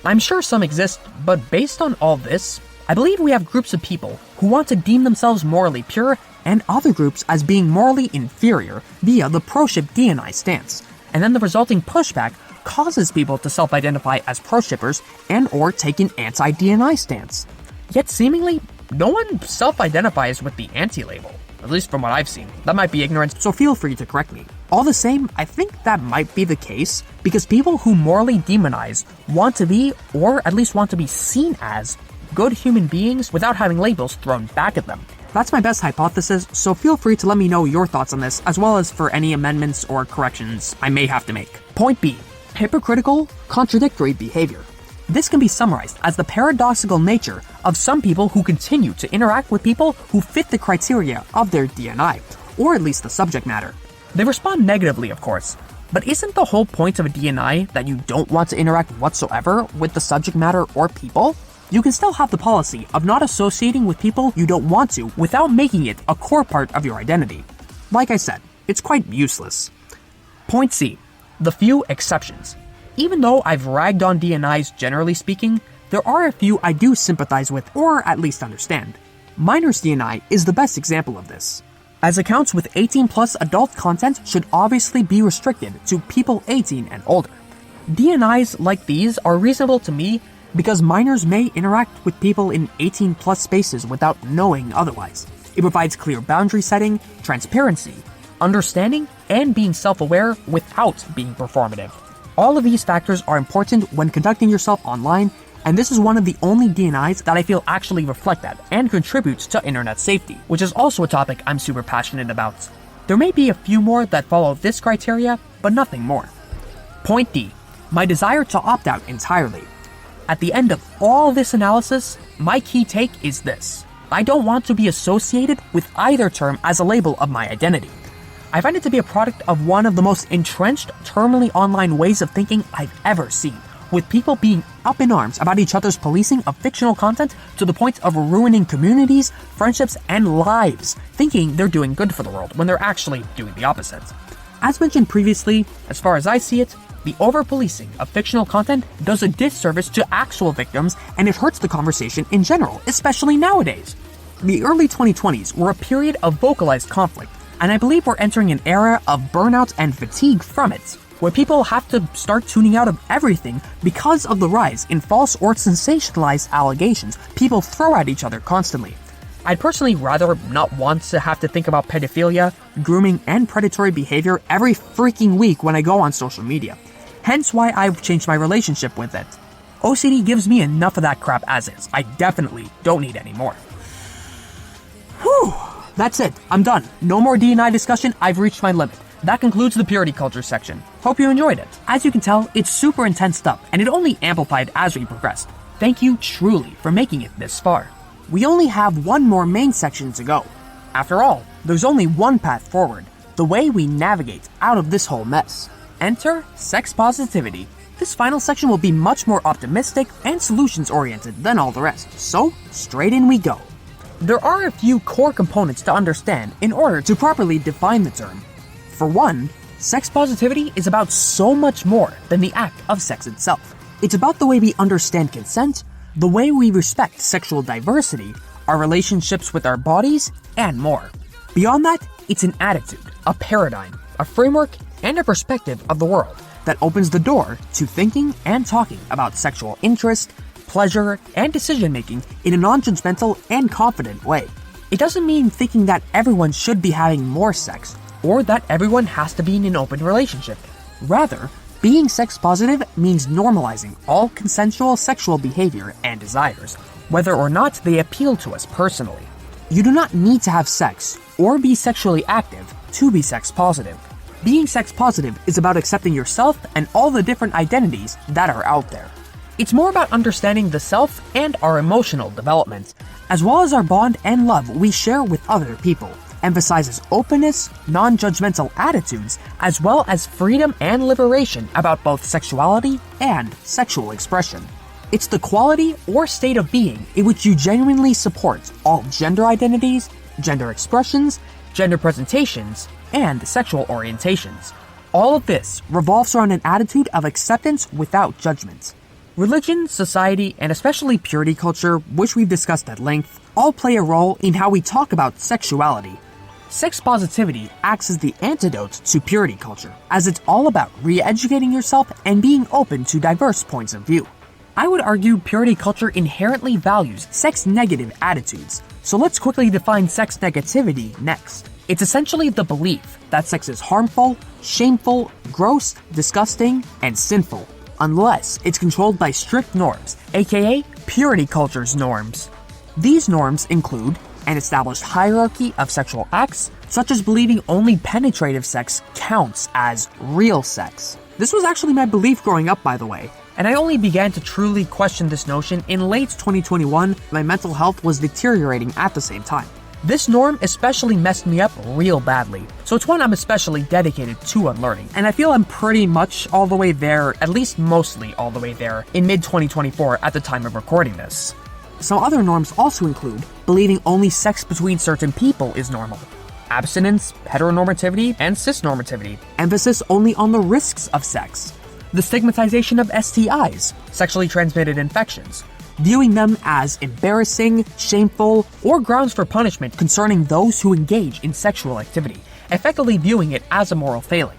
I'm sure some exist, but based on all this, I believe we have groups of people who want to deem themselves morally pure and other groups as being morally inferior via the pro-ship DNI stance, and then the resulting pushback causes people to self-identify as pro-shippers and or take an anti-DNI stance. Yet seemingly, no one self-identifies with the anti-label, at least from what I've seen. That might be ignorance, so feel free to correct me. All the same, I think that might be the case because people who morally demonize want to be, or at least want to be seen as, good human beings without having labels thrown back at them. That's my best hypothesis, so feel free to let me know your thoughts on this, as well as for any amendments or corrections I may have to make. Point B. Hypocritical, contradictory behavior. This can be summarized as the paradoxical nature of some people who continue to interact with people who fit the criteria of their DNI, or at least the subject matter. They respond negatively, of course, but isn't the whole point of a DNI that you don't want to interact whatsoever with the subject matter or people? You can still have the policy of not associating with people you don't want to without making it a core part of your identity. Like I said, it's quite useless. Point C. The few exceptions. Even though I've ragged on DNIs generally speaking, there are a few I do sympathize with or at least understand. Minors DNI is the best example of this, as accounts with 18 plus adult content should obviously be restricted to people 18 and older. DNIs like these are reasonable to me because minors may interact with people in 18 plus spaces without knowing otherwise. It provides clear boundary setting, transparency, understanding, and being self-aware without being performative. All of these factors are important when conducting yourself online, and this is one of the only DNIs that I feel actually reflect that and contributes to internet safety, which is also a topic I'm super passionate about. There may be a few more that follow this criteria, but nothing more. Point D. My desire to opt out entirely. At the end of all this analysis, my key take is this. I don't want to be associated with either term as a label of my identity. I find it to be a product of one of the most entrenched, terminally online ways of thinking I've ever seen, with people being up in arms about each other's policing of fictional content to the point of ruining communities, friendships, and lives, thinking they're doing good for the world when they're actually doing the opposite. As mentioned previously, as far as I see it, the over-policing of fictional content does a disservice to actual victims, and it hurts the conversation in general, especially nowadays. The early 2020s were a period of vocalized conflict, and I believe we're entering an era of burnout and fatigue from it, where people have to start tuning out of everything because of the rise in false or sensationalized allegations people throw at each other constantly. I'd personally rather not want to have to think about pedophilia, grooming, and predatory behavior every freaking week when I go on social media. Hence why I've changed my relationship with it. OCD gives me enough of that crap as is. I definitely don't need any more. Whew. That's it. I'm done. No more DNI discussion. I've reached my limit. That concludes the purity culture section. Hope you enjoyed it. As you can tell, it's super intense stuff, and it only amplified as we progressed. Thank you truly for making it this far. We only have one more main section to go. After all, there's only one path forward, the way we navigate out of this whole mess. Enter sex positivity. This final section will be much more optimistic and solutions-oriented than all the rest, so straight in we go. There are a few core components to understand in order to properly define the term. For one, sex positivity is about so much more than the act of sex itself. It's about the way we understand consent, the way we respect sexual diversity, our relationships with our bodies, and more. Beyond that, it's an attitude, a paradigm, a framework, and a perspective of the world that opens the door to thinking and talking about sexual interest, pleasure, and decision-making in a non-judgmental and confident way. It doesn't mean thinking that everyone should be having more sex, or that everyone has to be in an open relationship. Rather, being sex positive means normalizing all consensual sexual behavior and desires, whether or not they appeal to us personally. You do not need to have sex or be sexually active to be sex positive. Being sex positive is about accepting yourself and all the different identities that are out there. It's more about understanding the self and our emotional development, as well as our bond and love we share with other people. Emphasizes openness, non-judgmental attitudes, as well as freedom and liberation about both sexuality and sexual expression. It's the quality or state of being in which you genuinely support all gender identities, gender expressions, gender presentations, and sexual orientations. All of this revolves around an attitude of acceptance without judgment. Religion, society, and especially purity culture, which we've discussed at length, all play a role in how we talk about sexuality. Sex positivity acts as the antidote to purity culture, as it's all about re-educating yourself and being open to diverse points of view. I would argue purity culture inherently values sex-negative attitudes, so let's quickly define sex negativity next. It's essentially the belief that sex is harmful, shameful, gross, disgusting, and sinful, unless it's controlled by strict norms, aka purity culture's norms. These norms include an established hierarchy of sexual acts, such as believing only penetrative sex counts as real sex. This was actually my belief growing up, by the way, and I only began to truly question this notion in late 2021. My mental health was deteriorating at the same time. This norm especially messed me up real badly, so it's one I'm especially dedicated to unlearning, and I feel I'm pretty much all the way there, at least mostly all the way there, in mid-2024 at the time of recording this. Some other norms also include believing only sex between certain people is normal, abstinence, heteronormativity, and cisnormativity, emphasis only on the risks of sex, the stigmatization of STIs, sexually transmitted infections, viewing them as embarrassing, shameful, or grounds for punishment concerning those who engage in sexual activity, effectively viewing it as a moral failing.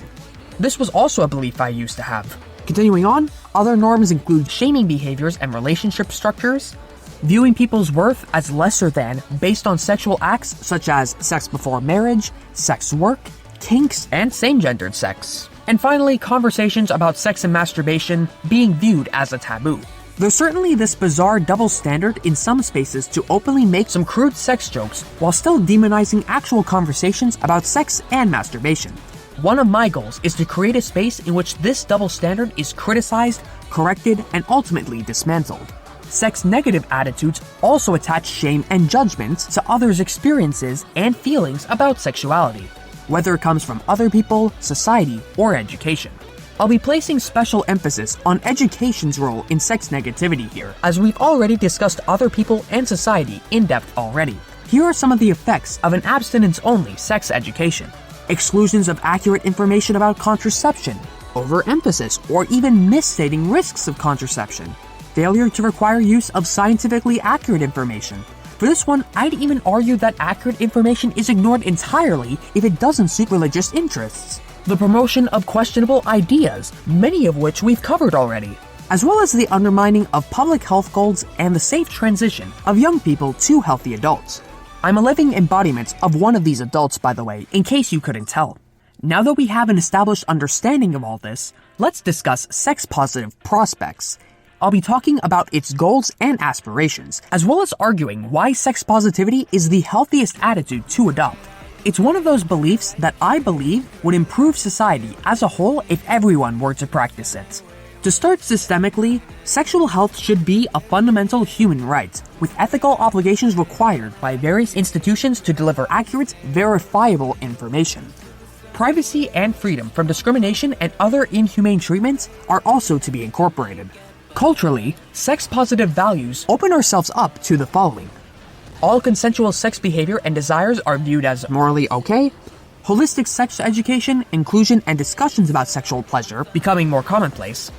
This was also a belief I used to have. Continuing on, other norms include shaming behaviors and relationship structures, viewing people's worth as lesser than based on sexual acts such as sex before marriage, sex work, kinks, and same-gendered sex. And finally, conversations about sex and masturbation being viewed as a taboo. There's certainly this bizarre double standard in some spaces to openly make some crude sex jokes while still demonizing actual conversations about sex and masturbation. One of my goals is to create a space in which this double standard is criticized, corrected, and ultimately dismantled. Sex-negative attitudes also attach shame and judgment to others' experiences and feelings about sexuality, whether it comes from other people, society, or education. I'll be placing special emphasis on education's role in sex negativity here, as we've already discussed other people and society in depth already. Here are some of the effects of an abstinence-only sex education. Exclusions of accurate information about contraception, overemphasis or even misstating risks of contraception, failure to require use of scientifically accurate information. For this one, I'd even argue that accurate information is ignored entirely if it doesn't suit religious interests. The promotion of questionable ideas, many of which we've covered already, as well as the undermining of public health goals and the safe transition of young people to healthy adults. I'm a living embodiment of one of these adults, by the way, in case you couldn't tell. Now that we have an established understanding of all this, let's discuss sex-positive prospects. I'll be talking about its goals and aspirations, as well as arguing why sex positivity is the healthiest attitude to adopt. It's one of those beliefs that I believe would improve society as a whole if everyone were to practice it. To start systemically, sexual health should be a fundamental human right, with ethical obligations required by various institutions to deliver accurate, verifiable information. Privacy and freedom from discrimination and other inhumane treatments are also to be incorporated. Culturally, sex-positive values open ourselves up to the following. All consensual sex behavior and desires are viewed as morally okay. Holistic sex education, inclusion, and discussions about sexual pleasure becoming more commonplace.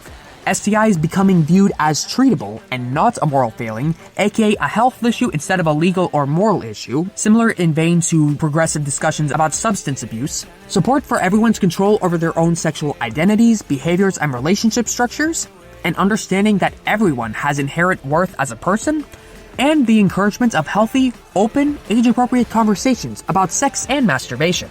STIs becoming viewed as treatable and not a moral failing, aka a health issue instead of a legal or moral issue, similar in vein to progressive discussions about substance abuse. Support for everyone's control over their own sexual identities, behaviors, and relationship structures. And understanding that everyone has inherent worth as a person, and the encouragement of healthy, open, age-appropriate conversations about sex and masturbation.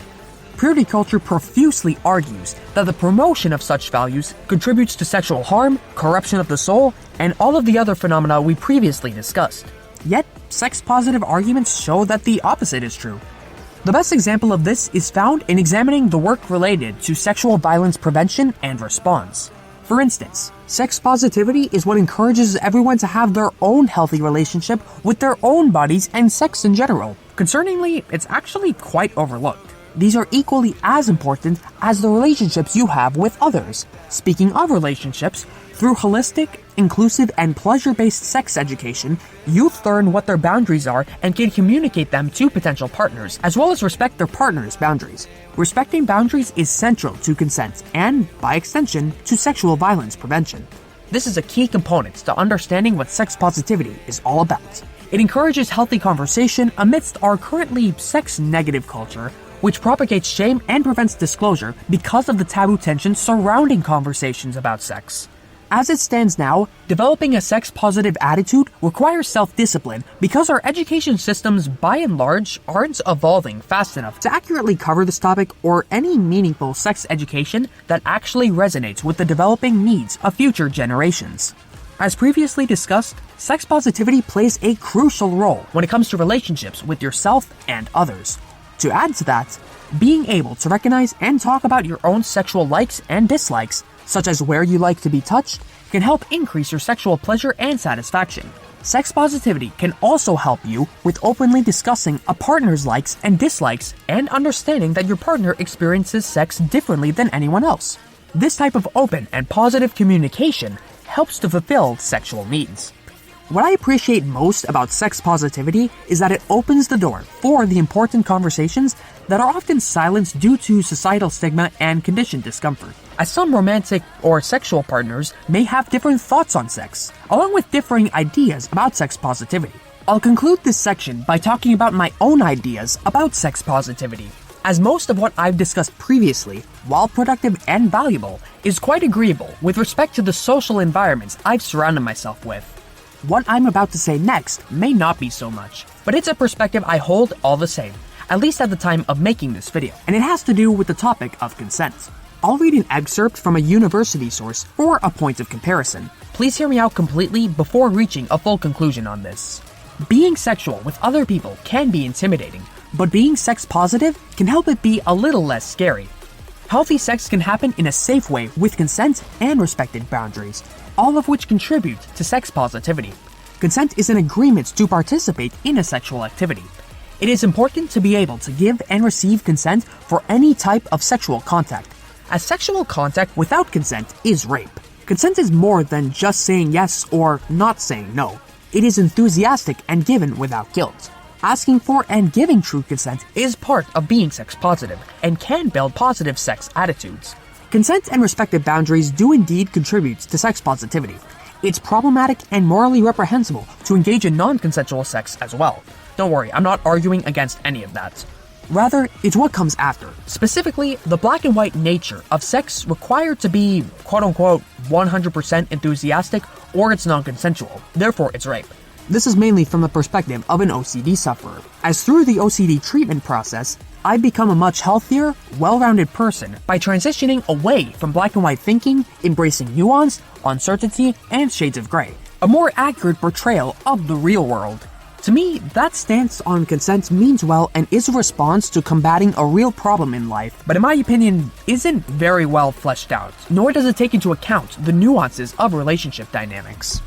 Purity culture profusely argues that the promotion of such values contributes to sexual harm, corruption of the soul, and all of the other phenomena we previously discussed. Yet, sex-positive arguments show that the opposite is true. The best example of this is found in examining the work related to sexual violence prevention and response. For instance, sex positivity is what encourages everyone to have their own healthy relationship with their own bodies and sex in general. Concerningly, it's actually quite overlooked. These are equally as important as the relationships you have with others. Speaking of relationships, through holistic, inclusive, and pleasure-based sex education, youth learn what their boundaries are and can communicate them to potential partners, as well as respect their partner's boundaries. Respecting boundaries is central to consent and, by extension, to sexual violence prevention. This is a key component to understanding what sex positivity is all about. It encourages healthy conversation amidst our currently sex-negative culture, which propagates shame and prevents disclosure because of the taboo tension surrounding conversations about sex. As it stands now, developing a sex-positive attitude requires self-discipline because our education systems, by and large, aren't evolving fast enough to accurately cover this topic or any meaningful sex education that actually resonates with the developing needs of future generations. As previously discussed, sex positivity plays a crucial role when it comes to relationships with yourself and others. To add to that, being able to recognize and talk about your own sexual likes and dislikes, such as where you like to be touched, can help increase your sexual pleasure and satisfaction. Sex positivity can also help you with openly discussing a partner's likes and dislikes and understanding that your partner experiences sex differently than anyone else. This type of open and positive communication helps to fulfill sexual needs. What I appreciate most about sex positivity is that it opens the door for the important conversations that are often silenced due to societal stigma and conditioned discomfort, as some romantic or sexual partners may have different thoughts on sex, along with differing ideas about sex positivity. I'll conclude this section by talking about my own ideas about sex positivity, as most of what I've discussed previously, while productive and valuable, is quite agreeable with respect to the social environments I've surrounded myself with. What I'm about to say next may not be so much, but it's a perspective I hold all the same, at least at the time of making this video, and it has to do with the topic of consent. I'll read an excerpt from a university source for a point of comparison. Please hear me out completely before reaching a full conclusion on this. Being sexual with other people can be intimidating, but being sex positive can help it be a little less scary. Healthy sex can happen in a safe way with consent and respected boundaries, all of which contribute to sex positivity. Consent is an agreement to participate in a sexual activity. It is important to be able to give and receive consent for any type of sexual contact, as sexual contact without consent is rape. Consent is more than just saying yes or not saying no. It is enthusiastic and given without guilt. Asking for and giving true consent is part of being sex positive and can build positive sex attitudes. Consent and respected boundaries do indeed contribute to sex positivity. It's problematic and morally reprehensible to engage in non-consensual sex as well. Don't worry, I'm not arguing against any of that. Rather, it's what comes after. Specifically, the black and white nature of sex required to be quote-unquote 100% enthusiastic or it's non-consensual, therefore it's rape. This is mainly from the perspective of an OCD sufferer, as through the OCD treatment process, I become a much healthier, well-rounded person by transitioning away from black and white thinking, embracing nuance, uncertainty, and shades of gray. A more accurate portrayal of the real world. To me, that stance on consent means well and is a response to combating a real problem in life, but in my opinion, isn't very well fleshed out, nor does it take into account the nuances of relationship dynamics.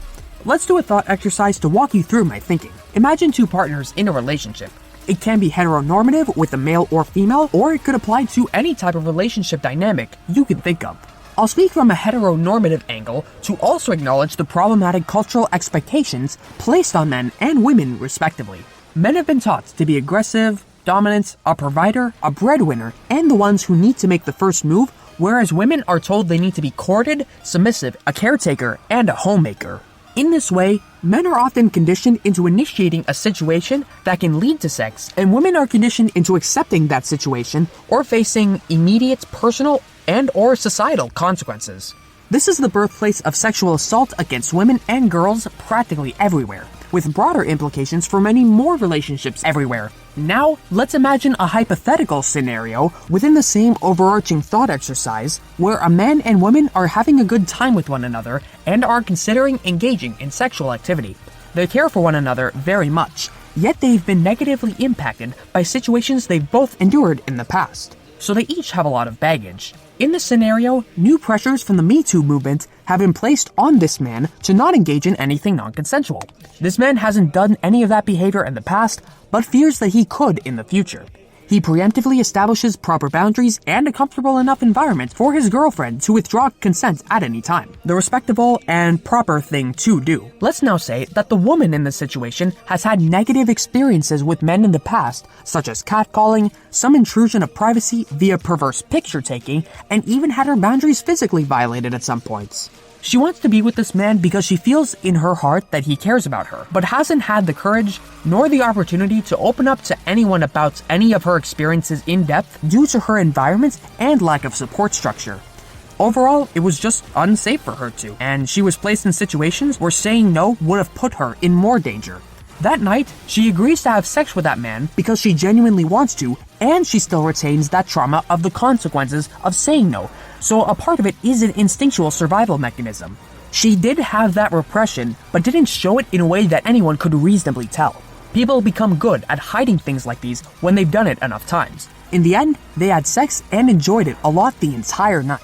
Let's do a thought exercise to walk you through my thinking. Imagine two partners in a relationship. It can be heteronormative with a male or female, or it could apply to any type of relationship dynamic you can think of. I'll speak from a heteronormative angle to also acknowledge the problematic cultural expectations placed on men and women respectively. Men have been taught to be aggressive, dominant, a provider, a breadwinner, and the ones who need to make the first move, whereas women are told they need to be courted, submissive, a caretaker, and a homemaker. In this way, men are often conditioned into initiating a situation that can lead to sex, and women are conditioned into accepting that situation or facing immediate personal and/or societal consequences. This is the birthplace of sexual assault against women and girls practically everywhere, with broader implications for many more relationships everywhere. Now, let's imagine a hypothetical scenario within the same overarching thought exercise where a man and woman are having a good time with one another and are considering engaging in sexual activity. They care for one another very much, yet they've been negatively impacted by situations they've both endured in the past. So they each have a lot of baggage. In this scenario, new pressures from the Me Too movement have been placed on this man to not engage in anything non-consensual. This man hasn't done any of that behavior in the past, but fears that he could in the future. He preemptively establishes proper boundaries and a comfortable enough environment for his girlfriend to withdraw consent at any time. The respectable and proper thing to do. Let's now say that the woman in this situation has had negative experiences with men in the past, such as catcalling, some intrusion of privacy via perverse picture taking, and even had her boundaries physically violated at some points. She wants to be with this man because she feels in her heart that he cares about her, but hasn't had the courage nor the opportunity to open up to anyone about any of her experiences in depth due to her environment and lack of support structure. Overall, it was just unsafe for her to, and she was placed in situations where saying no would have put her in more danger. That night, she agrees to have sex with that man because she genuinely wants to, and she still retains that trauma of the consequences of saying no, so a part of it is an instinctual survival mechanism. She did have that repression, but didn't show it in a way that anyone could reasonably tell. People become good at hiding things like these when they've done it enough times. In the end, they had sex and enjoyed it a lot the entire night.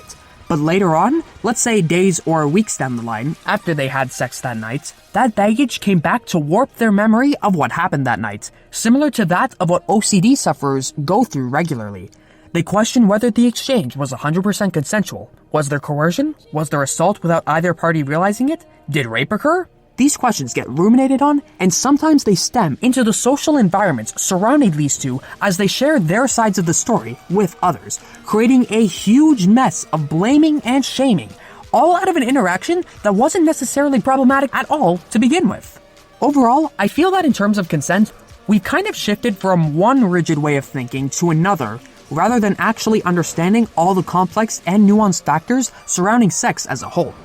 But later on, let's say days or weeks down the line, after they had sex that night, that baggage came back to warp their memory of what happened that night, similar to that of what OCD sufferers go through regularly. They question whether the exchange was 100% consensual. Was there coercion? Was there assault without either party realizing it? Did rape occur? These questions get ruminated on, and sometimes they stem into the social environments surrounding these two as they share their sides of the story with others, creating a huge mess of blaming and shaming, all out of an interaction that wasn't necessarily problematic at all to begin with. Overall, I feel that in terms of consent, we've kind of shifted from one rigid way of thinking to another, rather than actually understanding all the complex and nuanced factors surrounding sex as a whole.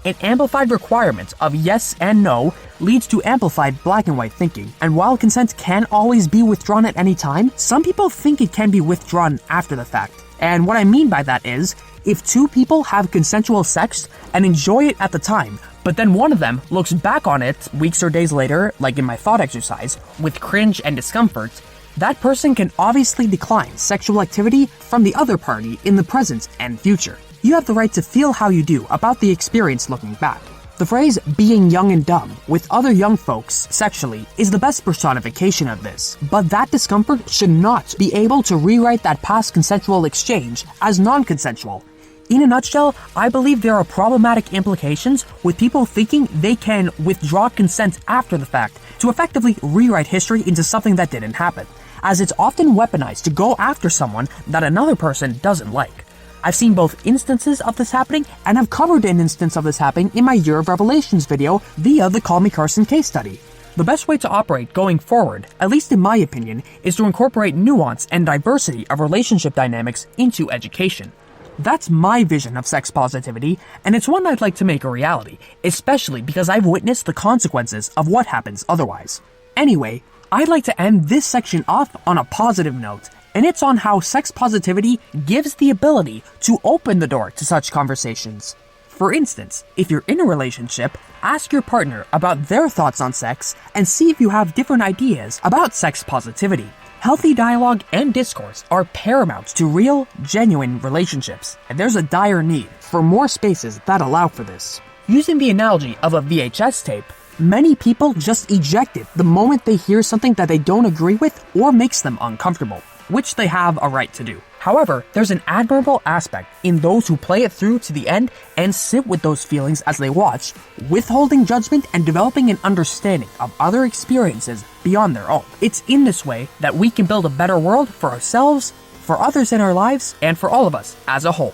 An amplified requirement of yes and no leads to amplified black and white thinking, and while consent can always be withdrawn at any time, some people think it can be withdrawn after the fact. And what I mean by that is, if two people have consensual sex and enjoy it at the time, but then one of them looks back on it weeks or days later, like in my thought exercise, with cringe and discomfort, that person can obviously decline sexual activity from the other party in the present and future. You have the right to feel how you do about the experience looking back. The phrase being young and dumb with other young folks sexually is the best personification of this, but that discomfort should not be able to rewrite that past consensual exchange as non-consensual. In a nutshell, I believe there are problematic implications with people thinking they can withdraw consent after the fact to effectively rewrite history into something that didn't happen, as it's often weaponized to go after someone that another person doesn't like. I've seen both instances of this happening, and have covered an instance of this happening in my Year of Revelations video via the Call Me Carson case study. The best way to operate going forward, at least in my opinion, is to incorporate nuance and diversity of relationship dynamics into education. That's my vision of sex positivity, and it's one I'd like to make a reality, especially because I've witnessed the consequences of what happens otherwise. Anyway, I'd like to end this section off on a positive note, and it's on how sex positivity gives the ability to open the door to such conversations. For instance, if you're in a relationship, ask your partner about their thoughts on sex and see if you have different ideas about sex positivity. Healthy dialogue and discourse are paramount to real, genuine relationships, and there's a dire need for more spaces that allow for this. Using the analogy of a VHS tape, many people just eject it the moment they hear something that they don't agree with or makes them uncomfortable, which they have a right to do. However, there's an admirable aspect in those who play it through to the end and sit with those feelings as they watch, withholding judgment and developing an understanding of other experiences beyond their own. It's in this way that we can build a better world for ourselves, for others in our lives, and for all of us as a whole.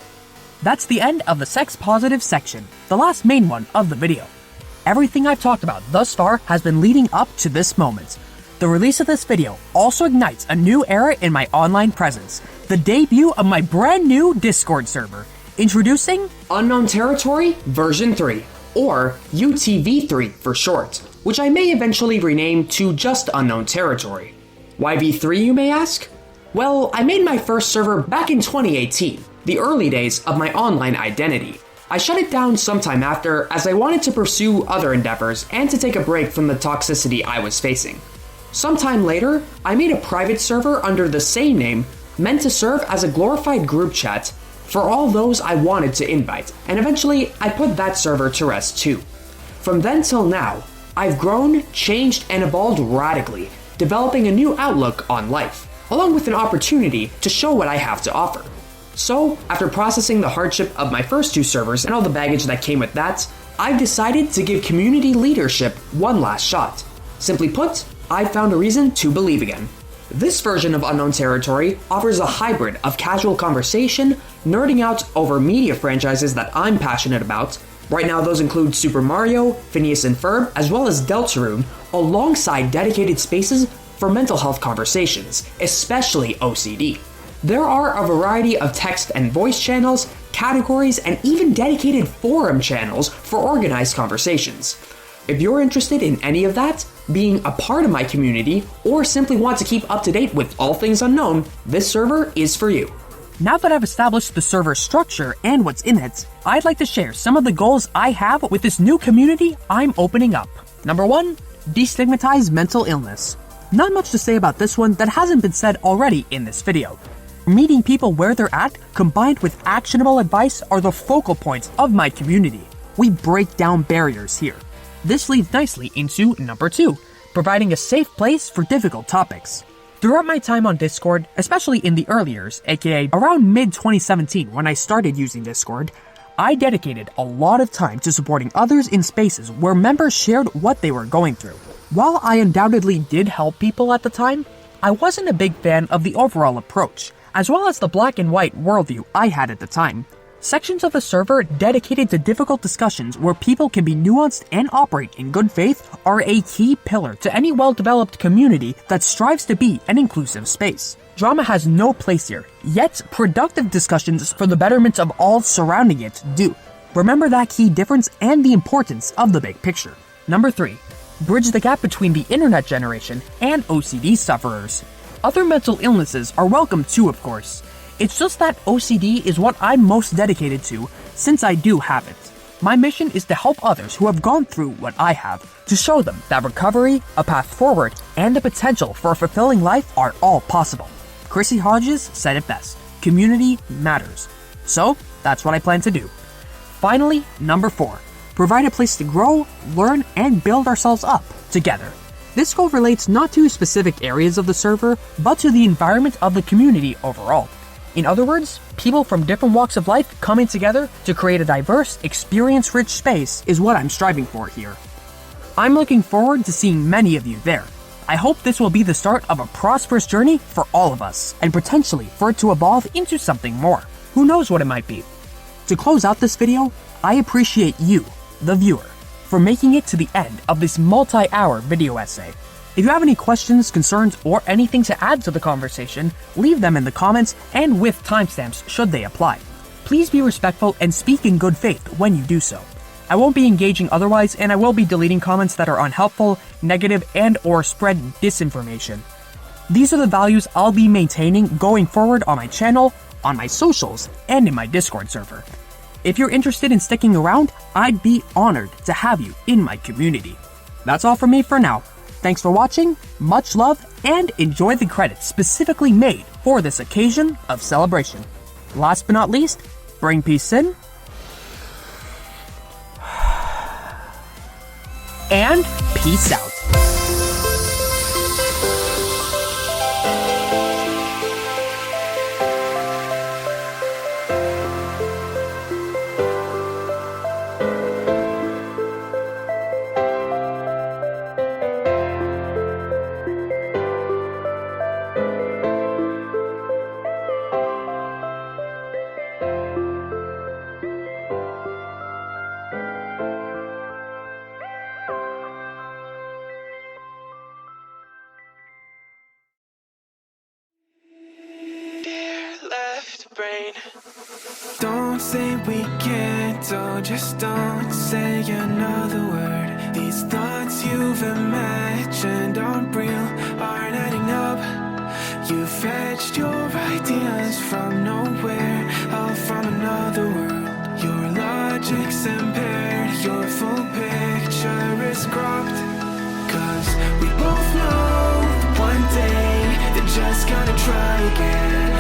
That's the end of the sex positive section, the last main one of the video. Everything I've talked about thus far has been leading up to this moment. The release of this video also ignites a new era in my online presence, the debut of my brand new Discord server. Introducing Unknown Territory version 3, or UTV3 for short, which I may eventually rename to just Unknown Territory. Why V3, you may ask? Well, I made my first server back in 2018, the early days of my online identity. I shut it down sometime after, as I wanted to pursue other endeavors and to take a break from the toxicity I was facing. Sometime later, I made a private server under the same name, meant to serve as a glorified group chat for all those I wanted to invite, and eventually I put that server to rest too. From then till now, I've grown, changed, and evolved radically, developing a new outlook on life, along with an opportunity to show what I have to offer. So, after processing the hardship of my first two servers and all the baggage that came with that, I've decided to give community leadership one last shot. Simply put, I've found a reason to believe again. This version of Unknown Territory offers a hybrid of casual conversation, nerding out over media franchises that I'm passionate about, Right now, those include Super Mario, Phineas and Ferb, as well as Deltarune, alongside dedicated spaces for mental health conversations, especially OCD. There are a variety of text and voice channels, categories, and even dedicated forum channels for organized conversations. If you're interested in any of that, being a part of my community, or simply want to keep up to date with all things unknown, this server is for you. Now that I've established the server structure and what's in it, I'd like to share some of the goals I have with this new community I'm opening up. Number 1, destigmatize mental illness. Not much to say about this one that hasn't been said already in this video. Meeting people where they're at, combined with actionable advice, are the focal points of my community. We break down barriers here. This leads nicely into number 2, providing a safe place for difficult topics. Throughout my time on Discord, especially in the early years, aka around mid-2017 when I started using Discord, I dedicated a lot of time to supporting others in spaces where members shared what they were going through. While I undoubtedly did help people at the time, I wasn't a big fan of the overall approach, as well as the black and white worldview I had at the time. Sections of the server dedicated to difficult discussions where people can be nuanced and operate in good faith are a key pillar to any well-developed community that strives to be an inclusive space. Drama has no place here, yet productive discussions for the betterment of all surrounding it do. Remember that key difference and the importance of the big picture. Number 3, bridge the gap between the internet generation and OCD sufferers. Other mental illnesses are welcome too, of course. It's just that OCD is what I'm most dedicated to since I do have it. My mission is to help others who have gone through what I have, to show them that recovery, a path forward, and the potential for a fulfilling life are all possible. Chrissy Hodges said it best, community matters. So, that's what I plan to do. Finally, number 4, provide a place to grow, learn, and build ourselves up together. This goal relates not to specific areas of the server, but to the environment of the community overall. In other words, people from different walks of life coming together to create a diverse, experience-rich space is what I'm striving for here. I'm looking forward to seeing many of you there. I hope this will be the start of a prosperous journey for all of us, and potentially for it to evolve into something more. Who knows what it might be? To close out this video, I appreciate you, the viewer, for making it to the end of this multi-hour video essay. If you have any questions, concerns, or anything to add to the conversation, leave them in the comments and with timestamps should they apply. Please be respectful and speak in good faith when you do so. I won't be engaging otherwise, and I will be deleting comments that are unhelpful, negative, and or spread disinformation. These are the values I'll be maintaining going forward on my channel, on my socials, and in my Discord server. If you're interested in sticking around, I'd be honored to have you in my community. That's all from me for now. Thanks for watching, much love, and enjoy the credits specifically made for this occasion of celebration. Last but not least, bring peace in, and peace out. brain. Don't say we can't, oh, just don't say another word. These thoughts you've imagined aren't real, aren't adding up. You fetched your ideas from nowhere, all from another world. Your logic's impaired, your full picture is cropped. Cause we both know one day they're just gonna try again.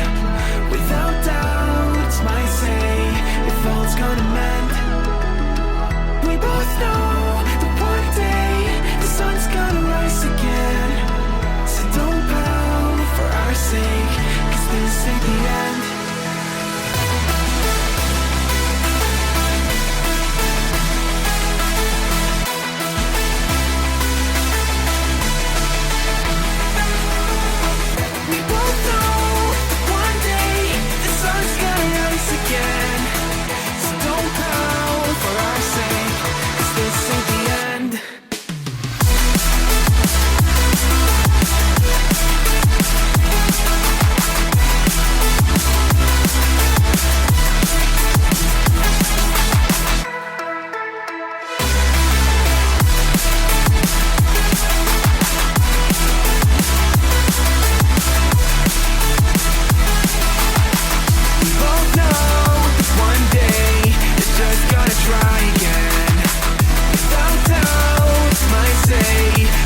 Without doubt, might say if all's gonna mend. We both know that one day the sun's gonna rise again. So don't pout for our sake, cause this ain't the end. We both know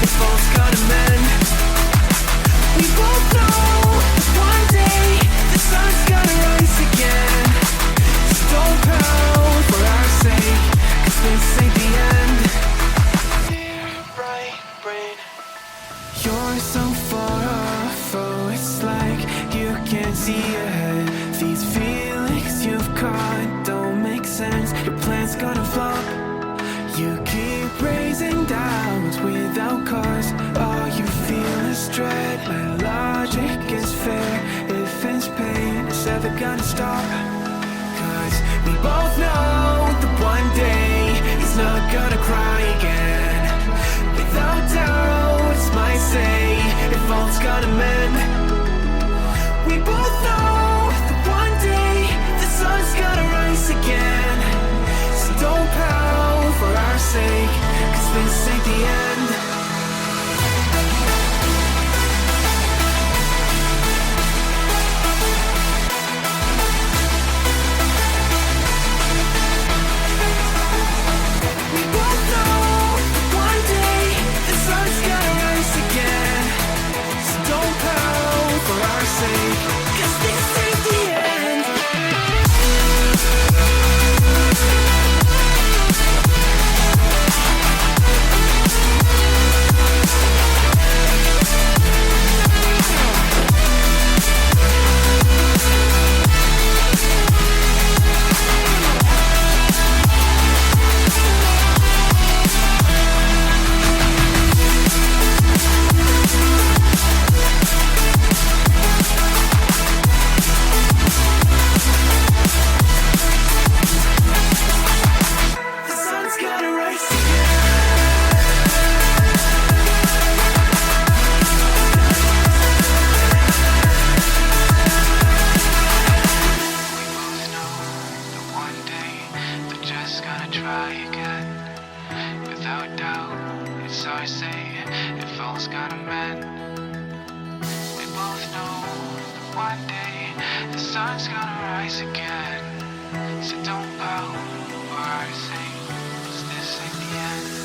if all's gonna mend. We both know that one day the sun's gonna rise again. So don't pout for our sake, 'cause this ain't the end. Clear, bright brain. You're so far off, oh, it's like you can't see ahead. These feelings you've caught don't make sense. Your plan's gonna flop. You keep raising doubts without cause. All you feel is dread. My logic is fair. If it's pain, it's ever gonna stop. 'Cause we both know that one day he's not gonna cry again. Without doubt, it's my say, if all's gonna mend. We both know that one day the sun's gonna rise again. So don't pout for our sake, 'cause this ain't the end. We both know that one day the sun's gonna rise again. So don't pout for our sake, 'cause this ain't the end. The sun's gonna rise one day they're just gonna try again. Without doubt, it's our say, if all's gonna mend. We both know that one day the sun's gonna rise again. So don't pout for our sake, 'cause this ain't the end.